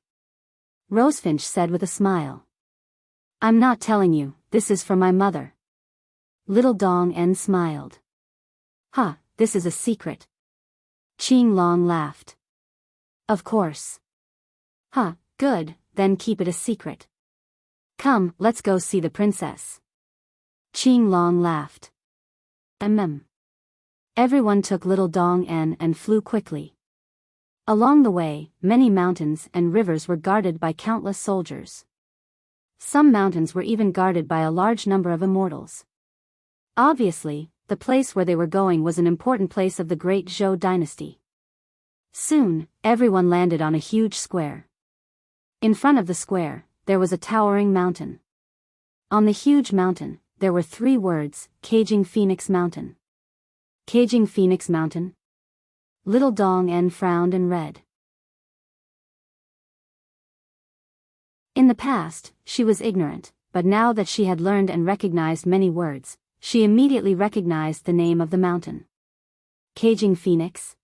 Rosefinch said with a smile. I'm not telling you, this is for my mother. Little Dongen smiled. Huh, this is a secret. Qinglong laughed. Of course. Huh, good, then keep it a secret. Come, let's go see the princess. Qinglong laughed. Everyone took little Dongen and flew quickly. Along the way, many mountains and rivers were guarded by countless soldiers. Some mountains were even guarded by a large number of immortals. Obviously, the place where they were going was an important place of the great Zhou dynasty. Soon, everyone landed on a huge square. In front of the square, there was a towering mountain. On the huge mountain, there were 3 words, Caging Phoenix Mountain. Caging Phoenix Mountain? Little Dong En frowned and read. In the past, she was ignorant, but now that she had learned and recognized many words, she immediately recognized the name of the mountain. Caging Phoenix?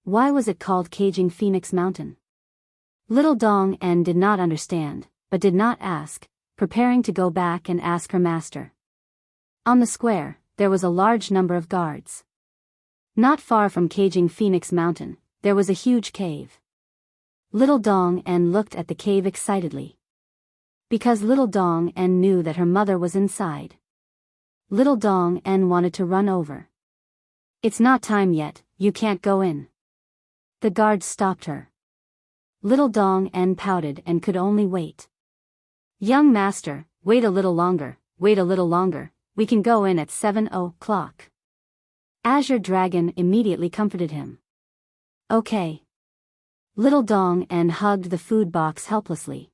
Why was it called Caging Phoenix Mountain? Little Dong En did not understand, but did not ask, preparing to go back and ask her master. On the square, there was a large number of guards. Not far from Caging Phoenix Mountain, there was a huge cave. Little Dong En looked at the cave excitedly. Because Little Dong En knew that her mother was inside. Little Dong En wanted to run over. It's not time yet, you can't go in. The guards stopped her. Little Dong En pouted and could only wait. Young master, wait a little longer, we can go in at 7 o'clock. Azure Dragon immediately comforted him. Okay. Little Dong En hugged the food box helplessly.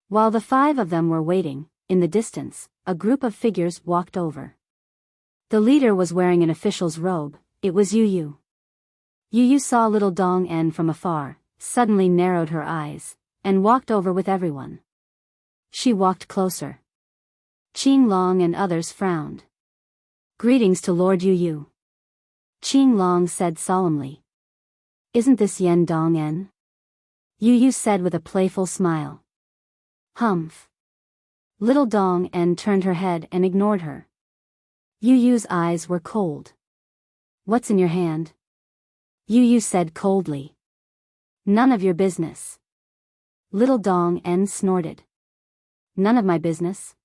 While the 5 of them were waiting, in the distance, a group of figures walked over. The leader was wearing an official's robe, it was Yu Yu. Yu Yu saw Little Dong En from afar, suddenly narrowed her eyes, and walked over with everyone. She walked closer. Qing Long and others frowned. Greetings to Lord Yu Yu. Qing Long said solemnly. Isn't this Yen Dong En? Yu Yu said with a playful smile. Humph. Little Dong En turned her head and ignored her. Yu Yu's eyes were cold. What's in your hand? Yu Yu said coldly. None of your business. Little Dong En snorted. None of my business?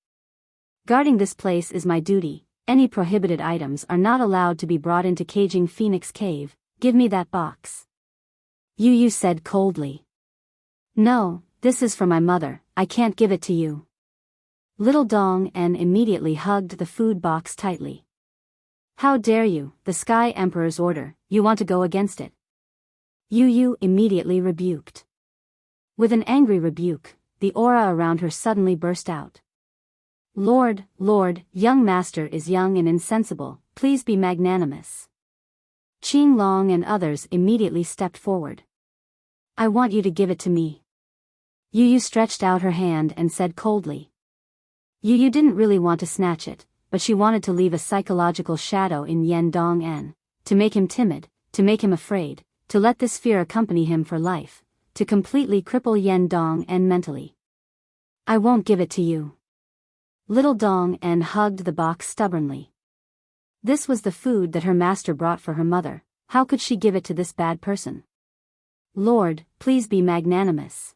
Guarding this place is my duty. Any prohibited items are not allowed to be brought into Caging Phoenix Cave. Give me that box. Yu Yu said coldly. No, this is for my mother, I can't give it to you. Little Dong En immediately hugged the food box tightly. How dare you, the Sky Emperor's order, you want to go against it? Yu Yu immediately rebuked. With an angry rebuke, the aura around her suddenly burst out. Lord, young master is young and insensible, please be magnanimous. Qing Long and others immediately stepped forward. I want you to give it to me. Yu Yu stretched out her hand and said coldly. Yu Yu didn't really want to snatch it, but she wanted to leave a psychological shadow in Yen Dong En, to make him timid, to make him afraid, to let this fear accompany him for life, to completely cripple Yen Dong En mentally. I won't give it to you. Little Dong En hugged the box stubbornly. This was the food that her master brought for her mother, how could she give it to this bad person? Lord, please be magnanimous.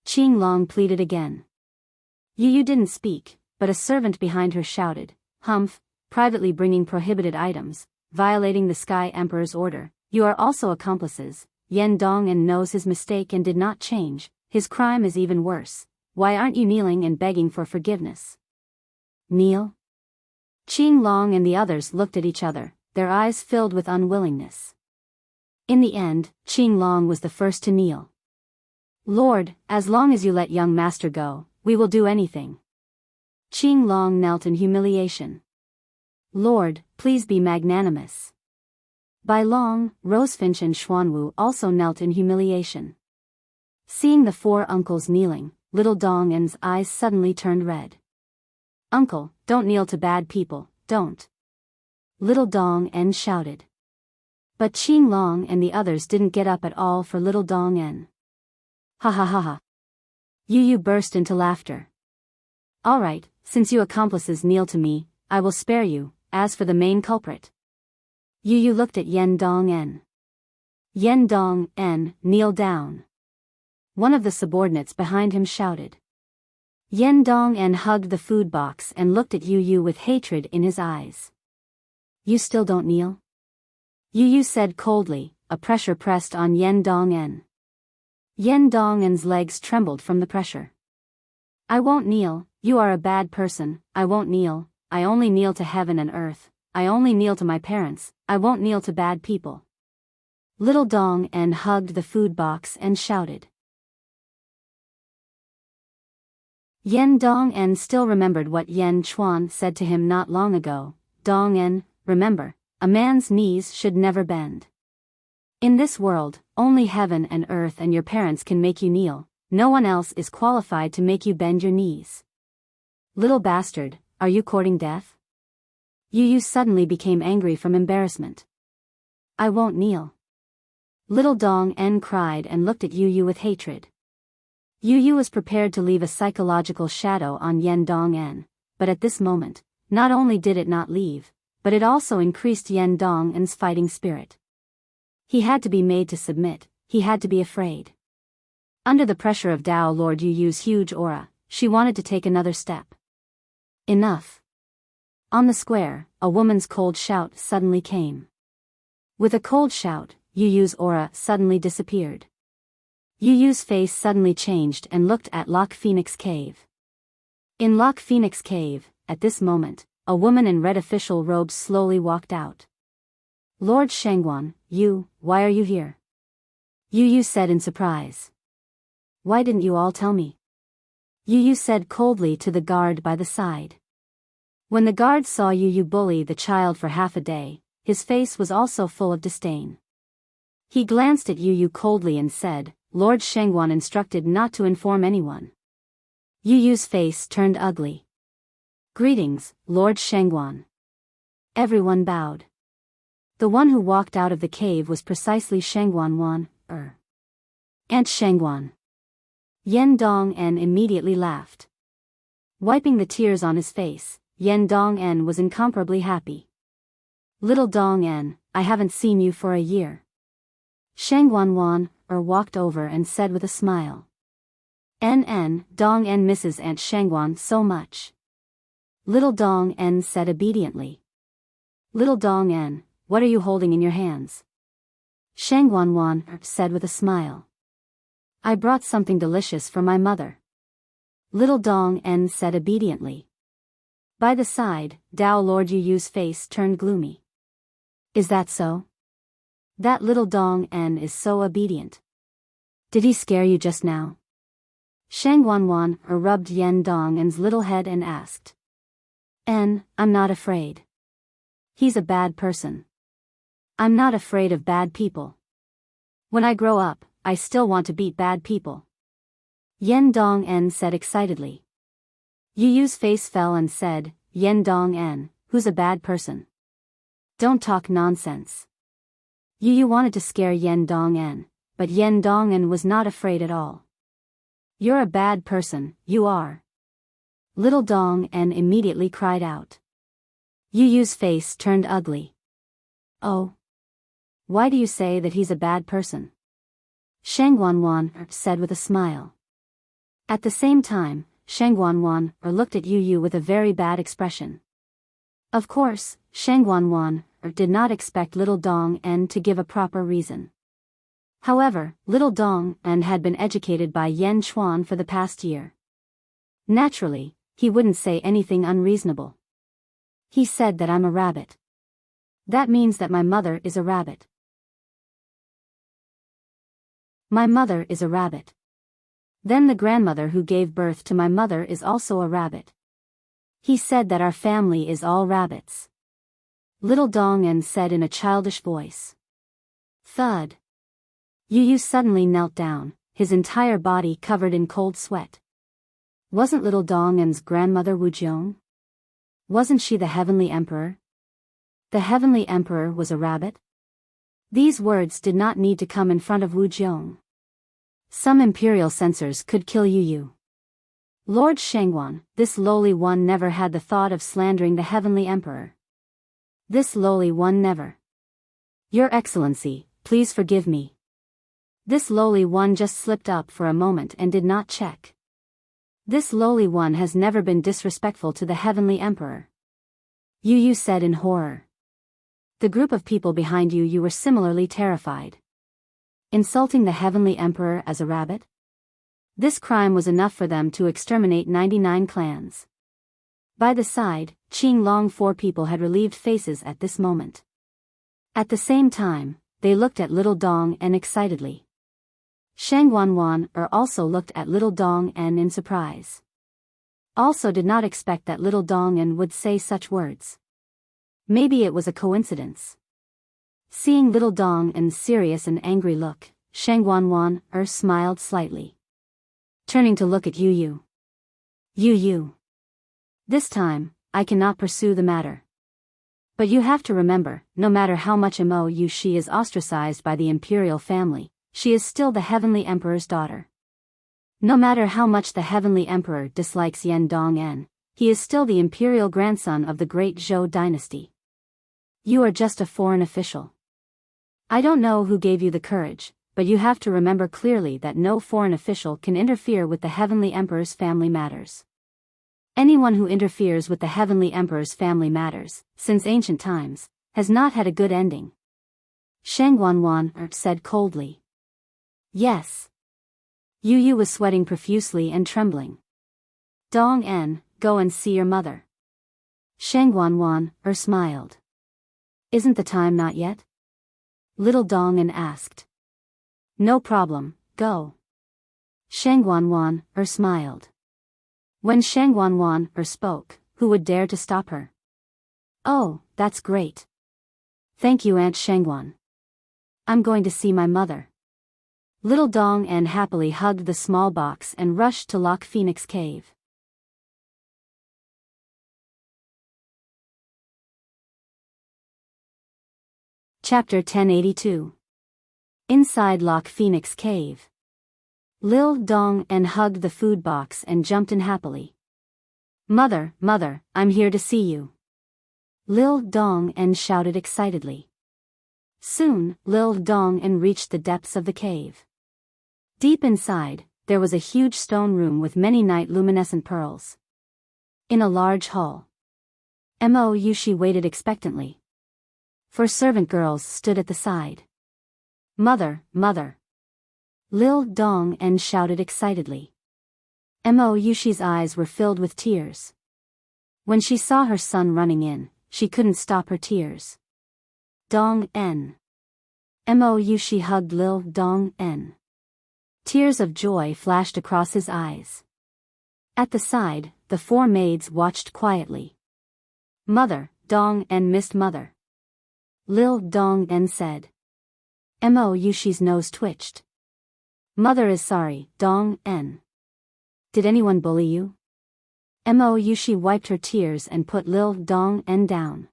Qing Long pleaded again. Yu Yu didn't speak, but a servant behind her shouted, Humph, privately bringing prohibited items, violating the Sky Emperor's order, you are also accomplices. Yen Dong En knows his mistake and did not change, his crime is even worse. Why aren't you kneeling and begging for forgiveness? Kneel? Qing Long and the others looked at each other, their eyes filled with unwillingness. In the end, Qing Long was the first to kneel. Lord, as long as you let young master go, we will do anything. Qing Long knelt in humiliation. Lord, please be magnanimous. Bai Long, Rosefinch and Xuanwu also knelt in humiliation. Seeing the 4 uncles kneeling, Little Dong En's eyes suddenly turned red. Uncle, don't kneel to bad people, don't. Little Dong En shouted. But Qing Long and the others didn't get up at all for Little Dong En. Ha ha ha ha. Yu Yu burst into laughter. All right, since you accomplices kneel to me, I will spare you, as for the main culprit. Yu Yu looked at Yen Dong En. Yen Dong En, kneel down. One of the subordinates behind him shouted. Yen Dong En hugged the food box and looked at Yu Yu with hatred in his eyes. You still don't kneel? Yu Yu said coldly, a pressure pressed on Yen Dong En. Yen Dong En's legs trembled from the pressure. I won't kneel, you are a bad person, I won't kneel, I only kneel to heaven and earth, I only kneel to my parents, I won't kneel to bad people. Little Dong-en hugged the food box and shouted. Yen Dong-en still remembered what Yen Chuan said to him not long ago. Dong-en, remember, a man's knees should never bend. In this world, only heaven and earth and your parents can make you kneel, no one else is qualified to make you bend your knees. Little bastard, are you courting death? Yu suddenly became angry from embarrassment. I won't kneel. Little Dong-en cried and looked at Yu with hatred. Yu was prepared to leave a psychological shadow on Yen Dong-en, but at this moment, not only did it not leave, but it also increased Yen Dong-en's fighting spirit. He had to be made to submit, he had to be afraid. Under the pressure of Dao Lord Yu's huge aura, she wanted to take another step. Enough. On the square, a woman's cold shout suddenly came. With a cold shout, Yu's aura suddenly disappeared. Yu's face suddenly changed and looked at Loch Phoenix Cave. In Loch Phoenix Cave, at this moment, a woman in red official robes slowly walked out. Lord Shangguan, why are you here? Yu said in surprise. Why didn't you all tell me? Yu said coldly to the guard by the side. When the guard saw Yu bully the child for half a day, his face was also full of disdain. He glanced at Yu coldly and said, Lord Shangguan instructed not to inform anyone. Yu's face turned ugly. Greetings, Lord Shangguan. Everyone bowed. The one who walked out of the cave was precisely Shangguan Aunt Shangguan. Yen Dong-en immediately laughed. Wiping the tears on his face, Yen Dong-en was incomparably happy. Little Dong-en, I haven't seen you for a year. Shangguan walked over and said with a smile. Dong-en misses Aunt Shangguan so much. Little Dong-en said obediently. Little Dong-en, what are you holding in your hands? Shangguan said with a smile. I brought something delicious for my mother. Little Dong-en said obediently. By the side, Dao Lord Yu's face turned gloomy. Is that so? That little Dong-en is so obedient. Did he scare you just now? Shangguan rubbed Yen Dong-en's little head and asked. I'm not afraid. He's a bad person. I'm not afraid of bad people. When I grow up, I still want to beat bad people. Yen Dong-en said excitedly. Yu's face fell and said, Yen Dong-en, who's a bad person? Don't talk nonsense. Yu wanted to scare Yen Dong-en, but Yen Dong-en was not afraid at all. You're a bad person, you are. Little Dong-en immediately cried out. Yu's face turned ugly. Oh. Why do you say that he's a bad person? Shangguan said with a smile. At the same time, Shangguan looked at Yu with a very bad expression. Of course, Shangguan did not expect Little Dong-en to give a proper reason. However, Little Dong-en had been educated by Yen Chuan for the past year. Naturally, he wouldn't say anything unreasonable. He said that I'm a rabbit. That means that my mother is a rabbit. My mother is a rabbit. Then the grandmother who gave birth to my mother is also a rabbit. He said that our family is all rabbits. Little Dong-en said in a childish voice. Thud. Yu suddenly knelt down, his entire body covered in cold sweat. Wasn't Little Dong-en's grandmother Wujiong? Wasn't she the Heavenly Emperor? The Heavenly Emperor was a rabbit? These words did not need to come in front of Wujiong. Some imperial censors could kill Yu. Lord Shangguan, this lowly one never had the thought of slandering the Heavenly Emperor. This lowly one never. Your Excellency, please forgive me. This lowly one just slipped up for a moment and did not check. This lowly one has never been disrespectful to the Heavenly Emperor. Yu said in horror. The group of people behind Yu were similarly terrified. Insulting the Heavenly Emperor as a rabbit? This crime was enough for them to exterminate 99 clans. By the side, Qing Long 4 people had relieved faces at this moment. At the same time, they looked at little Dong En excitedly. Shang Wanwan also looked at little Dong En in surprise. Also did not expect that little Dong En would say such words. Maybe it was a coincidence. Seeing little Dong En's serious and angry look, Shang Wanwan smiled slightly. Turning to look at Yu Yu. Yu Yu. This time, I cannot pursue the matter. But you have to remember, no matter how much Mo Yu she is ostracized by the imperial family, she is still the Heavenly Emperor's daughter. No matter how much the Heavenly Emperor dislikes Yen Dong En, he is still the imperial grandson of the great Zhou dynasty. You are just a foreign official. I don't know who gave you the courage, but you have to remember clearly that no foreign official can interfere with the Heavenly Emperor's family matters. Anyone who interferes with the Heavenly Emperor's family matters, since ancient times, has not had a good ending. Shang Wanwan said coldly. Yes. Yu Yu was sweating profusely and trembling. Dong En, go and see your mother. Shang Wanwan smiled. Isn't the time not yet? Little Dong En asked. No problem, go. Shang Wanwan smiled. When Shang Wanwan spoke, who would dare to stop her? Oh, that's great. Thank you, Aunt Shangwan. I'm going to see my mother. Little Dong En happily hugged the small box and rushed to Loch Phoenix Cave. Chapter 1082. Inside Loch Phoenix Cave. Lil Dong En hugged the food box and jumped in happily. Mother, mother, I'm here to see you. Lil Dong En shouted excitedly. Soon, Lil Dong En reached the depths of the cave. Deep inside, there was a huge stone room with many night luminescent pearls. In a large hall, Mo Yushi waited expectantly. 4 servant girls stood at the side. Mother, mother. Lil Dong En shouted excitedly. Mo Yushi's eyes were filled with tears. When she saw her son running in, she couldn't stop her tears. Dong En. Mo Yushi hugged Lil Dong En. Tears of joy flashed across his eyes. At the side, the 4 maids watched quietly. Mother, Dong En missed mother. Lil Dong En said. Mo Yushi's nose twitched. Mother is sorry, Dong En. Did anyone bully you? Mo Yushi wiped her tears and put Lil Dong En down.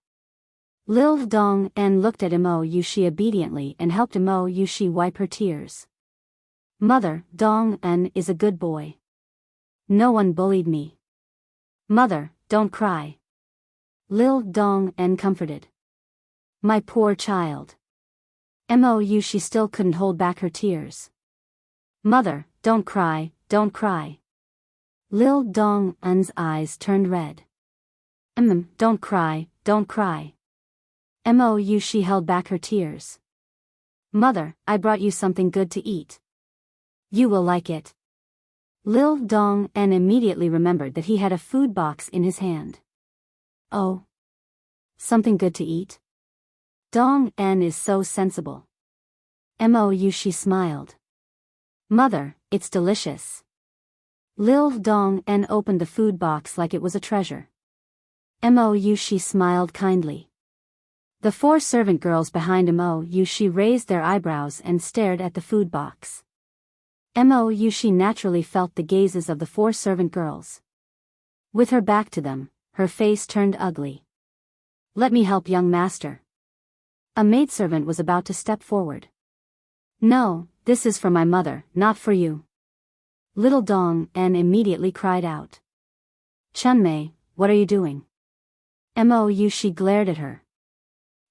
Lil Dong En looked at Mo Yushi obediently and helped Mo Yushi wipe her tears. Mother, Dong En is a good boy. No one bullied me. Mother, don't cry. Lil Dong En comforted. My poor child. Mo Yushi still couldn't hold back her tears. Mother, don't cry, don't cry. Lil Dong En's eyes turned red. Don't cry, don't cry. Mo Yushi held back her tears. Mother, I brought you something good to eat. You will like it. Lil Dong En immediately remembered that he had a food box in his hand. Oh. Something good to eat? Dong En is so sensible. Mo Yushi smiled. Mother, it's delicious. Lil Dong En opened the food box like it was a treasure. Mo Yushi smiled kindly. The 4 servant girls behind Mo Yushi raised their eyebrows and stared at the food box. Mo Yushi naturally felt the gazes of the 4 servant girls. With her back to them, her face turned ugly. Let me help, young master. A maidservant was about to step forward. No, this is for my mother, not for you. Little Dong En immediately cried out. Chunmei, what are you doing? Mo Yushi glared at her.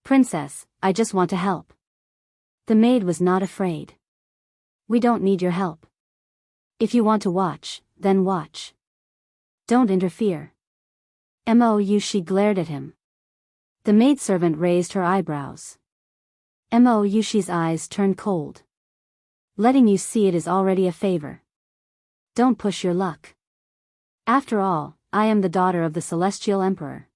Princess, I just want to help. The maid was not afraid. We don't need your help. If you want to watch, then watch. Don't interfere. Mo Yushi glared at him. The maidservant raised her eyebrows. Mo Yushi's eyes turned cold. Letting you see it is already a favor. Don't push your luck. After all, I am the daughter of the Celestial Emperor.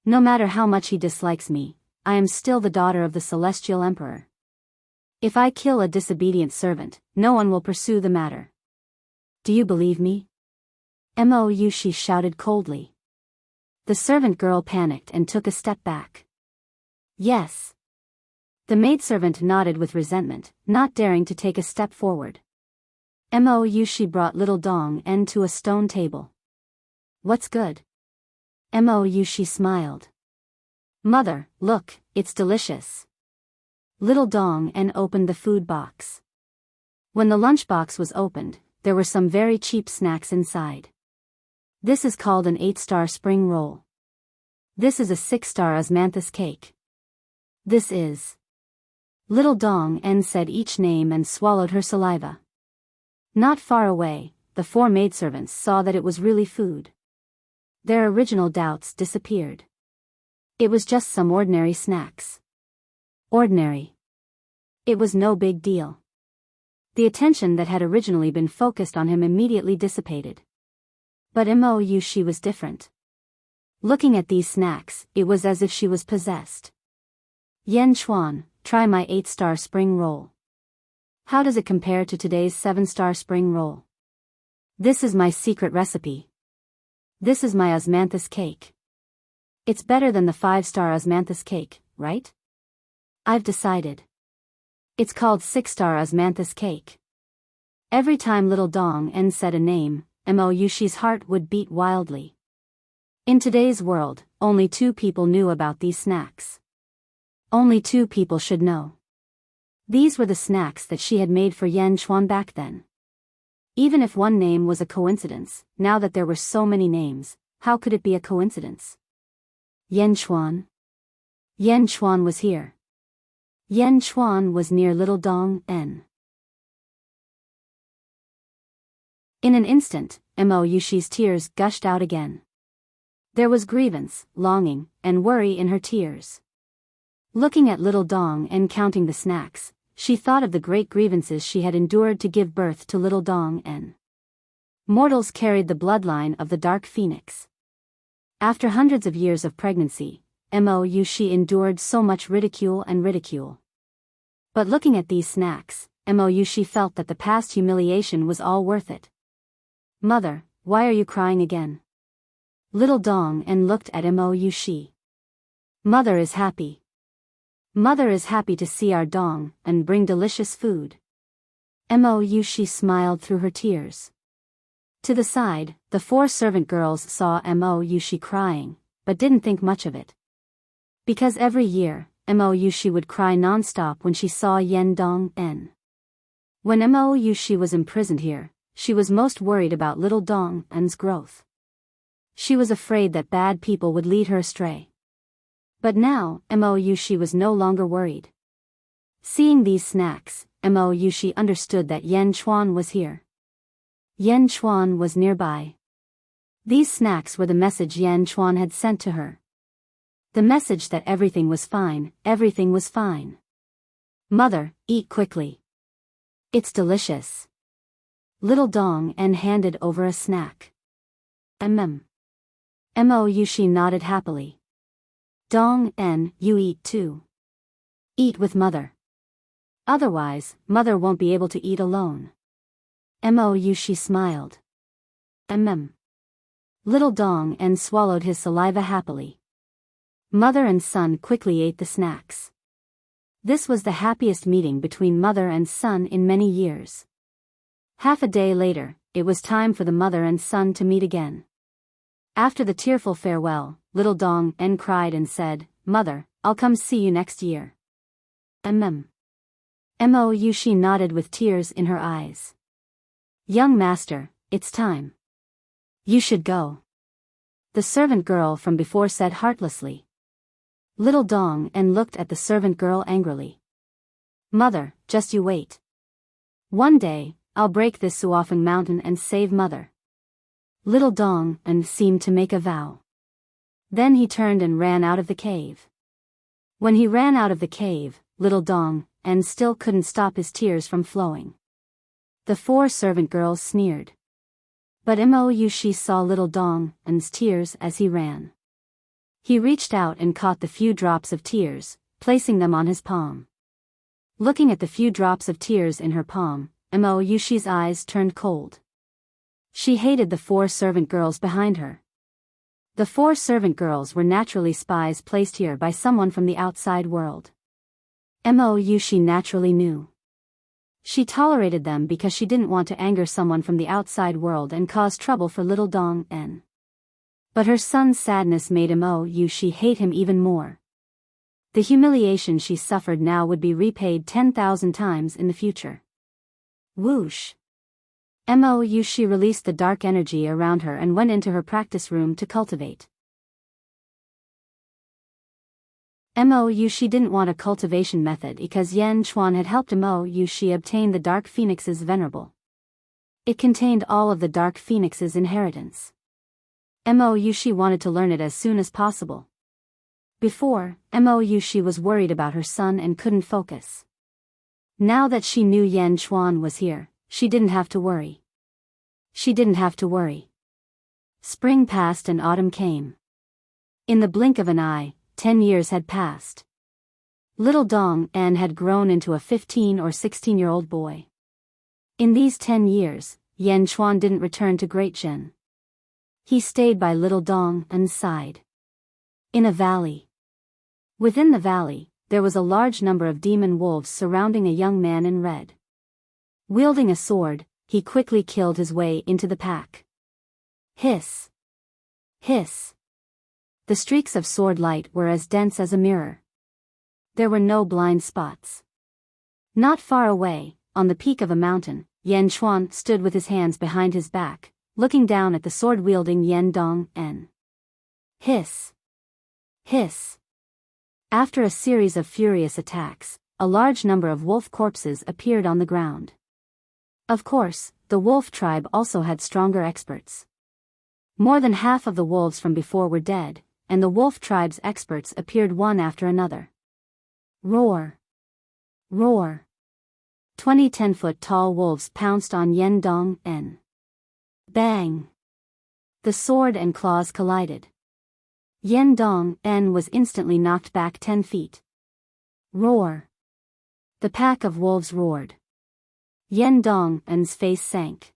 No matter how much he dislikes me, I am still the daughter of the Celestial Emperor. If I kill a disobedient servant, no one will pursue the matter. Do you believe me? Mo, she shouted coldly. The servant girl panicked and took a step back. Yes. The maidservant nodded with resentment, not daring to take a step forward. Mo, she brought little Dong-en to a stone table. What's good? Mo, she smiled. Mother, look, it's delicious. Little Dong-en opened the food box. When the lunchbox was opened, there were some very cheap snacks inside. This is called an 8-star spring roll. This is a 6-star osmanthus cake. This is... Little Dong-en said each name and swallowed her saliva. Not far away, the 4 maidservants saw that it was really food. Their original doubts disappeared. It was just some ordinary snacks. Ordinary. It was no big deal. The attention that had originally been focused on him immediately dissipated. But Mo, she was different. Looking at these snacks, it was as if she was possessed. Yen Chuan, try my 8-star spring roll. How does it compare to today's 7-star spring roll? This is my secret recipe. This is my osmanthus cake. It's better than the 5-star osmanthus cake, right? I've decided. It's called 6-star osmanthus cake. Every time little Dong-en said a name, Mo, she's heart would beat wildly. In today's world, only 2 people knew about these snacks. Only 2 people should know. These were the snacks that she had made for Yen Chuan back then. Even if one name was a coincidence, now that there were so many names, how could it be a coincidence? Yen Chuan. Yen Chuan was here. Yen Chuan was near little Dong-en. In an instant, Mo, she's tears gushed out again. There was grievance, longing, and worry in her tears. Looking at little Dong-en counting the snacks, she thought of the great grievances she had endured to give birth to little Dong-en. Mortals carried the bloodline of the Dark Phoenix. After hundreds of years of pregnancy, Mo, she endured so much ridicule and ridicule. But looking at these snacks, Mo, she felt that the past humiliation was all worth it. Mother, why are you crying again? Little Dong-en looked at Mo, she. Mother is happy. Mother is happy to see our Dong and bring delicious food. Mo, she smiled through her tears. To the side, the 4 servant girls saw Mo, she crying, but didn't think much of it. Because every year, Mo, she would cry non-stop when she saw Yen Dong-en. When Mo, she was imprisoned here, she was most worried about little Dong-en's growth. She was afraid that bad people would lead her astray. But now, Mo, she was no longer worried. Seeing these snacks, Mo, she understood that Yen Chuan was here. Yen Chuan was nearby. These snacks were the message Yen Chuan had sent to her. The message that everything was fine, everything was fine. Mother, eat quickly. It's delicious. Little Dong-en handed over a snack. Mo, she nodded happily. Dong-en, you eat too. Eat with mother. Otherwise, mother won't be able to eat alone. Mo, she smiled. Little Dong-en swallowed his saliva happily. Mother and son quickly ate the snacks. This was the happiest meeting between mother and son in many years. Half a day later, it was time for the mother and son to meet again. After the tearful farewell, little Dong-en cried and said, Mother, I'll come see you next year. Mo, she nodded with tears in her eyes. Young master, it's time. You should go. The servant girl from before said heartlessly. Little Dong-en looked at the servant girl angrily. Mother, just you wait. One day, I'll break this Suofeng mountain and save mother. Little Dong-en seemed to make a vow. Then he turned and ran out of the cave. When he ran out of the cave, little Dong-en still couldn't stop his tears from flowing. The 4 servant girls sneered. But Mo Yushi saw little Dong En's tears as he ran. He reached out and caught the few drops of tears, placing them on his palm. Looking at the few drops of tears in her palm, Mo Yushi's eyes turned cold. She hated the 4 servant girls behind her. The 4 servant girls were naturally spies placed here by someone from the outside world. Mo Yushi naturally knew. She tolerated them because she didn't want to anger someone from the outside world and cause trouble for little Dong En. But her son's sadness made Mo Yushi hate him even more. The humiliation she suffered now would be repaid 10,000 times in the future. Whoosh! Mo Yushi released the dark energy around her and went into her practice room to cultivate. Mo Yushi didn't want a cultivation method because Yan Chuan had helped Mo Yushi obtain the Dark Phoenix's venerable. It contained all of the Dark Phoenix's inheritance. Mo Yushi wanted to learn it as soon as possible. Before, Mo Yushi was worried about her son and couldn't focus. Now that she knew Yan Chuan was here, she didn't have to worry. She didn't have to worry. Spring passed and autumn came. In the blink of an eye, 10 years had passed. Little Dong En had grown into a 15 or 16-year-old boy. In these 10 years, Yan Chuan didn't return to Great Zhen. He stayed by little Dong En's side. In a valley. Within the valley, there was a large number of demon wolves surrounding a young man in red. Wielding a sword, he quickly killed his way into the pack. Hiss! Hiss! The streaks of sword light were as dense as a mirror. There were no blind spots. Not far away, on the peak of a mountain, Yan Chuan stood with his hands behind his back, looking down at the sword-wielding Yan Dong En. Hiss! Hiss! After a series of furious attacks, a large number of wolf corpses appeared on the ground. Of course, the wolf tribe also had stronger experts. More than half of the wolves from before were dead, and the wolf tribe's experts appeared one after another. Roar! Roar! 20 10-foot-tall wolves pounced on Yan Dong En. Bang! The sword and claws collided. Yan Dong En was instantly knocked back 10 feet. Roar! The pack of wolves roared. Yan Dong En's face sank.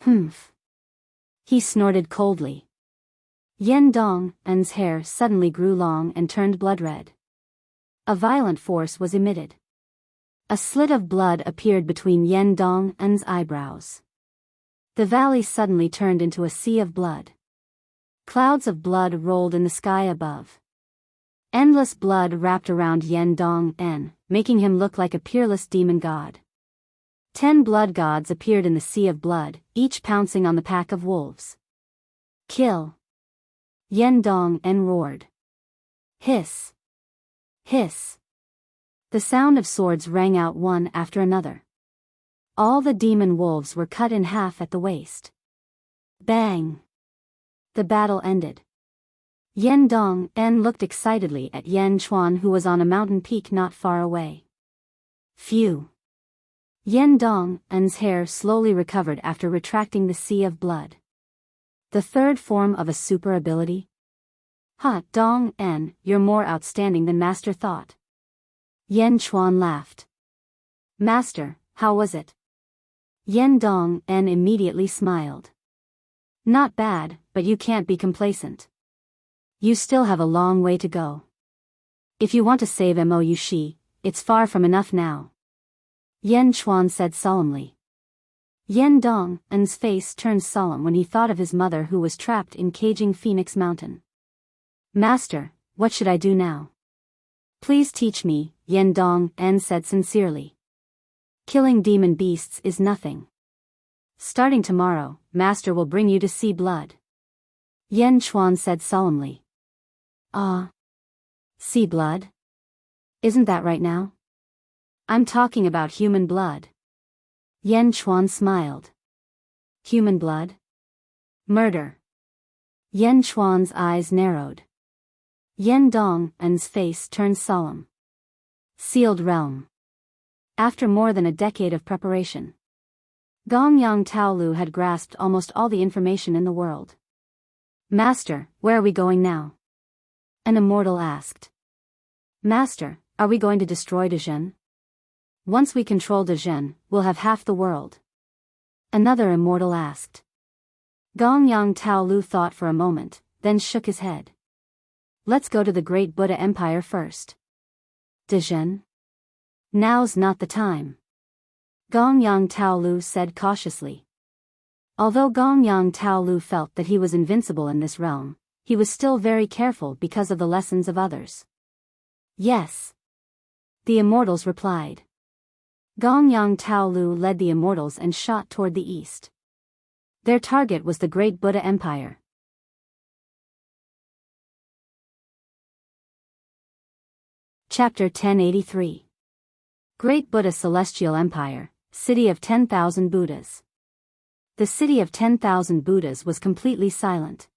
Humph! He snorted coldly. Yan Dong En's hair suddenly grew long and turned blood red. A violent force was emitted. A slit of blood appeared between Yan Dong En's eyebrows. The valley suddenly turned into a sea of blood. Clouds of blood rolled in the sky above. Endless blood wrapped around Yan Dong En, making him look like a peerless demon god. 10 blood gods appeared in the sea of blood, each pouncing on the pack of wolves. Kill! Yan Dong En roared. Hiss! Hiss! The sound of swords rang out one after another. All the demon wolves were cut in half at the waist. Bang! The battle ended. Yan Dong En looked excitedly at Yan Chuan, who was on a mountain peak not far away. Phew! Yan Dong En's hair slowly recovered after retracting the sea of blood. The third form of a super ability? Ha, Dong En, you're more outstanding than Master thought. Yan Chuan laughed. Master, how was it? Yan Dong En immediately smiled. Not bad, but you can't be complacent. You still have a long way to go. If you want to save Mo Yushi, it's far from enough now. Yan Chuan said solemnly. Yan Dong En's face turned solemn when he thought of his mother who was trapped in caging Phoenix Mountain. Master, what should I do now? Please teach me, Yan Dong En said sincerely. Killing demon beasts is nothing. Starting tomorrow, Master will bring you to see blood. Yan Chuan said solemnly. See blood? Isn't that right now? I'm talking about human blood. Yan Chuan smiled. Human blood? Murder. Yan Chuan's eyes narrowed. Yan Dong En's face turned solemn. Sealed realm. After more than a decade of preparation. Gongyang Taolu had grasped almost all the information in the world. Master, where are we going now? An immortal asked. Master, are we going to destroy Dezhen? Once we control Dezhen, we'll have half the world. Another immortal asked. Gongyang Taolu thought for a moment, then shook his head. Let's go to the Great Buddha Empire first. Dezhen? Now's not the time. Gongyang Taolu said cautiously. Although Gongyang Taolu felt that he was invincible in this realm, he was still very careful because of the lessons of others. Yes. The immortals replied. Gongyang Taolu led the immortals and shot toward the east. Their target was the Great Buddha Empire. Chapter 1083. Great Buddha Celestial Empire, City of 10,000 Buddhas. The city of 10,000 Buddhas was completely silent.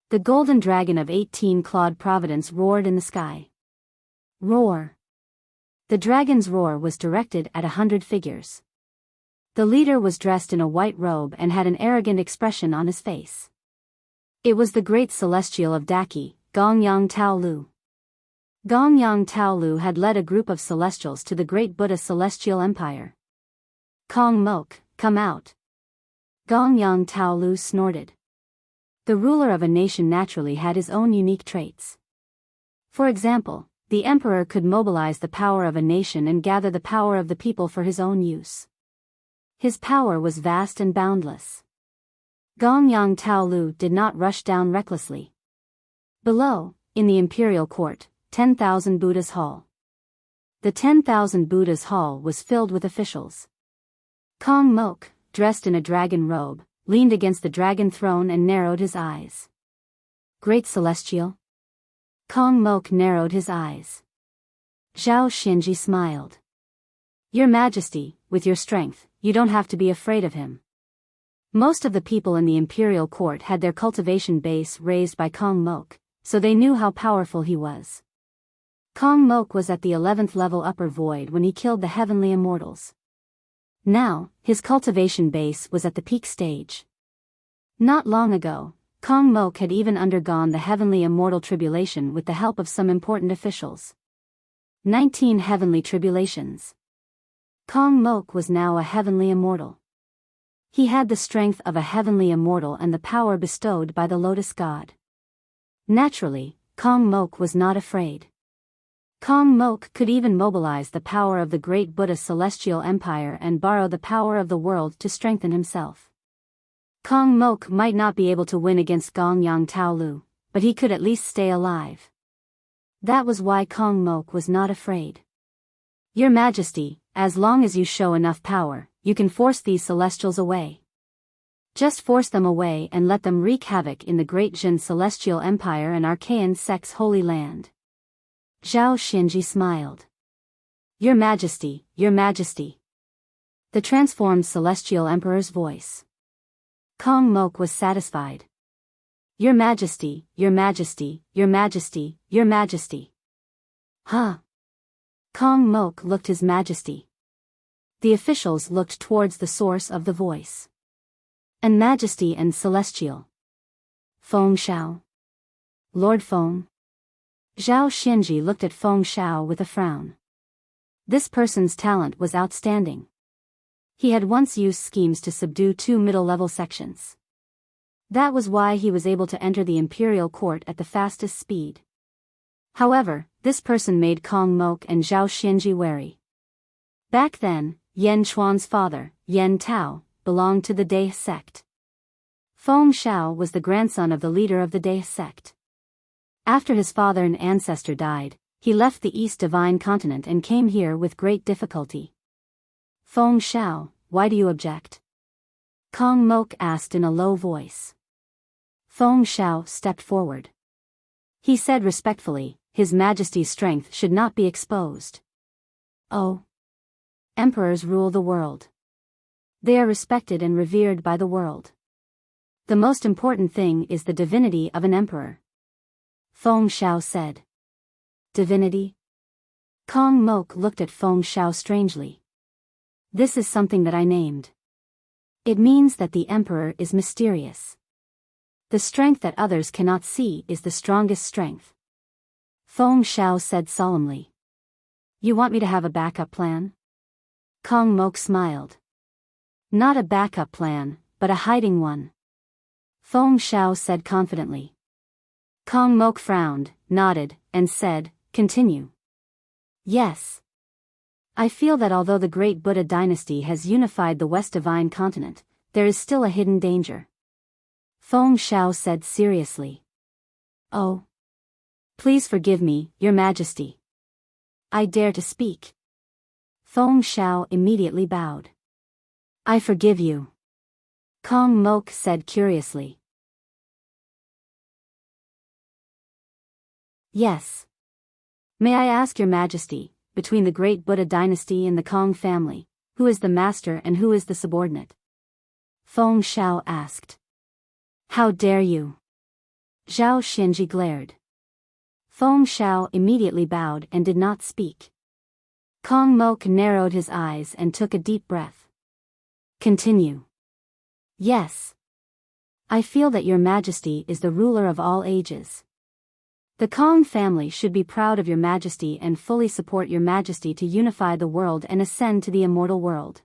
The golden dragon of 18-clawed providence roared in the sky. Roar. The dragon's roar was directed at 100 figures. The leader was dressed in a white robe and had an arrogant expression on his face. It was the great celestial of Daki, Gongyang Taolu. Gongyang Taolu had led a group of celestials to the Great Buddha Celestial Empire. Kong Mok, come out. Gongyang Taolu snorted. The ruler of a nation naturally had his own unique traits. For example, the emperor could mobilize the power of a nation and gather the power of the people for his own use. His power was vast and boundless. Gongyang Taolu did not rush down recklessly. Below, in the imperial court, 10,000 Buddhas Hall. The 10,000 Buddhas Hall was filled with officials. Kong Mok, dressed in a dragon robe, leaned against the dragon throne and narrowed his eyes. Great Celestial? Kong Mok narrowed his eyes. Zhao Xinji smiled. Your Majesty, with your strength, you don't have to be afraid of him. Most of the people in the imperial court had their cultivation base raised by Kong Mok, so they knew how powerful he was. Kong Mok was at the 11th level upper void when he killed the heavenly immortals. Now, his cultivation base was at the peak stage. Not long ago, Kong Mok had even undergone the heavenly immortal tribulation with the help of some important officials. 19 heavenly tribulations. Kong Mok was now a heavenly immortal. He had the strength of a heavenly immortal and the power bestowed by the Lotus God. Naturally, Kong Mok was not afraid. Kong Mok could even mobilize the power of the Great Buddha Celestial Empire and borrow the power of the world to strengthen himself. Kong Mok might not be able to win against Gongyang Taolu, but he could at least stay alive. That was why Kong Mok was not afraid. Your Majesty, as long as you show enough power, you can force these celestials away. Just force them away and let them wreak havoc in the Great Jin Celestial Empire and Archaean Sect's Holy Land. Zhao Xinji smiled. Your Majesty, Your Majesty. The transformed Celestial Emperor's voice. Kong Mok was satisfied. Your Majesty, Your Majesty, Your Majesty, Your Majesty. Huh. Kong Mok looked His Majesty. The officials looked towards the source of the voice. And Majesty and Celestial. Feng Shao. Lord Feng. Zhao Xinji looked at Feng Shao with a frown. This person's talent was outstanding. He had once used schemes to subdue 2 middle-level sections. That was why he was able to enter the imperial court at the fastest speed. However, this person made Kong Mok and Zhao Xinji wary. Back then, Yan Chuan's father, Yan Tao, belonged to the Dai sect. Feng Shao was the grandson of the leader of the Dai sect. After his father and ancestor died, he left the East Divine Continent and came here with great difficulty. Feng Shao, why do you object? Kong Mok asked in a low voice. Feng Shao stepped forward. He said respectfully, His Majesty's strength should not be exposed. Oh. Emperors rule the world. They are respected and revered by the world. The most important thing is the divinity of an emperor. Feng Shao said. Divinity? Kong Mok looked at Feng Shao strangely. This is something that I named. It means that the emperor is mysterious. The strength that others cannot see is the strongest strength. Feng Xiao said solemnly. You want me to have a backup plan? Kong Mok smiled. Not a backup plan, but a hiding one. Feng Xiao said confidently. Kong Mok frowned, nodded, and said, continue. Yes. I feel that although the great Buddha dynasty has unified the West Divine continent, there is still a hidden danger. Feng Xiao said seriously. Oh. Please forgive me, Your Majesty. I dare to speak. Feng Xiao immediately bowed. I forgive you. Kong Mok said curiously. Yes. May I ask Your Majesty, between the great Buddha dynasty and the Kong family, who is the master and who is the subordinate? Feng Xiao asked. How dare you? Zhao Xinji glared. Feng Xiao immediately bowed and did not speak. Kong Mok narrowed his eyes and took a deep breath. Continue. Yes. I feel that Your Majesty is the ruler of all ages. The Kong family should be proud of Your Majesty and fully support Your Majesty to unify the world and ascend to the immortal world.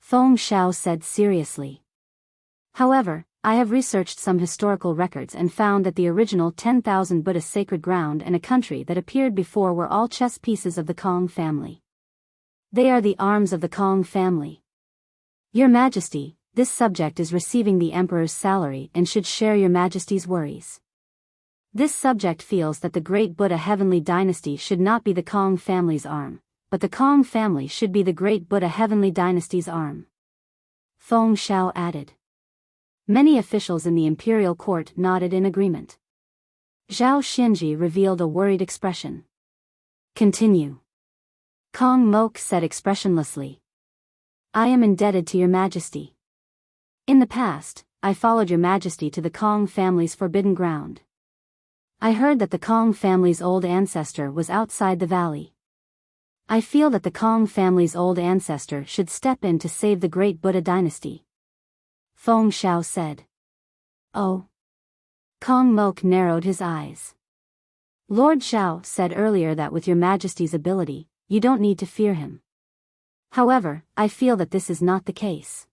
Feng Xiao said seriously. However, I have researched some historical records and found that the original 10,000 Buddha sacred ground and a country that appeared before were all chess pieces of the Kong family. They are the arms of the Kong family. Your Majesty, this subject is receiving the Emperor's salary and should share Your Majesty's worries. This subject feels that the great Buddha heavenly dynasty should not be the Kong family's arm, but the Kong family should be the great Buddha heavenly dynasty's arm. Feng Xiao added. Many officials in the imperial court nodded in agreement. Zhao Xinji revealed a worried expression. Continue. Kong Mok said expressionlessly. I am indebted to Your Majesty. In the past, I followed Your Majesty to the Kong family's forbidden ground. I heard that the Kong family's old ancestor was outside the valley. I feel that the Kong family's old ancestor should step in to save the great Buddha dynasty. Feng Xiao said. Oh. Kong Mok narrowed his eyes. Lord Zhao said earlier that with Your Majesty's ability, you don't need to fear him. However, I feel that this is not the case.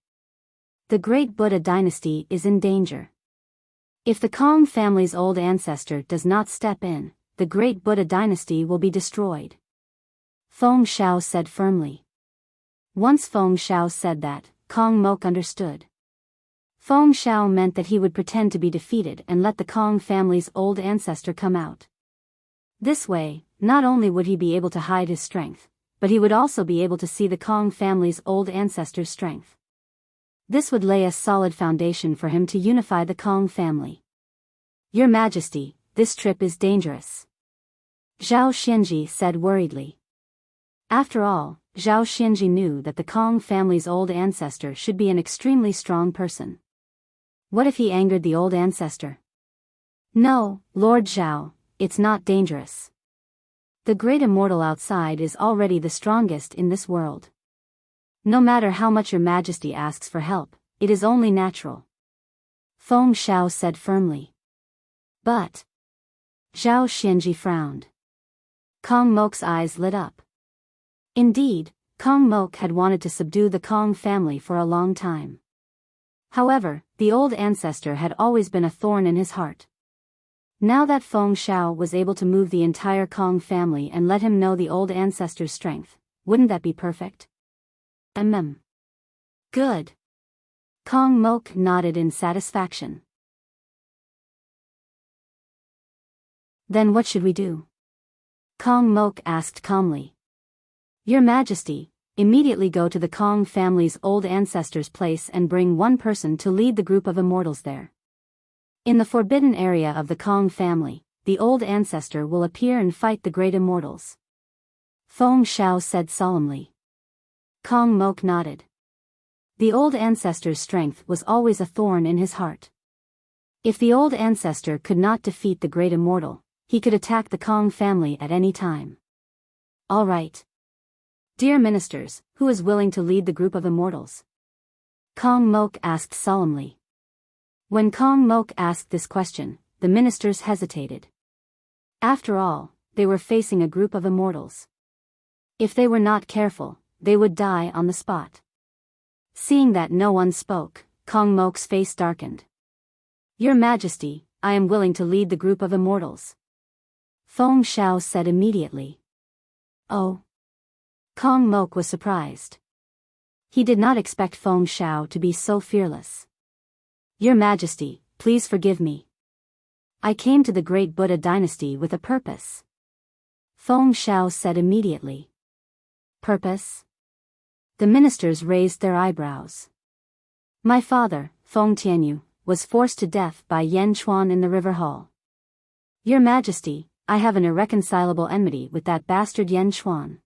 The great Buddha dynasty is in danger. If the Kong family's old ancestor does not step in, the great Buddha dynasty will be destroyed. Feng Xiao said firmly. Once Feng Xiao said that, Kong Mok understood. Feng Xiao meant that he would pretend to be defeated and let the Kong family's old ancestor come out. This way, not only would he be able to hide his strength, but he would also be able to see the Kong family's old ancestor's strength. This would lay a solid foundation for him to unify the Kong family. Your Majesty, this trip is dangerous. Zhao Xinji said worriedly. After all, Zhao Xinji knew that the Kong family's old ancestor should be an extremely strong person. What if he angered the old ancestor? No, Lord Zhao, it's not dangerous. The great immortal outside is already the strongest in this world. No matter how much Your Majesty asks for help, it is only natural. Feng Xiao said firmly. But. Zhao Xinji frowned. Kong Mok's eyes lit up. Indeed, Kong Mok had wanted to subdue the Kong family for a long time. However, the old ancestor had always been a thorn in his heart. Now that Feng Xiao was able to move the entire Kong family and let him know the old ancestor's strength, wouldn't that be perfect? Good. Kong Mok nodded in satisfaction. Then what should we do? Kong Mok asked calmly. Your Majesty, immediately go to the Kong family's old ancestor's place and bring one person to lead the group of immortals there. In the forbidden area of the Kong family, the old ancestor will appear and fight the great immortals. Feng Xiao said solemnly. Kong Mok nodded. The old ancestor's strength was always a thorn in his heart. If the old ancestor could not defeat the great immortal, he could attack the Kong family at any time. All right. Dear ministers, who is willing to lead the group of immortals? Kong Mok asked solemnly. When Kong Mok asked this question, the ministers hesitated. After all, they were facing a group of immortals. If they were not careful, they would die on the spot. Seeing that no one spoke, Kong Mok's face darkened. Your Majesty, I am willing to lead the group of immortals. Feng Shao said immediately. Oh. Kong Mok was surprised. He did not expect Feng Shao to be so fearless. Your Majesty, please forgive me. I came to the great Buddha dynasty with a purpose. Feng Shao said immediately. Purpose? The ministers raised their eyebrows. My father, Feng Tianyu, was forced to death by Yan Chuan in the river hall. Your Majesty, I have an irreconcilable enmity with that bastard Yan Chuan.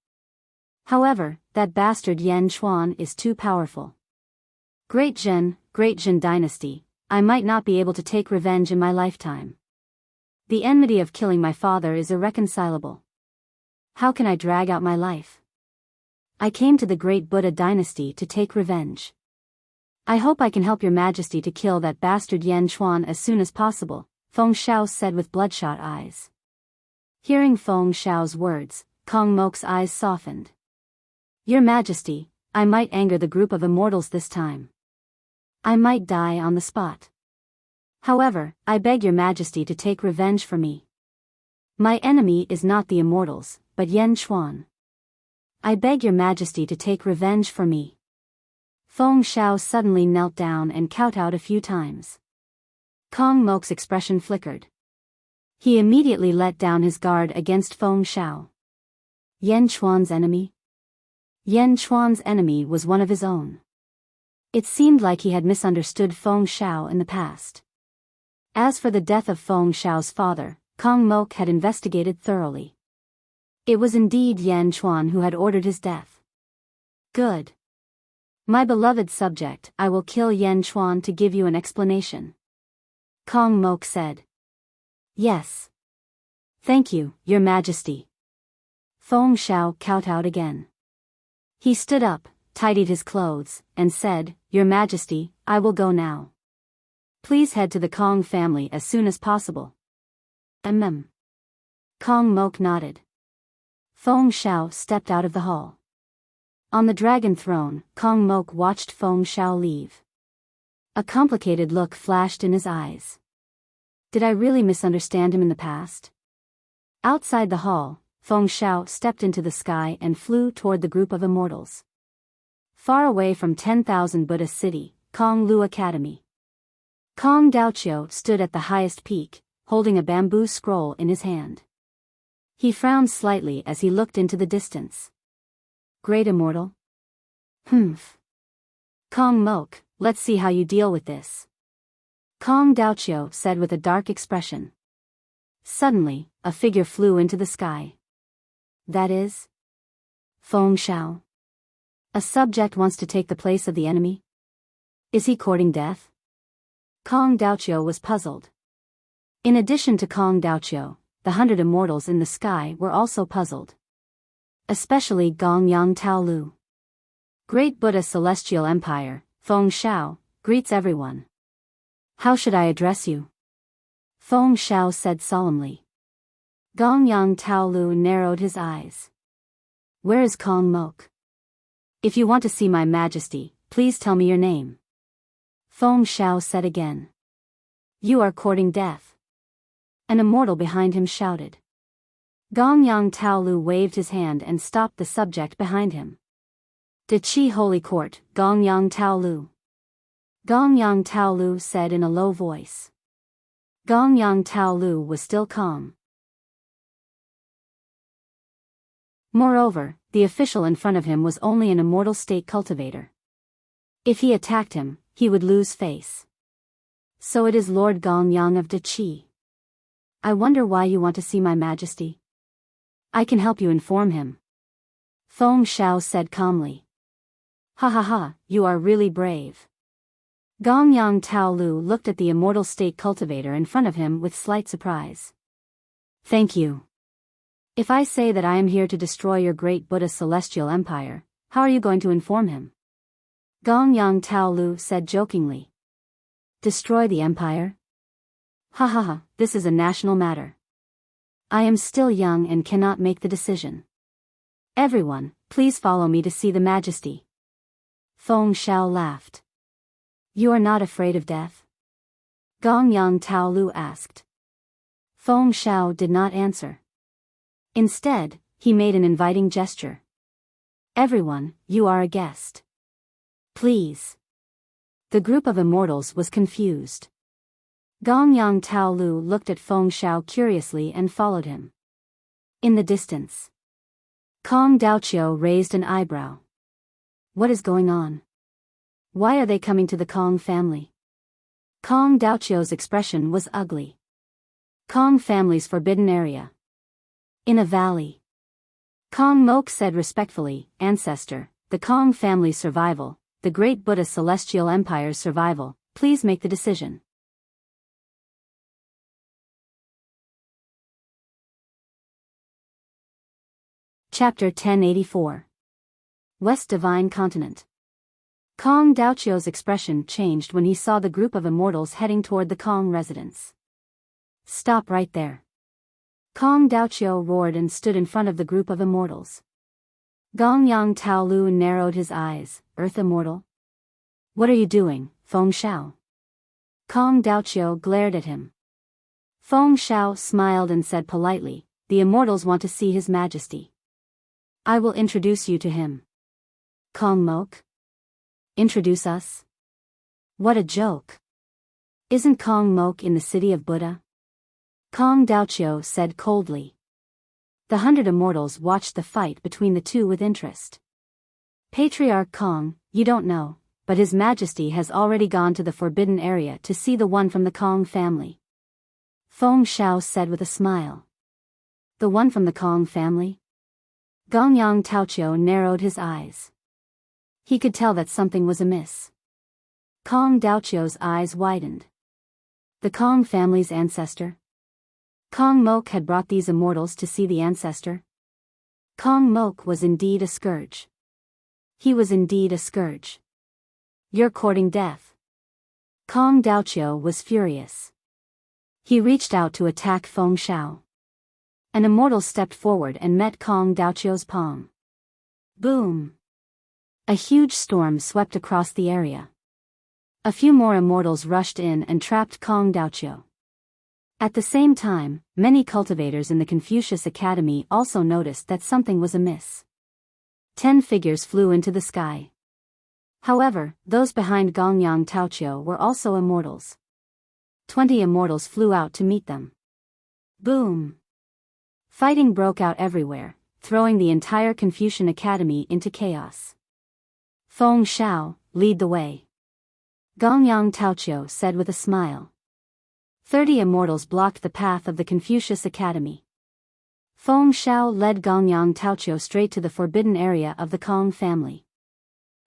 However, that bastard Yan Chuan is too powerful. Great Zhen dynasty, I might not be able to take revenge in my lifetime. The enmity of killing my father is irreconcilable. How can I drag out my life? I came to the great Buddha dynasty to take revenge. I hope I can help your Majesty to kill that bastard Yan Chuan as soon as possible, Feng Shao said with bloodshot eyes. Hearing Feng Shao's words, Kong Mok's eyes softened. Your Majesty, I might anger the group of immortals this time. I might die on the spot. However, I beg your Majesty to take revenge for me. My enemy is not the immortals, but Yan Chuan. I beg your Majesty to take revenge for me. Feng Shao suddenly knelt down and kowtowed a few times. Kong Mok's expression flickered. He immediately let down his guard against Feng Shao. Yan Chuan's enemy? Yan Chuan's enemy was one of his own. It seemed like he had misunderstood Feng Shao in the past. As for the death of Feng Shao's father, Kong Mok had investigated thoroughly. It was indeed Yan Chuan who had ordered his death. Good. My beloved subject, I will kill Yan Chuan to give you an explanation. Kong Mok said. Yes. Thank you, Your Majesty. Feng Shao kowtowed again. He stood up, tidied his clothes, and said, Your Majesty, I will go now. Please head to the Kong family as soon as possible. Kong Mok nodded. Feng Shao stepped out of the hall. On the dragon throne, Kong Mok watched Feng Shao leave. A complicated look flashed in his eyes. Did I really misunderstand him in the past? Outside the hall, Feng Shao stepped into the sky and flew toward the group of immortals. Far away from 10,000 Buddha City, Kong Lu Academy. Kong Daoqiu stood at the highest peak, holding a bamboo scroll in his hand. He frowned slightly as he looked into the distance. Great Immortal? Humph. Kong Mok, let's see how you deal with this. Kong Daoqiu said with a dark expression. Suddenly, a figure flew into the sky. That is? Feng Shao. A subject wants to take the place of the enemy? Is he courting death? Kong Daoqiu was puzzled. In addition to Kong Daoqiu, the 100 immortals in the sky were also puzzled. Especially Gongyang Taolu. Great Buddha Celestial Empire, Feng Shao, greets everyone. How should I address you? Feng Shao said solemnly. Gongyang Taolu narrowed his eyes. Where is Kong Mok? If you want to see my Majesty, please tell me your name. Feng Shao said again. You are courting death. An immortal behind him shouted. Gongyang Taolu waved his hand and stopped the subject behind him. De Qi Holy Court, Gongyang Taolu. Gongyang Taolu said in a low voice. Gongyang Taolu was still calm. Moreover, the official in front of him was only an immortal state cultivator. If he attacked him, he would lose face. So it is Lord Gongyang of De Qi. I wonder why you want to see my Majesty. I can help you inform him. Feng Shao said calmly. Ha ha ha, you are really brave. Gongyang Taolu looked at the immortal state cultivator in front of him with slight surprise. Thank you. If I say that I am here to destroy your great Buddha Celestial Empire, how are you going to inform him? Gong Yang Tao Lu said jokingly. Destroy the empire? Ha ha ha, this is a national matter. I am still young and cannot make the decision. Everyone, please follow me to see the majesty. Feng Shao laughed. You are not afraid of death? Gong Yang Tao Lu asked. Feng Shao did not answer. Instead, he made an inviting gesture. Everyone, you are a guest. Please. The group of immortals was confused. Gong Yang Tao Lu looked at Feng Shao curiously and followed him. In the distance, Kong Daoqiu raised an eyebrow. What is going on? Why are they coming to the Kong family? Kong Daoqiu's expression was ugly. Kong family's forbidden area. In a valley. Kong Mok said respectfully, Ancestor, the Kong family's survival, the great Buddha Celestial Empire's survival, please make the decision. Chapter 1084. West Divine Continent. Kong Daoqiu's expression changed when he saw the group of immortals heading toward the Kong residence. Stop right there. Kong Daoqiu roared and stood in front of the group of immortals. Gong Yang Tao Lu narrowed his eyes. Earth Immortal? What are you doing, Feng Shao? Kong Daoqiu glared at him. Feng Shao smiled and said politely, The immortals want to see His Majesty. I will introduce you to him. Kong Mok? Introduce us? What a joke. Isn't Kong Mok in the city of Buddha? Kong Daoqiu said coldly. The 100 immortals watched the fight between the two with interest. Patriarch Kong, you don't know, but His Majesty has already gone to the forbidden area to see the one from the Kong family. Feng Shao said with a smile. The one from the Kong family? Gong Yang Taoqiu narrowed his eyes. He could tell that something was amiss. Kong Daoqiu's eyes widened. The Kong family's ancestor? Kong Mok had brought these immortals to see the ancestor? Kong Mok was indeed a scourge. He was indeed a scourge. You're courting death. Kong Daoqiu was furious. He reached out to attack Feng Shao. An immortal stepped forward and met Kong Daoqiu's palm. Boom! A huge storm swept across the area. A few more immortals rushed in and trapped Kong Daoqiu. At the same time, many cultivators in the Confucius Academy also noticed that something was amiss. 10 figures flew into the sky. However, those behind Gong Yang Taoqiu were also immortals. 20 immortals flew out to meet them. Boom! Fighting broke out everywhere, throwing the entire Confucian Academy into chaos. Feng Shao, lead the way. Gong Yang Taoqiu said with a smile. 30 immortals blocked the path of the Confucius Academy. Feng Shao led Gong Yang Taoqiu straight to the forbidden area of the Kong family.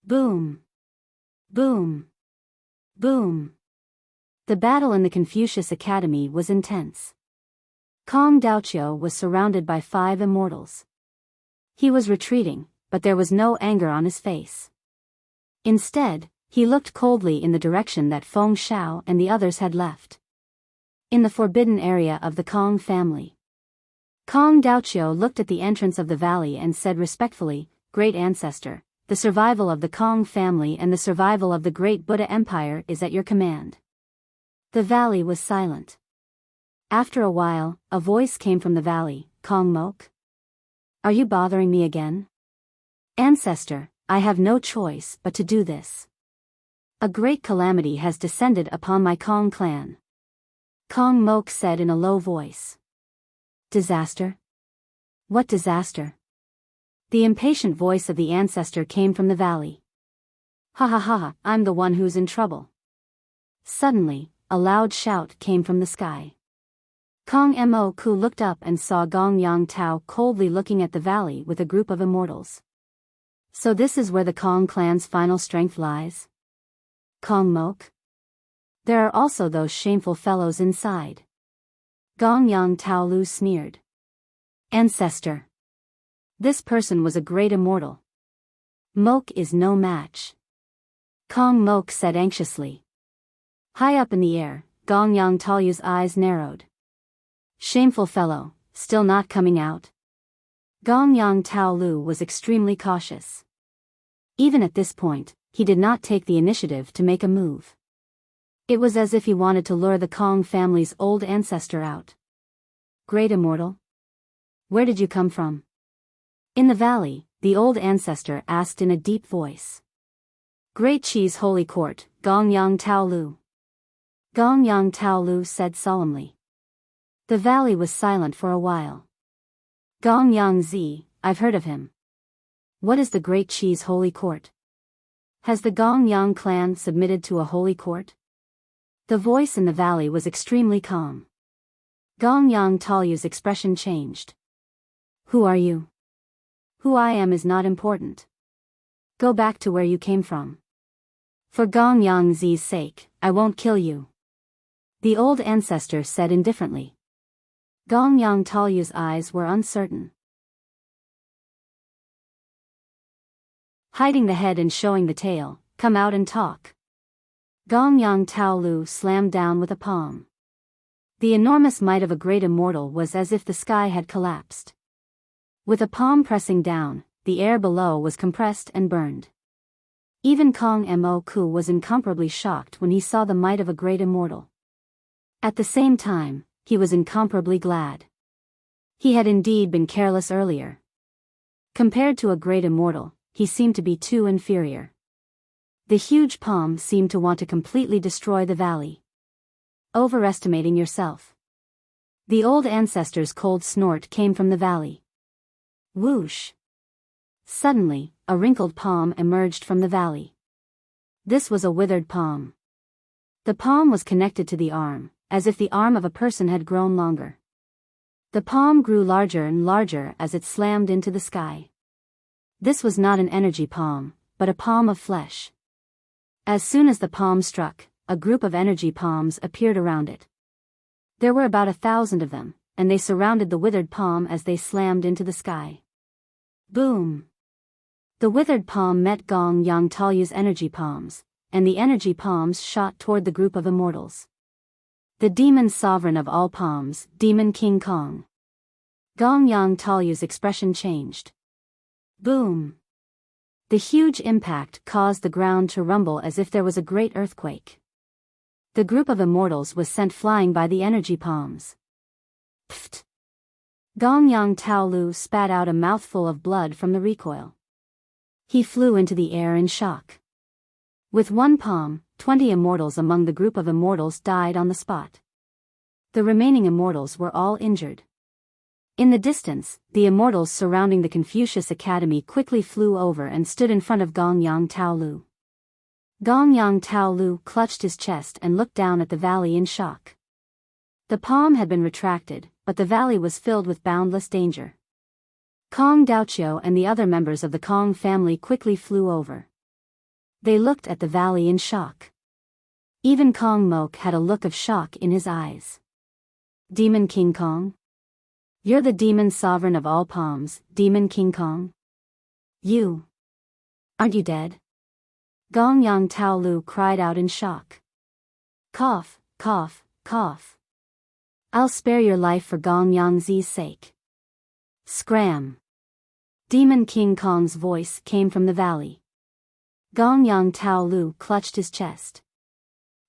Boom! Boom! Boom! The battle in the Confucius Academy was intense. Kong Daoqiu was surrounded by 5 immortals. He was retreating, but there was no anger on his face. Instead, he looked coldly in the direction that Feng Shao and the others had left. In the forbidden area of the Kong family. Kong Daoqiu looked at the entrance of the valley and said respectfully, Great Ancestor, the survival of the Kong family and the survival of the great Buddha Empire is at your command. The valley was silent. After a while, a voice came from the valley, Kong Mok? Are you bothering me again? Ancestor, I have no choice but to do this. A great calamity has descended upon my Kong clan. Kong Mok said in a low voice. Disaster? What disaster? The impatient voice of the ancestor came from the valley. Ha ha ha, I'm the one who's in trouble. Suddenly, a loud shout came from the sky. Kong Mo Ku looked up and saw Gong Yang Tao coldly looking at the valley with a group of immortals. So this is where the Kong clan's final strength lies? Kong Mok? There are also those shameful fellows inside. Gong Yang Tao Lu sneered. Ancestor. This person was a great immortal. Mok is no match. Kong Mok said anxiously. High up in the air, Gong Yang Taoyu's eyes narrowed. Shameful fellow, still not coming out? Gong Yang Tao Lu was extremely cautious. Even at this point, he did not take the initiative to make a move. It was as if he wanted to lure the Kong family's old ancestor out. Great Immortal? Where did you come from? In the valley, the old ancestor asked in a deep voice. Great Chi's holy court, Gong Yang Tao Lu. Gong Yang Tao Lu said solemnly. The valley was silent for a while. Gong Yang Zi, I've heard of him. What is the Great Chi's holy court? Has the Gong Yang clan submitted to a holy court? The voice in the valley was extremely calm. Gong Yang Taoyu's expression changed. Who are you? Who I am is not important. Go back to where you came from. For Gong Yang Zi's sake, I won't kill you. The old ancestor said indifferently. Gong Yang Taoyu's eyes were uncertain. Hiding the head and showing the tail, come out and talk. Gong Yang Tao Lu slammed down with a palm. The enormous might of a great immortal was as if the sky had collapsed. With a palm pressing down, the air below was compressed and burned. Even Kong Mo Ku was incomparably shocked when he saw the might of a great immortal. At the same time, he was incomparably glad. He had indeed been careless earlier. Compared to a great immortal, he seemed to be too inferior. The huge palm seemed to want to completely destroy the valley. Overestimating yourself. The old ancestor's cold snort came from the valley. Whoosh! Suddenly, a wrinkled palm emerged from the valley. This was a withered palm. The palm was connected to the arm, as if the arm of a person had grown longer. The palm grew larger and larger as it slammed into the sky. This was not an energy palm, but a palm of flesh. As soon as the palm struck, a group of energy palms appeared around it. There were about 1,000 of them, and they surrounded the withered palm as they slammed into the sky. Boom! The withered palm met Gong Yang Taoyu's energy palms, and the energy palms shot toward the group of immortals. The demon sovereign of all palms, Demon King Kong. Gong Yang Taoyu's expression changed. Boom! The huge impact caused the ground to rumble as if there was a great earthquake. The group of immortals was sent flying by the energy palms. Pfft! Gong Yang Tao Lu spat out a mouthful of blood from the recoil. He flew into the air in shock. With one palm, 20 immortals among the group of immortals died on the spot. The remaining immortals were all injured. In the distance, the immortals surrounding the Confucius Academy quickly flew over and stood in front of Gong Yang Tao Lu. Gong Yang Tao Lu clutched his chest and looked down at the valley in shock. The palm had been retracted, but the valley was filled with boundless danger. Kong Daoqiu and the other members of the Kong family quickly flew over. They looked at the valley in shock. Even Kong Mok had a look of shock in his eyes. Demon King Kong? You're the demon sovereign of all palms, Demon King Kong? You. Aren't you dead? Gong Yang Tao Lu cried out in shock. Cough, cough, cough. I'll spare your life for Gong Yang Zi's sake. Scram. Demon King Kong's voice came from the valley. Gong Yang Tao Lu clutched his chest.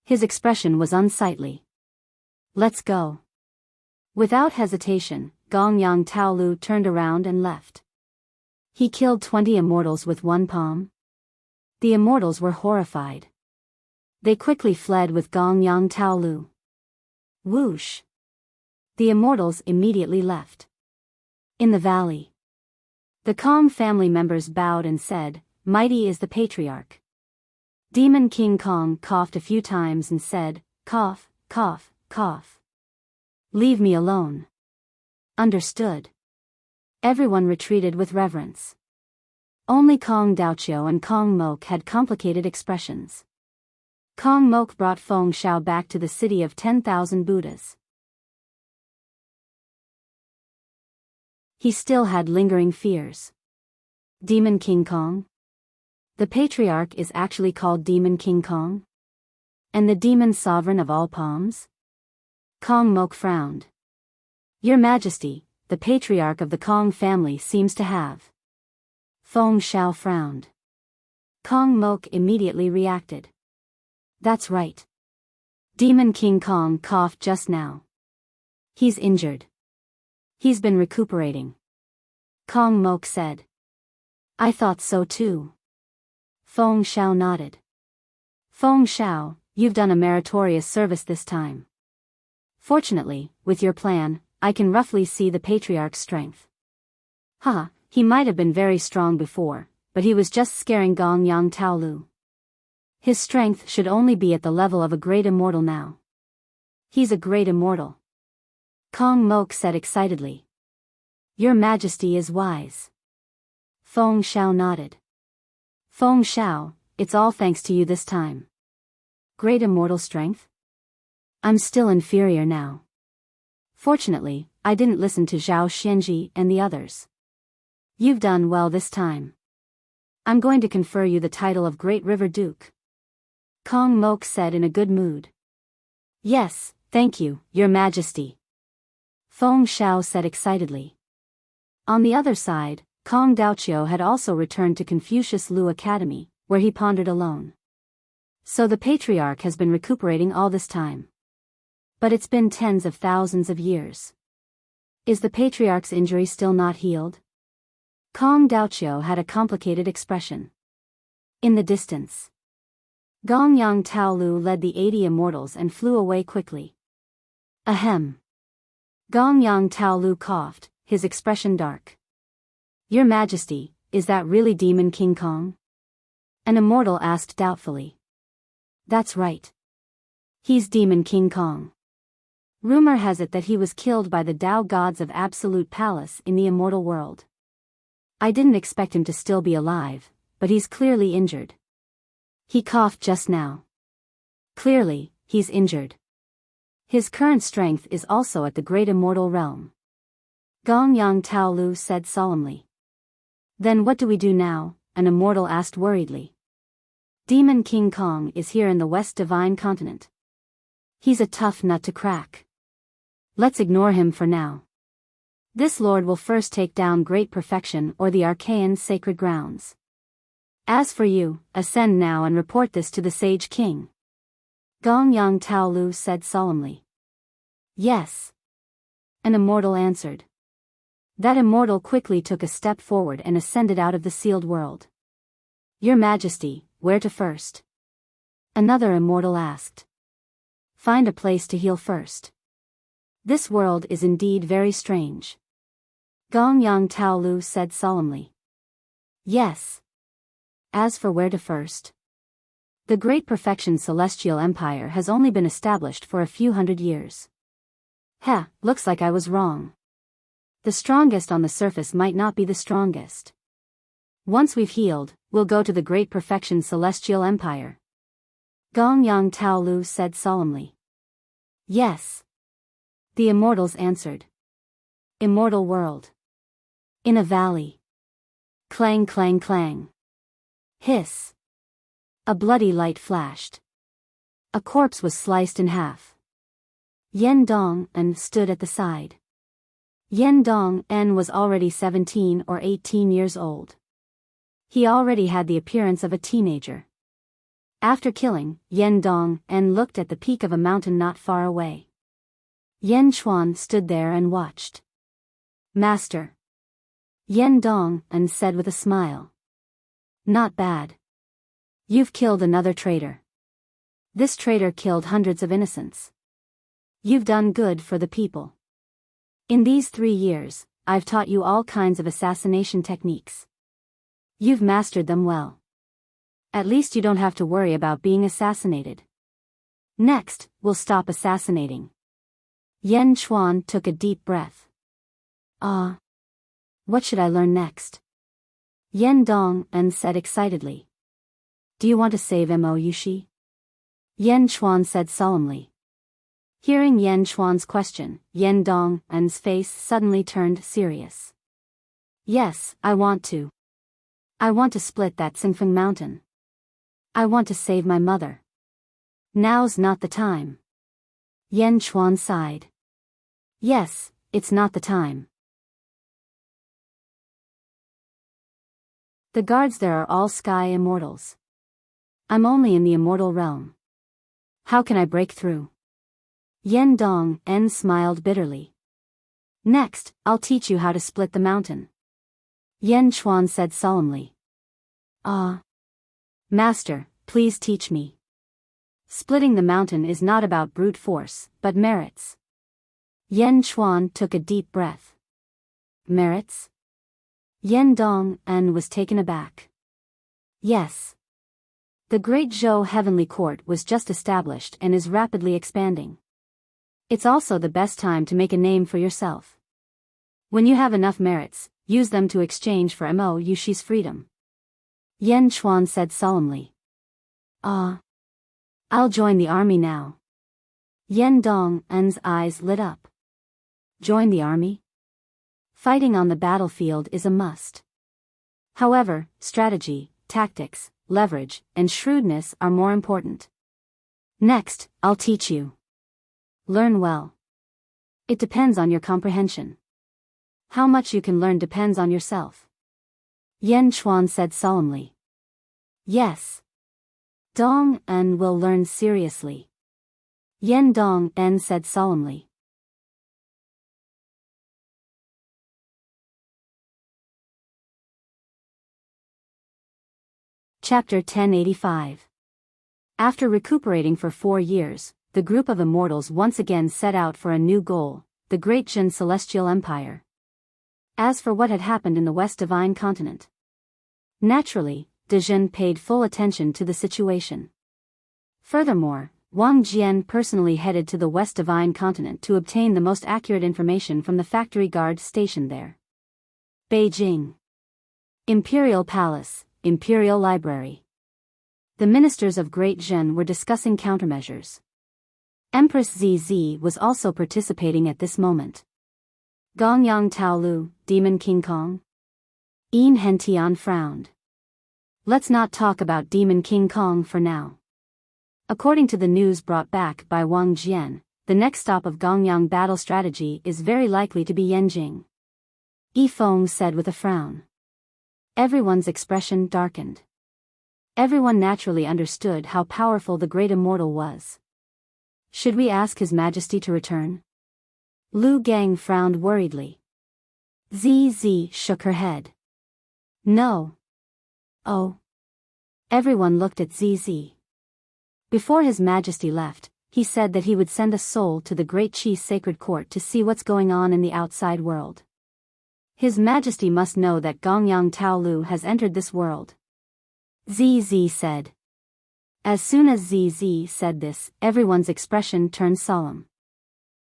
His expression was unsightly. Let's go. Without hesitation, Gong Yang Tao Lu turned around and left. He killed 20 immortals with one palm. The immortals were horrified. They quickly fled with Gong Yang Tao Lu. Whoosh! The immortals immediately left. In the valley, the Kong family members bowed and said, "Mighty is the patriarch." Demon King Kong coughed a few times and said, "Cough, cough, cough. Leave me alone." Understood. Everyone retreated with reverence. Only Kong Daoqiu and Kong Mok had complicated expressions. Kong Mok brought Feng Shao back to the city of 10,000 Buddhas. He still had lingering fears. Demon King Kong? The patriarch is actually called Demon King Kong? And the demon sovereign of all palms? Kong Mok frowned. Your Majesty, the patriarch of the Kong family seems to have. Feng Shao frowned. Kong Mok immediately reacted. That's right. Demon King Kong coughed just now. He's injured. He's been recuperating. Kong Mok said. I thought so too. Feng Shao nodded. Feng Shao, you've done a meritorious service this time. Fortunately, with your plan, I can roughly see the patriarch's strength. He might have been very strong before, but he was just scaring Gong Yang Taolu. His strength should only be at the level of a great immortal now. He's a great immortal. Kong Mok said excitedly. Your Majesty is wise. Feng Shao nodded. Feng Shao, it's all thanks to you this time. Great immortal strength? I'm still inferior now. Fortunately, I didn't listen to Zhao Xianji and the others. You've done well this time. I'm going to confer you the title of Great River Duke. Kong Mok said in a good mood. Yes, thank you, Your Majesty. Feng Shao said excitedly. On the other side, Kong Daoqiu had also returned to Confucius Lu Academy, where he pondered alone. So the patriarch has been recuperating all this time. But it's been tens of thousands of years. Is the patriarch's injury still not healed? Kong Daoqiu had a complicated expression. In the distance, Gong Yang Taolu led the 80 immortals and flew away quickly. Ahem. Gong Yang Taolu coughed, his expression dark. Your Majesty, is that really Demon King Kong? An immortal asked doubtfully. That's right. He's Demon King Kong. Rumor has it that he was killed by the Tao gods of Absolute Palace in the immortal world. I didn't expect him to still be alive, but he's clearly injured. He coughed just now. Clearly, he's injured. His current strength is also at the great immortal realm. Gong Yang Taolu said solemnly. Then what do we do now? An immortal asked worriedly. Demon King Kong is here in the West Divine Continent. He's a tough nut to crack. Let's ignore him for now. This lord will first take down Great Perfection or the Archaean sacred grounds. As for you, ascend now and report this to the Sage King. Gong Yang Taolu said solemnly. Yes. An immortal answered. That immortal quickly took a step forward and ascended out of the sealed world. Your Majesty, where to first? Another immortal asked. Find a place to heal first. This world is indeed very strange. Gong Yang Taolu said solemnly. Yes. As for where to first? The Great Perfection Celestial Empire has only been established for a few hundred years. Looks like I was wrong. The strongest on the surface might not be the strongest. Once we've healed, we'll go to the Great Perfection Celestial Empire. Gong Yang Taolu said solemnly. Yes. The immortals answered. Immortal world. In a valley. Clang clang clang. Hiss. A bloody light flashed. A corpse was sliced in half. Yen Dong En stood at the side. Yen Dong En was already 17 or 18 years old. He already had the appearance of a teenager. After killing, Yen Dong En looked at the peak of a mountain not far away. Yen Chuan stood there and watched. Master. Yen Dong En said with a smile. Not bad. You've killed another traitor. This traitor killed hundreds of innocents. You've done good for the people. In these 3 years, I've taught you all kinds of assassination techniques. You've mastered them well. At least you don't have to worry about being assassinated. Next, we'll stop assassinating. Yen Chuan took a deep breath. What should I learn next? Yen Dong En said excitedly. Do you want to save Mo Yushi? Yen Chuan said solemnly. Hearing Yen Chuan's question, Yen Dong En's face suddenly turned serious. Yes, I want to. I want to split that Xingfeng mountain. I want to save my mother. Now's not the time. Yan Chuan sighed. Yes, it's not the time. The guards there are all sky immortals. I'm only in the immortal realm. How can I break through? Yen Dong En smiled bitterly. Next, I'll teach you how to split the mountain. Yen Chuan said solemnly. Ah. Master, please teach me. Splitting the mountain is not about brute force, but merits. Yen Chuan took a deep breath. Merits? Yen Dong En was taken aback. Yes. The Great Zhou Heavenly Court was just established and is rapidly expanding. It's also the best time to make a name for yourself. When you have enough merits, use them to exchange for Mo Yushi's freedom. Yen Chuan said solemnly. Ah. I'll join the army now. Yen Dong En's eyes lit up. Join the army? Fighting on the battlefield is a must. However, strategy, tactics, leverage, and shrewdness are more important. Next, I'll teach you. Learn well. It depends on your comprehension. How much you can learn depends on yourself. Yen Chuan said solemnly. Yes. Dong En will learn seriously. Yen Dong En said solemnly. Chapter 1085. After recuperating for 4 years, the group of immortals once again set out for a new goal, the Great Jin Celestial Empire. As for what had happened in the West Divine Continent, naturally, Dejin paid full attention to the situation. Furthermore, Wang Jian personally headed to the West Divine Continent to obtain the most accurate information from the factory guard stationed there. Beijing. Imperial Palace, Imperial Library. The ministers of Great Zhen were discussing countermeasures. Empress ZZ was also participating at this moment. Gongyang Taolu, Demon King Kong? Yin Hentian frowned. Let's not talk about Demon King Kong for now. According to the news brought back by Wang Jian, the next stop of Gongyang battle strategy is very likely to be Yanjing. Yifeng said with a frown. Everyone's expression darkened. Everyone naturally understood how powerful the great immortal was. Should we ask His Majesty to return? Lu Gang frowned worriedly. ZZ shook her head. No. Oh. Everyone looked at ZZ. Before His Majesty left, he said that he would send a soul to the Great Chi's sacred court to see what's going on in the outside world. His Majesty must know that Gongyang Taolu has entered this world. ZZ said. As soon as ZZ said this, everyone's expression turned solemn.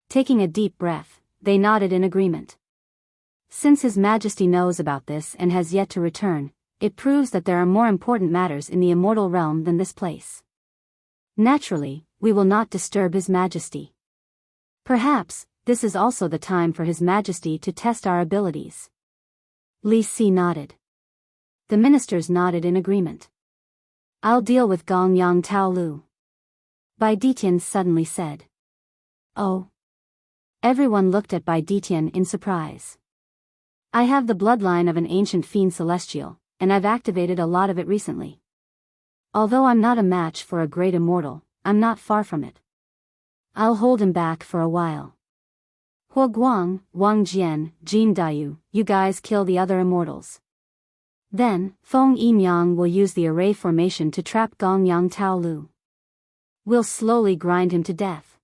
Taking a deep breath, they nodded in agreement. Since His Majesty knows about this and has yet to return, it proves that there are more important matters in the immortal realm than this place. Naturally, we will not disturb His Majesty. Perhaps, this is also the time for His Majesty to test our abilities. Li Si nodded. The ministers nodded in agreement. I'll deal with Gongyang Taolu. Bai Ditian suddenly said. Oh. Everyone looked at Bai Ditian in surprise. I have the bloodline of an ancient fiend celestial, and I've activated a lot of it recently. Although I'm not a match for a great immortal, I'm not far from it. I'll hold him back for a while. Hua Guang, Wang Jian, Jin Dayu, you guys kill the other immortals. Then, Feng Yimyang will use the array formation to trap Gongyang Taolu. We'll slowly grind him to death.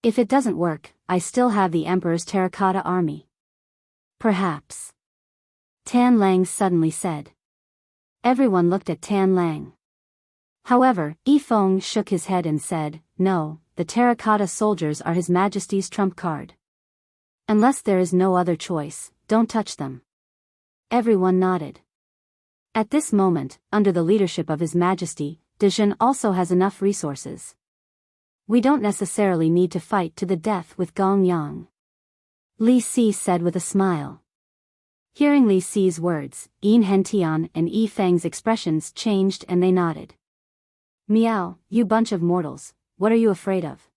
If it doesn't work, I still have the Emperor's terracotta army. Perhaps. Tan Lang suddenly said. Everyone looked at Tan Lang. However, Yifeng shook his head and said, no, the terracotta soldiers are His Majesty's trump card. Unless there is no other choice, don't touch them. Everyone nodded. At this moment, under the leadership of His Majesty, Dejin also has enough resources. We don't necessarily need to fight to the death with Gongyang. Li Si said with a smile. Hearing Li Si's words, Yin Hentian and Yi Feng's expressions changed and they nodded. Meow, you bunch of mortals, what are you afraid of?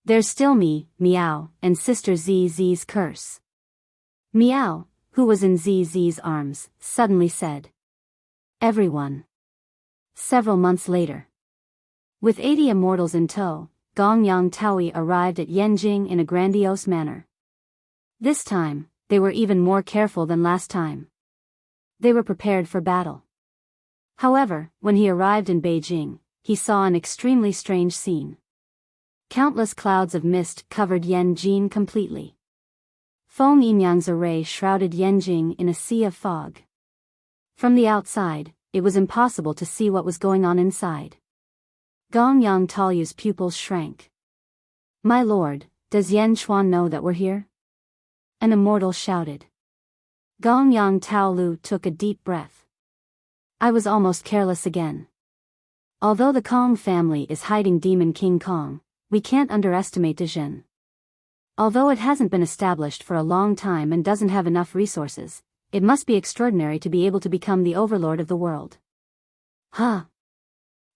There's still me, Meow, and Sister ZZ's curse. Meow, who was in ZZ's arms, suddenly said. Everyone. Several months later. With 80 immortals in tow, Gongyang Taoyi arrived at Yanjing in a grandiose manner. This time, they were even more careful than last time. They were prepared for battle. However, when he arrived in Beijing, he saw an extremely strange scene. Countless clouds of mist covered Yanjing completely. Feng Yinyang's array shrouded Yanjing in a sea of fog. From the outside, it was impossible to see what was going on inside. Gongyang Taoyu's pupils shrank. My lord, does Yan Chuan know that we're here? An immortal shouted. Gongyang Taolu took a deep breath. I was almost careless again. Although the Kong family is hiding Demon King Kong, we can't underestimate Dezhen. Although it hasn't been established for a long time and doesn't have enough resources, it must be extraordinary to be able to become the overlord of the world. Huh.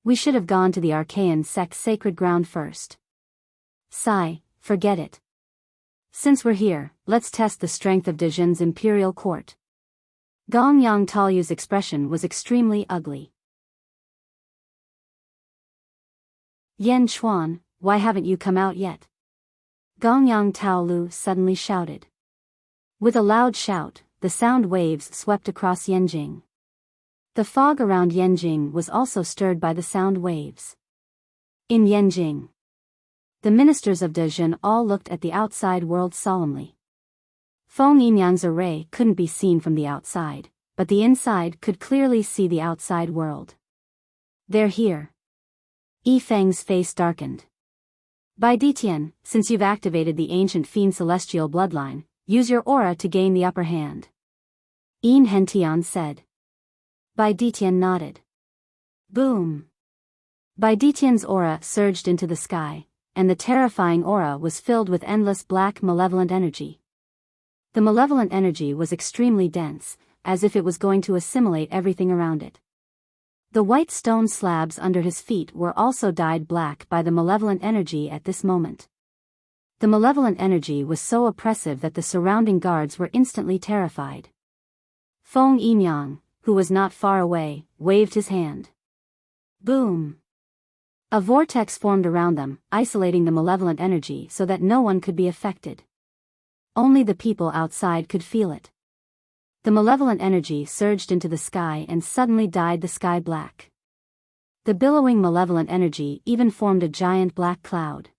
We should have gone to the Archaean sect's sacred ground first. Sigh, forget it. Since we're here, let's test the strength of Dezhen's imperial court. Gongyang Taoyu's expression was extremely ugly. Yan Chuan, why haven't you come out yet? Gongyang Taolu suddenly shouted. With a loud shout, the sound waves swept across Yanjing. The fog around Yanjing was also stirred by the sound waves. In Yanjing, the ministers of Dezhen all looked at the outside world solemnly. Feng Yinyang's array couldn't be seen from the outside, but the inside could clearly see the outside world. They're here. Yi Feng's face darkened. Bai Ditian, since you've activated the ancient fiend celestial bloodline, use your aura to gain the upper hand. Yin Hentian said. Bai Ditian nodded. Boom. Bai Ditian's aura surged into the sky, and the terrifying aura was filled with endless black malevolent energy. The malevolent energy was extremely dense, as if it was going to assimilate everything around it. The white stone slabs under his feet were also dyed black by the malevolent energy at this moment. The malevolent energy was so oppressive that the surrounding guards were instantly terrified. Feng Yinyang, who was not far away, waved his hand. Boom! A vortex formed around them, isolating the malevolent energy so that no one could be affected. Only the people outside could feel it. The malevolent energy surged into the sky and suddenly dyed the sky black. The billowing malevolent energy even formed a giant black cloud.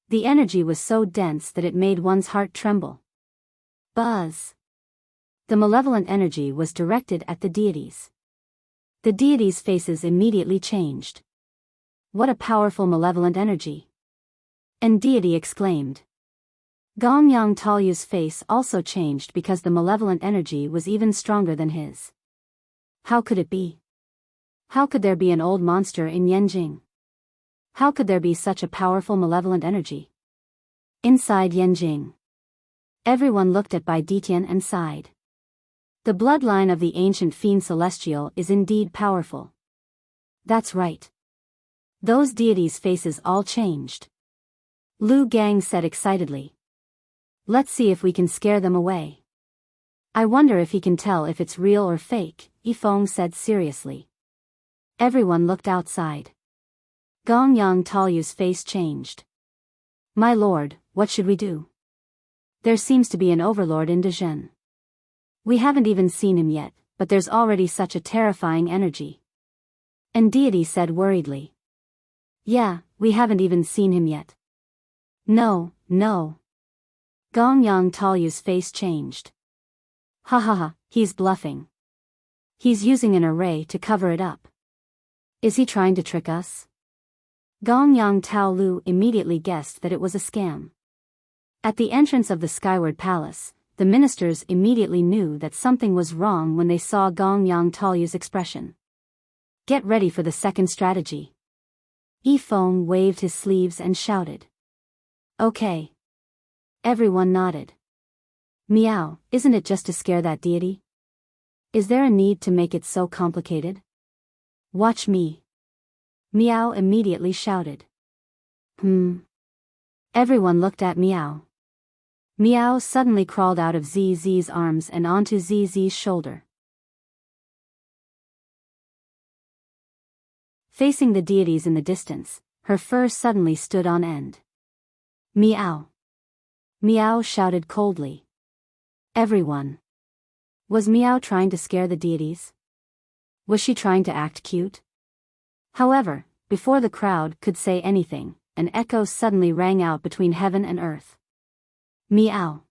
The energy was so dense that it made one's heart tremble. Buzz! The malevolent energy was directed at the deities. The deities' faces immediately changed. What a powerful malevolent energy! And deity exclaimed. Gongyang Taoyu's face also changed because the malevolent energy was even stronger than his. How could it be? How could there be an old monster in Yanjing? How could there be such a powerful malevolent energy? Inside Yanjing, everyone looked at Bai Ditian and sighed. The bloodline of the ancient fiend celestial is indeed powerful. That's right. Those deities' faces all changed. Lu Gang said excitedly. Let's see if we can scare them away. I wonder if he can tell if it's real or fake, Yifeng said seriously. Everyone looked outside. Gongyang Taoyu's face changed. My lord, what should we do? There seems to be an overlord in Dezhen. We haven't even seen him yet, but there's already such a terrifying energy. And deity said worriedly. Yeah, we haven't even seen him yet. No. Gongyang Taoyu's face changed. Ha ha ha, he's bluffing. He's using an array to cover it up. Is he trying to trick us? Gongyang Taolu immediately guessed that it was a scam. At the entrance of the Skyward Palace, the ministers immediately knew that something was wrong when they saw Gongyang Taoyu's expression. Get ready for the second strategy. Yifeng waved his sleeves and shouted. Okay. Everyone nodded. Meow, isn't it just to scare that deity? Is there a need to make it so complicated? Watch me. Meow immediately shouted. Everyone looked at Meow. Meow suddenly crawled out of ZZ's arms and onto ZZ's shoulder. Facing the deities in the distance, her fur suddenly stood on end. Meow. Meow shouted coldly. Everyone. Was Meow trying to scare the deities? Was she trying to act cute? However, before the crowd could say anything, an echo suddenly rang out between heaven and earth. Meow.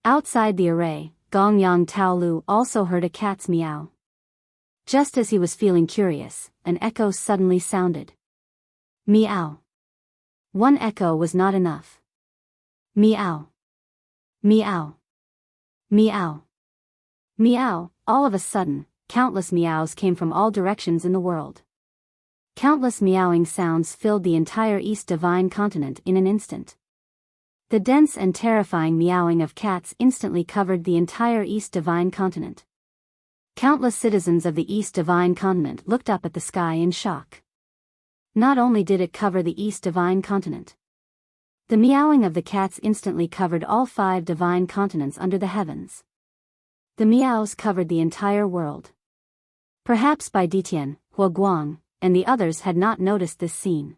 Outside the array, Gongyang Taolu also heard a cat's meow. Just as he was feeling curious, an echo suddenly sounded. Meow. One echo was not enough. Meow. Meow. Meow. Meow. All of a sudden, countless meows came from all directions in the world. Countless meowing sounds filled the entire East Divine Continent in an instant. The dense and terrifying meowing of cats instantly covered the entire East Divine Continent. Countless citizens of the East Divine Continent looked up at the sky in shock. Not only did it cover the East Divine Continent, the meowing of the cats instantly covered all 5 divine continents under the heavens. The meows covered the entire world. Perhaps Bai Ditian, Hua Guang, and the others had not noticed this scene.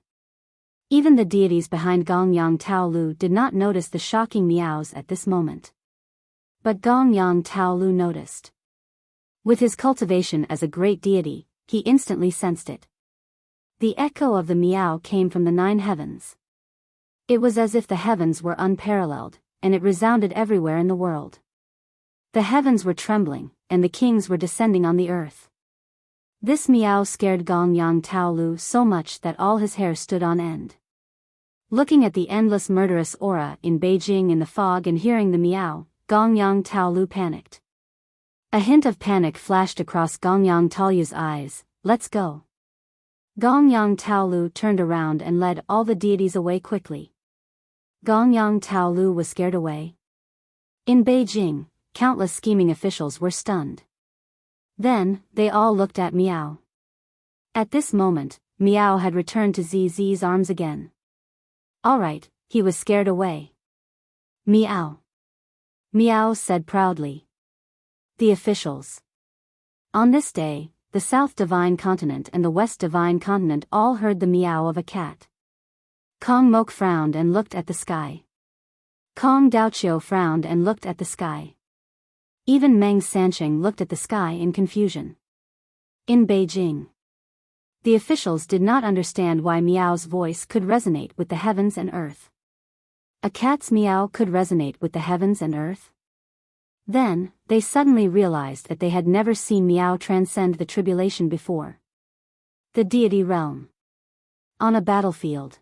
Even the deities behind Gongyang Taolu did not notice the shocking meows at this moment. But Gongyang Taolu noticed. With his cultivation as a great deity, he instantly sensed it. The echo of the meow came from the 9 heavens. It was as if the heavens were unparalleled, and it resounded everywhere in the world. The heavens were trembling, and the kings were descending on the earth. This meow scared Gongyang Taolu so much that all his hair stood on end. Looking at the endless murderous aura in Beijing in the fog and hearing the meow, Gongyang Taolu panicked. A hint of panic flashed across Gongyang Taolu's eyes. Let's go. Gongyang Taolu turned around and led all the deities away quickly. Gongyang Taolu was scared away. In Beijing, countless scheming officials were stunned. Then, they all looked at Meow. At this moment, Meow had returned to ZZ's arms again. Alright, he was scared away. Meow. Meow said proudly. The officials. On this day, the South Divine Continent and the West Divine Continent all heard the meow of a cat. Kong Mok frowned and looked at the sky. Kong Daoqiu frowned and looked at the sky. Even Meng Sancheng looked at the sky in confusion. In Beijing, the officials did not understand why Meow's voice could resonate with the heavens and earth. A cat's meow could resonate with the heavens and earth? Then, they suddenly realized that they had never seen Meow transcend the tribulation before. The deity realm. On a battlefield.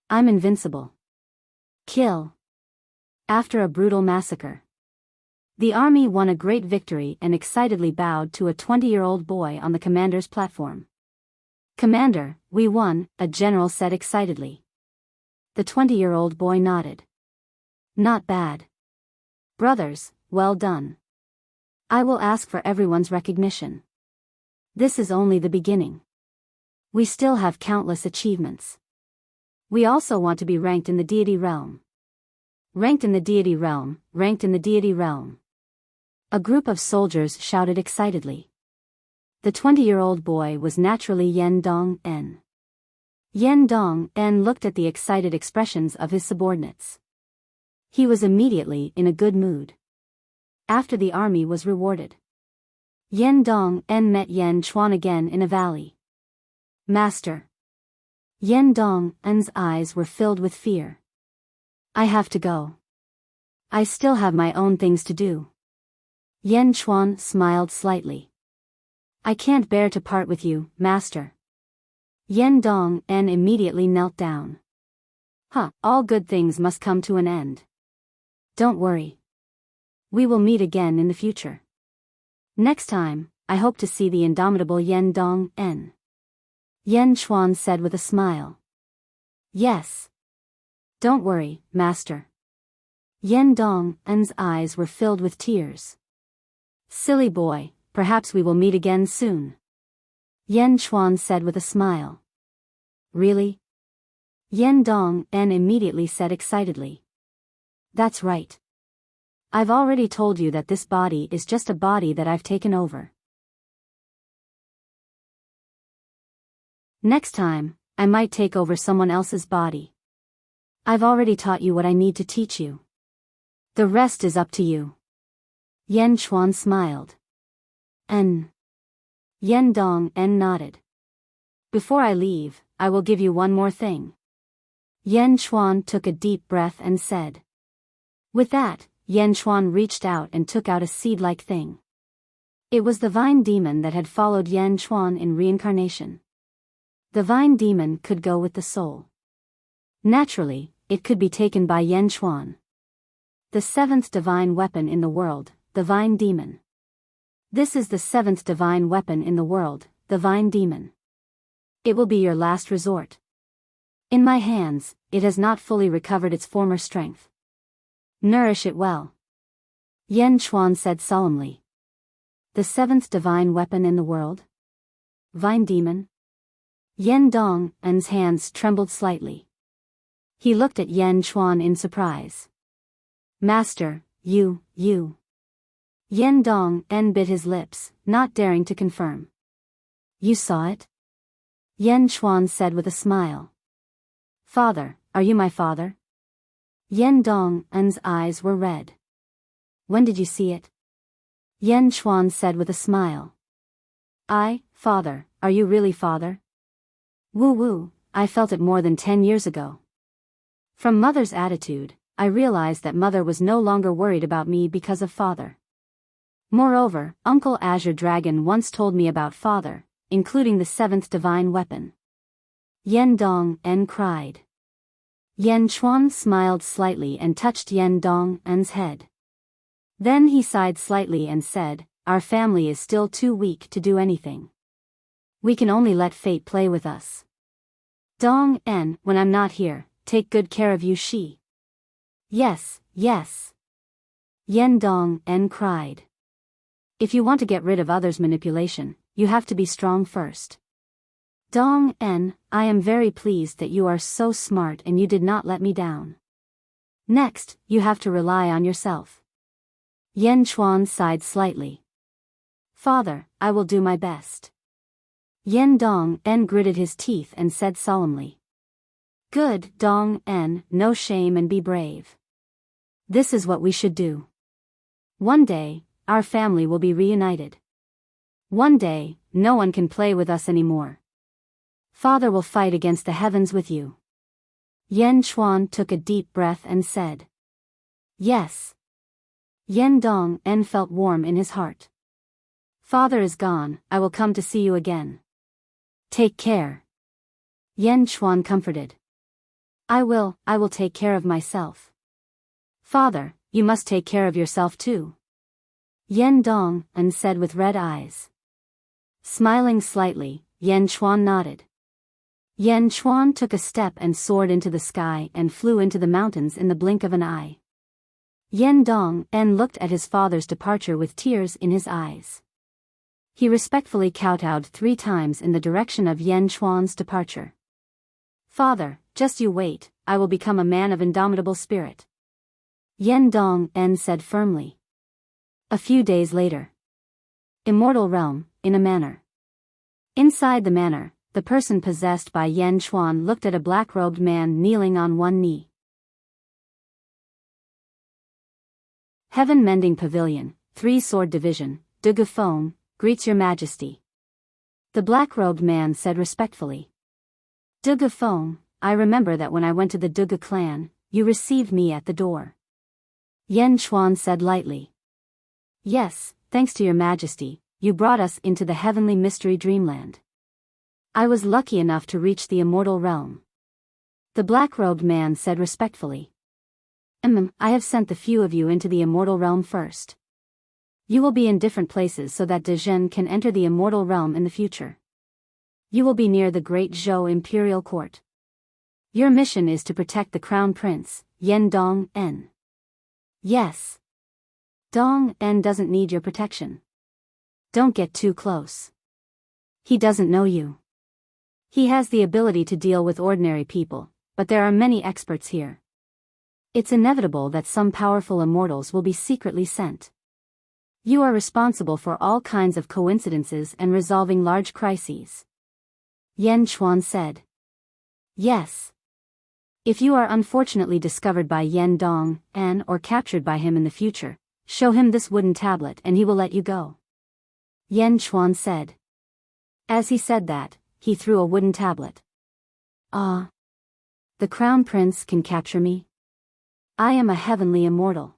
I'm invincible. Kill. After a brutal massacre, the army won a great victory and excitedly bowed to a 20-year-old boy on the commander's platform. Commander, we won, a general said excitedly. The 20-year-old boy nodded. Not bad. Brothers, well done. I will ask for everyone's recognition. This is only the beginning. We still have countless achievements. We also want to be ranked in the deity realm. Ranked in the deity realm, ranked in the deity realm. A group of soldiers shouted excitedly. The 20-year-old boy was naturally Yen Dong En. Yen Dong En looked at the excited expressions of his subordinates. He was immediately in a good mood. After the army was rewarded, Yen Dong En met Yen Chuan again in a valley. Master. Yen Dong En's eyes were filled with fear. I have to go. I still have my own things to do. Yen Chuan smiled slightly. I can't bear to part with you, master. Yen Dong En immediately knelt down. All good things must come to an end. Don't worry. We will meet again in the future. Next time, I hope to see the indomitable Yen Dong En. Yen Chuan said with a smile. Yes. Don't worry, master. Yen Dong's eyes were filled with tears. Silly boy, perhaps we will meet again soon. Yen Chuan said with a smile. Really? Yen Dong immediately said excitedly. That's right. I've already told you that this body is just a body that I've taken over. Next time, I might take over someone else's body. I've already taught you what I need to teach you. The rest is up to you. Yen Chuan smiled. Yen Dong nodded. Before I leave, I will give you one more thing. Yen Chuan took a deep breath and said. With that, Yen Chuan reached out and took out a seed-like thing. It was the vine demon that had followed Yen Chuan in reincarnation. The vine demon could go with the soul. Naturally, it could be taken by Yen Chuan. The seventh divine weapon in the world, the vine demon. This is the seventh divine weapon in the world, the vine demon. It will be your last resort. In my hands, it has not fully recovered its former strength. Nourish it well. Yen Chuan said solemnly. The seventh divine weapon in the world? Vine demon? Yen Dong's hands trembled slightly. He looked at Yen Chuan in surprise. Master, you. Yen Dong bit his lips, not daring to confirm. You saw it? Yen Chuan said with a smile. Father, are you my father? Yen Dong's eyes were red. When did you see it? Yen Chuan said with a smile. Father, are you really father? Woo, I felt it more than 10 years ago. From mother's attitude, I realized that mother was no longer worried about me because of father. Moreover, Uncle Azure Dragon once told me about father, including the seventh divine weapon. Yen Dong cried. Yen Chuan smiled slightly and touched Yen Dong's head. Then he sighed slightly and said, our family is still too weak to do anything. We can only let fate play with us. Dong when I'm not here, take good care of you she. Yes. Yen Dong cried. If you want to get rid of others' manipulation, you have to be strong first. Dong I am very pleased that you are so smart and you did not let me down. Next, you have to rely on yourself. Yen Chuan sighed slightly. Father, I will do my best. Yen Dong gritted his teeth and said solemnly. Good, Dong no shame and be brave. This is what we should do. One day, our family will be reunited. One day, no one can play with us anymore. Father will fight against the heavens with you. Yen Chuan took a deep breath and said. Yes. Yen Dong felt warm in his heart. Father is gone, I will come to see you again. Take care. Yen Chuan comforted. I will take care of myself. Father, you must take care of yourself too. Yen Dong said with red eyes. Smiling slightly, Yen Chuan nodded. Yen Chuan took a step and soared into the sky and flew into the mountains in the blink of an eye. Yen Dong looked at his father's departure with tears in his eyes. He respectfully kowtowed 3 times in the direction of Yen Chuan's departure. Father, just you wait, I will become a man of indomitable spirit. Yen Dong said firmly. A few days later. Immortal realm, in a manor. Inside the manor, the person possessed by Yen Chuan looked at a black-robed man kneeling on one knee. Heaven Mending Pavilion, 3-Sword Division, De Gufong, greets your majesty. The black-robed man said respectfully. De Gufong, I remember that when I went to the Duga clan, you received me at the door. Yen Chuan said lightly. Yes, thanks to your majesty, you brought us into the heavenly mystery dreamland. I was lucky enough to reach the immortal realm. The black-robed man said respectfully. I have sent the few of you into the immortal realm first. You will be in different places so that De Zhen can enter the immortal realm in the future. You will be near the great Zhou imperial court. Your mission is to protect the crown prince, Yen Dong. Yes. Dong En doesn't need your protection. Don't get too close. He doesn't know you. He has the ability to deal with ordinary people, but there are many experts here. It's inevitable that some powerful immortals will be secretly sent. You are responsible for all kinds of coincidences and resolving large crises. Yan Chuan said. Yes. If you are unfortunately discovered by Yan Dong En or captured by him in the future, show him this wooden tablet and he will let you go. Yan Chuan said. As he said that, he threw a wooden tablet. Ah. The Crown Prince can capture me? I am a heavenly immortal.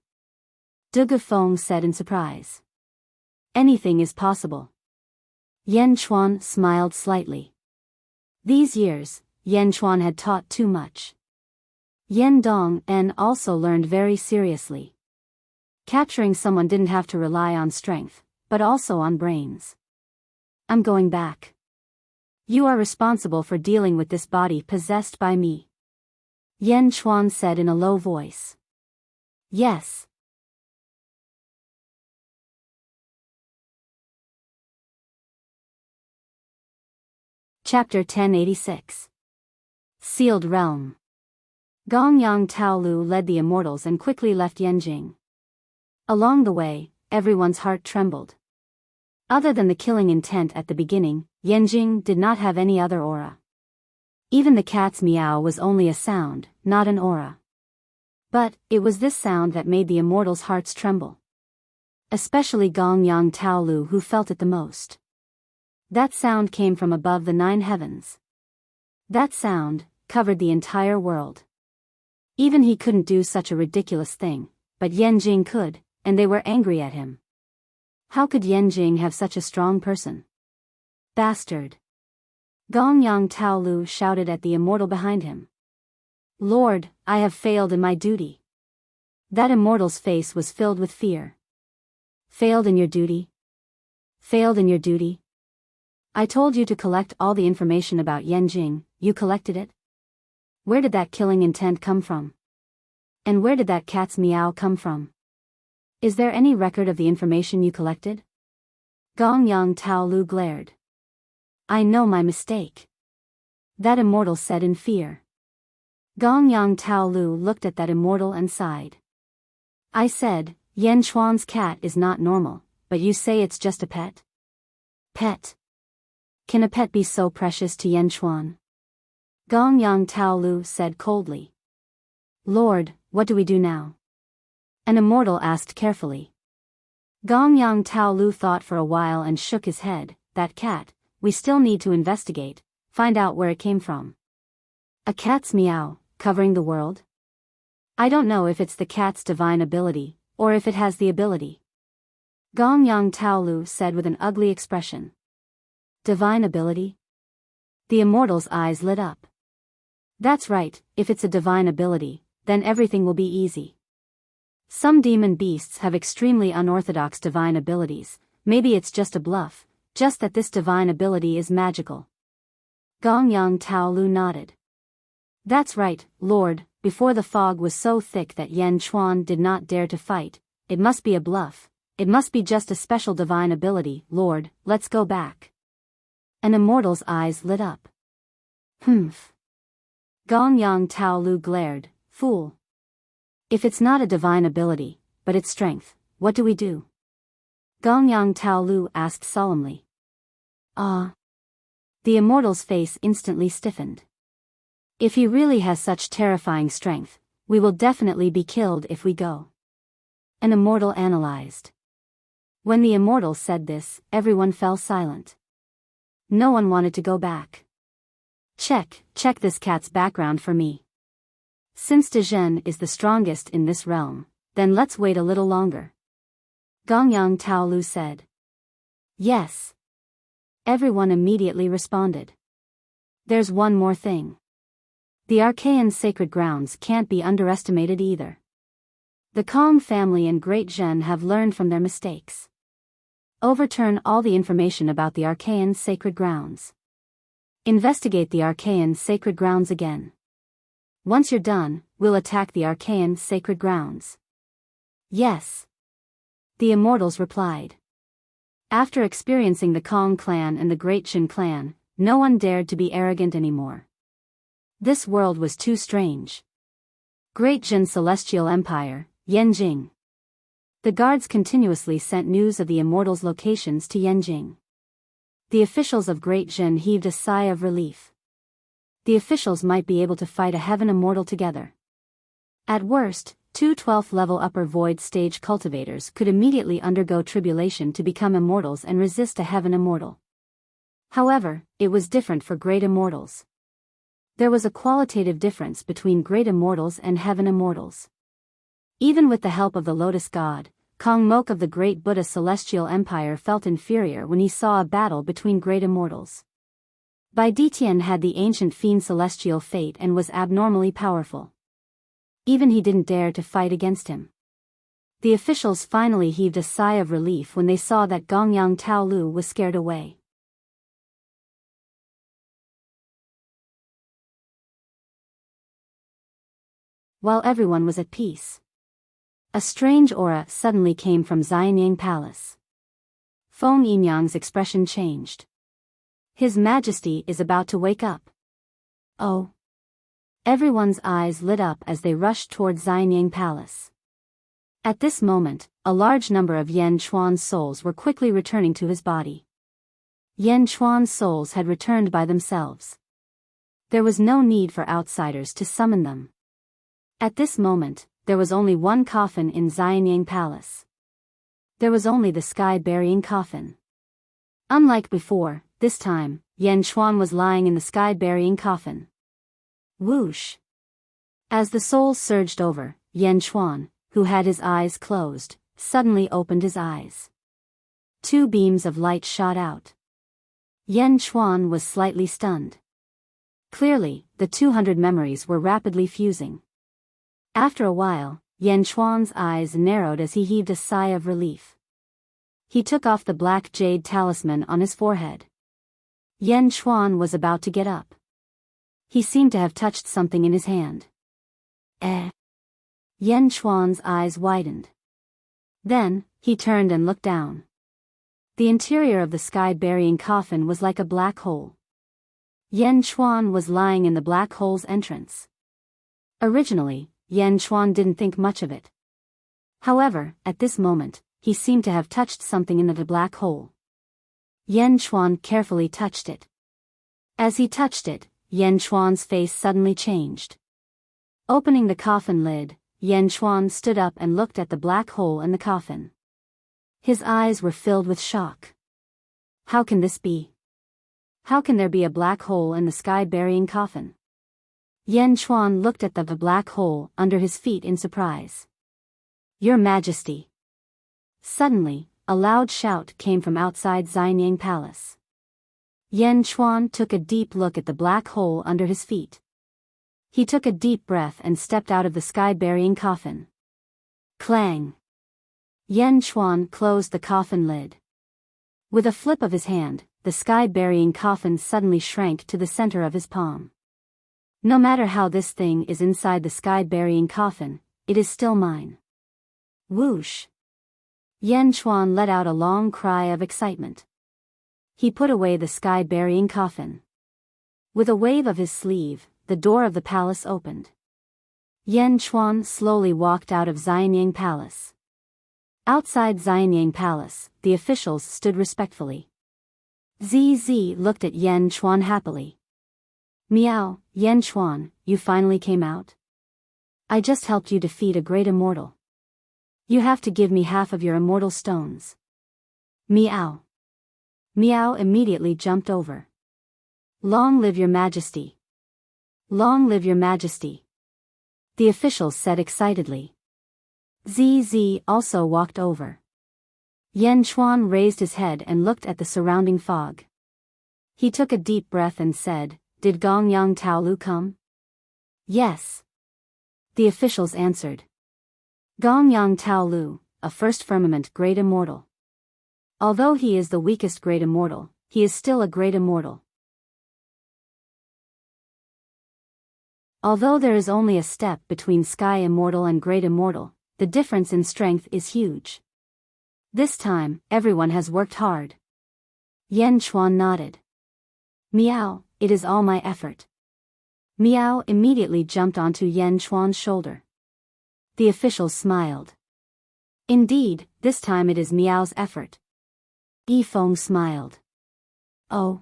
De Gafeng said in surprise. Anything is possible. Yan Chuan smiled slightly. These years, Yan Chuan had taught too much. Yan Dong En also learned very seriously. Capturing someone didn't have to rely on strength, but also on brains. I'm going back. You are responsible for dealing with this body possessed by me. Yan Chuan said in a low voice. Yes. Chapter 1086. Sealed Realm. Gongyang Taolu led the immortals and quickly left Yanjing. Along the way, everyone's heart trembled. Other than the killing intent at the beginning, Yanjing did not have any other aura. Even the cat's meow was only a sound, not an aura. But it was this sound that made the immortals' hearts tremble. Especially Gongyang Taolu, who felt it the most. That sound came from above the 9 heavens. That sound covered the entire world. Even he couldn't do such a ridiculous thing, but Yanjing could, and they were angry at him. How could Yanjing have such a strong person? Bastard! Gongyang Taolu shouted at the immortal behind him. Lord, I have failed in my duty. That immortal's face was filled with fear. Failed in your duty? Failed in your duty? I told you to collect all the information about Yanjing, you collected it? Where did that killing intent come from? And where did that cat's meow come from? Is there any record of the information you collected? Gongyang Taolu glared. I know my mistake. That immortal said in fear. Gongyang Taolu looked at that immortal and sighed. I said, Yan Chuan's cat is not normal, but you say it's just a pet? Pet? Can a pet be so precious to Yan Chuan? Gongyang Taolu said coldly. Lord, what do we do now? An immortal asked carefully. Gongyang Taolu thought for a while and shook his head. That cat, we still need to investigate, find out where it came from. A cat's meow, covering the world? I don't know if it's the cat's divine ability, or if it has the ability. Gongyang Taolu said with an ugly expression. Divine ability? The immortal's eyes lit up. That's right, if it's a divine ability, then everything will be easy. Some demon beasts have extremely unorthodox divine abilities, maybe it's just a bluff, just that this divine ability is magical. Gongyang Taolu nodded. That's right, Lord, before the fog was so thick that Yan Chuan did not dare to fight, it must be a bluff, it must be just a special divine ability, Lord, let's go back. An immortal's eyes lit up. Humph. Gongyang Taolu glared, fool. If it's not a divine ability, but it's strength, what do we do? Gongyang Taolu asked solemnly. Ah. The immortal's face instantly stiffened. If he really has such terrifying strength, we will definitely be killed if we go. An immortal analyzed. When the immortal said this, everyone fell silent. No one wanted to go back. Check this cat's background for me. Since Dezhen is the strongest in this realm, then let's wait a little longer. Gongyang Taolu said. Yes. Everyone immediately responded. There's one more thing. The Archaean sacred grounds can't be underestimated either. The Kong family and Great Zhen have learned from their mistakes. Overturn all the information about the Archaean sacred grounds. Investigate the Archaean sacred grounds again. Once you're done, we'll attack the Archaean sacred grounds. Yes. The immortals replied. After experiencing the Kong clan and the Great Jin clan, no one dared to be arrogant anymore. This world was too strange. Great Jin Celestial Empire, Yanjing. The guards continuously sent news of the immortals' locations to Yanjing. The officials of Great Jin heaved a sigh of relief. The officials might be able to fight a heaven immortal together. At worst, 2 12th level upper void stage cultivators could immediately undergo tribulation to become immortals and resist a heaven immortal. However, it was different for great immortals. There was a qualitative difference between great immortals and heaven immortals. Even with the help of the Lotus God, Kong Mok of the Great Buddha Celestial Empire felt inferior when he saw a battle between great immortals. Bai Ditian had the ancient fiend celestial fate and was abnormally powerful. Even he didn't dare to fight against him. The officials finally heaved a sigh of relief when they saw that Gongyang Tao Lu was scared away. While everyone was at peace, a strange aura suddenly came from Xianyang Palace. Feng Yinyang's expression changed. His Majesty is about to wake up. Oh. Everyone's eyes lit up as they rushed toward Xianyang Palace. At this moment, a large number of Yan Chuan's souls were quickly returning to his body. Yan Chuan's souls had returned by themselves. There was no need for outsiders to summon them. At this moment, there was only one coffin in Xianyang Palace. There was only the sky-burying coffin. Unlike before, this time, Yan Chuan was lying in the sky-burying coffin. Whoosh! As the souls surged over, Yan Chuan, who had his eyes closed, suddenly opened his eyes. 2 beams of light shot out. Yan Chuan was slightly stunned. Clearly, the 200 memories were rapidly fusing. After a while, Yan Chuan's eyes narrowed as he heaved a sigh of relief. He took off the black jade talisman on his forehead. Yan Chuan was about to get up. He seemed to have touched something in his hand. Yan Chuan's eyes widened. Then, he turned and looked down. The interior of the sky-burying coffin was like a black hole. Yan Chuan was lying in the black hole's entrance. Originally, Yan Chuan didn't think much of it. However, at this moment, he seemed to have touched something in the black hole. Yan Chuan carefully touched it. As he touched it, Yan Chuan's face suddenly changed. Opening the coffin lid, Yan Chuan stood up and looked at the black hole in the coffin. His eyes were filled with shock. How can this be? How can there be a black hole in the sky-burying coffin? Yan Chuan looked at the black hole under his feet in surprise. Your Majesty! Suddenly, a loud shout came from outside Xianyang Palace. Yan Chuan took a deep look at the black hole under his feet. He took a deep breath and stepped out of the sky-burying coffin. Clang! Yan Chuan closed the coffin lid. With a flip of his hand, the sky-burying coffin suddenly shrank to the center of his palm. No matter how this thing is inside the sky-burying coffin, it is still mine. Whoosh! Yan Chuan let out a long cry of excitement. He put away the sky-burying coffin. With a wave of his sleeve, the door of the palace opened. Yan Chuan slowly walked out of Xianyang Palace. Outside Xianyang Palace, the officials stood respectfully. ZZ looked at Yan Chuan happily. Meow, Yan Chuan, you finally came out? I just helped you defeat a great immortal. You have to give me half of your immortal stones. Meow. Meow immediately jumped over. Long live your Majesty. Long live your Majesty. The officials said excitedly. ZZ also walked over. Yan Chuan raised his head and looked at the surrounding fog. He took a deep breath and said, Did Gongyang Tao Lu come? Yes. The officials answered. Gongyang Tao Lu, a first firmament great immortal. Although he is the weakest great immortal, he is still a great immortal. Although there is only a step between Sky Immortal and Great Immortal, the difference in strength is huge. This time, everyone has worked hard. Yan Chuan nodded. Meow, it is all my effort. Meow immediately jumped onto Yan Chuan's shoulder. The official smiled. Indeed, this time it is Meow's effort. Yifeng smiled. Oh.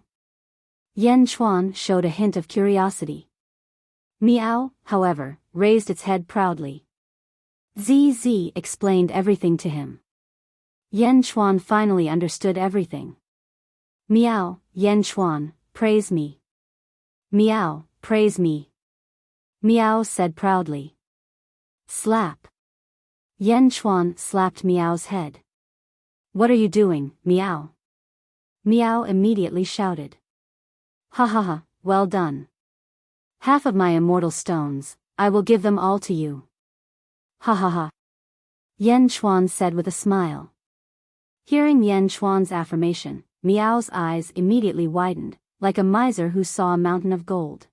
Yan Chuan showed a hint of curiosity. Meow, however, raised its head proudly. ZZ explained everything to him. Yan Chuan finally understood everything. Meow, Yan Chuan, praise me. Meow, praise me. Meow said proudly. Slap. Yan Chuan slapped Meow's head. What are you doing, Meow? Meow immediately shouted. Ha ha ha, well done. Half of my immortal stones, I will give them all to you. Ha ha ha. Yan Chuan said with a smile. Hearing Yan Chuan's affirmation, Meow's eyes immediately widened, like a miser who saw a mountain of gold.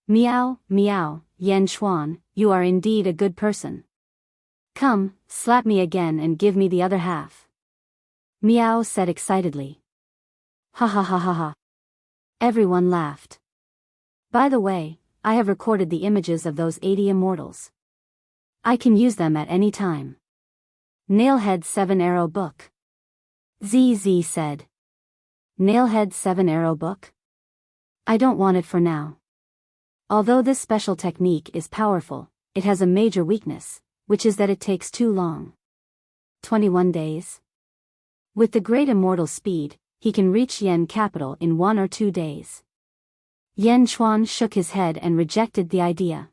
Meow, meow, Yan Chuan, you are indeed a good person. Come, slap me again and give me the other half. Meow said excitedly. Ha ha ha ha ha. Everyone laughed. By the way, I have recorded the images of those 80 immortals. I can use them at any time. Nailhead 7-arrow book. ZZ said. Nailhead 7-arrow book? I don't want it for now. Although this special technique is powerful, it has a major weakness, which is that it takes too long. 21 days? With the great immortal speed, he can reach Yen capital in 1 or 2 days. Yan Chuan shook his head and rejected the idea.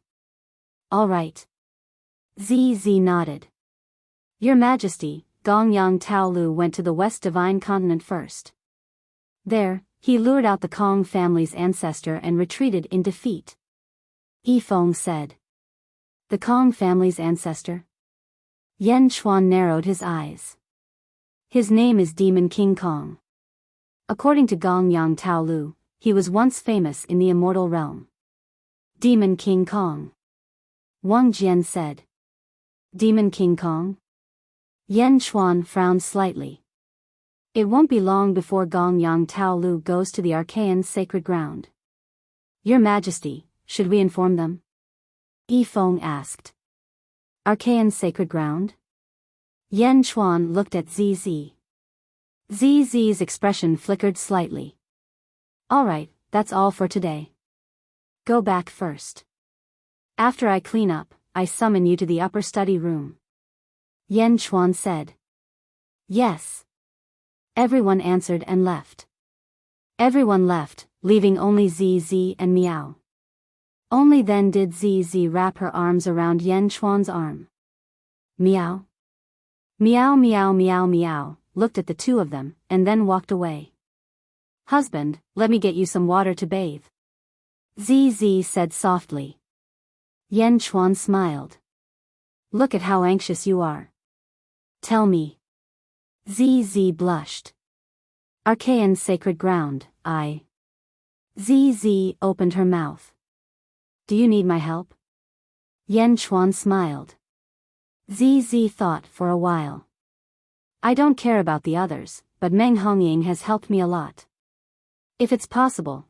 All right. ZZ nodded. Your Majesty, Gongyang Taolu went to the West Divine Continent first. There, he lured out the Kong family's ancestor and retreated in defeat. Yifeng said. The Kong family's ancestor? Yan Chuan narrowed his eyes. His name is Demon King Kong. According to Gongyang Taolu, he was once famous in the immortal realm. Demon King Kong. Wang Jian said. Demon King Kong? Yan Chuan frowned slightly. It won't be long before Gongyang Taolu goes to the Archaean sacred ground. Your Majesty, should we inform them? Yifeng asked. Archaean sacred ground? Yan Chuan looked at ZZ. ZZ's expression flickered slightly. All right, that's all for today. Go back first. After I clean up, I summon you to the upper study room. Yan Chuan said. Yes. Everyone answered and left. Everyone left, leaving only ZZ and Meow. Only then did ZZ wrap her arms around Yan Chuan's arm. Meow. Meow meow meow meow, looked at the two of them, and then walked away. Husband, let me get you some water to bathe. ZZ said softly. Yan Chuan smiled. Look at how anxious you are. Tell me. ZZ blushed. Archaean sacred ground, I. ZZ opened her mouth. Do you need my help? Yan Chuan smiled. ZZ thought for a while. I don't care about the others, but Meng Hongying has helped me a lot. If it's possible,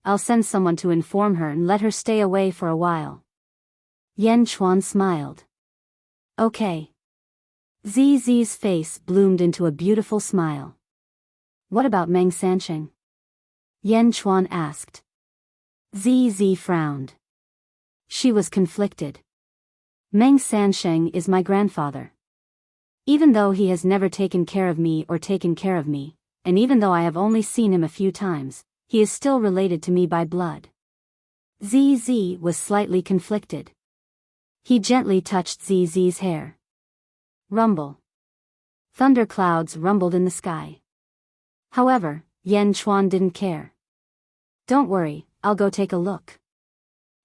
I'll send someone to inform her and let her stay away for a while. Yan Chuan smiled. Okay. ZZ's face bloomed into a beautiful smile. What about Meng Sansheng? Yan Chuan asked. ZZ frowned. She was conflicted. Meng Sansheng is my grandfather. Even though he has never taken care of me, and even though I have only seen him a few times, he is still related to me by blood. ZZ was slightly conflicted. He gently touched ZZ's hair. Rumble. Thunderclouds rumbled in the sky. However, Yan Chuan didn't care. Don't worry, I'll go take a look.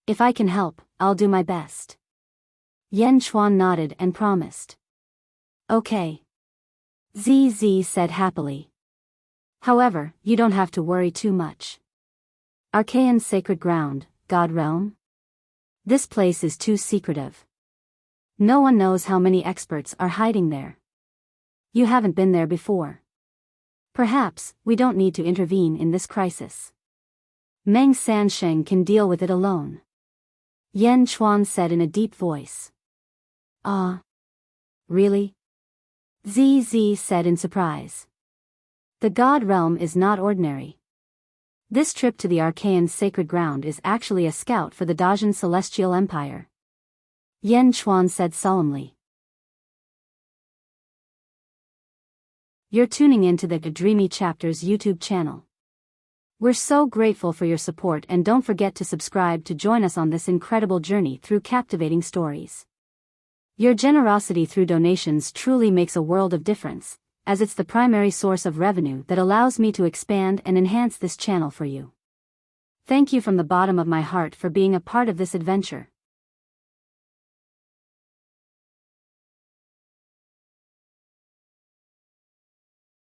If I can help, I'll do my best. Yan Chuan nodded and promised. Okay. ZZ said happily. However, you don't have to worry too much. Archaean sacred ground, God realm? This place is too secretive. No one knows how many experts are hiding there. You haven't been there before. Perhaps, we don't need to intervene in this crisis. Meng Sansheng can deal with it alone. Yan Chuan said in a deep voice. Ah. Really? ZZ said in surprise. The God realm is not ordinary. This trip to the Archaean sacred ground is actually a scout for the Dajin Celestial Empire. Yan Chuan said solemnly. You're tuning into the Dreamy Chapters YouTube channel. We're so grateful for your support, and don't forget to subscribe to join us on this incredible journey through captivating stories. Your generosity through donations truly makes a world of difference, as it's the primary source of revenue that allows me to expand and enhance this channel for you. Thank you from the bottom of my heart for being a part of this adventure.